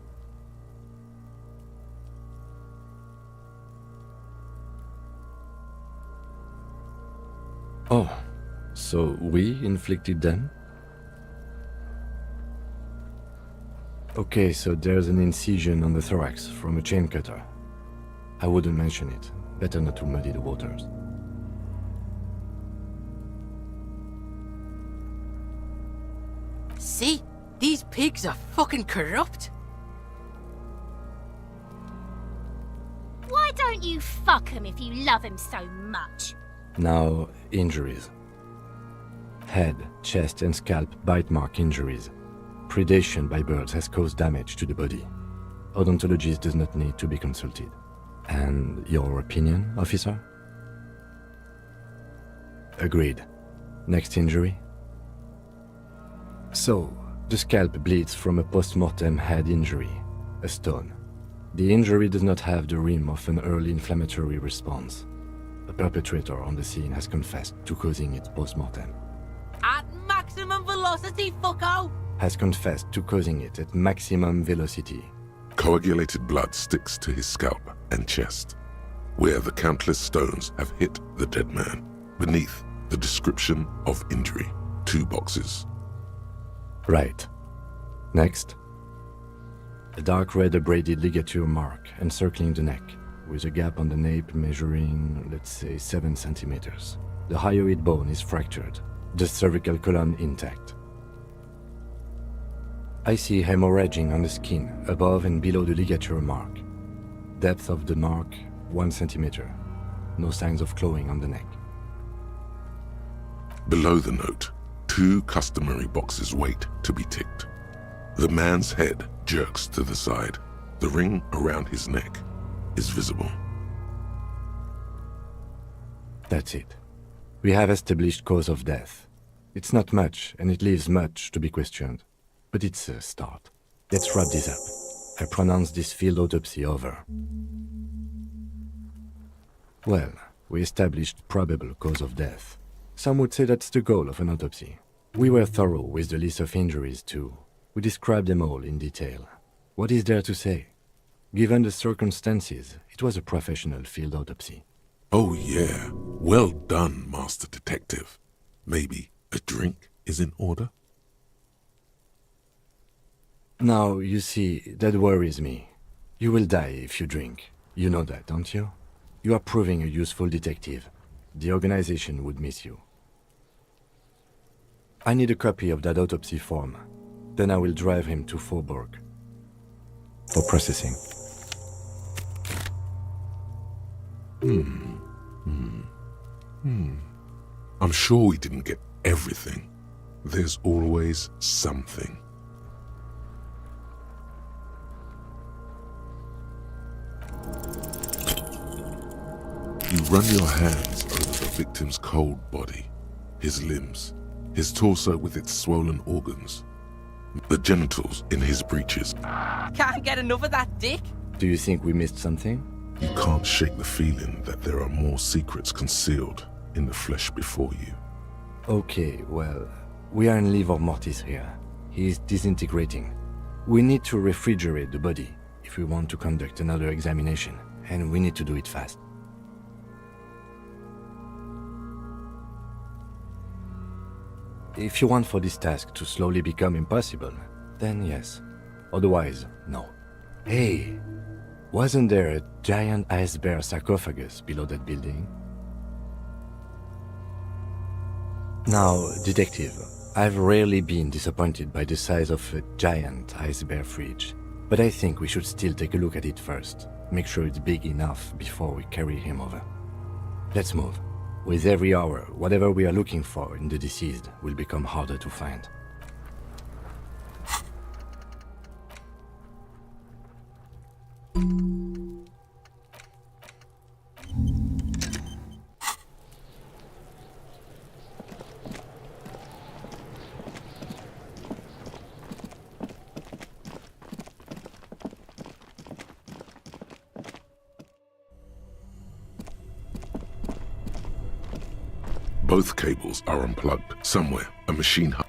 Oh, so we inflicted them? Okay, so there's an incision on the thorax from a chain cutter. I wouldn't mention it. Better not to muddy the waters. See? These pigs are fucking corrupt. Why don't you fuck him if you love him so much? Now, injuries. Head, chest and scalp bite mark injuries. Predation by birds has caused damage to the body. Odontologist does not need to be consulted. And your opinion, officer? Agreed. Next injury? So, the scalp bleeds from a post-mortem head injury, a stone. The injury does not have the rim of an early inflammatory response. The perpetrator on the scene has confessed to causing it post-mortem. At maximum velocity, fucko! Has confessed to causing it at maximum velocity. Coagulated blood sticks to his scalp and chest, where the countless stones have hit the dead man. Beneath, the description of injury. 2 boxes. Right. Next. A dark red abraded ligature mark encircling the neck, with a gap on the nape measuring, let's say, 7 centimeters. The hyoid bone is fractured, the cervical column intact. I see hemorrhaging on the skin, above and below the ligature mark. Depth of the mark, 1 centimeter. No signs of clawing on the neck. Below the note, 2 customary boxes wait to be ticked. The man's head jerks to the side. The ring around his neck is visible. That's it. We have established cause of death. It's not much, and it leaves much to be questioned. But it's a start. Let's wrap this up. I pronounce this field autopsy over. Well, we established probable cause of death. Some would say that's the goal of an autopsy. We were thorough with the list of injuries too. We described them all in detail. What is there to say? Given the circumstances, it was a professional field autopsy. Oh yeah, well done, Master Detective. Maybe a drink is in order? Now, you see, that worries me. You will die if you drink. You know that, don't you? You are proving a useful detective. The organization would miss you. I need a copy of that autopsy form. Then I will drive him to Faubourg for processing. I'm sure we didn't get everything. There's always something. You run your hands over the victim's cold body. his limbs, his torso with its swollen organs, the genitals in his breeches. Can't get enough of that dick. Do you think we missed something? You can't shake the feeling that there are more secrets concealed in the flesh before you. Okay, well, we are in livor mortis here. He is disintegrating. We need to refrigerate the body if we want to conduct another examination, and we need to do it fast. If you want for this task to slowly become impossible, then yes. Otherwise, no. Hey, wasn't there a giant ice bear sarcophagus below that building? Now, detective, I've rarely been disappointed by the size of a giant ice bear fridge, but I think we should still take a look at it first. Make sure it's big enough before we carry him over. Let's move. With every hour, whatever we are looking for in the deceased will become harder to find. Both cables are unplugged. Somewhere, a machine hub.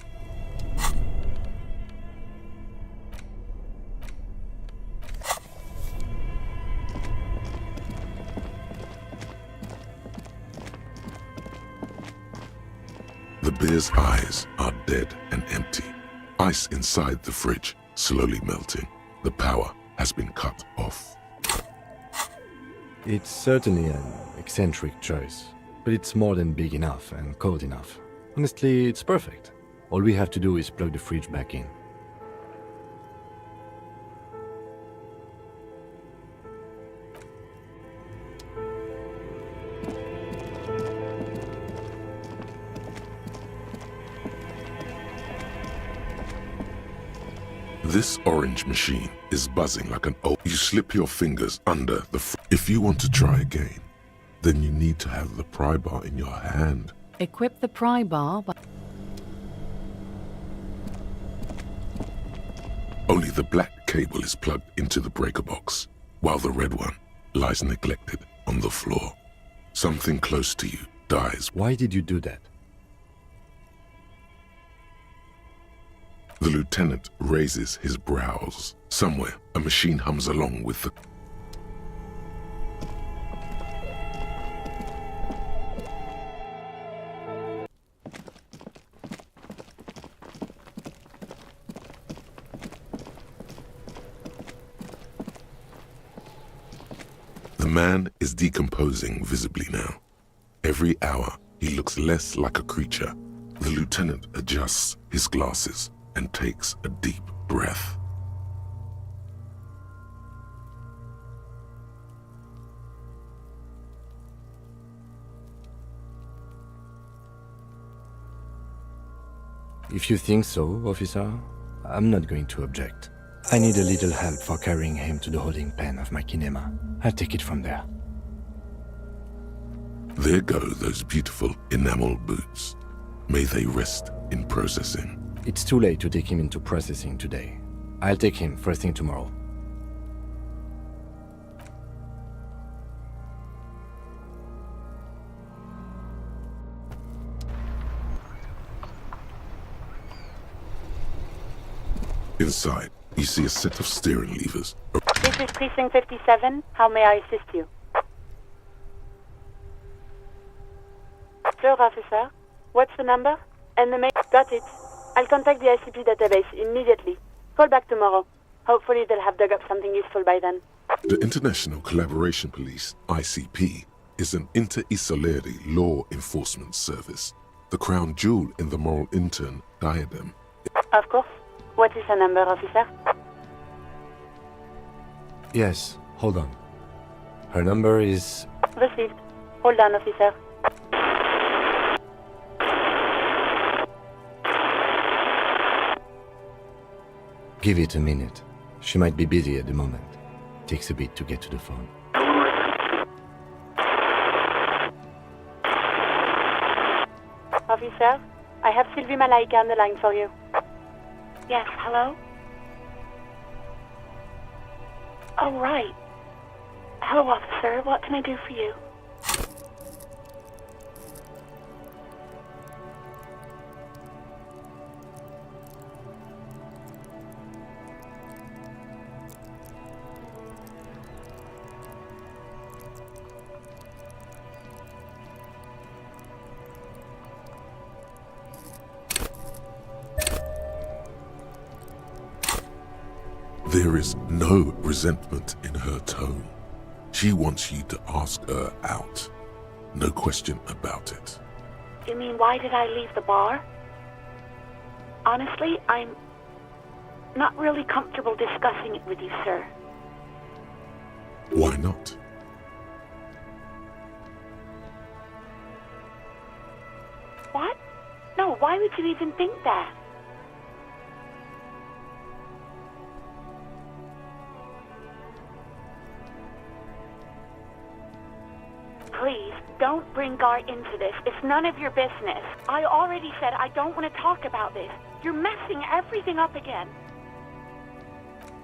The bear's eyes are dead and empty. Ice inside the fridge, slowly melting. The power has been cut off. It's certainly an eccentric choice, but it's more than big enough and cold enough. Honestly, it's perfect. All we have to do is plug the fridge back in. This orange machine is buzzing like an old. You slip your fingers under the. If you want to try again, then you need to have the pry bar in your hand. Equip the pry bar by... Only the black cable is plugged into the breaker box, while the red one lies neglected on the floor. Something close to you dies. Why did you do that? The lieutenant raises his brows. Somewhere, a machine hums along with the... The man is decomposing visibly now. Every hour, he looks less like a creature. The lieutenant adjusts his glasses and takes a deep breath. If you think so, officer, I'm not going to object. I need a little help for carrying him to the holding pen of my kinema. I'll take it from there. There go those beautiful enamel boots. May they rest in processing. It's too late to take him into processing today. I'll take him first thing tomorrow. Inside, you see a set of steering levers. This is Precinct 57. How may I assist you? Third officer, what's the number? And the main... Got it. I'll contact the ICP database immediately. Call back tomorrow. Hopefully they'll have dug up something useful by then. The International Collaboration Police, ICP, is an inter-Isoleri law enforcement service. The crown jewel in the moral intern diadem. Of course. What is her number, officer? Yes, hold on. Her number is... Received. Hold on, officer. Give it a minute. She might be busy at the moment. Takes a bit to get to the phone. officer. I have Sylvie Malaika on the line for you. Yes, hello? Oh, right. Hello, officer. What can I do for you? There is no resentment in her tone. She wants you to ask her out. No question about it. You mean, why did I leave the bar? Honestly, I'm not really comfortable discussing it with you, sir. Why not? What? No, why would you even think that? Please, don't bring Gar into this. It's none of your business. I already said I don't want to talk about this. You're messing everything up again.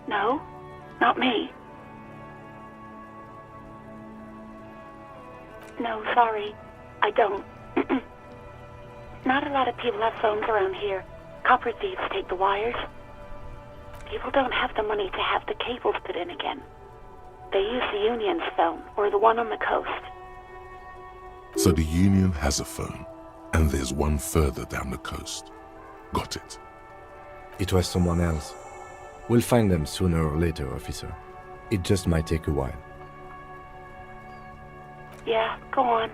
No, not me. No, sorry. I don't. Not a lot of people have phones around here. Copper thieves take the wires. People don't have the money to have the cables put in again. They use the Union's phone, or the one on the coast. So the Union has a phone, and there's one further down the coast. Got it. It was someone else. We'll find them sooner or later, officer. It just might take a while. Yeah, go on.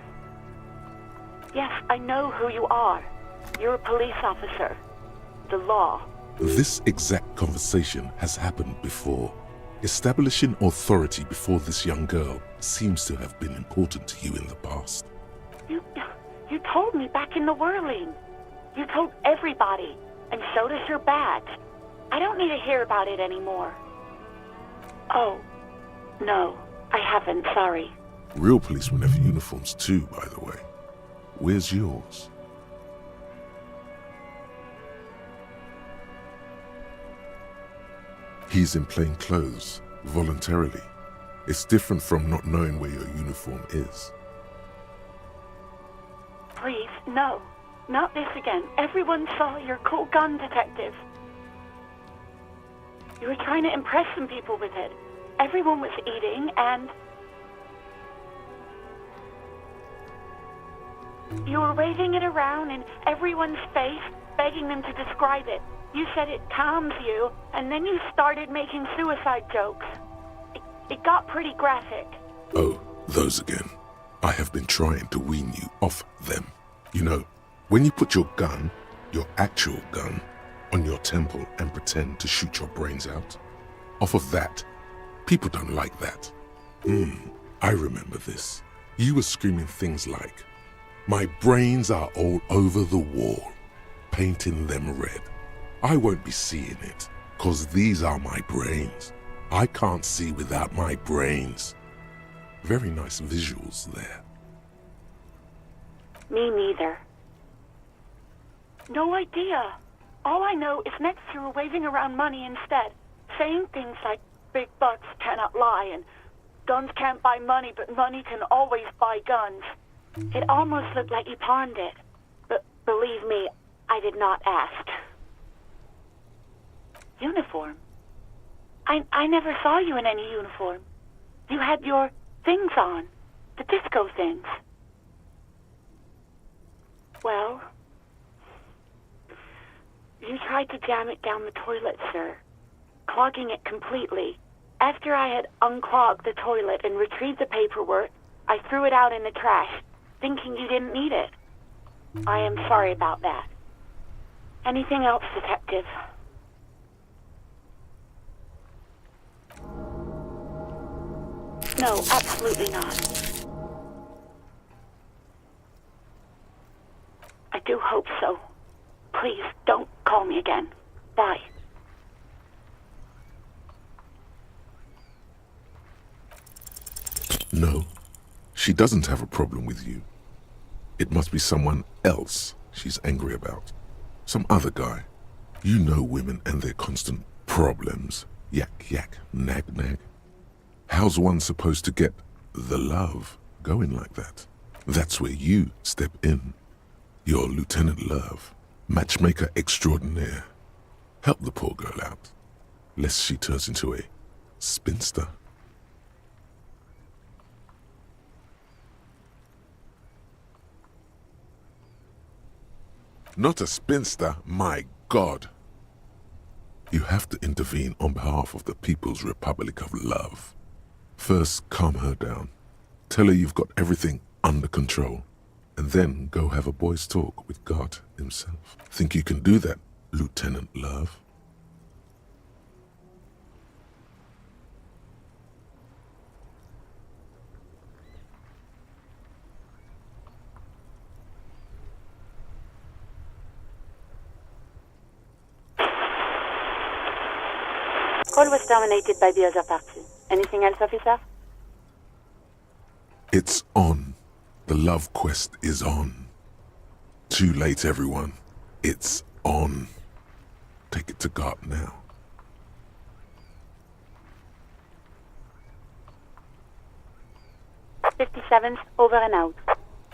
Yes, I know who you are. You're a police officer. The law. This exact conversation has happened before. Establishing authority before this young girl seems to have been important to you in the past. You told me back in the whirling. You told everybody, and showed us your badge. I don't need to hear about it anymore. Oh, no, I haven't, sorry. Real policemen have uniforms too, by the way. Where's yours? He's in plain clothes, voluntarily. It's different from not knowing where your uniform is. Please, no. Not this again. Everyone saw your cool gun, detective. You were trying to impress some people with it. Everyone was eating, and you were waving it around in everyone's face, begging them to describe it. You said it calms you, and then you started making suicide jokes. It got pretty graphic. Oh, those again. I have been trying to wean you off them. You know, when you put your gun, your actual gun, on your temple and pretend to shoot your brains out, off of that, people don't like that. I remember this. You were screaming things like, "My brains are all over the wall," painting them red. I won't be seeing it, 'cause these are my brains. I can't see without my brains. Very nice visuals there. Me neither. No idea. All I know is next you were waving around money instead, saying things like big bucks cannot lie and guns can't buy money, but money can always buy guns. It almost looked like you pawned it. But believe me, I did not ask. Uniform? I never saw you in any uniform. You had your things on. The disco things. Well, you tried to jam it down the toilet, sir, clogging it completely. After I had unclogged the toilet and retrieved the paperwork, I threw it out in the trash, thinking you didn't need it. I am sorry about that. Anything else, detective? No, absolutely not. I do hope so. Please, don't call me again. Bye. No, she doesn't have a problem with you. It must be someone else she's angry about? Some other guy? You know women and their constant problems. Yak, yak, nag, nag. How's one supposed to get the love going like that? That's where you step in. You're Lieutenant Love, matchmaker extraordinaire. Help the poor girl out, lest she turns into a spinster. Not a spinster, my God. You have to intervene on behalf of the People's Republic of Love. First, calm her down. Tell her you've got everything under control. And then go have a boy's talk with God himself. Think you can do that, Lieutenant Love? Call was terminated by the other party. Anything else, officer? It's on. The love quest is on. Too late, everyone. It's on. Take it to God now. '57th, over and out.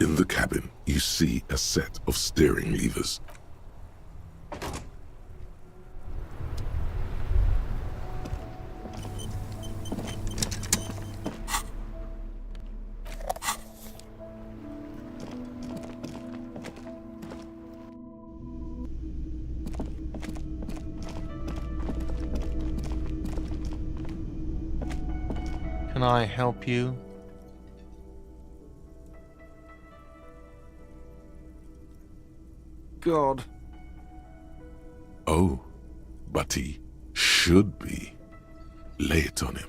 In the cabin, you see a set of steering levers. Can I help you? God. Oh, but he should be. Lay it on him.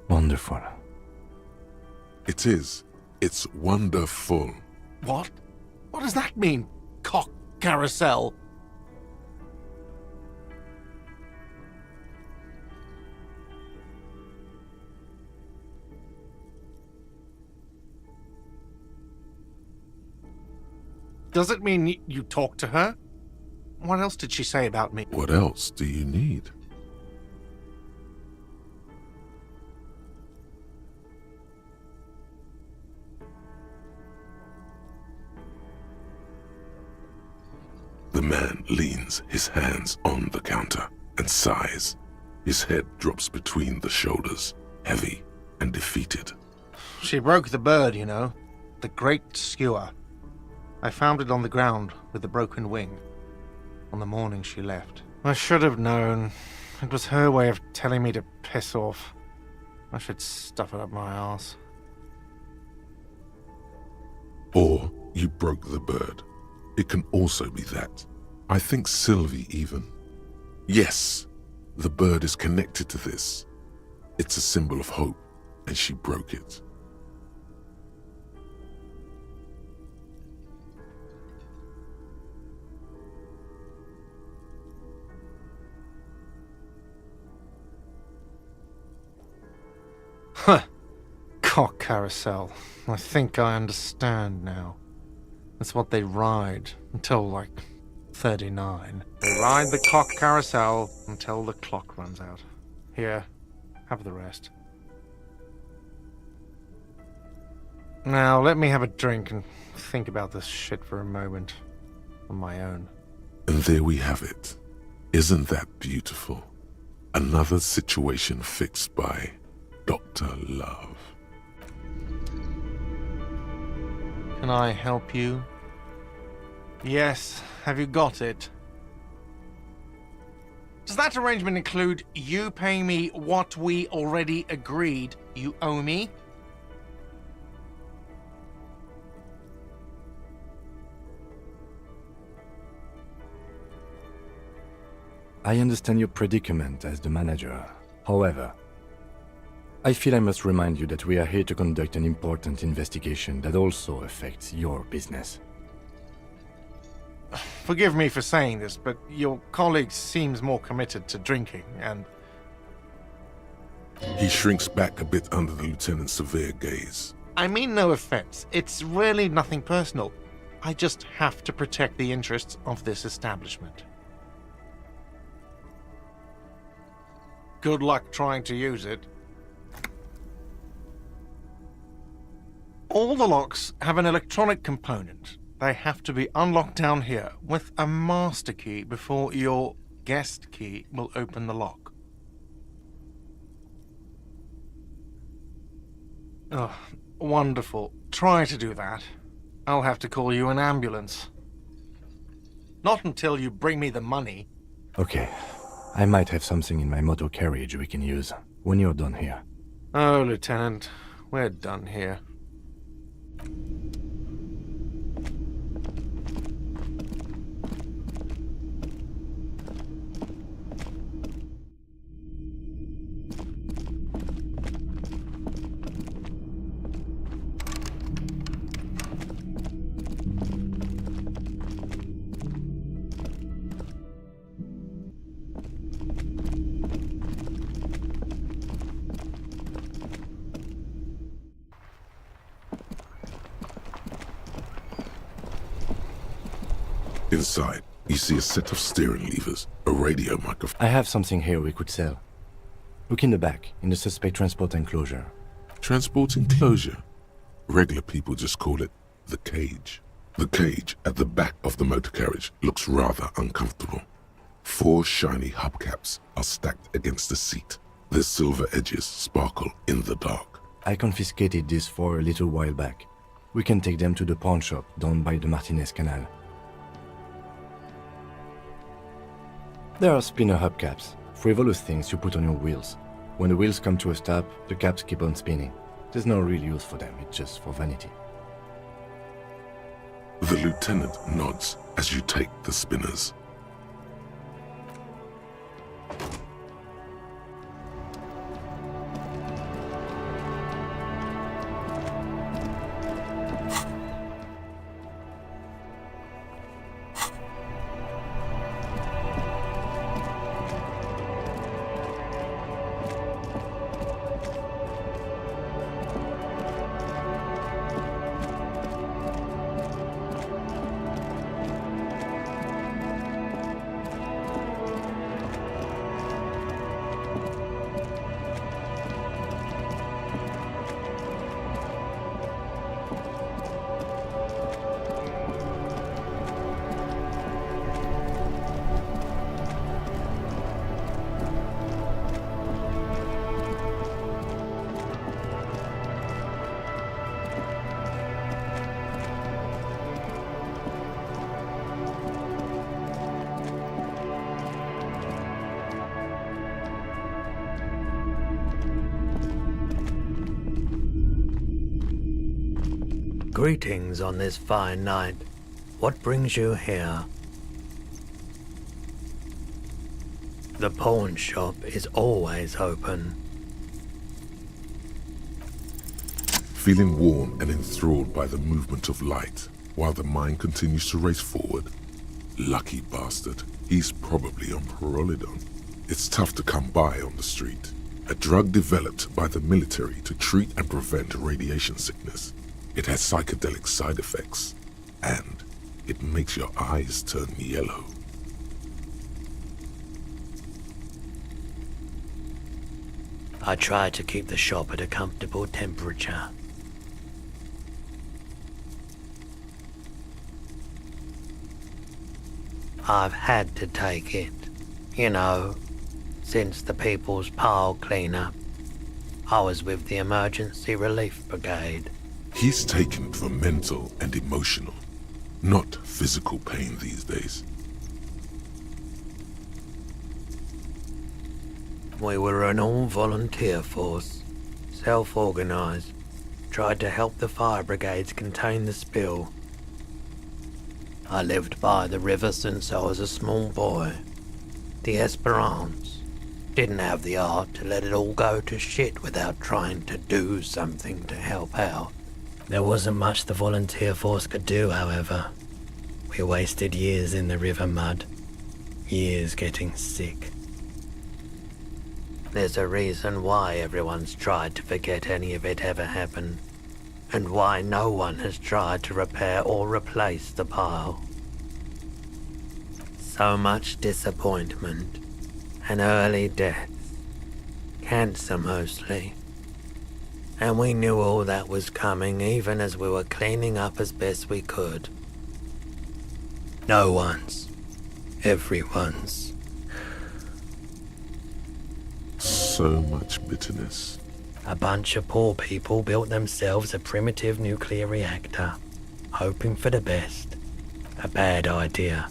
Wonderful. It is. It's wonderful. What? What does that mean? Cock carousel? Does it mean you talked to her? What else did she say about me? What else do you need? The man leans his hands on the counter and sighs. His head drops between the shoulders, heavy and defeated. She broke the bird, you know. The great skewer. I found it on the ground with the broken wing. On the morning she left. I should have known. It was her way of telling me to piss off. I should stuff it up my arse. Or you broke the bird. It can also be that. I think Sylvie even. Yes, the bird is connected to this. It's a symbol of hope, and she broke it. Huh. Cock carousel. I think I understand now. That's what they ride until, like, 39. They ride the cock carousel until the clock runs out. Here, have the rest. Now, let me have a drink and think about this shit for a moment. On my own. And there we have it. Isn't that beautiful? Another situation fixed by Dr. Love. Can I help you? Yes, have you got it? Does that arrangement include you paying me what we already agreed you owe me? I understand your predicament as the manager. However, I feel I must remind you that we are here to conduct an important investigation that also affects your business. forgive me for saying this, but your colleague seems more committed to drinking, and... He shrinks back a bit under the lieutenant's severe gaze. I mean no offense. It's really nothing personal. I just have to protect the interests of this establishment. Good luck trying to use it. All the locks have an electronic component. They have to be unlocked down here with a master key before your guest key will open the lock. Oh, wonderful. Try to do that. I'll have to call you an ambulance. Not until you bring me the money. Okay. I might have something in my motor carriage we can use when you're done here. Oh, Lieutenant, we're done here. Inside, you see a set of steering levers, a radio microphone. I have something here we could sell. Look in the back, in the suspect transport enclosure. Transport enclosure? Regular people just call it the cage. The cage at the back of the motor carriage looks rather uncomfortable. 4 shiny hubcaps are stacked against the seat. Their silver edges sparkle in the dark. I confiscated these 4 a little while back. We can take them to the pawn shop down by the Martinez Canal. There are spinner hubcaps, frivolous things you put on your wheels. When the wheels come to a stop, the caps keep on spinning. There's no real use for them, it's just for vanity. The lieutenant nods as you take the spinners. Greetings on this fine night. What brings you here? The pawn shop is always open. Feeling warm and enthralled by the movement of light, while the mind continues to race forward. Lucky bastard, he's probably on Pyrrolidon. It's tough to come by on the street. A drug developed by the military to treat and prevent radiation sickness. It has psychedelic side effects, and it makes your eyes turn yellow. I try to keep the shop at a comfortable temperature. I've had to take it, you know, since the People's Pile cleanup. I was with the Emergency Relief Brigade. He's taken for mental and emotional, not physical pain these days. We were an all-volunteer force, self-organized, tried to help the fire brigades contain the spill. I lived by the river since I was a small boy. The Esperance didn't have the art to let it all go to shit without trying to do something to help out. There wasn't much the volunteer force could do, however. We wasted years in the river mud. Years getting sick. There's a reason why everyone's tried to forget any of it ever happened, and why no one has tried to repair or replace the pile. So much disappointment, and early deaths. Cancer mostly. And we knew all that was coming even as we were cleaning up as best we could. No one's. Everyone's. So much bitterness. A bunch of poor people built themselves a primitive nuclear reactor, hoping for the best. A bad idea.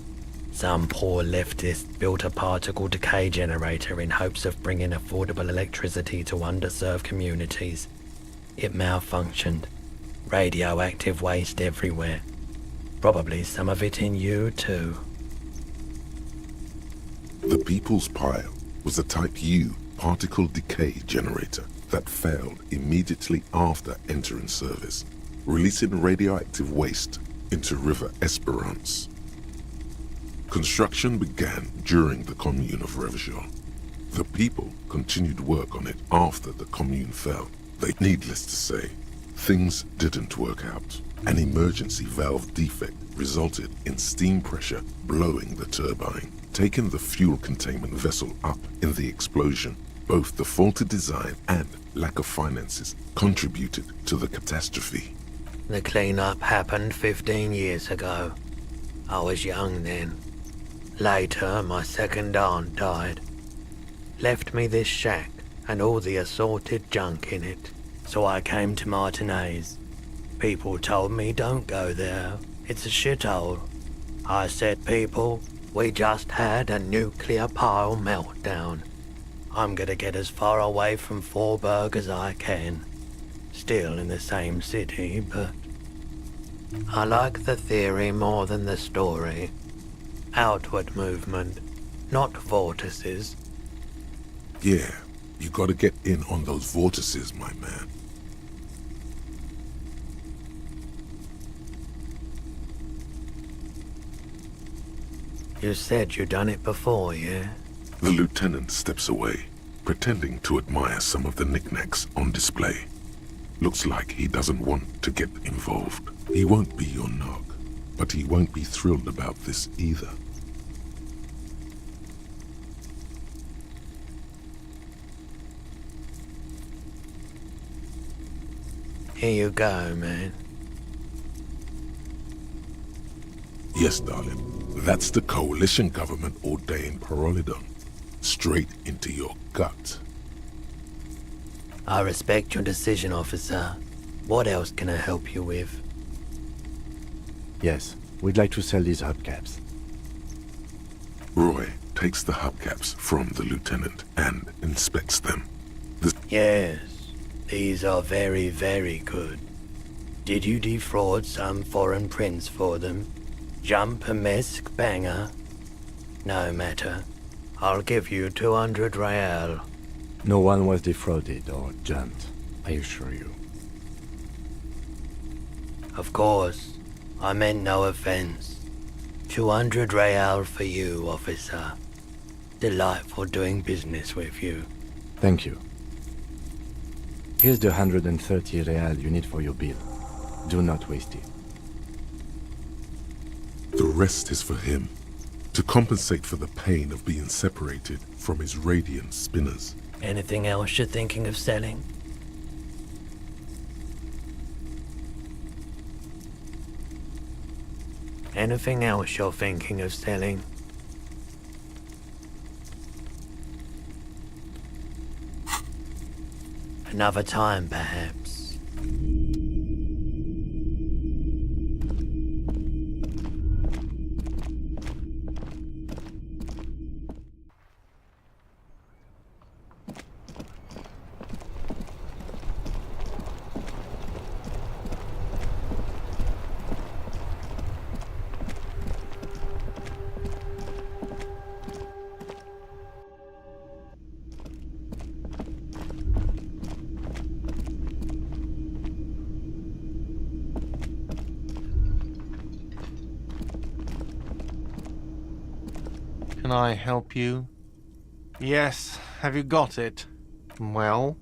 Some poor leftist built a particle decay generator in hopes of bringing affordable electricity to underserved communities. It malfunctioned. Radioactive waste everywhere. Probably some of it in you too. The People's Pile was a Type U particle decay generator that failed immediately after entering service, releasing radioactive waste into River Esperance. Construction began during the Commune of Revachol. The people continued work on it after the Commune fell. Needless to say, things didn't work out. An emergency valve defect resulted in steam pressure blowing the turbine, taking the fuel containment vessel up in the explosion. Both the faulty design and lack of finances contributed to the catastrophe. The cleanup happened 15 years ago. I was young then. Later, my second aunt died. Left me this shack and all the assorted junk in it. So I came to Martinez. People told me don't go there. It's a shithole. I said, people, we just had a nuclear pile meltdown. I'm gonna get as far away from Forburg as I can. Still in the same city, but I like the theory more than the story. Outward movement, not vortices. Yeah, you gotta get in on those vortices, my man. You said you done it before, yeah? The lieutenant steps away, pretending to admire some of the knickknacks on display. Looks like he doesn't want to get involved. He won't be your nog, but he won't be thrilled about this either. Here you go, man. Yes, darling. That's the coalition government ordained Parolidon. Straight into your gut. I respect your decision, officer. What else can I help you with? Yes, we'd like to sell these hubcaps. Roy takes the hubcaps from the lieutenant and inspects them. Yes, these are very, very good. Did you defraud some foreign prince for them? Jump a mesk banger? No matter. I'll give you 200 real. No one was defrauded or jumped, I assure you. Of course. I meant no offense. 200 real for you, officer. Delightful doing business with you. Thank you. Here's the 130 real you need for your bill. Do not waste it. The rest is for him, to compensate for the pain of being separated from his radiant spinners. Anything else you're thinking of selling? Anything else you're thinking of selling? Another time, perhaps. Can I help you? Yes, have you got it? Well?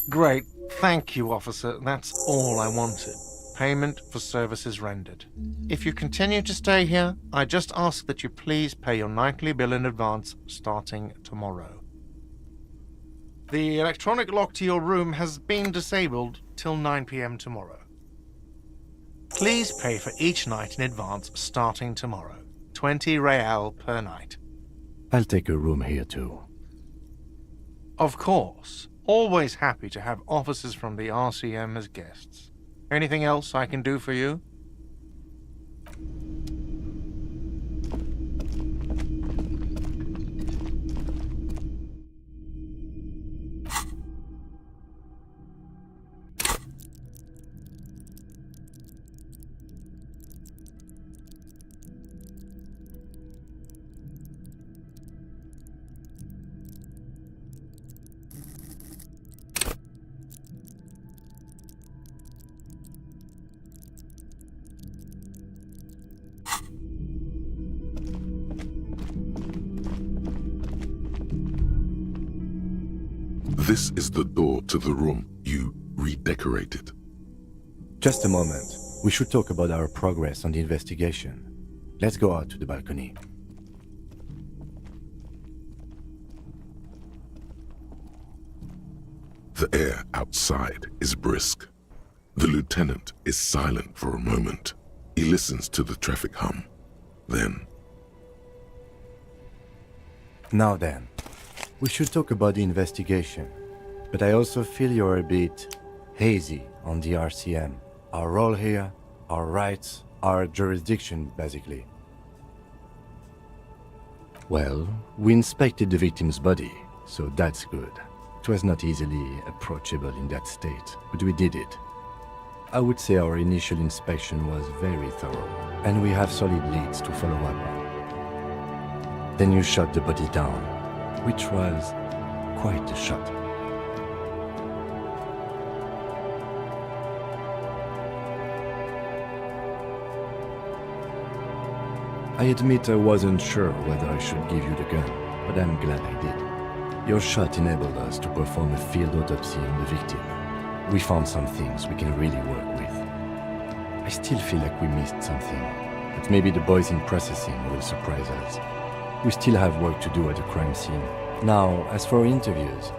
Great, thank you, officer. That's all I wanted. Payment for services rendered. If you continue to stay here, I just ask that you please pay your nightly bill in advance starting tomorrow. The electronic lock to your room has been disabled till 9 p.m. tomorrow. Please pay for each night in advance starting tomorrow. 20 real per night. I'll take a room here too. Of course. Always happy to have officers from the RCM as guests. Anything else I can do for you? This is the door to the room you redecorated. Just a moment. We should talk about our progress on the investigation. Let's go out to the balcony. The air outside is brisk. The lieutenant is silent for a moment. He listens to the traffic hum. Then... Now then, we should talk about the investigation. But I also feel you're a bit hazy on the RCM. Our role here, our rights, our jurisdiction, basically. Well, we inspected the victim's body, so that's good. It was not easily approachable in that state, but we did it. I would say our initial inspection was very thorough, and we have solid leads to follow up on. Then you shot the body down, which was quite a shot. I admit I wasn't sure whether I should give you the gun, but I'm glad I did. Your shot enabled us to perform a field autopsy on the victim. We found some things we can really work with. I still feel like we missed something, but maybe the boys in processing will surprise us. We still have work to do at the crime scene. Now, as for interviews,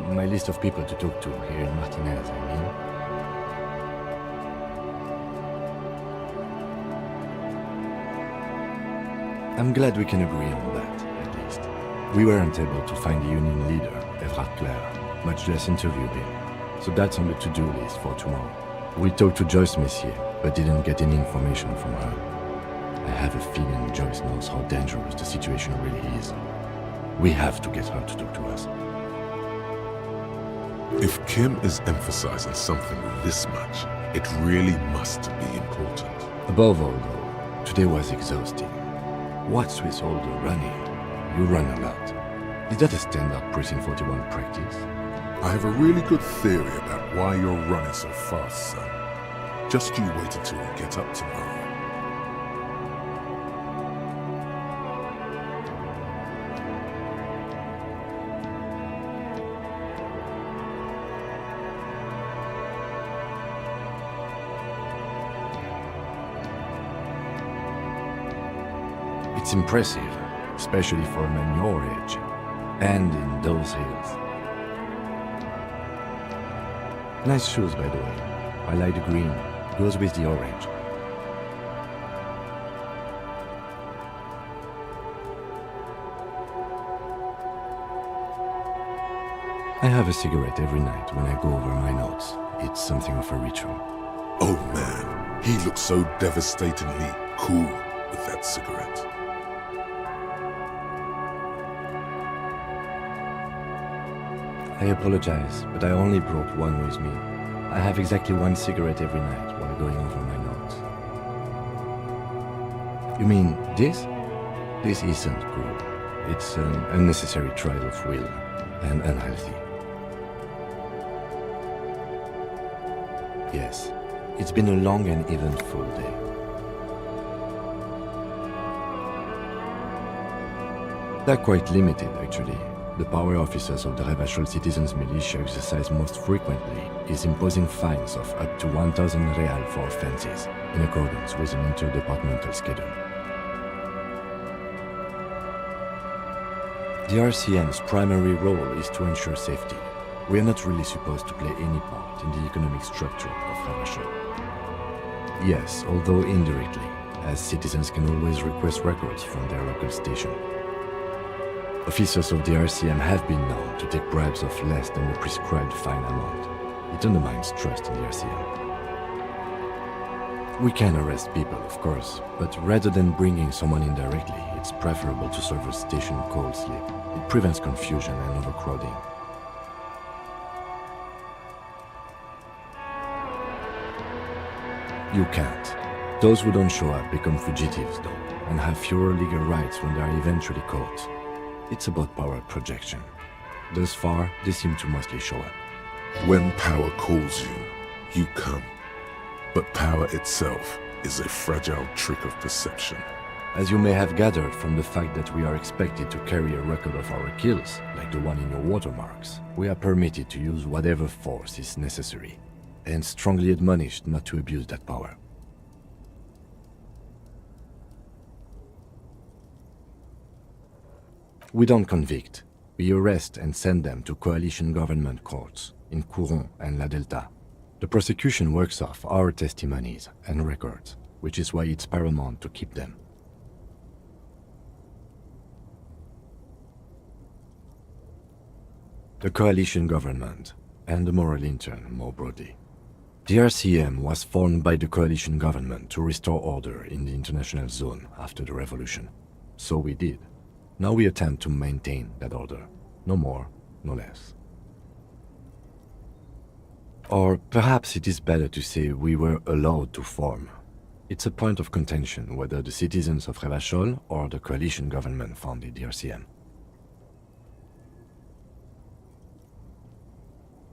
my list of people to talk to here in Martinez, I mean. I'm glad we can agree on that, at least. We weren't able to find the union leader, Everard Clare, much less interview him. So that's on the to-do list for tomorrow. We talked to Joyce Messier, but didn't get any information from her. I have a feeling Joyce knows how dangerous the situation really is. We have to get her to talk to us. If Kim is emphasizing something this much, it really must be important. Above all, though, today was exhausting. What's with all the running? You run a lot. Is that a standard Precinct 41 practice? I have a really good theory about why you're running so fast, son. Just you wait until we get up tomorrow. It's impressive, especially for a man your age, and in those hills. Nice shoes, by the way. I like the green. Goes with the orange. I have a cigarette every night when I go over my notes. It's something of a ritual. Oh man, he looks so devastatingly cool with that cigarette. I apologize, but I only brought one with me. I have exactly one cigarette every night while going over my notes. You mean this? This isn't good. It's an unnecessary trial of will, and unhealthy. Yes, It's been a long and eventful day. They're quite limited, actually. The power officers of the Revachol Citizens Militia exercise most frequently is imposing fines of up to 1,000 real for offenses, in accordance with an interdepartmental schedule. The RCM's primary role is to ensure safety. We are not really supposed to play any part in the economic structure of Revachol. Yes, although indirectly, as citizens can always request records from their local station. Officers of the RCM have been known to take bribes of less than the prescribed fine amount. It undermines trust in the RCM. We can arrest people, of course, but rather than bringing someone in directly, it's preferable to serve a station cold sleep. It prevents confusion and overcrowding. You can't. Those who don't show up become fugitives, though, and have fewer legal rights when they are eventually caught. It's about power projection. Thus far, they seem to mostly show up. When power calls you, you come. But power itself is a fragile trick of perception. As you may have gathered from the fact that we are expected to carry a record of our kills, like the one in your watermarks, we are permitted to use whatever force is necessary, and strongly admonished not to abuse that power. We don't convict. We arrest and send them to coalition government courts in Kune and La Delta. The prosecution works off our testimonies and records, which is why it's paramount to keep them. The coalition government, and the moral intern more broadly. The RCM was formed by the coalition government to restore order in the international zone after the revolution. So we did. Now we attempt to maintain that order. No more, no less. Or perhaps it is better to say we were allowed to form. It's a point of contention whether the citizens of Revachol or the coalition government founded the RCM.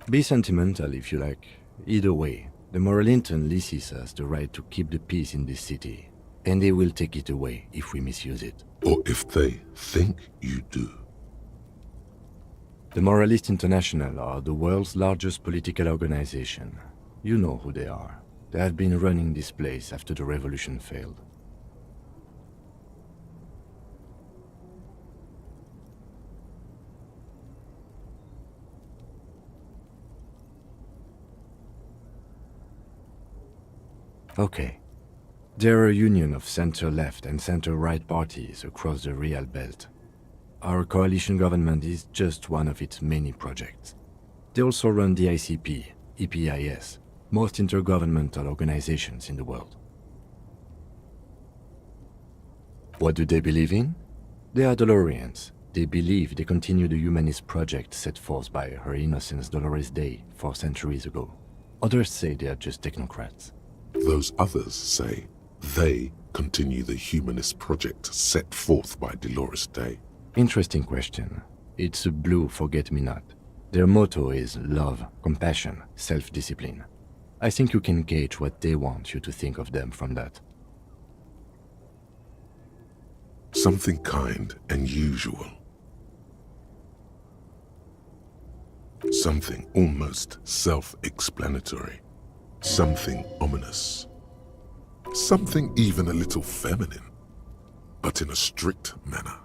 Be sentimental if you like. Either way, the moral intern leases us the right to keep the peace in this city, and they will take it away if we misuse it. Or if they think you do. The Moralist International are the world's largest political organization. You know who they are. They have been running this place after the revolution failed. Okay. They're a union of center-left and center-right parties across the Real Belt. Our coalition government is just one of its many projects. They also run the ICP, EPIS, most intergovernmental organizations in the world. What do they believe in? They are Dolorians. They believe they continue the humanist project set forth by Her Innocence Dolores Day 4 centuries ago. Others say they are just technocrats. Those others say they continue the humanist project set forth by Dolores Day. Interesting question. It's a blue forget-me-not. Their motto is love, compassion, self-discipline. I think you can gauge what they want you to think of them from that. Something kind and usual. Something almost self-explanatory. Something ominous. Something even a little feminine, but in a strict manner.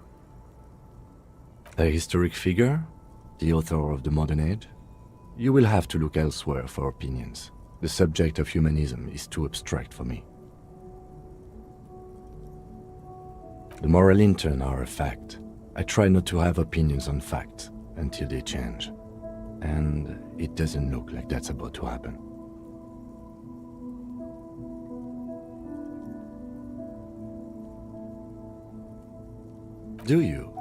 A historic figure? The author of the modern age? You will have to look elsewhere for opinions. The subject of humanism is too abstract for me. The moral intern are a fact. I try not to have opinions on facts until they change. And it doesn't look like that's about to happen. Do you?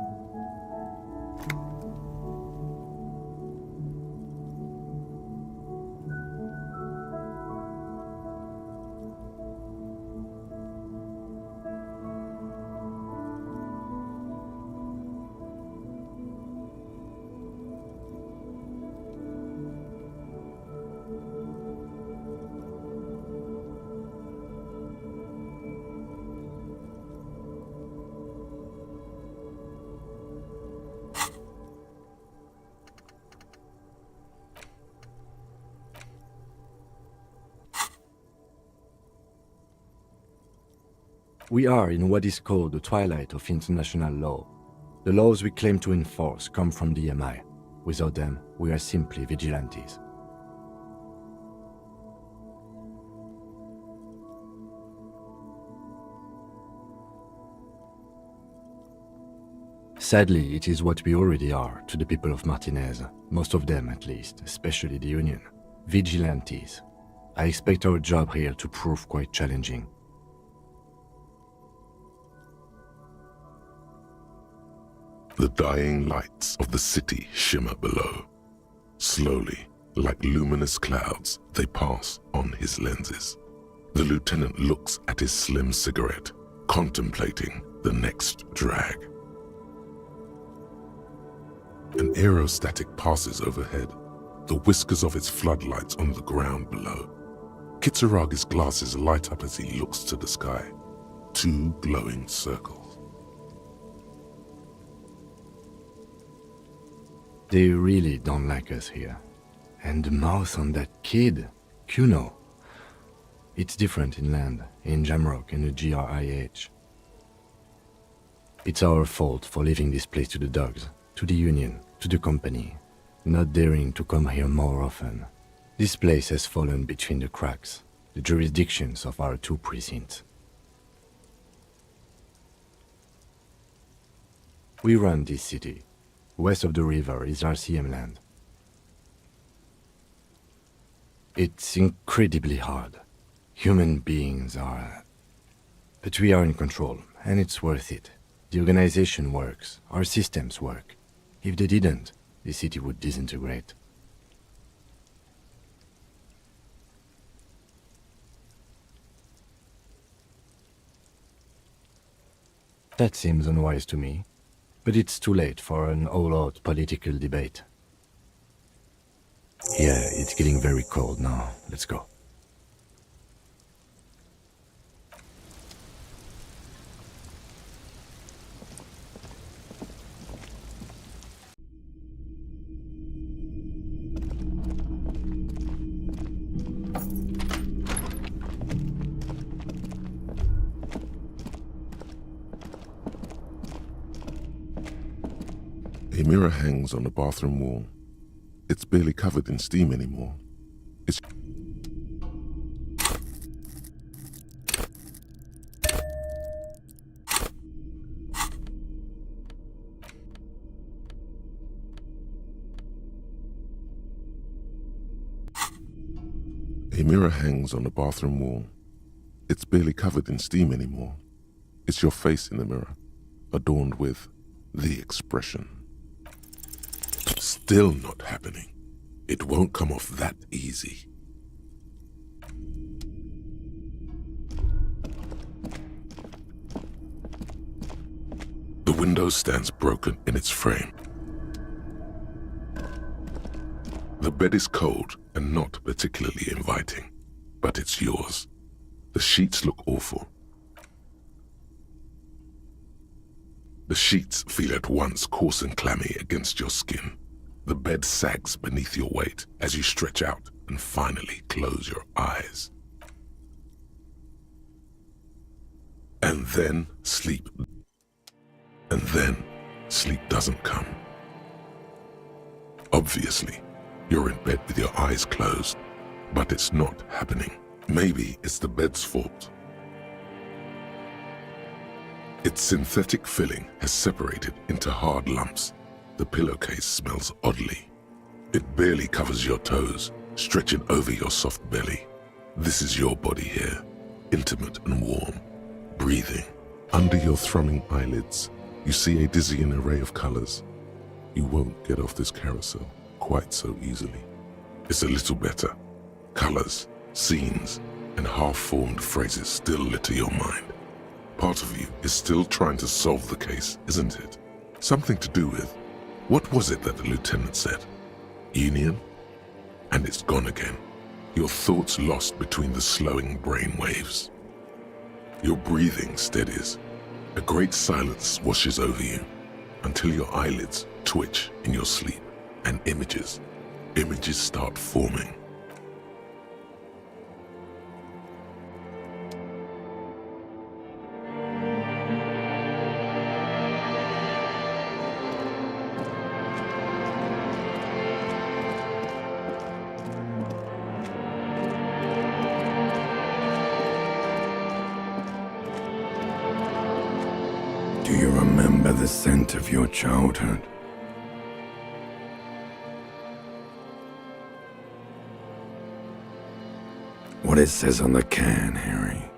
We are in what is called the twilight of international law. The laws we claim to enforce come from the MI. Without them, we are simply vigilantes. Sadly, it is what we already are to the people of Martinez, most of them at least, especially the Union. Vigilantes. I expect our job here to prove quite challenging. The dying lights of the city shimmer below. Slowly, like luminous clouds, they pass on his lenses. The lieutenant looks at his slim cigarette, contemplating the next drag. An aerostatic passes overhead, the whiskers of its floodlights on the ground below. Kitsuragi's glasses light up as he looks to the sky. 2 glowing circles. They really don't like us here. And the mouth on that kid, Kune. It's different inland, in Jamrock and the GRIH. It's our fault for leaving this place to the dogs, to the Union, to the company, not daring to come here more often. This place has fallen between the cracks, the jurisdictions of our 2 precincts. We run this city. West of the river is RCM land. It's incredibly hard. Human beings are... But we are in control, and it's worth it. The organization works, our systems work. If they didn't, the city would disintegrate. That seems unwise to me, but it's too late for an all-out political debate. Yeah, it's getting very cold now. Let's go. A mirror hangs on the bathroom wall. It's barely covered in steam anymore. It's... A mirror hangs on the bathroom wall. It's barely covered in steam anymore. It's your face in the mirror, adorned with the expression. Still not happening. It won't come off that easy. The window stands broken in its frame. The bed is cold and not particularly inviting, but it's yours. The sheets look awful. The sheets feel at once coarse and clammy against your skin. The bed sags beneath your weight as you stretch out and finally close your eyes. And then sleep. And then sleep doesn't come. Obviously, you're in bed with your eyes closed, but it's not happening. Maybe it's the bed's fault. Its synthetic filling has separated into hard lumps. The pillowcase smells oddly. It barely covers your toes, stretching over your soft belly. This is your body here, intimate and warm, breathing. Under your thrumming eyelids, you see a dizzying array of colors. You won't get off this carousel quite so easily. It's a little better. Colors, scenes, and half-formed phrases still litter your mind. Part of you is still trying to solve the case, isn't it? Something to do with, what was it that the lieutenant said? Union? And it's gone again. Your thoughts lost between the slowing brain waves. Your breathing steadies. A great silence washes over you until your eyelids twitch in your sleep and images start forming. Do you remember the scent of your childhood? What it says on the can, Harry.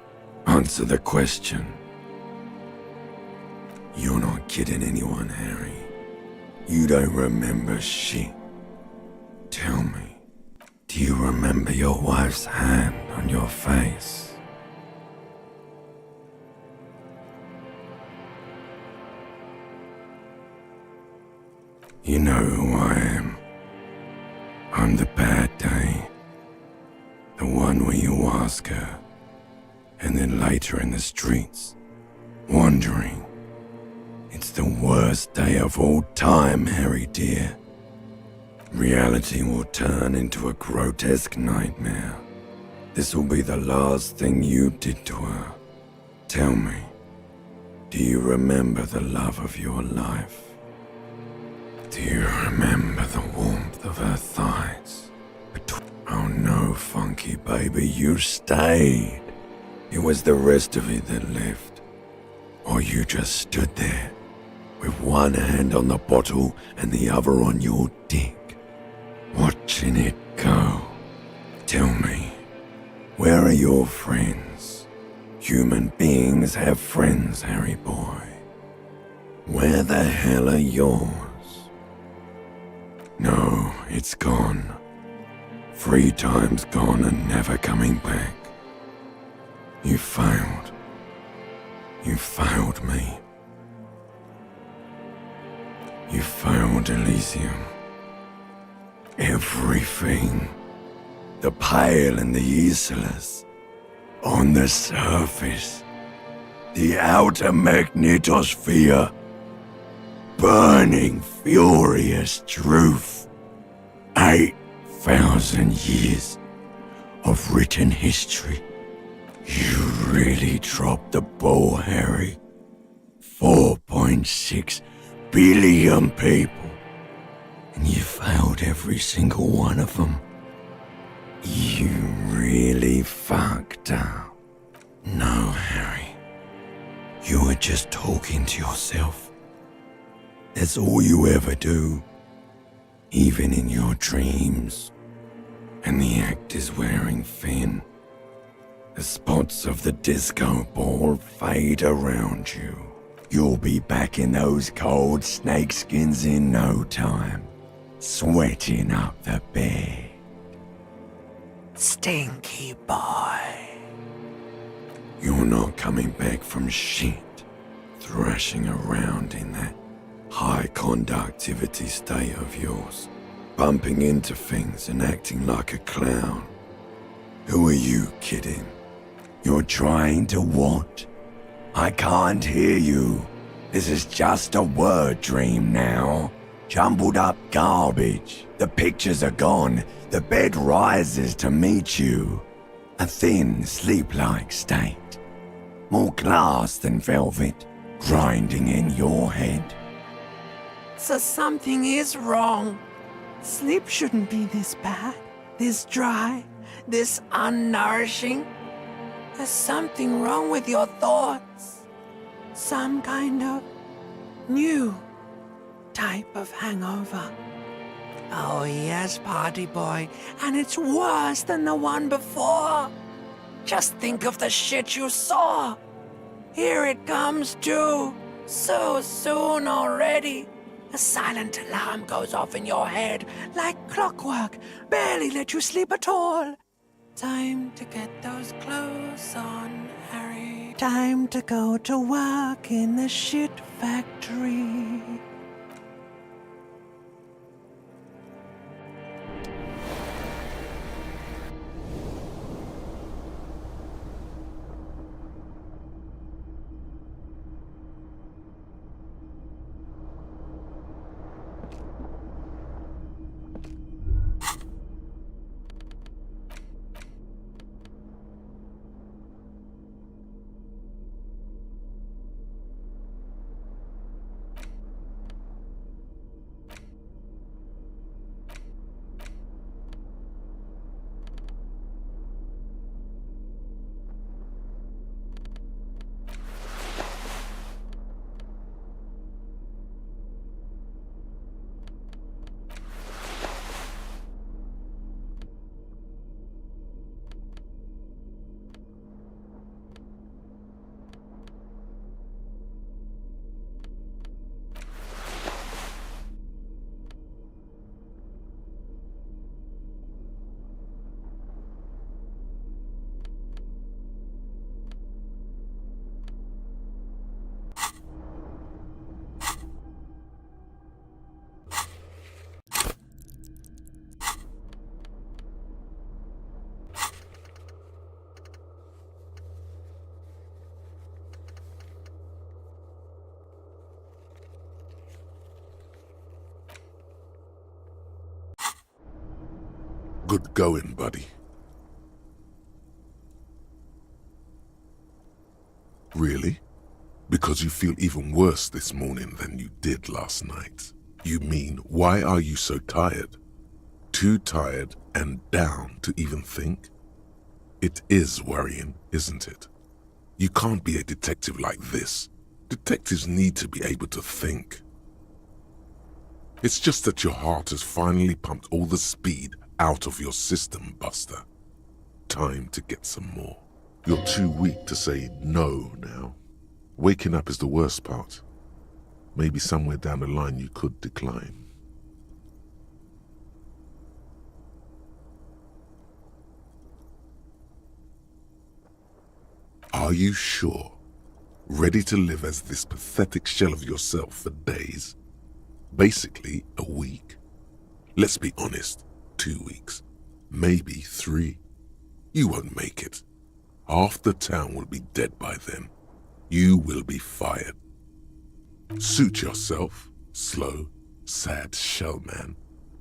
Answer the question. You're not kidding anyone, Harry. You don't remember shit. Tell me, do you remember your wife's hand on your face? You know who I am. I'm the bad day. The one where you ask her, and then later in the streets, wandering. It's the worst day of all time, Harry dear. Reality will turn into a grotesque nightmare. This will be the last thing you did to her. Tell me, do you remember the love of your life? Do you remember the warmth of her thighs? Oh no, funky baby, you stayed. It was the rest of it that left. Or you just stood there, with one hand on the bottle and the other on your dick, watching it go. Tell me, where are your friends? Human beings have friends, Harry boy. Where the hell are yours? No, it's gone. 3 times gone and never coming back. You failed. You failed me. You failed Elysium. Everything. The Pale and the Islas. On the surface. The outer magnetosphere. Burning, furious truth. 8,000 years of written history. You really dropped the ball, Harry. 4.6 billion people. And you failed every single one of them. You really fucked up. No, Harry. You were just talking to yourself. That's all you ever do. Even in your dreams. And the act is wearing thin. The spots of the disco ball fade around you. You'll be back in those cold snakeskins in no time, sweating up the bed. Stinky boy. You're not coming back from shit, thrashing around in that high conductivity state of yours, bumping into things and acting like a clown. Who are you kidding? You're trying to what? I can't hear you. This is just a word dream now. Jumbled up garbage. The pictures are gone. The bed rises to meet you. A thin, sleep-like state. More glass than velvet, grinding in your head. So something is wrong. Sleep shouldn't be this bad, this dry, this unnourishing. There's something wrong with your thoughts. Some kind of new type of hangover. Oh yes, party boy, and it's worse than the one before. Just think of the shit you saw. Here it comes too, so soon already. A silent alarm goes off in your head like clockwork, barely let you sleep at all. Time to get those clothes on, Harry. Time to go to work in the shit factory. Good going, buddy. Really? Because you feel even worse this morning than you did last night. You mean, why are you so tired? Too tired and down to even think? It is worrying, isn't it? You can't be a detective like this. Detectives need to be able to think. It's just that your heart has finally pumped all the speed out of your system, Buster. Time to get some more. You're too weak to say no now. Waking up is the worst part. Maybe somewhere down the line you could decline. Are you sure? Ready to live as this pathetic shell of yourself for days? Basically, a week? Let's be honest, 2 weeks. Maybe 3. You won't make it. Half the town will be dead by then. You will be fired. Suit yourself, slow, sad shell man.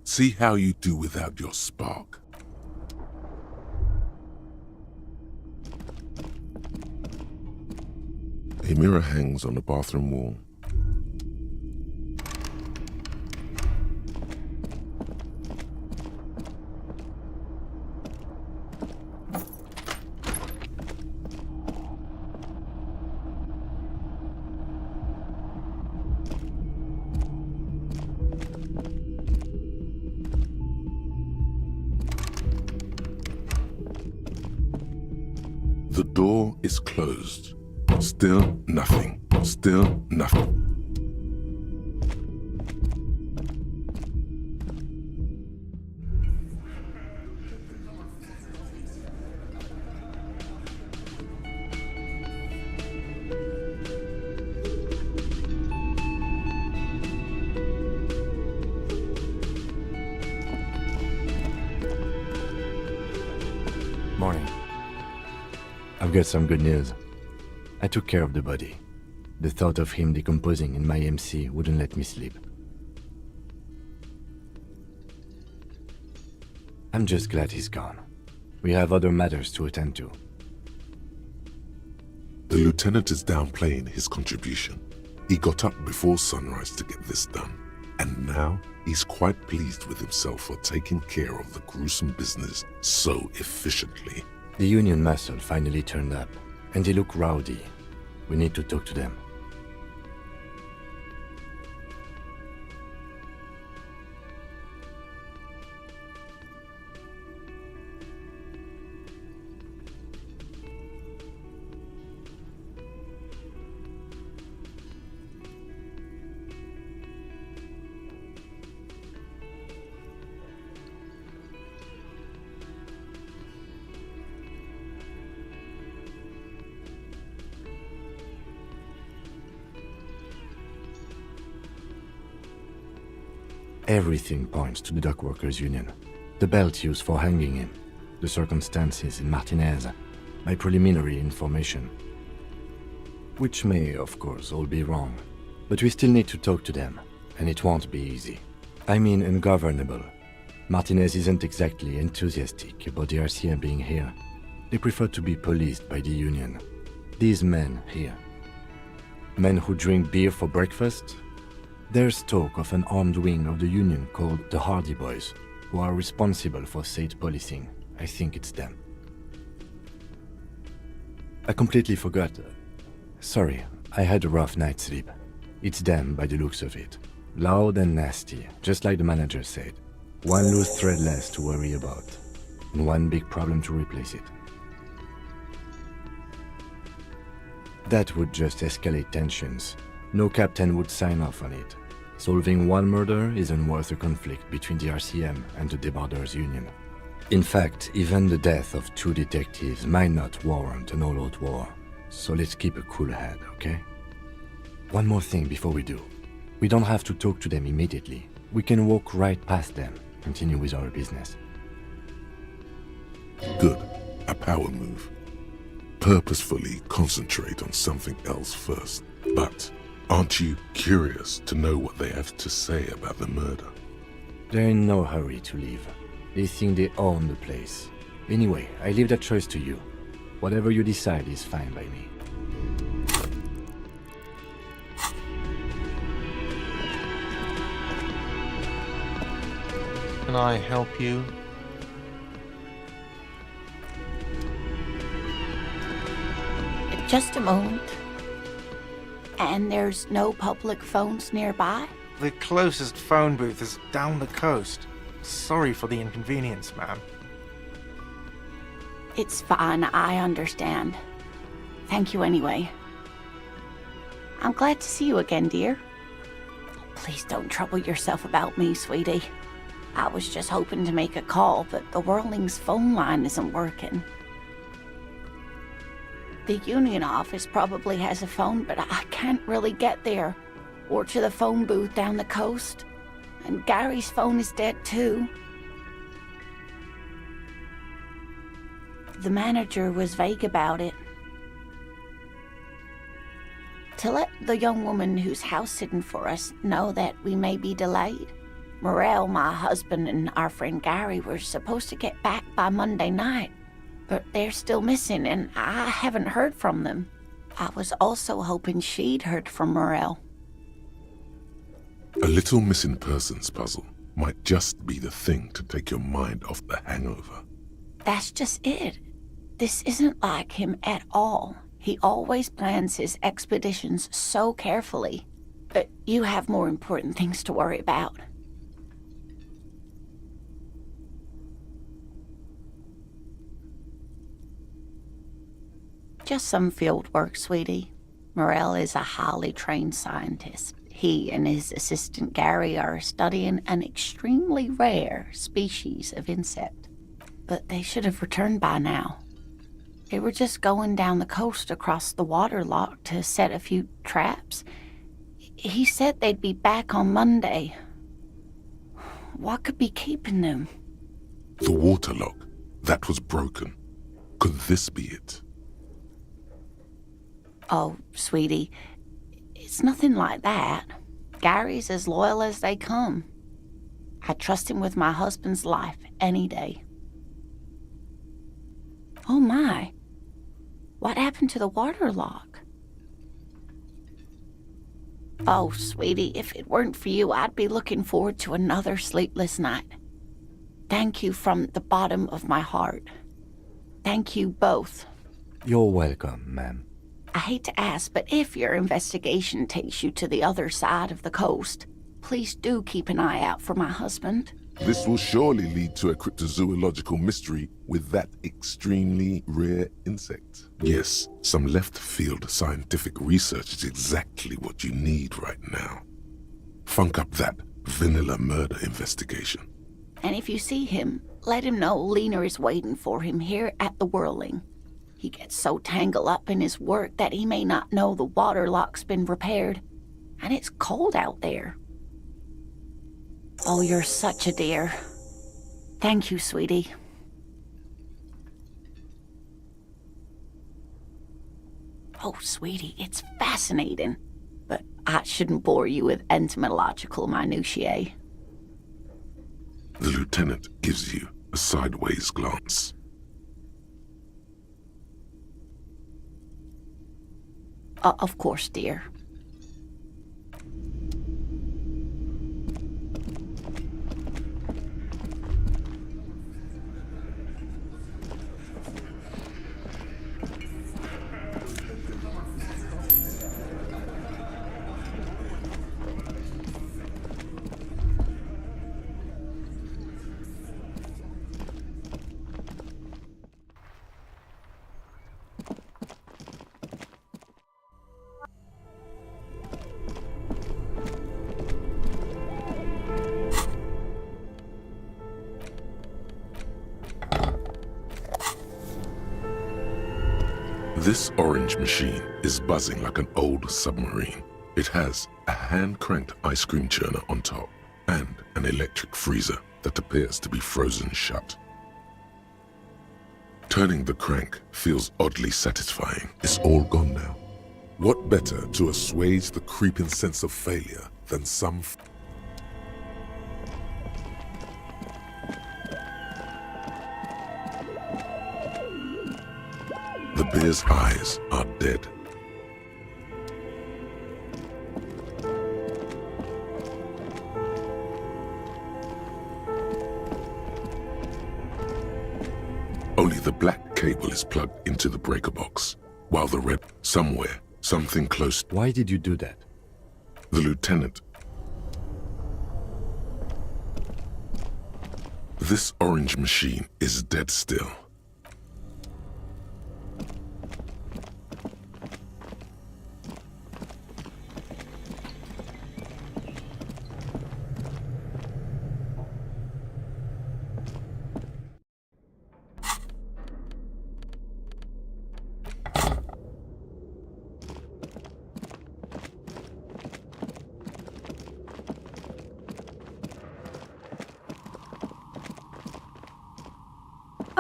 See how you do without your spark. A mirror hangs on the bathroom wall. The door is closed. Still nothing. Still nothing. Morning. I've got some good news. I took care of the body. The thought of him decomposing in my MC wouldn't let me sleep. I'm just glad he's gone. We have other matters to attend to. The lieutenant is downplaying his contribution. He got up before sunrise to get this done, and now he's quite pleased with himself for taking care of the gruesome business so efficiently. The Union muscle finally turned up, and they look rowdy. We need to talk to them. Everything points to the dockworkers' union. The belt used for hanging him, the circumstances in Martinez, my preliminary information. Which may, of course, all be wrong. But we still need to talk to them, and it won't be easy. I mean ungovernable. Martinez isn't exactly enthusiastic about the RCM being here. They prefer to be policed by the union. These men here. Men who drink beer for breakfast? There's talk of an armed wing of the Union called the Hardy Boys, who are responsible for state policing. I think it's them. I completely forgot. Sorry, I had a rough night's sleep. It's them by the looks of it. Loud and nasty, just like the manager said. One loose thread less to worry about, and one big problem to replace it. That would just escalate tensions. No captain would sign off on it. Solving one murder isn't worth a conflict between the RCM and the Debarders' Union. In fact, even the death of 2 detectives might not warrant an all-out war. So let's keep a cool head, okay? One more thing before we do. We don't have to talk to them immediately. We can walk right past them, continue with our business. Good. A power move. Purposefully concentrate on something else first. But aren't you curious to know what they have to say about the murder? They're in no hurry to leave. They think they own the place. Anyway, I leave that choice to you. Whatever you decide is fine by me. Can I help you? Just a moment. And there's no public phones nearby? The closest phone booth is down the coast. Sorry for the inconvenience, ma'am. It's fine, I understand. Thank you anyway. I'm glad to see you again, dear. Please don't trouble yourself about me, sweetie. I was just hoping to make a call, but the Whirling's phone line isn't working. The union office probably has a phone, but I can't really get there, or to the phone booth down the coast. And Gary's phone is dead too. The manager was vague about it. To let the young woman who's house-sitting for us know that we may be delayed. Morel, my husband, and our friend Gary were supposed to get back by Monday night, but they're still missing, and I haven't heard from them. I was also hoping she'd heard from Morel. A little missing persons puzzle might just be the thing to take your mind off the hangover. That's just it. This isn't like him at all. He always plans his expeditions so carefully. But you have more important things to worry about. Just some field work, sweetie. Morel is a highly trained scientist. He and his assistant Gary are studying an extremely rare species of insect. But they should have returned by now. They were just going down the coast across the waterlock to set a few traps. He said they'd be back on Monday. What could be keeping them? The waterlock, that was broken. Could this be it? Oh, sweetie, it's nothing like that. Gary's as loyal as they come. I trust him with my husband's life any day. Oh my, what happened to the waterlock? Oh, sweetie, if it weren't for you, I'd be looking forward to another sleepless night. Thank you from the bottom of my heart. Thank you both. You're welcome, ma'am. I hate to ask, but if your investigation takes you to the other side of the coast, please do keep an eye out for my husband. This will surely lead to a cryptozoological mystery with that extremely rare insect. Yes, some left-field scientific research is exactly what you need right now. Funk up that vanilla murder investigation. And if you see him, let him know Lena is waiting for him here at the Whirling. He gets so tangled up in his work that he may not know the waterlock's been repaired, and it's cold out there. Oh, you're such a dear. Thank you, sweetie. Oh, sweetie, it's fascinating, but I shouldn't bore you with entomological minutiae. The lieutenant gives you a sideways glance. Of course, dear. This orange machine is buzzing like an old submarine. It has a hand-cranked ice cream churner on top and an electric freezer that appears to be frozen shut. Turning the crank feels oddly satisfying. It's all gone now. What better to assuage the creeping sense of failure than some bear's eyes are dead. Only the black cable is plugged into the breaker box, while the red, somewhere, something close. Why did you do that? The lieutenant. This orange machine is dead still.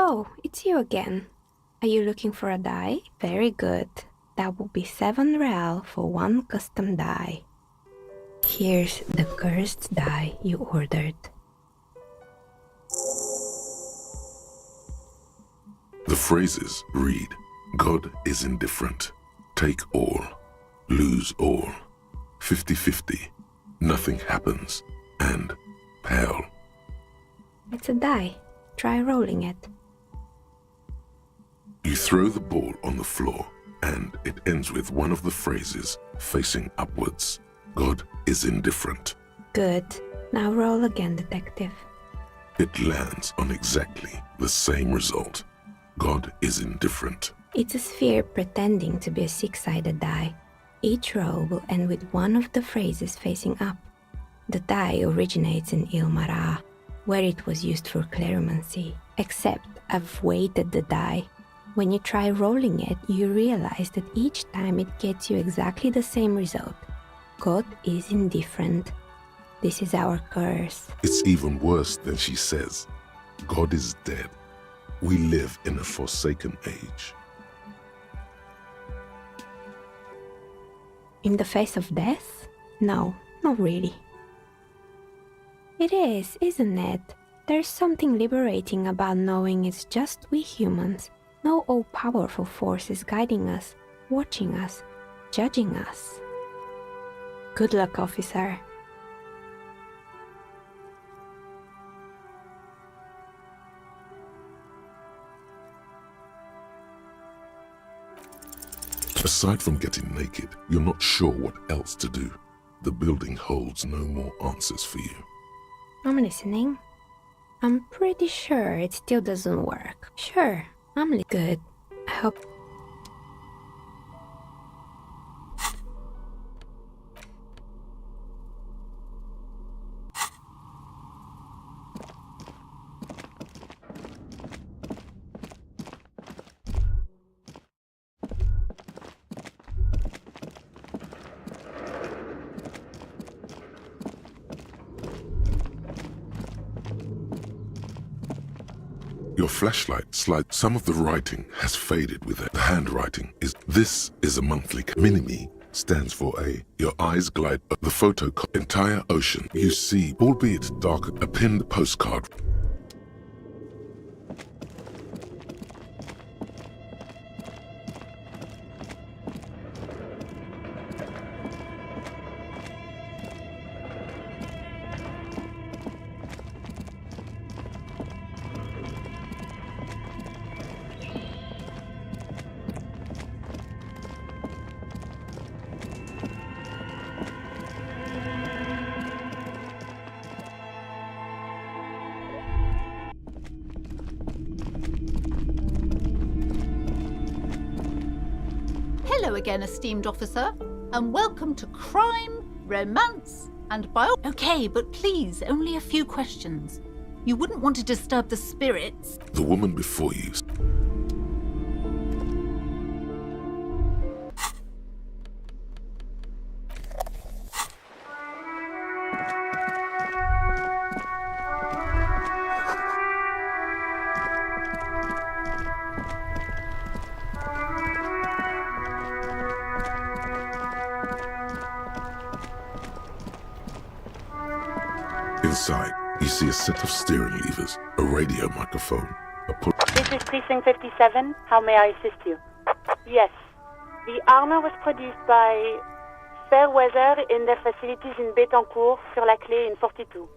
Oh, it's you again. Are you looking for a die? Very good. That will be 7 real for 1 custom die. Here's the cursed die you ordered. The phrases read, God is indifferent, take all, lose all, 50-50, nothing happens, and pale. It's a die. Try rolling it. You throw the ball on the floor, and it ends with one of the phrases facing upwards. God is indifferent. Good. Now roll again, detective. It lands on exactly the same result. God is indifferent. It's a sphere pretending to be a 6-sided die. Each roll will end with one of the phrases facing up. The die originates in Ilmara, where it was used for cleromancy, except I've weighted the die. When you try rolling it, you realize that each time it gets you exactly the same result. God is indifferent. This is our curse. It's even worse than she says. God is dead. We live in a forsaken age. In the face of death? No, not really. It is, isn't it? There's something liberating about knowing it's just we humans. No all-powerful force is guiding us, watching us, judging us. Good luck, officer. Aside from getting naked, you're not sure what else to do. The building holds no more answers for you. I'm listening. I'm pretty sure it still doesn't work. Sure, I'm good. I hope... Your flashlight slides. Some of the writing has faded with it. The handwriting is, this is a monthly. Minimi stands for a, your eyes glide up the photo, entire ocean. You see, albeit darker, a pinned postcard. Hello again, esteemed officer, and welcome to Crime, Romance, and Bio... Okay, but please, only a few questions. You wouldn't want to disturb the spirits. The woman before you. Inside, you see a set of steering levers, a radio microphone, a pull... This is Precinct 57. How may I assist you? Yes. The armor was produced by Fairweather in their facilities in Bétancourt, sur la Clé in 42.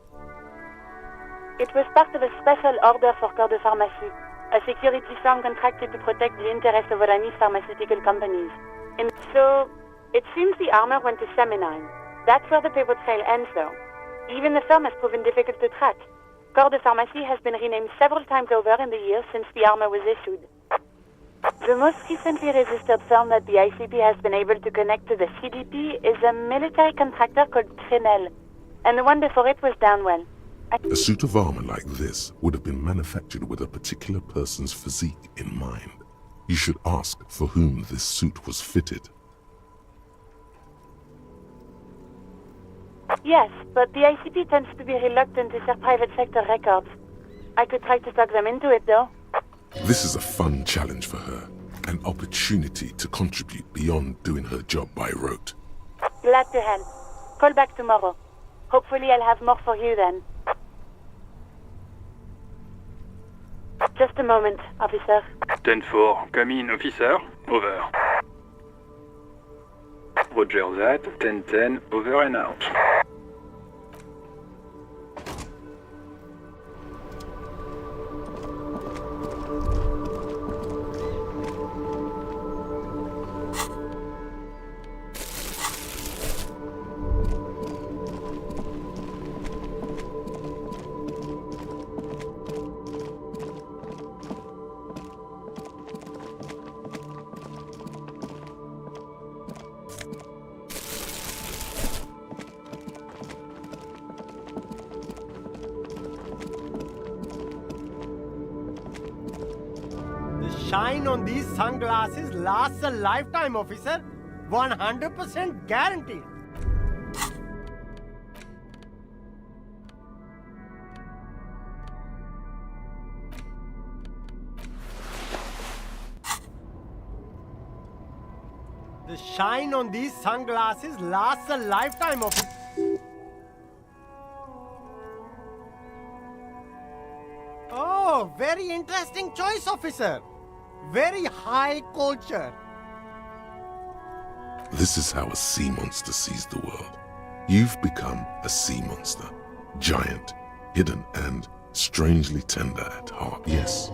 It was part of a special order for Corps de Pharmacie, a security firm contracted to protect the interests of Oranese pharmaceutical companies. And so, it seems the armor went to Seminine. That's where the paper trail ends, though. Even the firm has proven difficult to track. Corps de Pharmacie has been renamed several times over in the years since the armor was issued. The most recently registered firm that the ICP has been able to connect to the CDP is a military contractor called Trinell, and the one before it was Downwell. A suit of armor like this would have been manufactured with a particular person's physique in mind. You should ask for whom this suit was fitted. Yes, but the ICP tends to be reluctant to share private sector records. I could try to talk them into it, though. This is a fun challenge for her, an opportunity to contribute beyond doing her job by rote. Glad to help. Call back tomorrow. Hopefully I'll have more for you then. Just a moment, officer. 10-4, come in, officer. Over. Roger that, 10-10, over and out. Shine on these sunglasses lasts a lifetime, officer. 100% guaranteed. The shine on these sunglasses lasts a lifetime, officer. Oh, very interesting choice, officer. Very high culture. This is how a sea monster sees the world. You've become a sea monster. Giant, hidden, and strangely tender at heart, yes.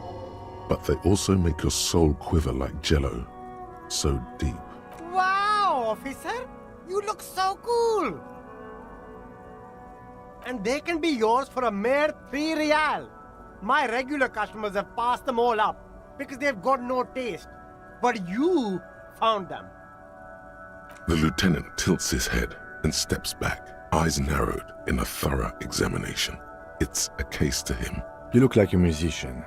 But they also make your soul quiver like jello, so deep. Wow, officer! You look so cool! And they can be yours for a mere 3 real. My regular customers have passed them all up because they've got no taste. But you found them. The lieutenant tilts his head and steps back, eyes narrowed in a thorough examination. It's a case to him. You look like a musician,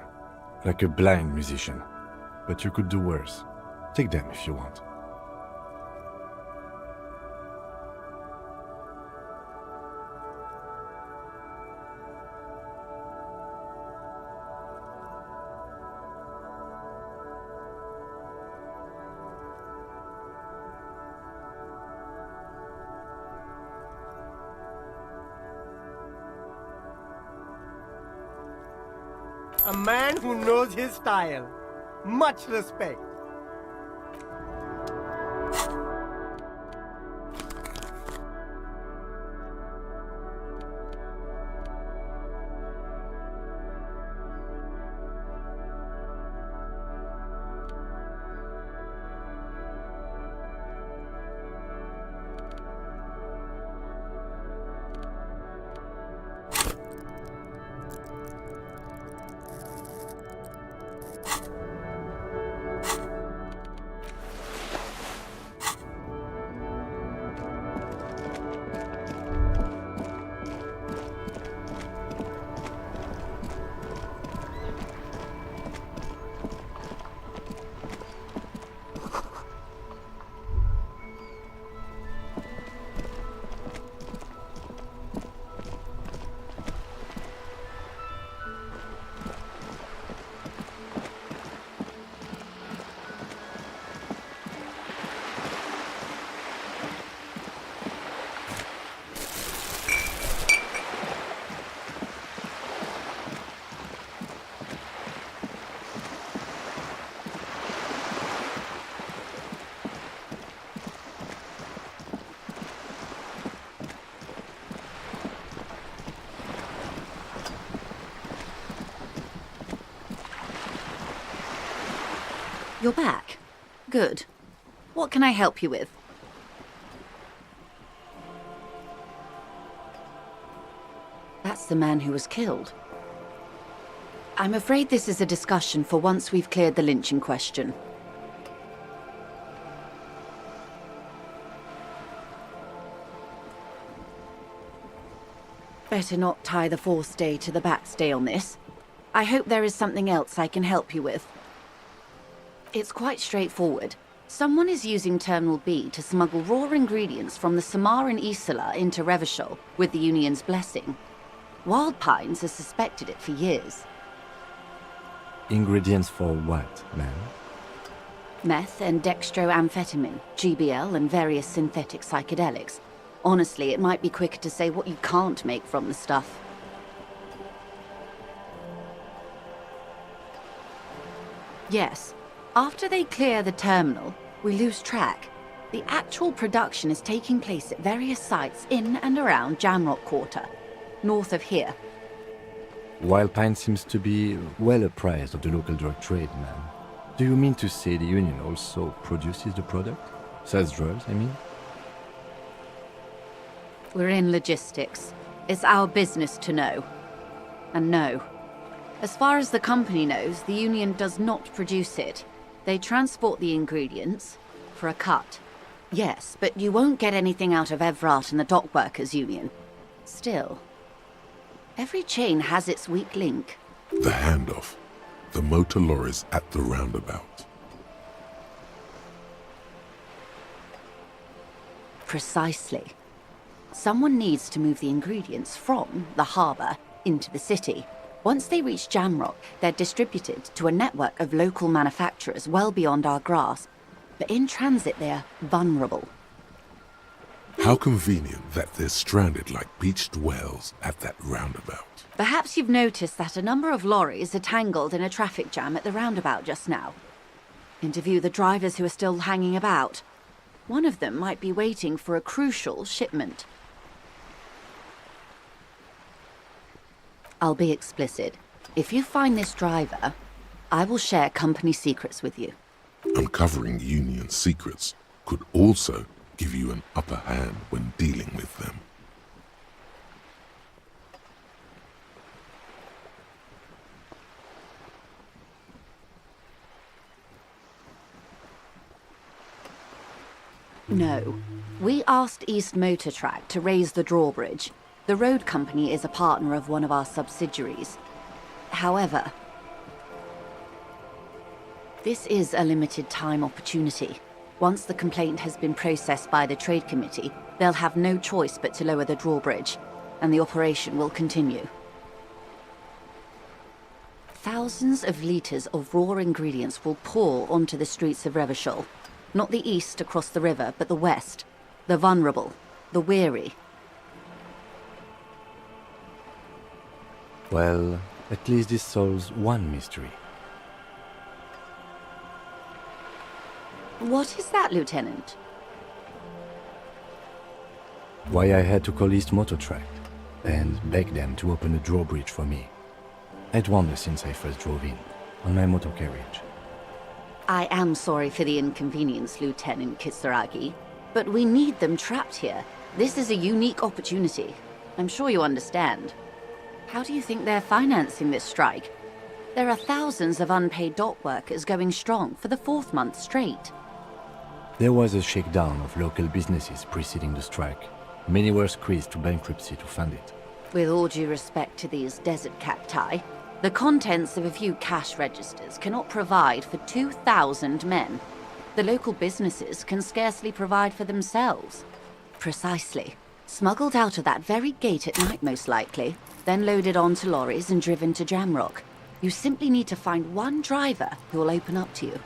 like a blind musician, but you could do worse. Take them if you want. A man who knows his style. Much respect. You're back. Good. What can I help you with? That's the man who was killed. I'm afraid this is a discussion for once we've cleared the lynching question. Better not tie the forestay to the backstay on this. I hope there is something else I can help you with. It's quite straightforward. Someone is using Terminal B to smuggle raw ingredients from the Samar and Isola into Revachol with the Union's blessing. Wild Pines has suspected it for years. Ingredients for what, ma'am? Meth and dextroamphetamine, GBL, and various synthetic psychedelics. Honestly, it might be quicker to say what you can't make from the stuff. Yes. After they clear the terminal, we lose track. The actual production is taking place at various sites in and around Jamrock Quarter, north of here. Wild Pine seems to be well apprised of the local drug trade, ma'am. Do you mean to say the Union also produces the product? Sells drugs, I mean? We're in logistics. It's our business to know. And no. As far as the company knows, the Union does not produce it. They transport the ingredients for a cut. Yes, but you won't get anything out of Evrat and the Dock Workers Union. Still, every chain has its weak link. The handoff. The motor lorries at the roundabout. Precisely. Someone needs to move the ingredients from the harbour into the city. Once they reach Jamrock, they're distributed to a network of local manufacturers well beyond our grasp. But in transit, they're vulnerable. How convenient that they're stranded like beached whales at that roundabout. Perhaps you've noticed that a number of lorries are tangled in a traffic jam at the roundabout just now. Interview the drivers who are still hanging about. One of them might be waiting for a crucial shipment. I'll be explicit. If you find this driver, I will share company secrets with you. Uncovering Union secrets could also give you an upper hand when dealing with them. No. We asked East Motor Track to raise the drawbridge. The road company is a partner of one of our subsidiaries. However, this is a limited time opportunity. Once the complaint has been processed by the Trade Committee, they'll have no choice but to lower the drawbridge, and the operation will continue. Thousands of litres of raw ingredients will pour onto the streets of Revachol. Not the east across the river, but the west. The vulnerable, the weary. Well, at least this solves one mystery. What is that, Lieutenant? Why I had to call East Motor Track and beg them to open a drawbridge for me. I'd wondered since I first drove in, on my motor carriage. I am sorry for the inconvenience, Lieutenant Kisaragi, but we need them trapped here. This is a unique opportunity. I'm sure you understand. How do you think they're financing this strike? There are thousands of unpaid dock workers going strong for the 4th month straight. There was a shakedown of local businesses preceding the strike. Many were squeezed to bankruptcy to fund it. With all due respect to these desert cacti, the contents of a few cash registers cannot provide for 2,000 men. The local businesses can scarcely provide for themselves. Precisely. Smuggled out of that very gate at night, most likely, then loaded onto lorries and driven to Jamrock. You simply need to find one driver who will open up to you.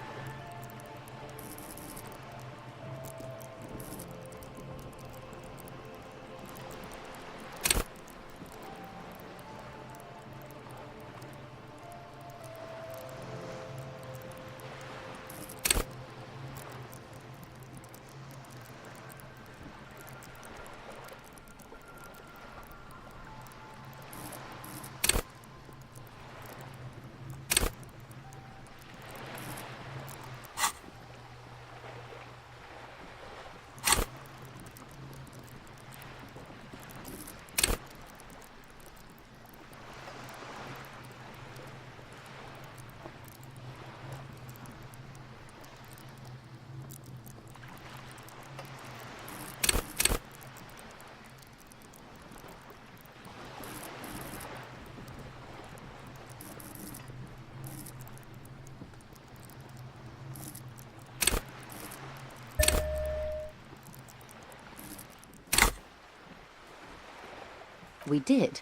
We did.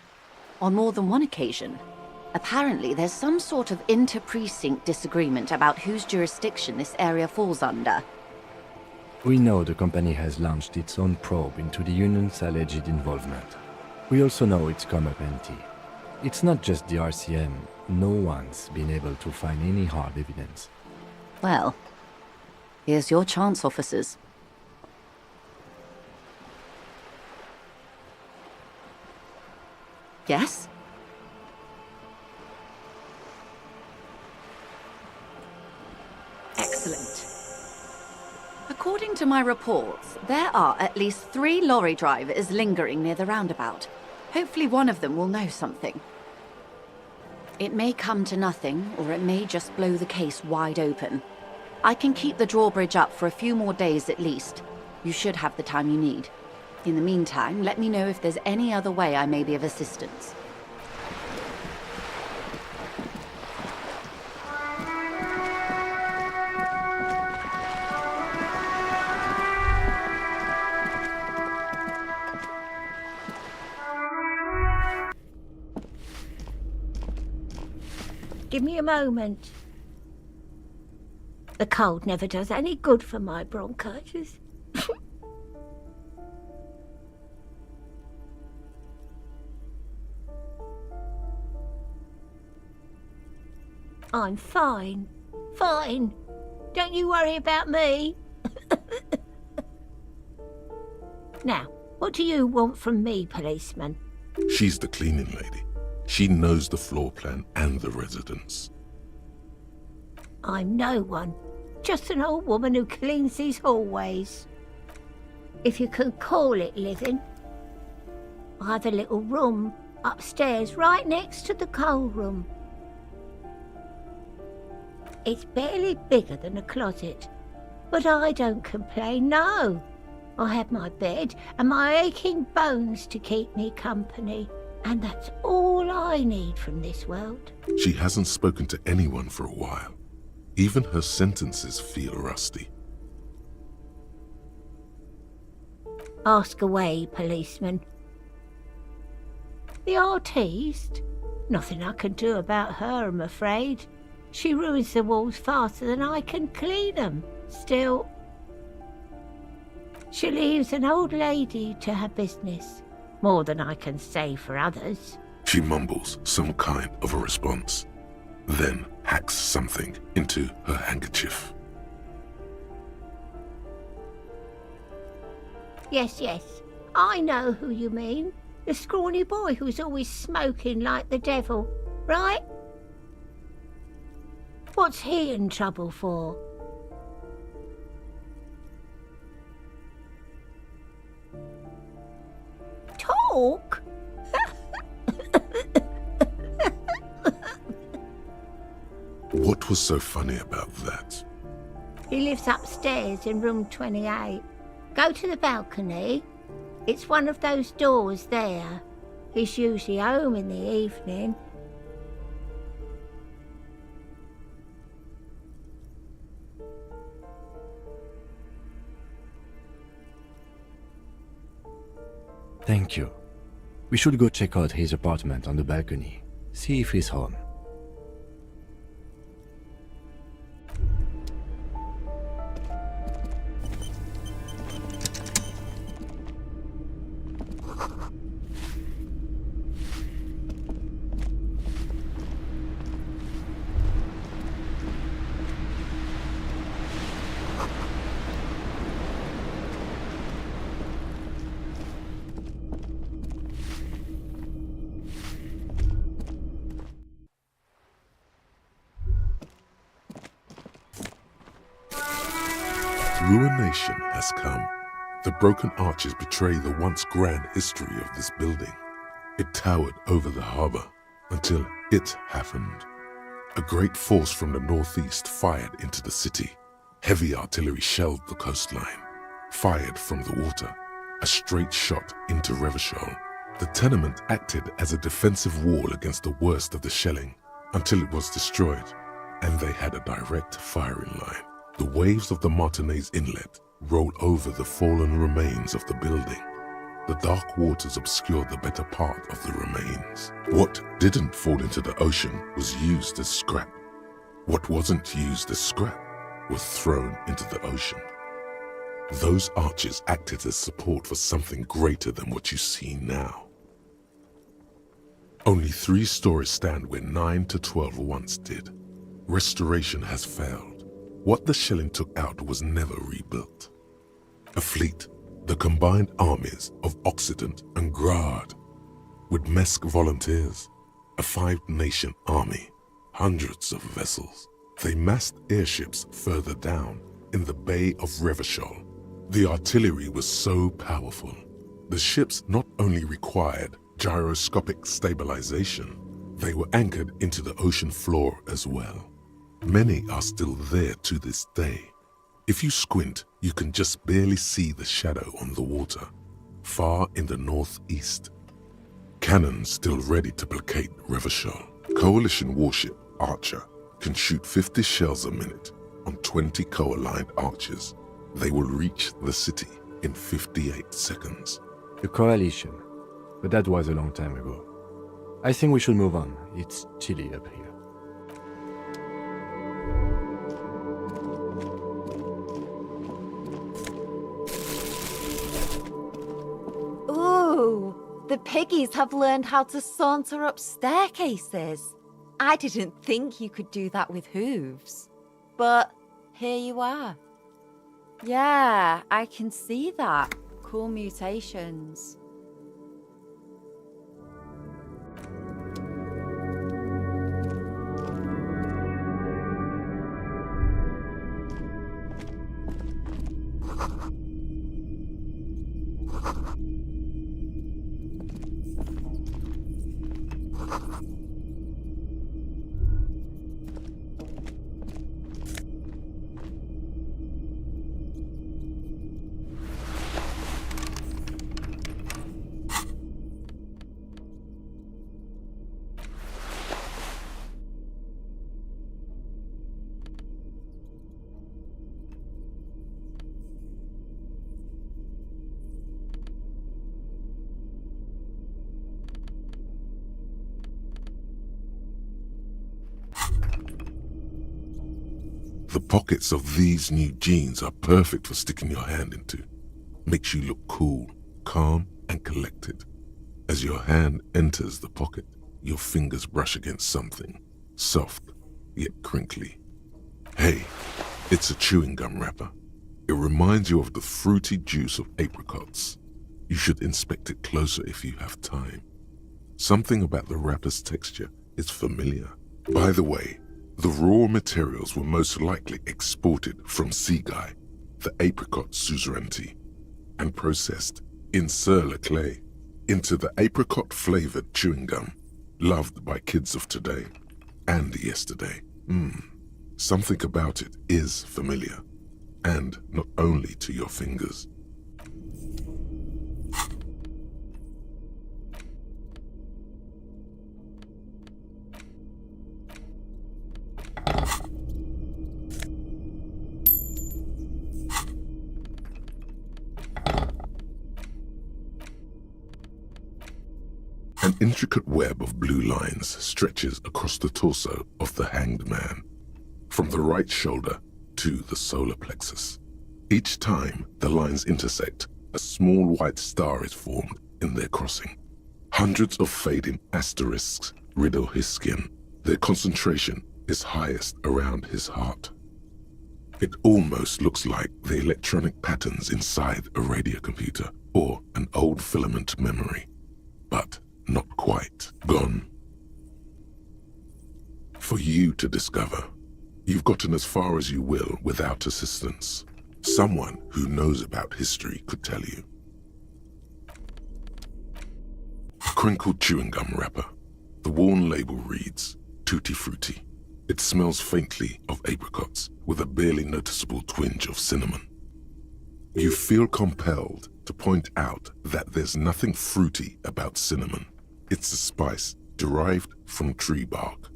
On more than one occasion. Apparently, there's some sort of inter-precinct disagreement about whose jurisdiction this area falls under. We know the company has launched its own probe into the union's alleged involvement. We also know it's come up empty. It's not just the RCM. No one's been able to find any hard evidence. Well, here's your chance, officers. Yes? Excellent. According to my reports, there are at least 3 lorry drivers lingering near the roundabout. Hopefully one of them will know something. It may come to nothing, or it may just blow the case wide open. I can keep the drawbridge up for a few more days at least. You should have the time you need. In the meantime, let me know if there's any other way I may be of assistance. Give me a moment. The cold never does any good for my bronchitis. I'm fine. Fine. Don't you worry about me. Now, what do you want from me, policeman? She's the cleaning lady. She knows the floor plan and the residence. I'm no one. Just an old woman who cleans these hallways. If you can call it living. I have a little room upstairs right next to the coal room. It's barely bigger than a closet, but I don't complain, no. I have my bed and my aching bones to keep me company, and that's all I need from this world. She hasn't spoken to anyone for a while. Even her sentences feel rusty. Ask away, policeman. The artiste? Nothing I can do about her, I'm afraid. She ruins the walls faster than I can clean them. Still, she leaves an old lady to her business. More than I can say for others. She mumbles some kind of a response, then hacks something into her handkerchief. Yes, I know who you mean. The scrawny boy who's always smoking like the devil, right? What's he in trouble for? Talk? What was so funny about that? He lives upstairs in room 28. Go to the balcony. It's one of those doors there. He's usually home in the evening. Thank you. We should go check out his apartment on the balcony. See if he's home. Ruination has come. The broken arches betray the once grand history of this building. It towered over the harbor until it happened. A great force from the northeast fired into the city. Heavy artillery shelled the coastline. Fired from the water, a straight shot into Revachol. The tenement acted as a defensive wall against the worst of the shelling until it was destroyed, and they had a direct firing line. The waves of the Martinez Inlet rolled over the fallen remains of the building. the dark waters obscured the better part of the remains. What didn't fall into the ocean was used as scrap. What wasn't used as scrap was thrown into the ocean. Those arches acted as support for something greater than what you see now. Only 3 stories stand where 9 to 12 once did. Restoration has failed. What the shelling took out was never rebuilt. A fleet, the combined armies of Occident and Grad, with Mesk volunteers, a 5-nation army, hundreds of vessels. They massed airships further down in the Bay of Revachol. The artillery was so powerful. The ships not only required gyroscopic stabilization, they were anchored into the ocean floor as well. Many are still there to this day. If you squint, you can just barely see the shadow on the water, far in the northeast. Cannons still ready to placate Revachol. Coalition warship Archer can shoot 50 shells a minute on 20 co-aligned archers. They will reach the city in 58 seconds. The coalition. But that was a long time ago. I think we should move on. It's chilly up here. Ooh, the piggies have learned how to saunter up staircases. I didn't think you could do that with hooves. But here you are. Yeah, I can see that. Cool mutations. The pockets of these new jeans are perfect for sticking your hand into. Makes you look cool, calm, and collected. As your hand enters the pocket, your fingers brush against something, soft yet crinkly. Hey, it's a chewing gum wrapper. It reminds you of the fruity juice of apricots. You should inspect it closer if you have time. Something about the wrapper's texture is familiar. By the way, the raw materials were most likely exported from Seaguy, the apricot suzerainty, and processed in Sur-le-Clay into the apricot-flavored chewing gum loved by kids of today and yesterday. Something about it is familiar, and not only to your fingers. An intricate web of blue lines stretches across the torso of the hanged man, from the right shoulder to the solar plexus. Each time the lines intersect, a small white star is formed in their crossing. Hundreds of fading asterisks riddle his skin. Their concentration is highest around his heart. It almost looks like the electronic patterns inside a radio computer or an old filament memory, but not quite gone. For you to discover, you've gotten as far as you will without assistance. Someone who knows about history could tell you. Crinkled chewing gum wrapper. The worn label reads, Tutti Frutti. It smells faintly of apricots with a barely noticeable twinge of cinnamon. You feel compelled to point out that there's nothing fruity about cinnamon. It's a spice derived from tree bark.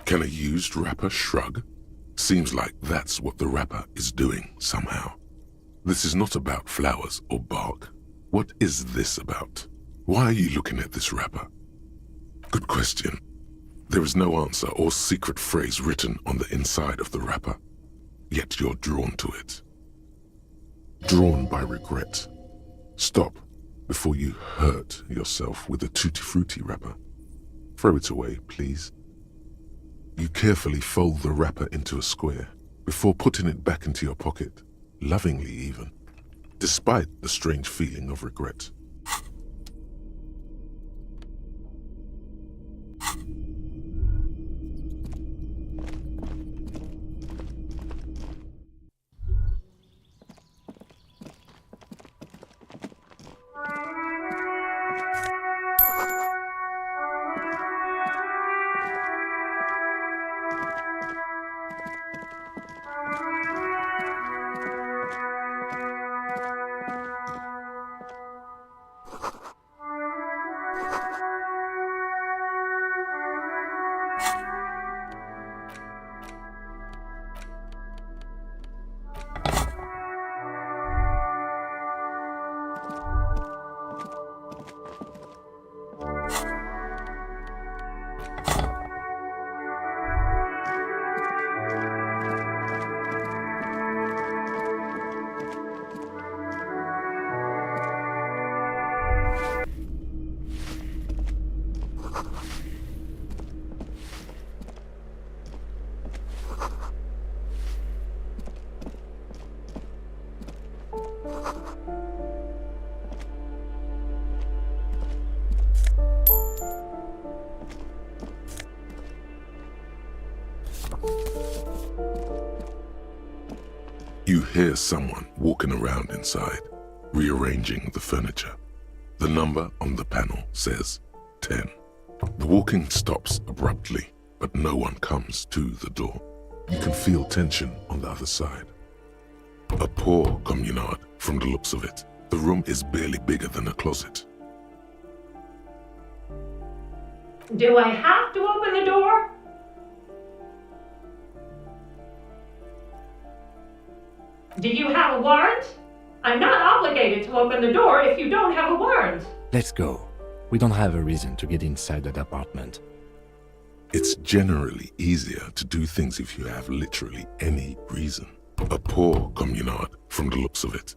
Can a used wrapper shrug? Seems like that's what the wrapper is doing somehow. This is not about flowers or bark. What is this about? Why are you looking at this wrapper? Good question. There is no answer or secret phrase written on the inside of the wrapper, yet you're drawn to it. Drawn by regret. Stop before you hurt yourself with a Tutti Frutti wrapper. Throw it away, please. You carefully fold the wrapper into a square before putting it back into your pocket, lovingly even, despite the strange feeling of regret. You hear someone walking around inside, rearranging the furniture. The number on the panel says 10. The walking stops abruptly, but no one comes to the door. You can feel tension on the other side. A poor communard, from the looks of it. The room is barely bigger than a closet. Do I have to open the door? Do you have a warrant? I'm not obligated to open the door if you don't have a warrant. Let's go. We don't have a reason to get inside that apartment. It's generally easier to do things if you have literally any reason. A poor communard, from the looks of it.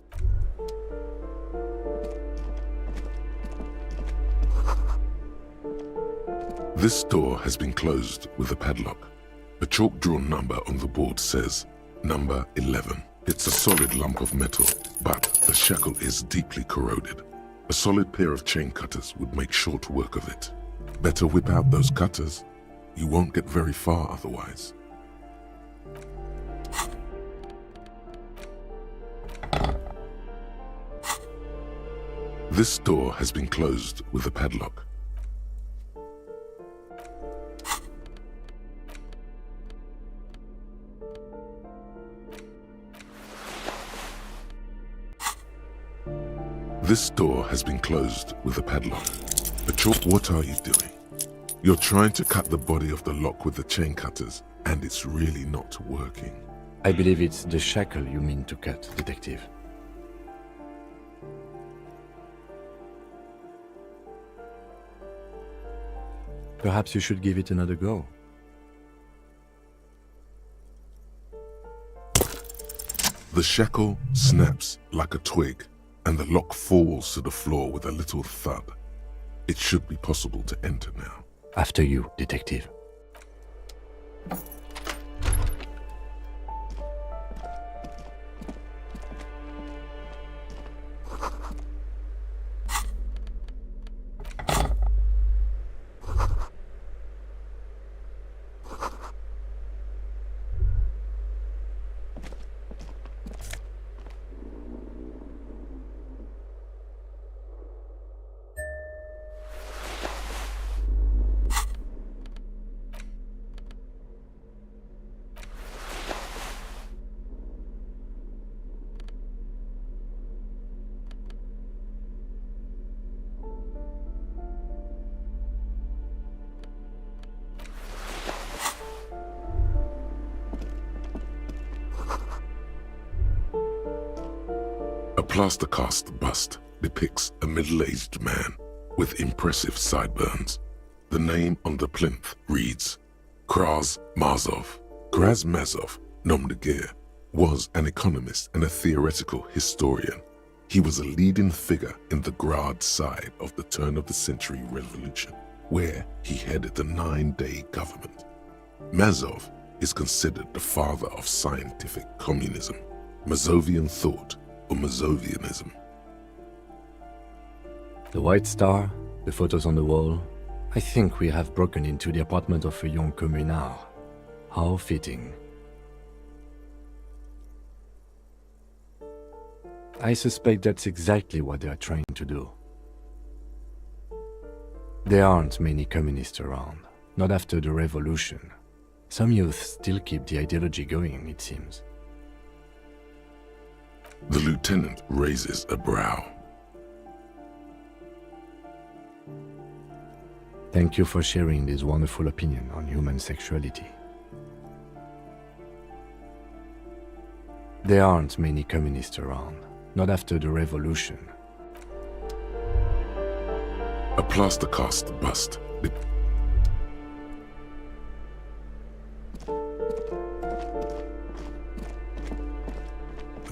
This door has been closed with a padlock. A chalk-drawn number on the board says, number 11. It's a solid lump of metal, but the shackle is deeply corroded. A solid pair of chain cutters would make short work of it. Better whip out those cutters. You won't get very far otherwise. This door has been closed with a padlock. This door has been closed with a padlock. What are you doing? You're trying to cut the body of the lock with the chain cutters, and it's really not working. I believe it's the shackle you mean to cut, Detective. Perhaps you should give it another go. The shackle snaps like a twig, and the lock falls to the floor with a little thud. It should be possible to enter now. After you, Detective. plaster cast bust depicts a middle-aged man with impressive sideburns. The name on the plinth reads Kraz Mazov. Kraz Mazov, nom de guerre, was an economist and a theoretical historian. He was a leading figure in the Grad side of the turn-of-the-century revolution, where he headed the 9-day government. Mazov is considered the father of scientific communism, Mazovian thought, or Mazovianism. The White Star, the photos on the wall. I think we have broken into the apartment of a young communard. How fitting. I suspect that's exactly what they are trying to do. There aren't many communists around, not after the revolution. Some youth still keep the ideology going, it seems. The lieutenant raises a brow. Thank you for sharing this wonderful opinion on human sexuality. There aren't many communists around, not after the revolution. A plaster cast bust.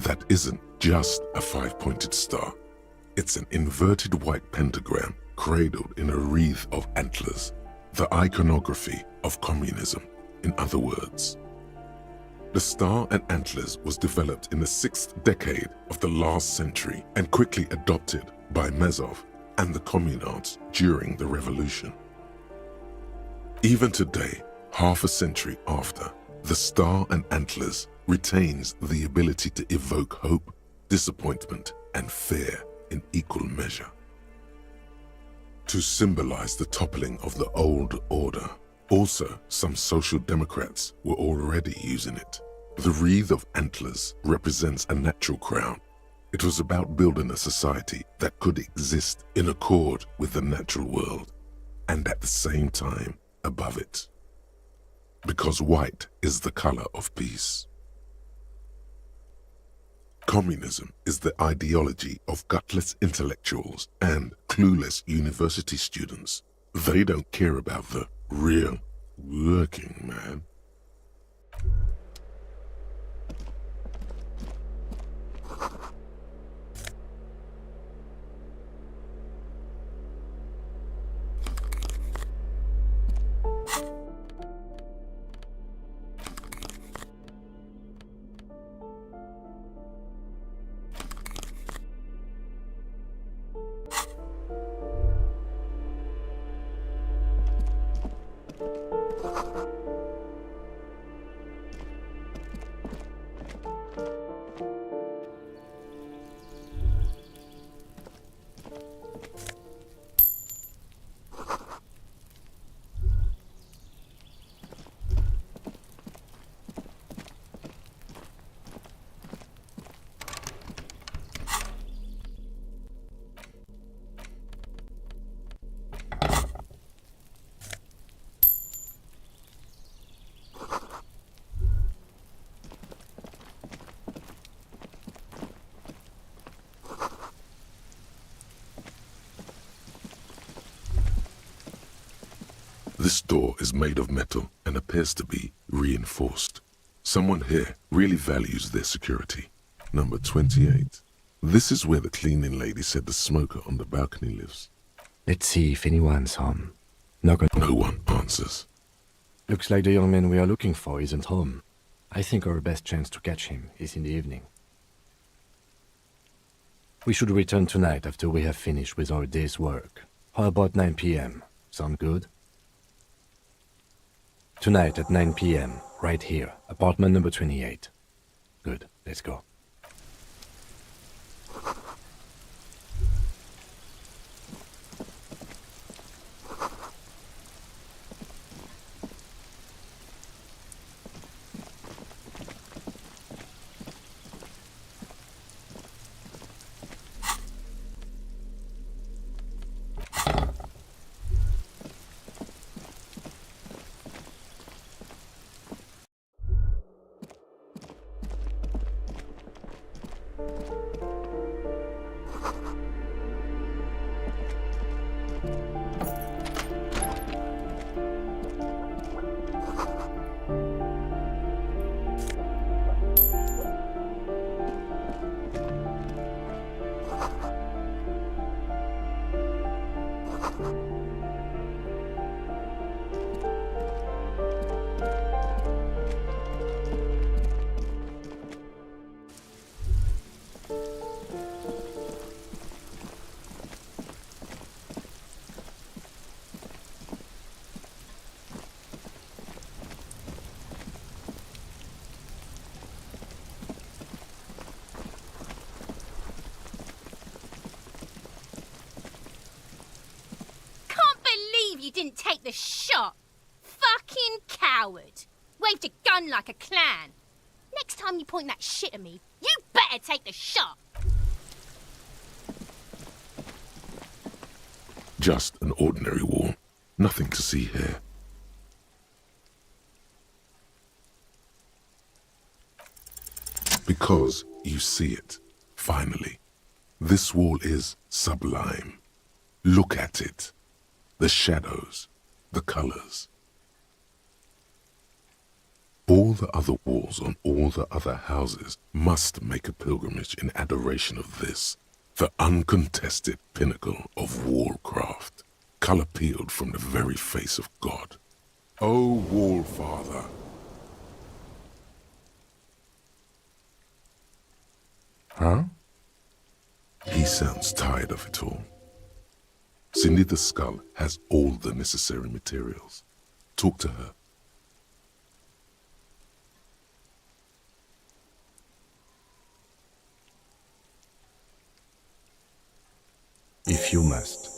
That isn't just a 5-pointed star. It's an inverted white pentagram cradled in a wreath of antlers, the iconography of communism, in other words. The star and antlers was developed in the 6th decade of the last century and quickly adopted by Mazov and the communards during the revolution. Even today, half a century after, the star and antlers retains the ability to evoke hope, disappointment, and fear in equal measure. To symbolize the toppling of the old order, also some social democrats were already using it. The wreath of antlers represents a natural crown. It was about building a society that could exist in accord with the natural world, and at the same time above it. Because white is the color of peace. Communism is the ideology of gutless intellectuals and clueless university students. They don't care about the real working man. This door is made of metal and appears to be reinforced. Someone here really values their security. Number 28. This is where the cleaning lady said the smoker on the balcony lives. Let's see if anyone's home. No one answers. Looks like the young man we are looking for isn't home. I think our best chance to catch him is in the evening. We should return tonight after we have finished with our day's work. How about 9 p.m.? Sound good? Tonight at 9 p.m., right here, apartment number 28. Good, let's go. take the shot. Fucking coward. Waved a gun like a clown. Next time you point that shit at me, you better take the shot. Just an ordinary wall. Nothing to see here. Because you see it, finally. This wall is sublime. Look at it. The shadows, the colors. All the other walls on all the other houses must make a pilgrimage in adoration of this, the uncontested pinnacle of wallcraft, color peeled from the very face of God. O Wall Father. Huh? He sounds tired of it all. Cindy the Skull has all the necessary materials. Talk to her. If you must.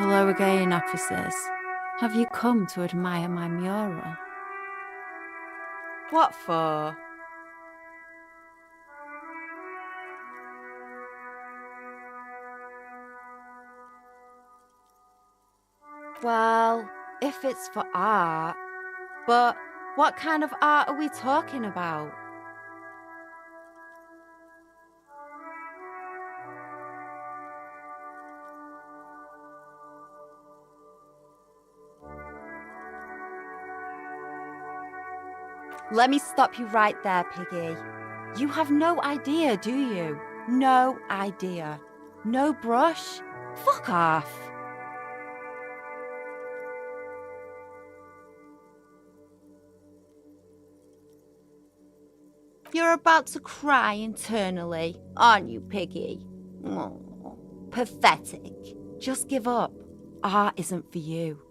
Hello again, officers. Have you come to admire my mural? What for? Well, if it's for art. But what kind of art are we talking about? Let me stop you right there, Piggy. You have no idea, do you? No idea. No brush? Fuck off. You're about to cry internally, aren't you, Piggy? Oh, pathetic. Just give up. Art isn't for you.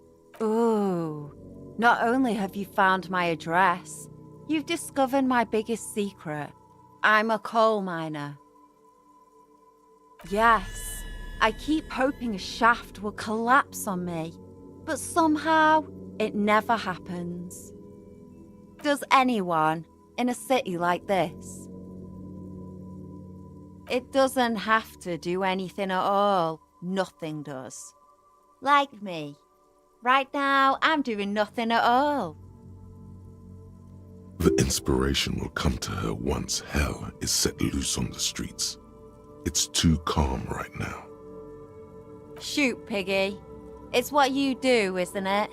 Ooh, not only have you found my address, you've discovered my biggest secret. I'm a coal miner. Yes, I keep hoping a shaft will collapse on me, but somehow it never happens. Does anyone in a city like this? It doesn't have to do anything at all. Nothing does. Like me. Right now, I'm doing nothing at all. The inspiration will come to her once hell is set loose on the streets. It's too calm right now. Shoot, Piggy. It's what you do, isn't it?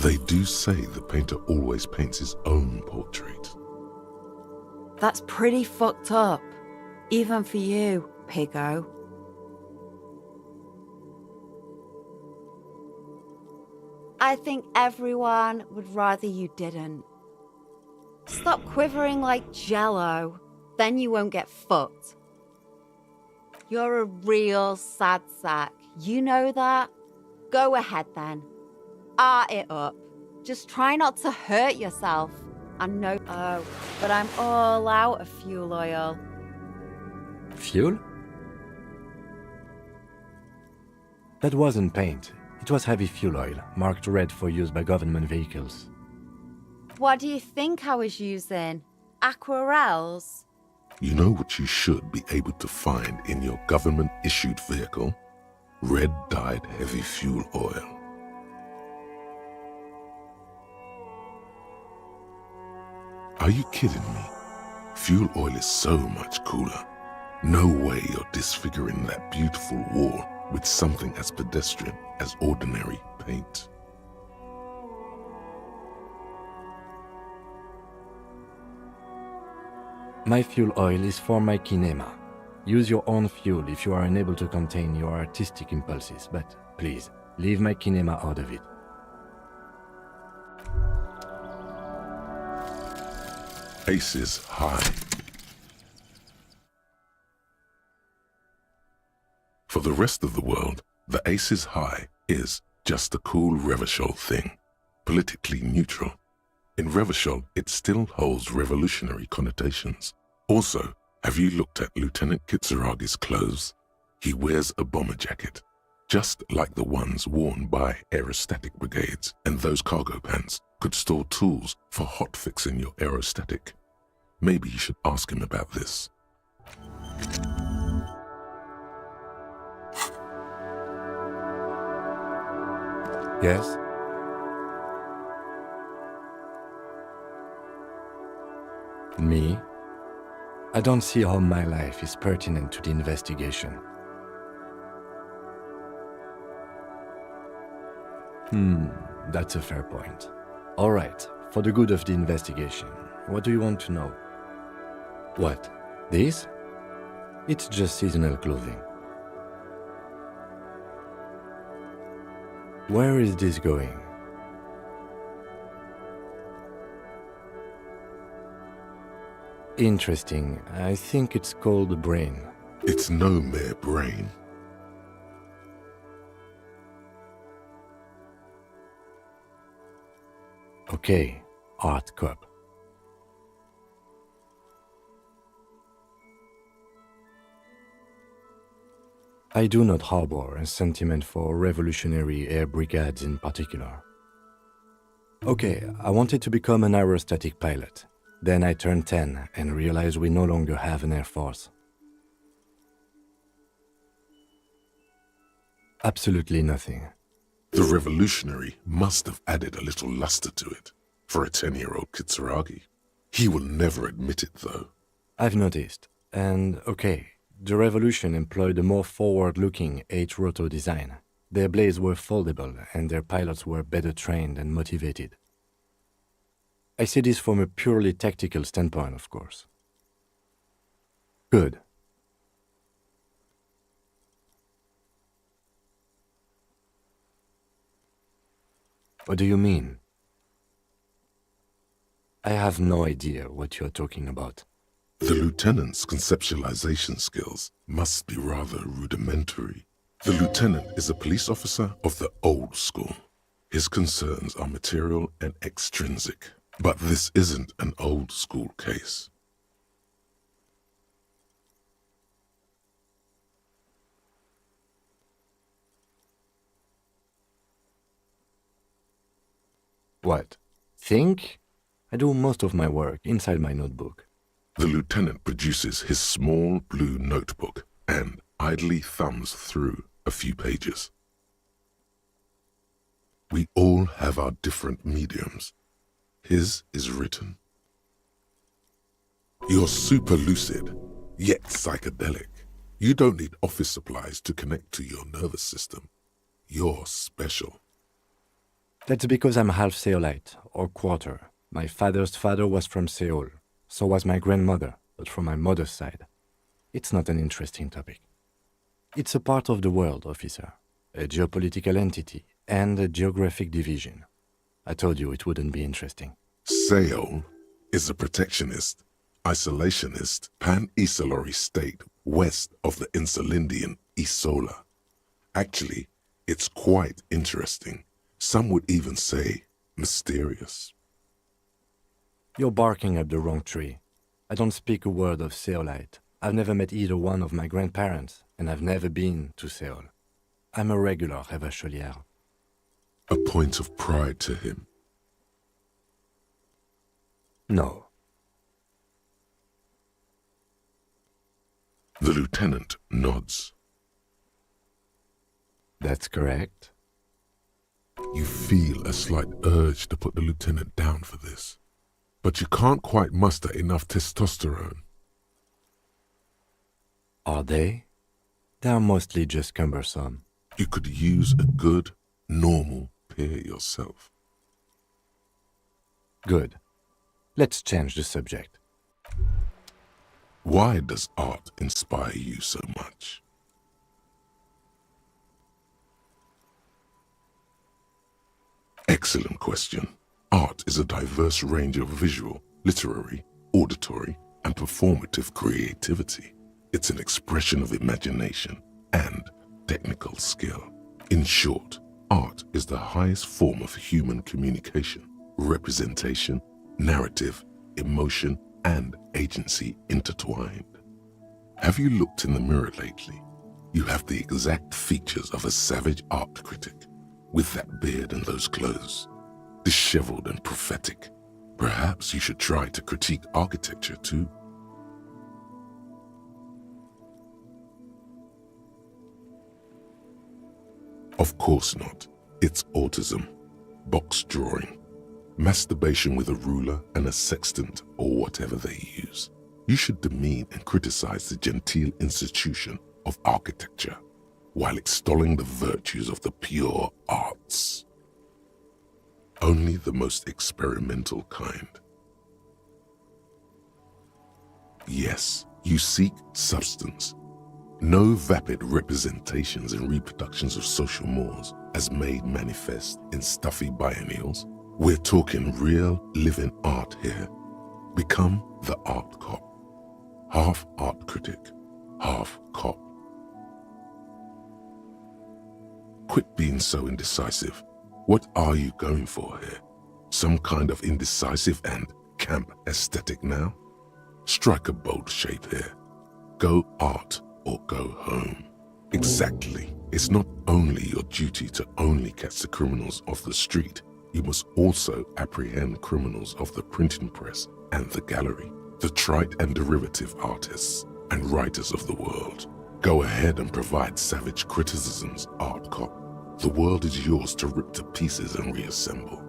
They do say the painter always paints his own portrait. That's pretty fucked up. Even for you, Piggo. I think everyone would rather you didn't. Stop quivering like Jello, then you won't get fucked. You're a real sad sack, you know that? Go ahead then. Art it up. Just try not to hurt yourself. I know. Oh, but I'm all out of fuel oil. Fuel? That wasn't paint. It was heavy fuel oil, marked red for use by government vehicles. What do you think I was using? Aquarels? You know what you should be able to find in your government-issued vehicle? Red-dyed heavy fuel oil. Are you kidding me? Fuel oil is so much cooler. No way you're disfiguring that beautiful wall with something as pedestrian as ordinary paint. My fuel oil is for my kinema. Use your own fuel if you are unable to contain your artistic impulses, but please, leave my kinema out of it. Aces high. For the rest of the world, the aces high is just a cool Revachol thing, politically neutral. In Revachol, it still holds revolutionary connotations. Also, have you looked at Lieutenant Kitsuragi's clothes? He wears a bomber jacket, just like the ones worn by aerostatic brigades, and those cargo pants could store tools for hot-fixing your aerostatic. Maybe you should ask him about this. Yes? Me? I don't see how my life is pertinent to the investigation. That's a fair point. All right, for the good of the investigation, what do you want to know? What? This? It's just seasonal clothing. Where is this going? Interesting. I think it's called a brain. It's no mere brain. Okay, art cup. I do not harbor a sentiment for revolutionary air brigades in particular. Okay, I wanted to become an aerostatic pilot. Then I turned 10 and realized we no longer have an air force. Absolutely nothing. The revolutionary must have added a little luster to it for a 10-year-old Kitsuragi. He will never admit it, though. I've noticed. And okay, the revolution employed a more forward-looking 8-rotor design. Their blades were foldable and their pilots were better trained and motivated. I see this from a purely tactical standpoint, of course. Good. What do you mean? I have no idea what you're talking about. The lieutenant's conceptualization skills must be rather rudimentary. The lieutenant is a police officer of the old school. His concerns are material and extrinsic. But this isn't an old school case. What? Think? I do most of my work inside my notebook. The lieutenant produces his small blue notebook and idly thumbs through a few pages. We all have our different mediums. His is written. You're super lucid, yet psychedelic. You don't need office supplies to connect to your nervous system. You're special. That's because I'm half Seolite, or quarter. My father's father was from Seoul. So was my grandmother, but from my mother's side. It's not an interesting topic. It's a part of the world, officer. A geopolitical entity and a geographic division. I told you it wouldn't be interesting. Seoul is a protectionist, isolationist, pan-Isolari state west of the Insulindian Isola. Actually, it's quite interesting. Some would even say mysterious. You're barking up the wrong tree. I don't speak a word of Seolite. I've never met either one of my grandparents, and I've never been to Seoul. I'm a regular Revacholière. A point of pride to him. No. The lieutenant nods. That's correct. You feel a slight urge to put the lieutenant down for this, but you can't quite muster enough testosterone. Are they? They're mostly just cumbersome. You could use a good, normal peer yourself. Good. Let's change the subject. Why does art inspire you so much? Excellent question. Art is a diverse range of visual, literary, auditory, and performative creativity. It's an expression of imagination and technical skill. In short, art is the highest form of human communication, representation, narrative, emotion, and agency intertwined. Have you looked in the mirror lately? You have the exact features of a savage art critic, with that beard and those clothes, disheveled and prophetic. Perhaps you should try to critique architecture too. Of course not. It's autism, box drawing, masturbation with a ruler and a sextant or whatever they use. You should demean and criticize the genteel institution of architecture while extolling the virtues of the pure arts. Only the most experimental kind. Yes, you seek substance. No vapid representations and reproductions of social mores as made manifest in stuffy biennials. We're talking real living art here. Become the art cop. Half art critic, half cop. Quit being so indecisive. What are you going for here? Some kind of indecisive and camp aesthetic now? Strike a bold shape here. Go art or go home. Exactly. It's not only your duty to only catch the criminals off the street, you must also apprehend criminals of the printing press and the gallery, the trite and derivative artists and writers of the world. Go ahead and provide savage criticisms, art cop. The world is yours to rip to pieces and reassemble.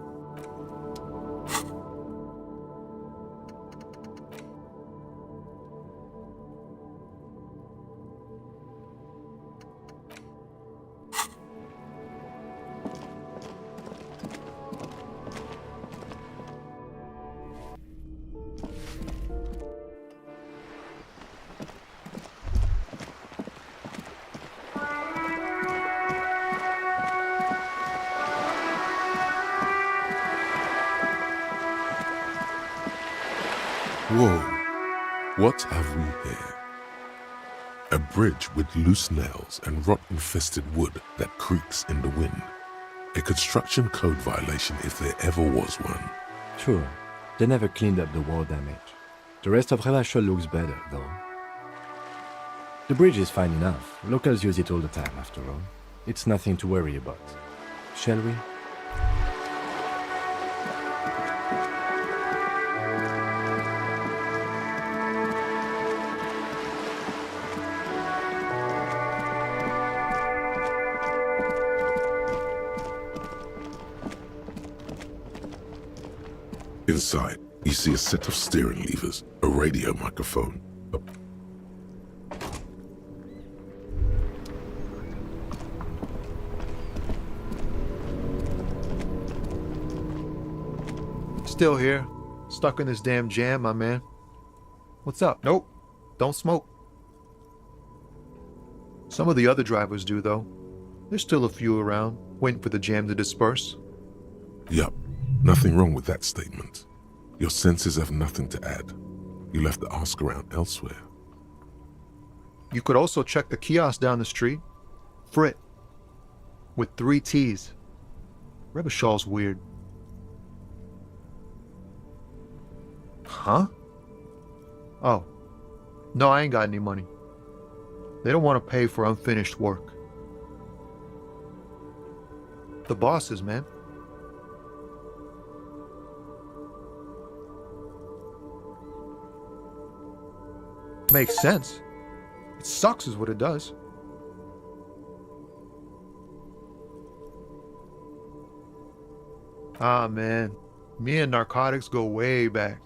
Whoa, what have we here? A bridge with loose nails and rot-infested wood that creaks in the wind. A construction code violation if there ever was one. Sure, they never cleaned up the war damage. The rest of Revachol looks better, though. The bridge is fine enough. Locals use it all the time, after all. It's nothing to worry about. Shall we? Inside, you see a set of steering levers, a radio microphone, Still here. Stuck in this damn jam, my man. What's up? Nope. Don't smoke. Some of the other drivers do, though. There's still a few around, waiting for the jam to disperse. Yup, nothing wrong with that statement. Your senses have nothing to add. You left the ask around elsewhere. You could also check the kiosk down the street. Frit. With 3 T's. Revachol's weird. Huh? Oh. No, I ain't got any money. They don't want to pay for unfinished work. The bosses, man. Makes sense. It sucks is what it does. Ah, man. Me and narcotics go way back.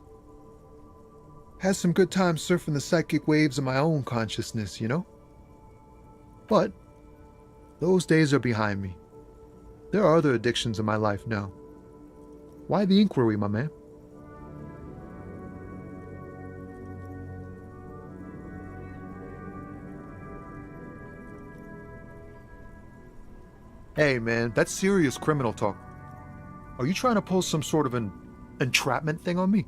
Had some good times surfing the psychic waves of my own consciousness, you know? But those days are behind me. There are other addictions in my life now. Why the inquiry, my man? Hey, man, that's serious criminal talk. Are you trying to pull some sort of an entrapment thing on me?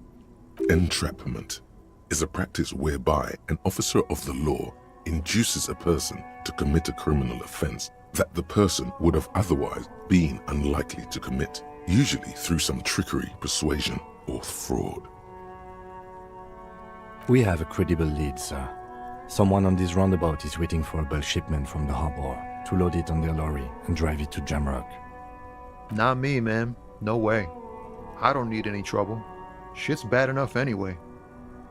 Entrapment is a practice whereby an officer of the law induces a person to commit a criminal offense that the person would have otherwise been unlikely to commit, usually through some trickery, persuasion, or fraud. We have a credible lead, sir. Someone on this roundabout is waiting for a bulk shipment from the harbor to load it on their lorry and drive it to Jamrock. Not me, man. No way. I don't need any trouble. Shit's bad enough anyway.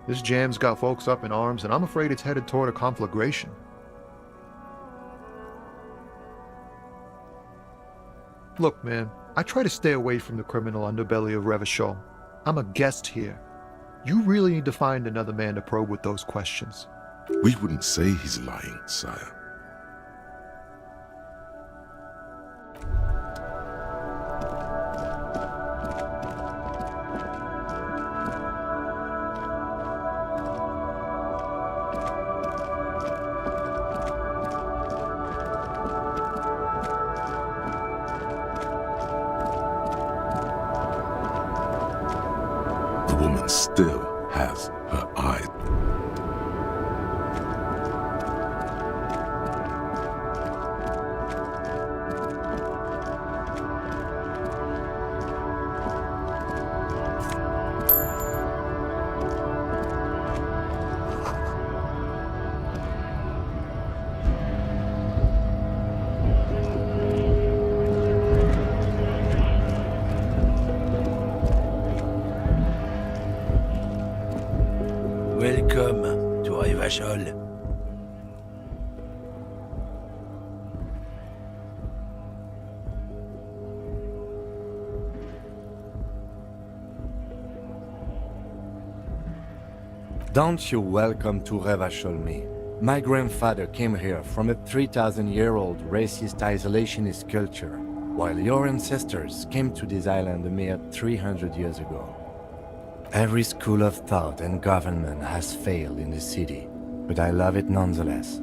This jam's got folks up in arms, and I'm afraid it's headed toward a conflagration. Look, man, I try to stay away from the criminal underbelly of Revachol. I'm a guest here. You really need to find another man to probe with those questions. We wouldn't say he's lying, sire. The woman still has her eyes. Revachol. Don't you welcome to Revachol me. My grandfather came here from a 3,000-year-old racist isolationist culture, while your ancestors came to this island a mere 300 years ago. Every school of thought and government has failed in the city, but I love it nonetheless.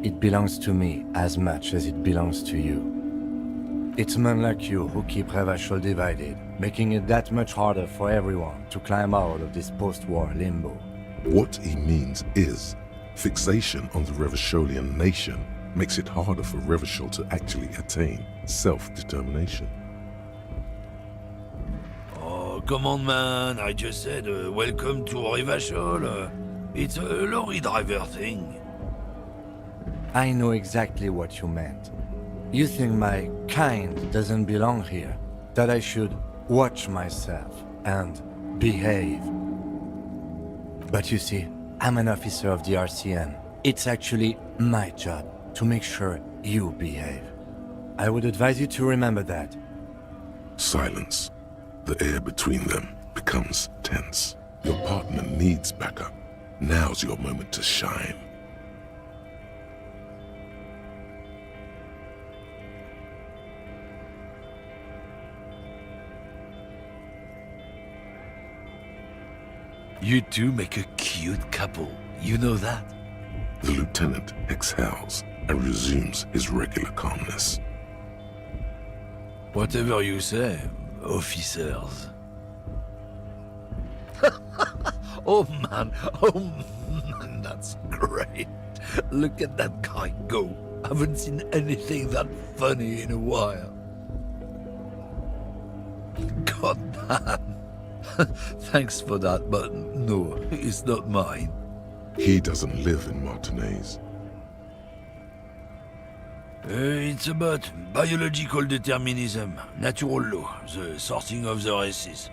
It belongs to me as much as it belongs to you. It's men like you who keep Revachol divided, making it that much harder for everyone to climb out of this post-war limbo. What he means is, fixation on the Revacholian nation makes it harder for Revachol to actually attain self-determination. Oh, come on, man. I just said, welcome to Revachol. It's a lorry driver thing. I know exactly what you meant. You think my kind doesn't belong here, that I should watch myself and behave. But you see, I'm an officer of the RCM. It's actually my job to make sure you behave. I would advise you to remember that. Silence. The air between them becomes tense. Your partner needs backup. Now's your moment to shine. You two make a cute couple. You know that? The lieutenant exhales and resumes his regular calmness. Whatever you say, officers. Oh man, that's great. Look at that guy go. Haven't seen anything that funny in a while. God damn. Thanks for that, but no, it's not mine. He doesn't live in Martinez. It's about biological determinism, natural law, the sorting of the races.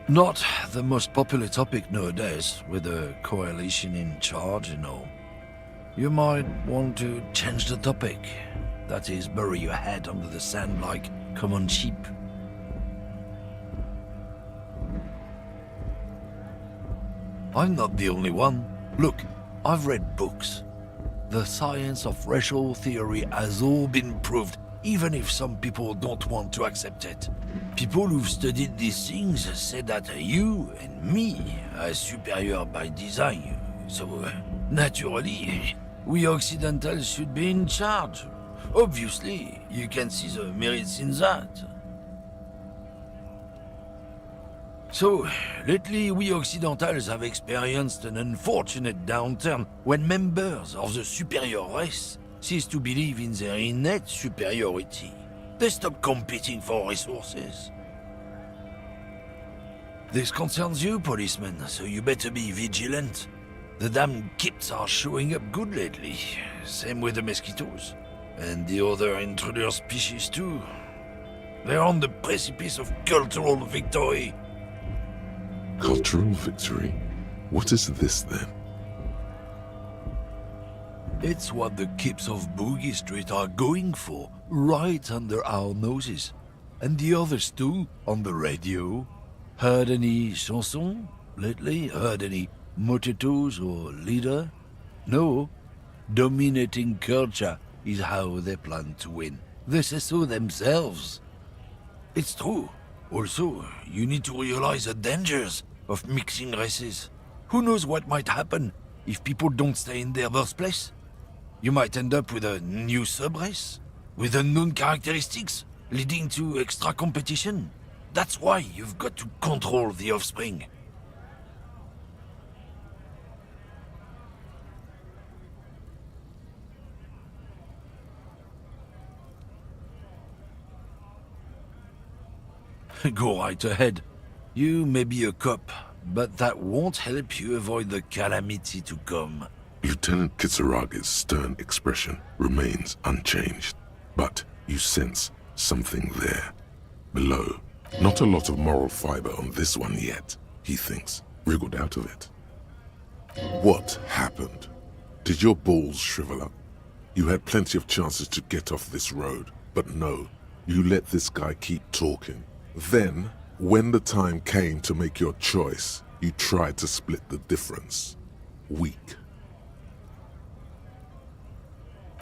Not the most popular topic nowadays, with the coalition in charge and all. You might want to change the topic. That is, bury your head under the sand like common sheep. I'm not the only one. Look, I've read books. The science of racial theory has all been proved, even if some people don't want to accept it. People who've studied these things say that you and me are superior by design. So, naturally, we Occidentals should be in charge. Obviously, you can see the merits in that. So, lately we Occidentals have experienced an unfortunate downturn when members of the superior race cease to believe in their innate superiority. They stop competing for resources. This concerns you, policemen, so you better be vigilant. The damn kids are showing up good lately. Same with the mosquitoes. And the other intruder species too. They're on the precipice of cultural victory. Cultural victory? What is this then? It's what the kids of Boogie Street are going for, right under our noses. And the others too, on the radio. Heard any chansons lately? Heard any motetos or leader? No. Dominating culture is how they plan to win. They say so themselves. It's true. Also, you need to realize the dangers of mixing races. Who knows what might happen if people don't stay in their birthplace? You might end up with a new sub-race, with unknown characteristics, leading to extra competition. That's why you've got to control the offspring. Go right ahead. You may be a cop, but that won't help you avoid the calamity to come. Lieutenant Kisaraga's stern expression remains unchanged, but you sense something there. Below, not a lot of moral fiber on this one yet, he thinks, wriggled out of it. What happened? Did your balls shrivel up? You had plenty of chances to get off this road, but no, you let this guy keep talking. Then, when the time came to make your choice, you tried to split the difference. Weak.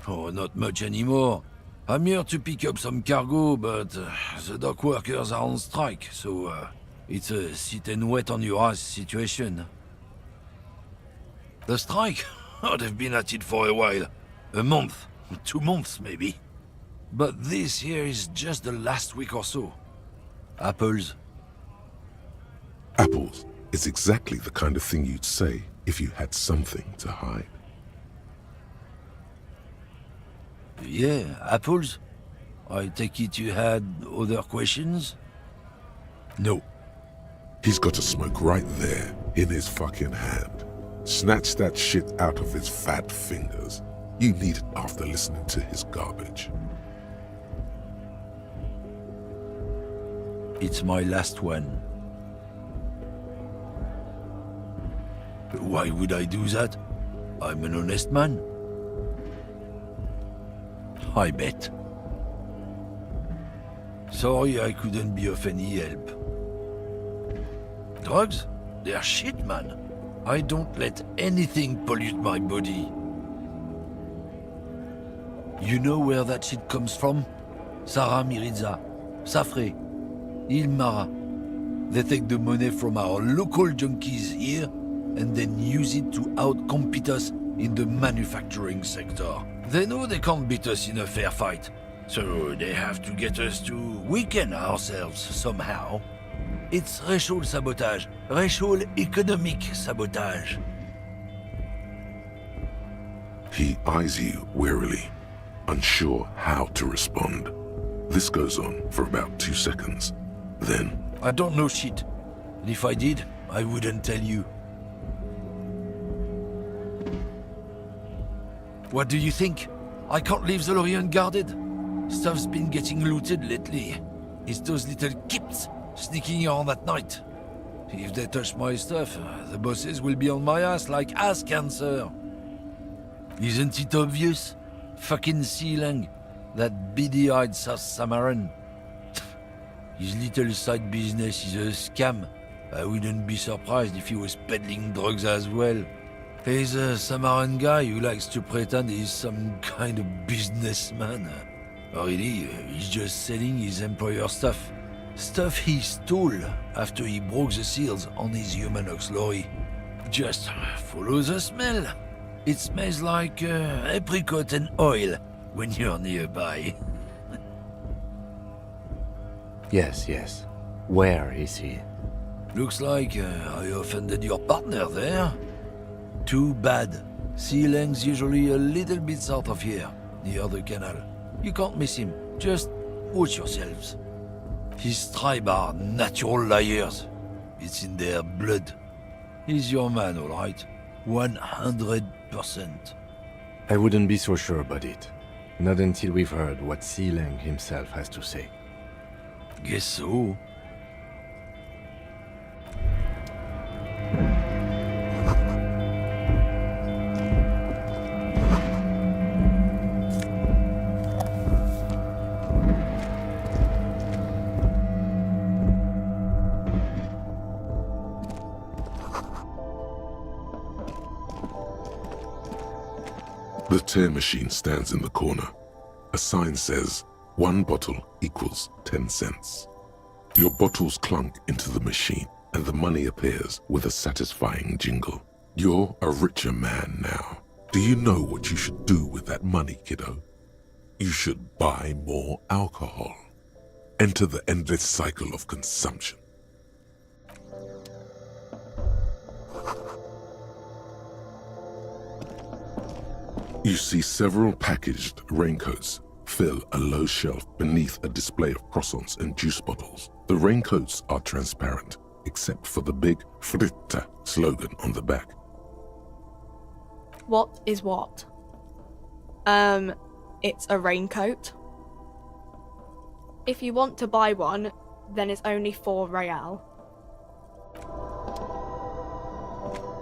Oh, not much anymore. I'm here to pick up some cargo, but the dock workers are on strike, so it's a sit and wait on your ass situation. The strike? Oh, they've been at it for a while. A month, 2 months maybe. But this here is just the last week or so. Apples. Apples is exactly the kind of thing you'd say if you had something to hide. Yeah, apples? I take it you had other questions? No. He's got a smoke right there, in his fucking hand. Snatch that shit out of his fat fingers. You need it after listening to his garbage. It's my last one. Why would I do that? I'm an honest man. I bet. Sorry I couldn't be of any help. Drugs? They're shit, man. I don't let anything pollute my body. You know where that shit comes from? Sarah Miriza, Safre, Ilmara. They take the money from our local junkies here and then use it to outcompete us in the manufacturing sector. They know they can't beat us in a fair fight, so they have to get us to weaken ourselves somehow. It's racial sabotage, racial economic sabotage. He eyes you warily, unsure how to respond. This goes on for about 2 seconds. Then... I don't know shit. And if I did, I wouldn't tell you. What do you think? I can't leave the lorry unguarded. Stuff's been getting looted lately. It's those little kips sneaking around at night. If they touch my stuff, the bosses will be on my ass like ass cancer. Isn't it obvious? Fucking Sealang, that beady-eyed South Samaran. His little side business is a scam. I wouldn't be surprised if he was peddling drugs as well. He's a Samaran guy who likes to pretend he's some kind of businessman. Really, he's just selling his employer stuff. Stuff he stole after he broke the seals on his Humanox lorry. Just follow the smell. It smells like apricot and oil when you're nearby. Yes. Where is he? Looks like I offended your partner there. Too bad. Sealang's usually a little bit south of here, near the canal. You can't miss him. Just watch yourselves. His tribe are natural liars. It's in their blood. He's your man, all right? 100%. I wouldn't be so sure about it. Not until we've heard what Sealang himself has to say. Guess so. The tear machine stands in the corner. A sign says, 1 bottle equals 10 cents. Your bottles clunk into the machine, and the money appears with a satisfying jingle. You're a richer man now. Do you know what you should do with that money, kiddo? You should buy more alcohol. Enter the endless cycle of consumption. You see several packaged raincoats fill a low shelf beneath a display of croissants and juice bottles. The raincoats are transparent, except for the big Fritta slogan on the back. What is what? It's a raincoat. If you want to buy one, then it's only 4 real.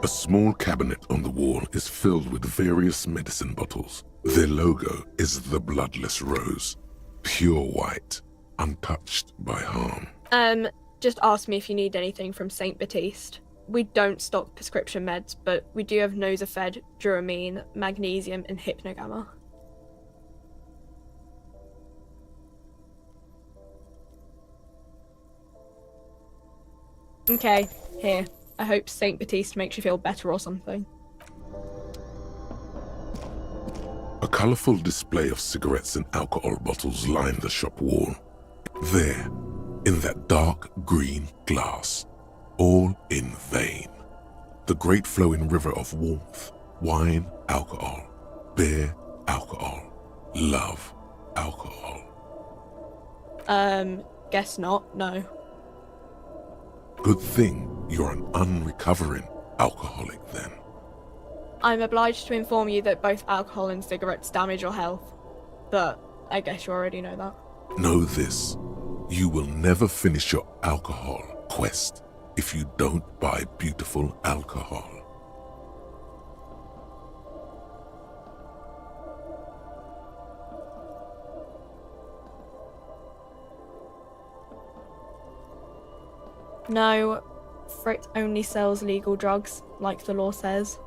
A small cabinet on the wall is filled with various medicine bottles. Their logo is the bloodless rose, pure white, untouched by harm. Just ask me if you need anything from St. Baptiste. We don't stock prescription meds, but we do have Nosafed, Duramine, Magnesium, and Hypnogamma. Okay, here. I hope St. Baptiste makes you feel better or something. A colourful display of cigarettes and alcohol bottles line the shop wall. There, in that dark green glass, all in vain. The great flowing river of warmth, wine, alcohol, beer, alcohol, love, alcohol. Guess not, no. Good thing you're an unrecovering alcoholic then. I'm obliged to inform you that both alcohol and cigarettes damage your health, but I guess you already know that. Know this, you will never finish your alcohol quest if you don't buy beautiful alcohol. No, Frit only sells legal drugs, like the law says.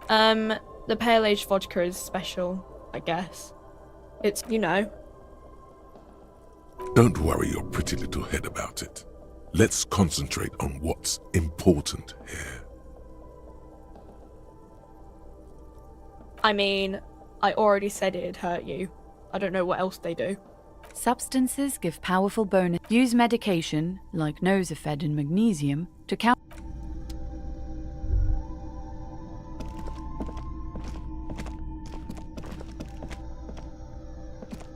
The pale aged vodka is special, I guess. It's, you know. Don't worry your pretty little head about it. Let's concentrate on what's important here. I mean, I already said it'd hurt you. I don't know what else they do. Substances give powerful bonus. Use medication, like Nosafed and Magnesium, to counter.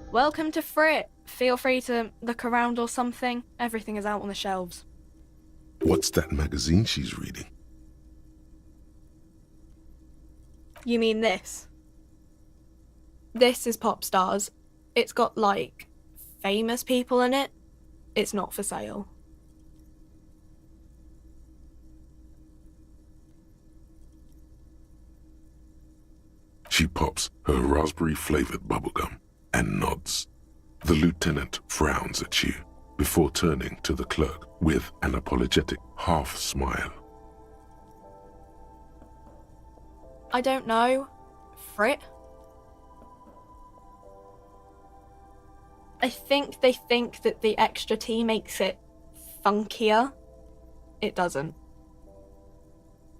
Welcome to Frit. Feel free to look around or something. Everything is out on the shelves. What's that magazine she's reading? You mean this? This is Pop Stars. It's got, like, famous people in it. It's not for sale. She pops her raspberry-flavored bubblegum and nods. The lieutenant frowns at you before turning to the clerk with an apologetic half-smile. I don't know. Frit? I think they think that the extra tea makes it funkier. It doesn't.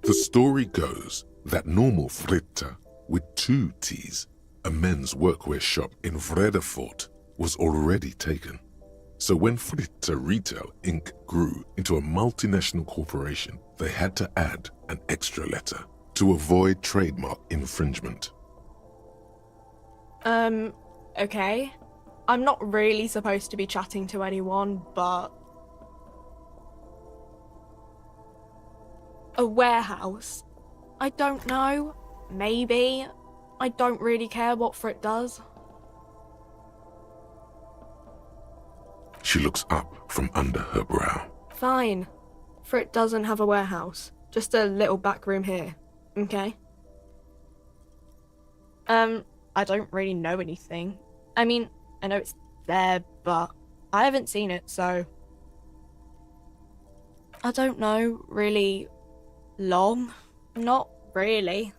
The story goes that normal Fritta with 2 T's, a men's workwear shop in Vredefort, was already taken. So when Fritta Retail Inc. grew into a multinational corporation, they had to add an extra letter to avoid trademark infringement. Okay. I'm not really supposed to be chatting to anyone, but... A warehouse? I don't know. Maybe. I don't really care what Frit does. She looks up from under her brow. Fine. Frit doesn't have a warehouse. Just a little back room here. Okay? I don't really know anything. I mean, I know it's there, but I haven't seen it, so... I don't know, really long? Not really.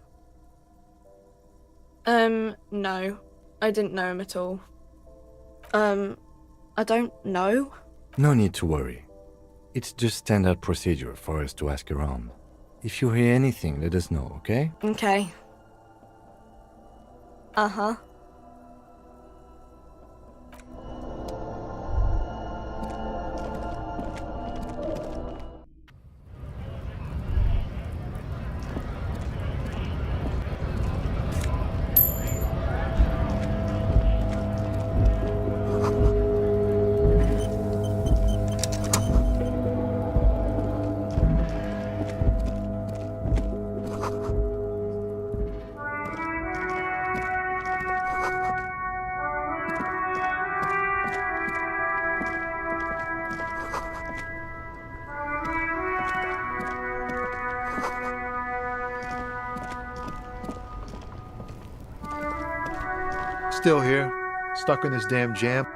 No. I didn't know him at all. I don't know. No need to worry. It's just standard procedure for us to ask around. If you hear anything, let us know, okay? Okay. Uh-huh. Still here, stuck in this damn jam.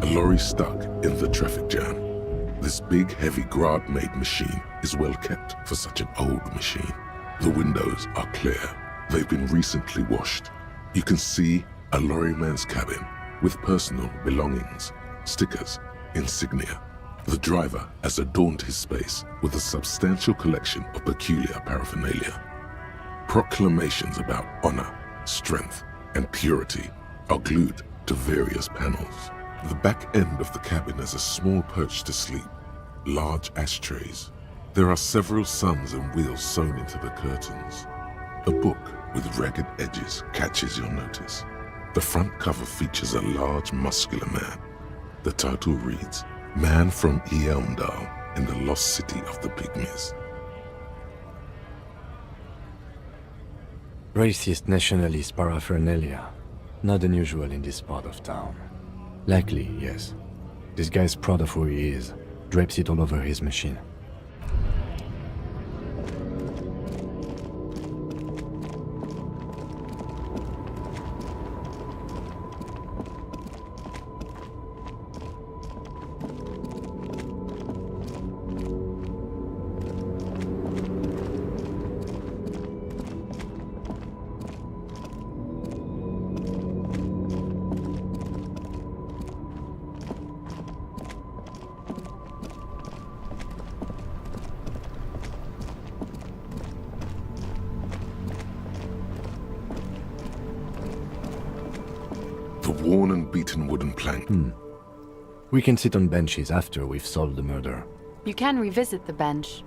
A lorry stuck in the traffic jam. This big, heavy Grad-made machine is well kept for such an old machine. The windows are clear. They've been recently washed. You can see a lorryman's cabin with personal belongings, stickers, insignia. The driver has adorned his space with a substantial collection of peculiar paraphernalia. Proclamations about honor, strength, and purity are glued to various panels. The back end of the cabin has a small perch to sleep, large ashtrays. There are several suns and wheels sewn into the curtains. A book with ragged edges catches your notice. The front cover features a large, muscular man. The title reads, Man from Eelmdal in the Lost City of the Pygmies. Racist nationalist paraphernalia. Not unusual in this part of town. Likely, yes. This guy's proud of who he is. Drapes it all over his machine. The worn and beaten wooden plank. We can sit on benches after we've solved the murder. You can revisit the bench.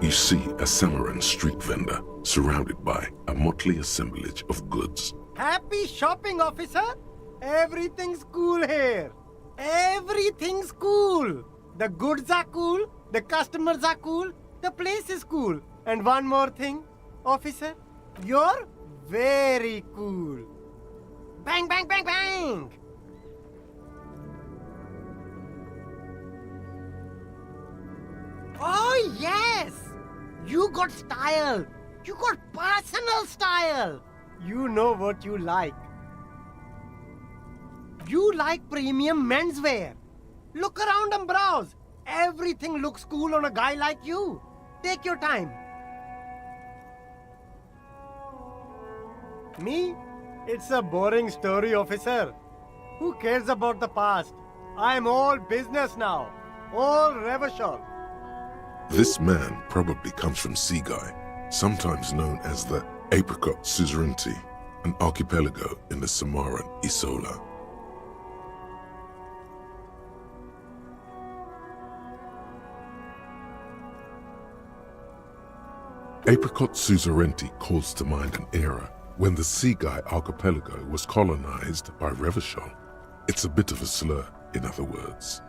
You see a Samaran street vendor surrounded by a motley assemblage of goods. Happy shopping, officer! Everything's cool here. Everything's cool. The goods are cool, the customers are cool, the place is cool. And one more thing, officer, you're very cool. Bang, bang, bang, bang! Oh, yes! You got style. You got personal style. You know what you like. You like premium menswear. Look around and browse. Everything looks cool on a guy like you. Take your time. Me? It's a boring story, officer. Who cares about the past? I'm all business now. All Revachol. This man probably comes from Seaguy, sometimes known as the Apricot Suzerainty, an archipelago in the Samaran Isola. Apricot Suzerainty calls to mind an era when the Seaguy archipelago was colonized by Revachol. It's a bit of a slur, in other words.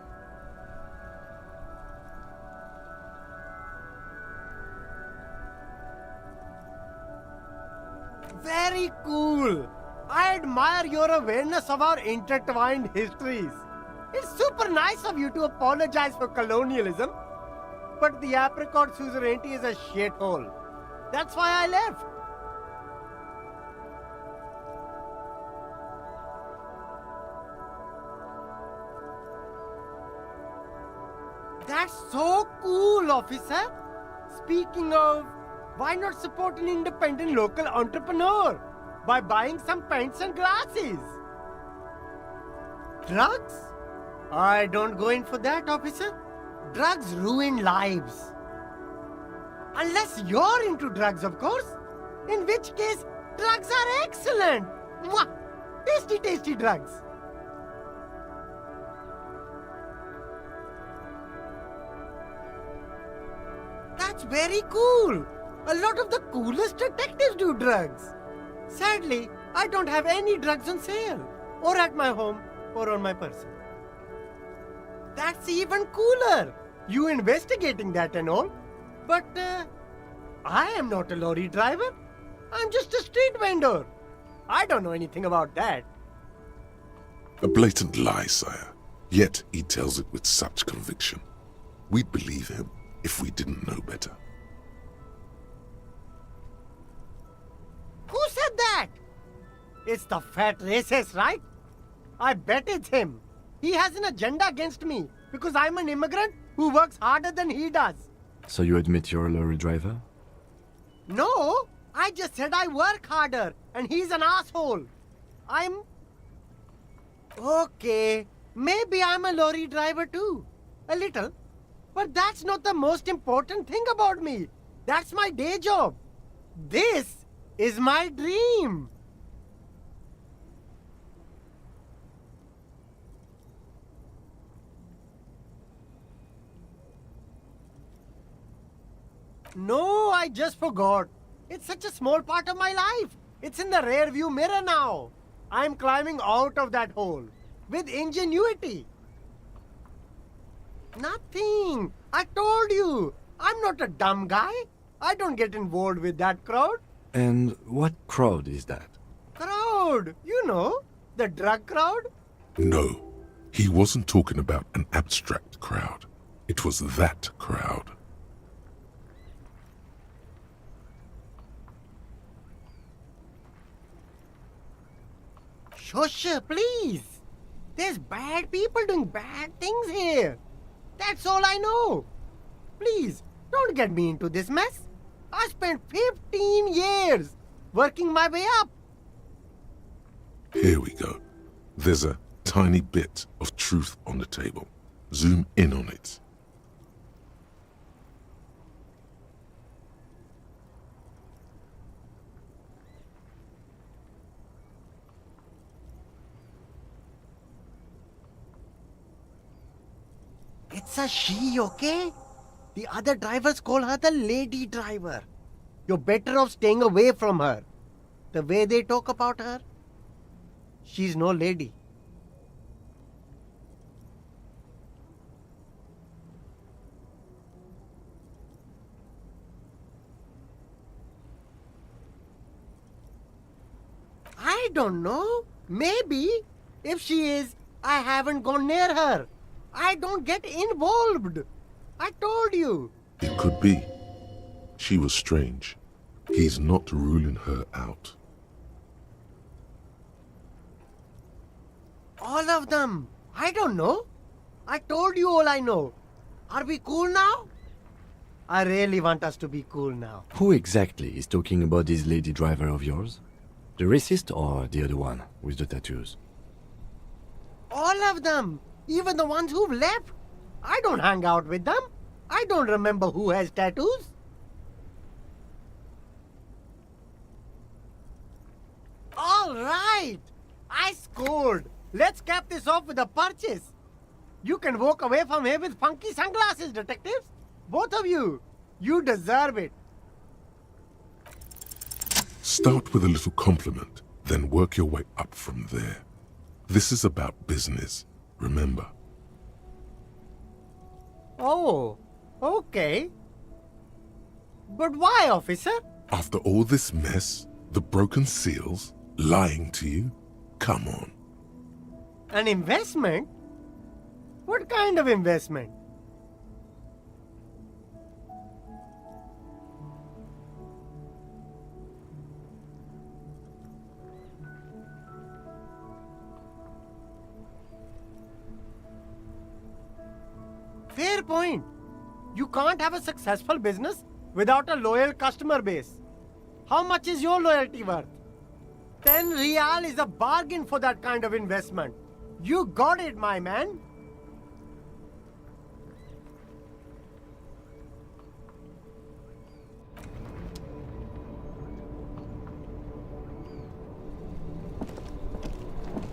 Very cool. I admire your awareness of our intertwined histories. It's super nice of you to apologize for colonialism. But the Apricot Suzerainty is a shithole. That's why I left. That's so cool, officer. Speaking of, why not support an independent local entrepreneur by buying some pens and glasses? Drugs? I don't go in for that, officer. Drugs ruin lives. Unless you're into drugs, of course. In which case, drugs are excellent. Mwah! Tasty, tasty drugs. That's very cool. A lot of the coolest detectives do drugs. Sadly, I don't have any drugs on sale, or at my home, or on my person. That's even cooler. You investigating that and all. But I am not a lorry driver. I'm just a street vendor. I don't know anything about that. A blatant lie, sire. Yet he tells it with such conviction. We'd believe him if we didn't know better. Who said that? It's the fat racist, right? I bet it's him. He has an agenda against me because I'm an immigrant who works harder than he does. So you admit you're a lorry driver? No, I just said I work harder and he's an asshole. Okay, maybe I'm a lorry driver too. A little. But that's not the most important thing about me. That's my day job. This is my dream. No, I just forgot. It's such a small part of my life. It's in the rear view mirror now. I'm climbing out of that hole with ingenuity. Nothing. I told you. I'm not a dumb guy. I don't get involved with that crowd. And what crowd is that? Crowd? You know, the drug crowd? No, he wasn't talking about an abstract crowd. It was that crowd. Shush, please. There's bad people doing bad things here. That's all I know. Please, don't get me into this mess. I spent 15 years working my way up. Here we go. There's a tiny bit of truth on the table. Zoom in on it. It's a she, okay? The other drivers call her the lady driver. You're better off staying away from her. The way they talk about her, she's no lady. I don't know. Maybe. If she is, I haven't gone near her. I don't get involved. I told you. It could be. She was strange. He's not ruling her out. All of them. I don't know. I told you all I know. Are we cool now? I really want us to be cool now. Who exactly is talking about this lady driver of yours? The racist or the other one with the tattoos? All of them. Even the ones who've left. I don't hang out with them. I don't remember who has tattoos. All right. I scored. Let's cap this off with a purchase. You can walk away from here with funky sunglasses, detectives. Both of you. You deserve it. Start with a little compliment, then work your way up from there. This is about business, remember. Oh, okay. But why, officer? After all this mess, the broken seals, lying to you, come on. An investment? What kind of investment? Fair point. You can't have a successful business without a loyal customer base. How much is your loyalty worth? 10 real is a bargain for that kind of investment. You got it, my man.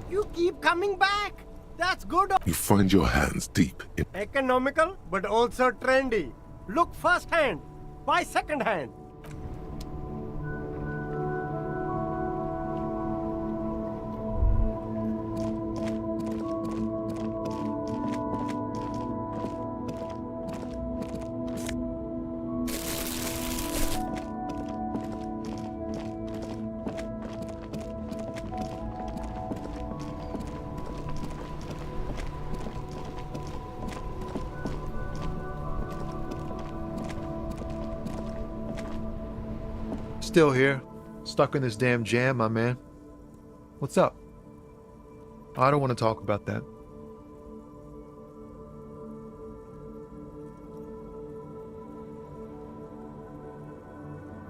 You keep coming back. That's good. You find your hands deep in... Economical, but also trendy. Look first hand, buy second hand. Still here, stuck in this damn jam, my man. What's up? I don't want to talk about that.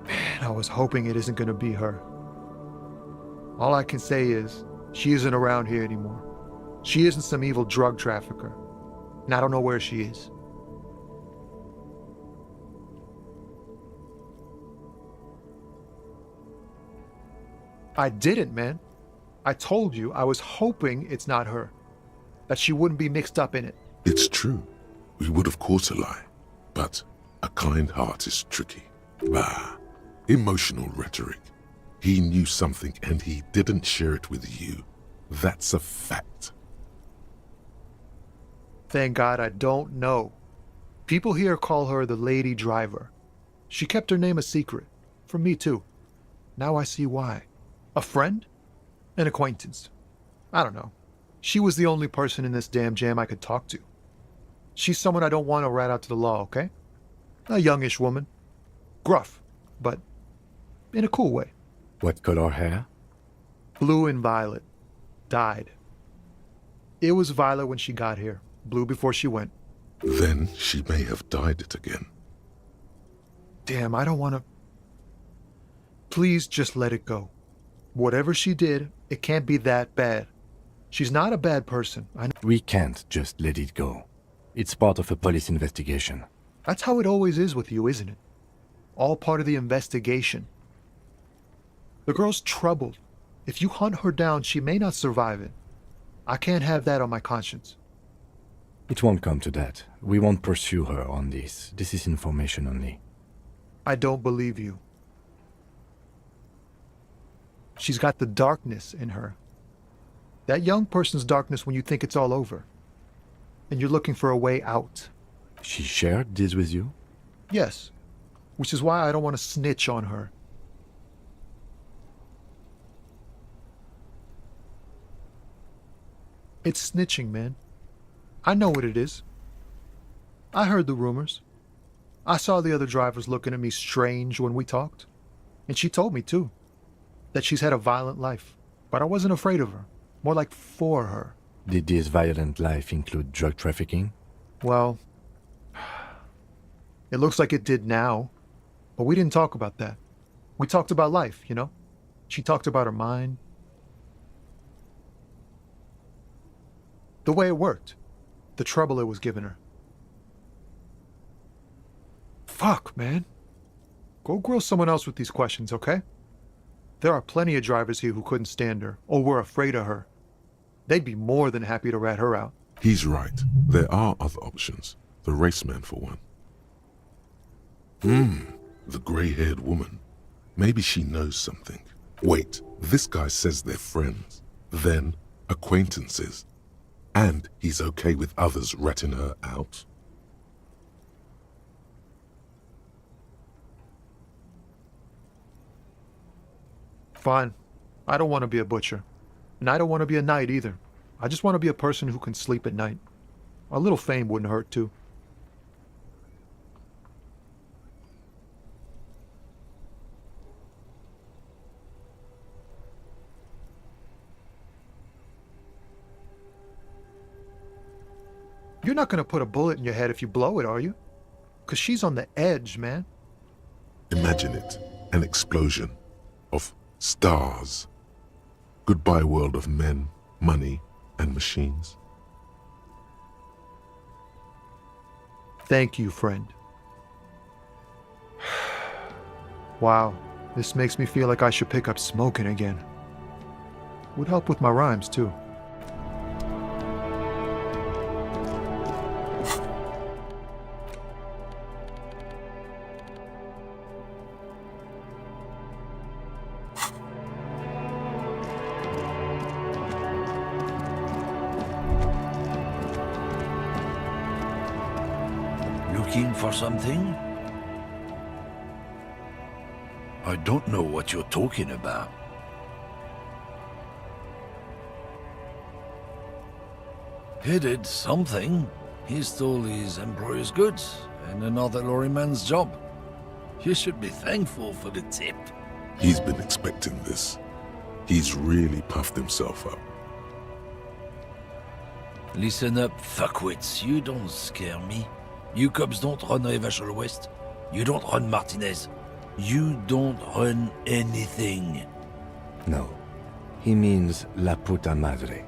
Man, I was hoping it isn't going to be her. All I can say is, she isn't around here anymore. She isn't some evil drug trafficker. And I don't know where she is. I didn't, man. I told you I was hoping it's not her. That she wouldn't be mixed up in it. It's true. We would of course a lie. But a kind heart is tricky. Bah. Emotional rhetoric. He knew something and he didn't share it with you. That's a fact. Thank God I don't know. People here call her the lady driver. She kept her name a secret. From me too. Now I see why. A friend? An acquaintance. I don't know. She was the only person in this damn jam I could talk to. She's someone I don't want to rat out to the law, okay? A youngish woman. Gruff, but in a cool way. What color hair? Blue and violet. Dyed. It was violet when she got here. Blue before she went. Then she may have dyed it again. Damn, I don't want to... Please just let it go. Whatever she did, it can't be that bad. She's not a bad person. We can't just let it go. It's part of a police investigation. That's how it always is with you, isn't it? All part of the investigation. The girl's troubled. If you hunt her down, she may not survive it. I can't have that on my conscience. It won't come to that. We won't pursue her on this. This is information only. I don't believe you. She's got the darkness in her. That young person's darkness when you think it's all over. And you're looking for a way out. She shared this with you? Yes. Which is why I don't want to snitch on her. It's snitching, man. I know what it is. I heard the rumors. I saw the other drivers looking at me strange when we talked. And she told me, too, that she's had a violent life. But I wasn't afraid of her. More like for her. Did this violent life include drug trafficking? Well, it looks like it did now. But we didn't talk about that. We talked about life, you know? She talked about her mind. The way it worked. The trouble it was giving her. Fuck, man. Go grill someone else with these questions, okay? There are plenty of drivers here who couldn't stand her, or were afraid of her. They'd be more than happy to rat her out. He's right. There are other options. The raceman, for one. The grey-haired woman. Maybe she knows something. Wait, this guy says they're friends. Then, acquaintances. And he's okay with others ratting her out. Fine. I don't want to be a butcher. And I don't want to be a knight either. I just want to be a person who can sleep at night. A little fame wouldn't hurt too. You're not going to put a bullet in your head if you blow it, are you? Because she's on the edge, man. Imagine it. An explosion of stars. Goodbye world of men, money, and machines. Thank you, friend. Wow, this makes me feel like I should pick up smoking again. Would help with my rhymes, too. Looking for something? I don't know what you're talking about. He did something. He stole his employer's goods and another lorryman's job. You should be thankful for the tip. He's been expecting this. He's really puffed himself up. Listen up, fuckwits. You don't scare me. You cops don't run Revachol West. You don't run Martinez. You don't run anything. No. He means La Puta Madre.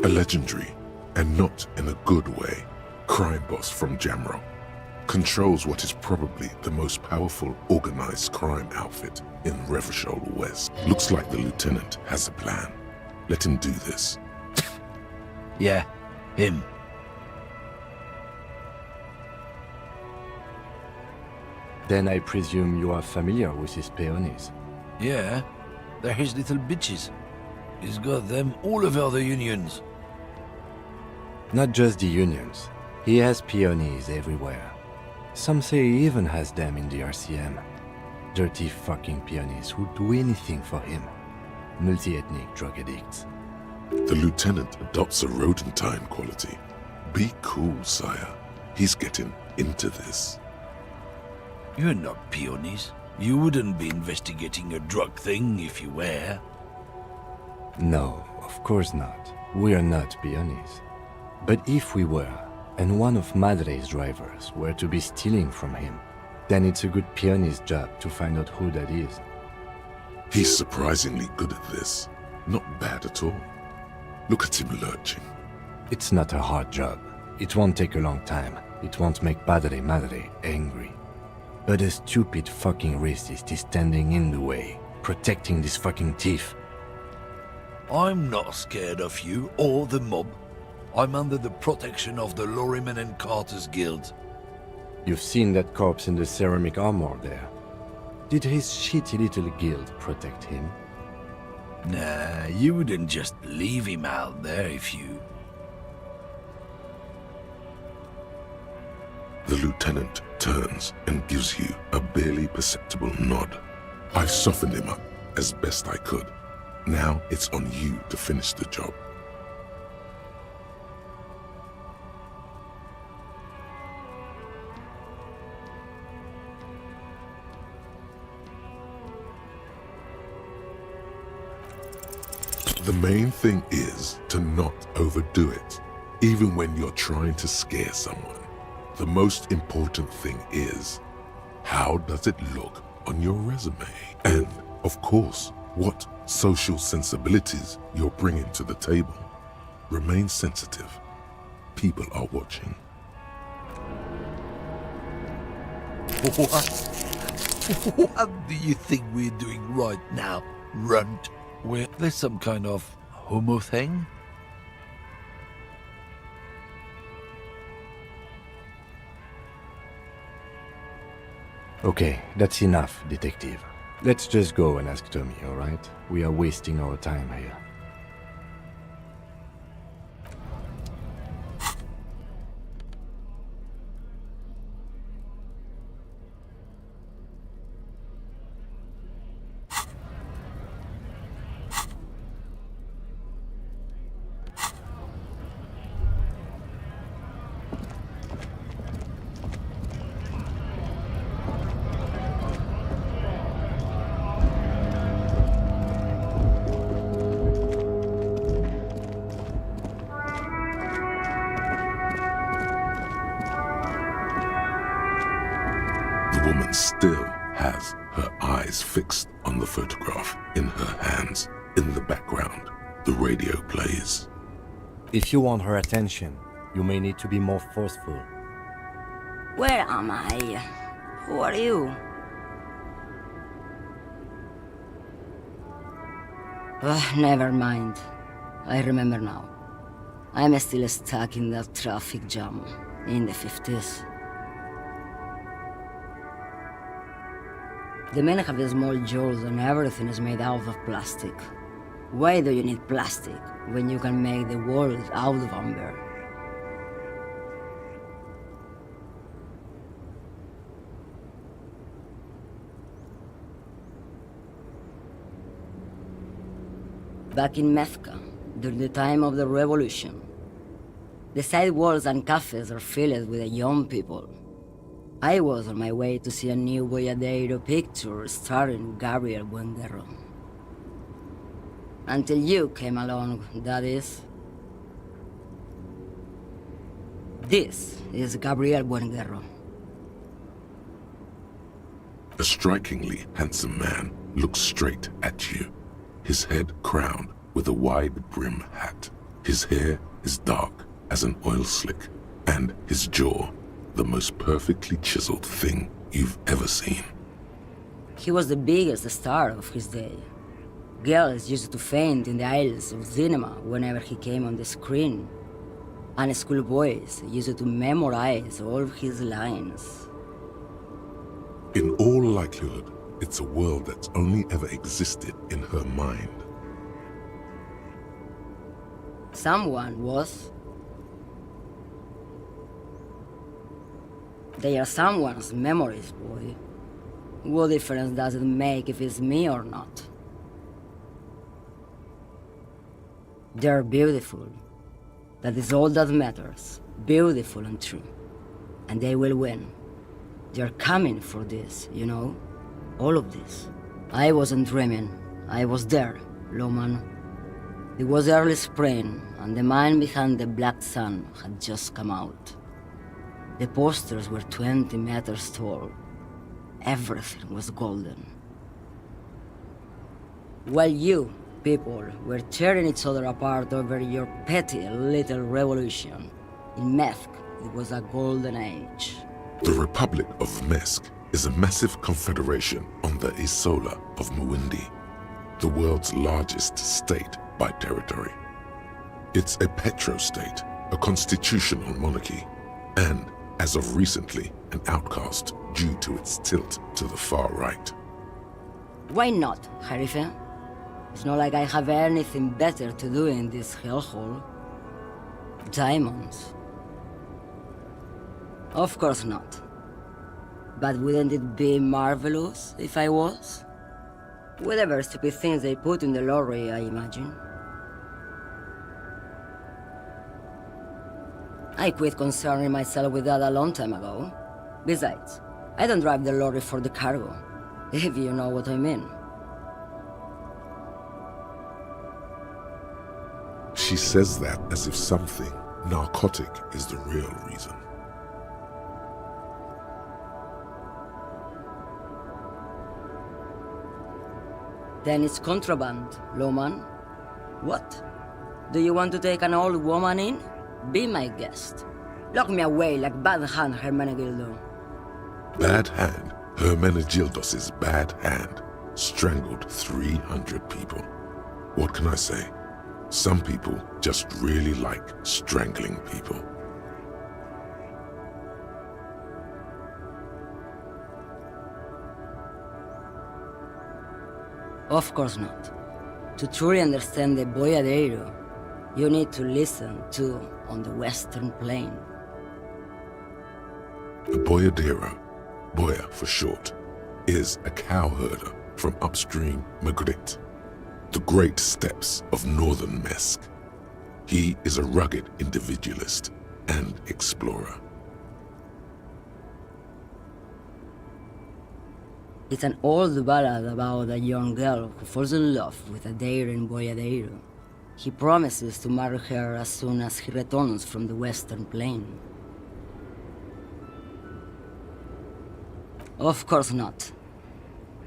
A legendary, and not in a good way, crime boss from Jamrock. Controls what is probably the most powerful organized crime outfit in Revachol West. Looks like the lieutenant has a plan. Let him do this. Yeah, him. Then I presume you are familiar with his peonies. Yeah, they're his little bitches. He's got them all over the unions. Not just the unions. He has peonies everywhere. Some say he even has them in the RCM. Dirty fucking peonies who'd do anything for him. Multi-ethnic drug addicts. The lieutenant adopts a rodentine quality. Be cool, sire. He's getting into this. You're not peonies. You wouldn't be investigating a drug thing if you were. No, of course not. We are not peonies. But if we were, and one of Madre's drivers were to be stealing from him, then it's a good peony's job to find out who that is. He's surprisingly good at this. Not bad at all. Look at him lurching. It's not a hard job. It won't take a long time. It won't make Padre Madre angry. But a stupid fucking racist is standing in the way, protecting this fucking thief. I'm not scared of you or the mob. I'm under the protection of the Lorrymen and Carters Guild. You've seen that corpse in the ceramic armor there. Did his shitty little guild protect him? Nah, you wouldn't just leave him out there if you... The lieutenant turns and gives you a barely perceptible nod. I've softened him up as best I could. Now it's on you to finish the job. The main thing is to not overdo it, even when you're trying to scare someone. The most important thing is, how does it look on your resume? And, of course, what social sensibilities you're bringing to the table. Remain sensitive. People are watching. What do you think we're doing right now, runt? We're there's some kind of homo thing? Okay, that's enough, detective. Let's just go and ask Tommy, alright? We are wasting our time here. The woman still has her eyes fixed on the photograph in her hands. In the background, the radio plays. If you want her attention, you may need to be more forceful. Where am I? Who are you? Never mind. I remember now. I'm still stuck in that traffic jam in the 50s. The men have small jaws and everything is made out of plastic. Why do you need plastic when you can make the world out of amber? Back in Methka, during the time of the revolution, the side walls and cafes are filled with the young people. I was on my way to see a new Boyadero picture starring Gabriel Buenguerro. Until you came along, that is. This is Gabriel Buenguerro. A strikingly handsome man looks straight at you, his head crowned with a wide brim hat. His hair is dark as an oil slick, and his jaw the most perfectly chiseled thing you've ever seen. He was the biggest star of his day. Girls used to faint in the aisles of cinema whenever he came on the screen, and schoolboys used to memorize all of his lines. In all likelihood, it's a world that's only ever existed in her mind. Someone was. They are someone's memories, boy. What difference does it make if it's me or not? They're beautiful. That is all that matters. Beautiful and true. And they will win. They're coming for this, you know? All of this. I wasn't dreaming. I was there, Loman. It was early spring, and the man behind the black sun had just come out. The posters were 20 meters tall. Everything was golden. While you, people, were tearing each other apart over your petty little revolution, in Methk, it was a golden age. The Republic of Mesk is a massive confederation on the Isola of Muindi, the world's largest state by territory. It's a petrostate, a constitutional monarchy, and, as of recently, an outcast due to its tilt to the far right. Why not, Harife? It's not like I have anything better to do in this hellhole. Diamonds. Of course not. But wouldn't it be marvelous if I was? Whatever stupid things they put in the lorry, I imagine. I quit concerning myself with that a long time ago. Besides, I don't drive the lorry for the cargo, if you know what I mean. She says that as if something narcotic is the real reason. Then it's contraband, Loman. What? Do you want to take an old woman in? Be my guest. Lock me away like Bad Hand Hermenegildo. Bad Hand, Hermenegildos' bad hand, strangled 300 people. What can I say? Some people just really like strangling people. Of course not. To truly understand the Boyadero, you need to listen to On the Western Plain. The Boyadero, Boya for short, is a cowherder from upstream Magritte, the great steppes of northern Mesk. He is a rugged individualist and explorer. It's an old ballad about a young girl who falls in love with a daring Boyadero. He promises to marry her as soon as he returns from the Western Plain. Of course not.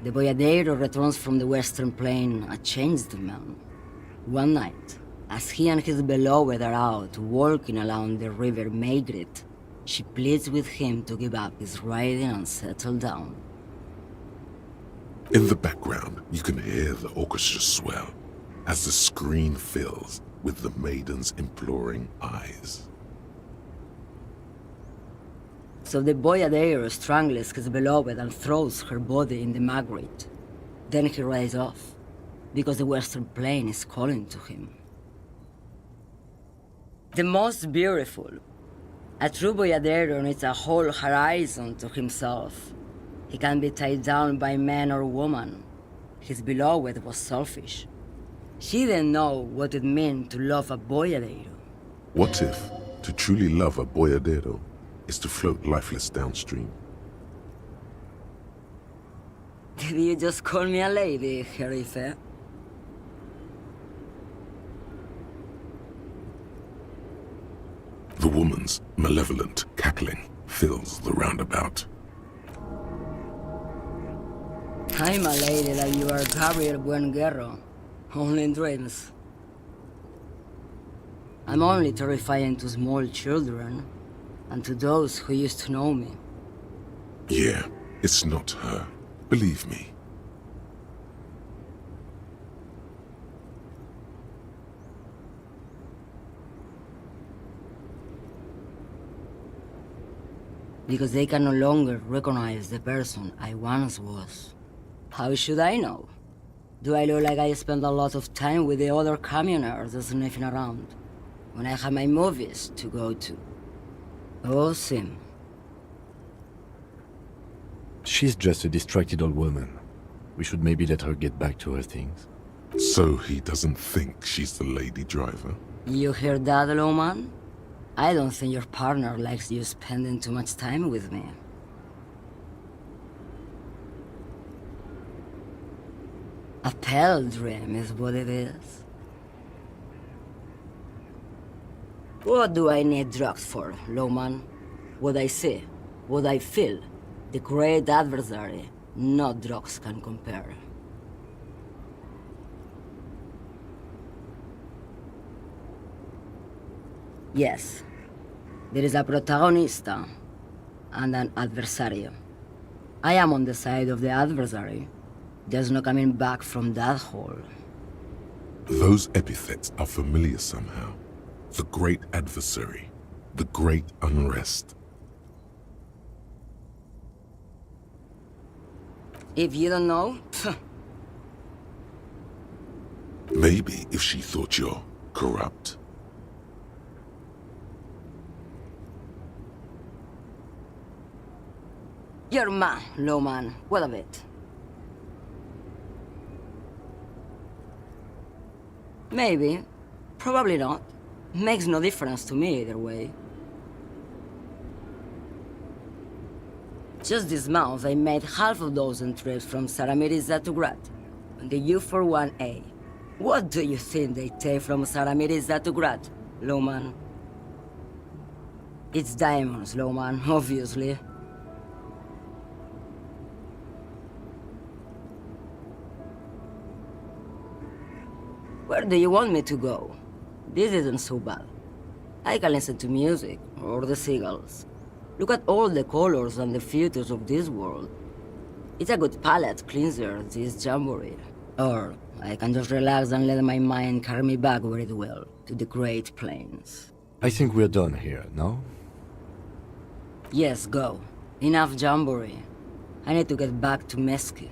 The Boyadero returns from the Western Plain a changed man. One night, as he and his beloved are out walking along the river Maigret, she pleads with him to give up his riding and settle down. In the background, you can hear the orchestra swell as the screen fills with the maiden's imploring eyes. So the Boyadero strangles his beloved and throws her body in the Magritte. Then he rides off, because the Western Plain is calling to him. The most beautiful. A true Boyadero needs a whole horizon to himself. He can't be tied down by man or woman. His beloved was selfish. She didn't know what it meant to love a Boyadero. What if to truly love a Boyadero is to float lifeless downstream, Did you just call me a lady, Jerife? The woman's malevolent cackling fills the roundabout. I'm a lady like you are, Gabriel Buenguerro. Only in dreams. I'm only terrifying to small children, and to those who used to know me. Yeah, it's not her. Believe me. Because they can no longer recognize the person I once was. How should I know? Do I look like I spend a lot of time with the other communers sniffing around, when I have my movies to go to? Oh, Sim. She's just a distracted old woman. We should maybe let her get back to her things. So he doesn't think she's the lady driver? You hear that, Lowman? I don't think your partner likes you spending too much time with me. A pale dream is what it is. What do I need drugs for, Lowman? What I see, what I feel, the great adversary, no drugs can compare. Yes, there is a protagonista and an adversario. I am on the side of the adversary. There's no coming back from that hole. Those epithets are familiar somehow. The great adversary, the great unrest. If you don't know, Maybe if she thought you're corrupt. you're mad, Lowman. What of it? Maybe. Probably not. Makes no difference to me either way. Just this month, I made half a dozen trips from Saramiriza to Grat, on the U41A. What do you think they take from Saramiriza to Grat, Lowman? It's diamonds, Lowman, obviously. Where do you want me to go? This isn't so bad. I can listen to music, or the seagulls. Look at all the colors and the futures of this world. It's a good palate cleanser, this jamboree. Or I can just relax and let my mind carry me back where it will, to the Great Plains. I think we're done here, no? Yes, go. Enough jamboree. I need to get back to Mesky.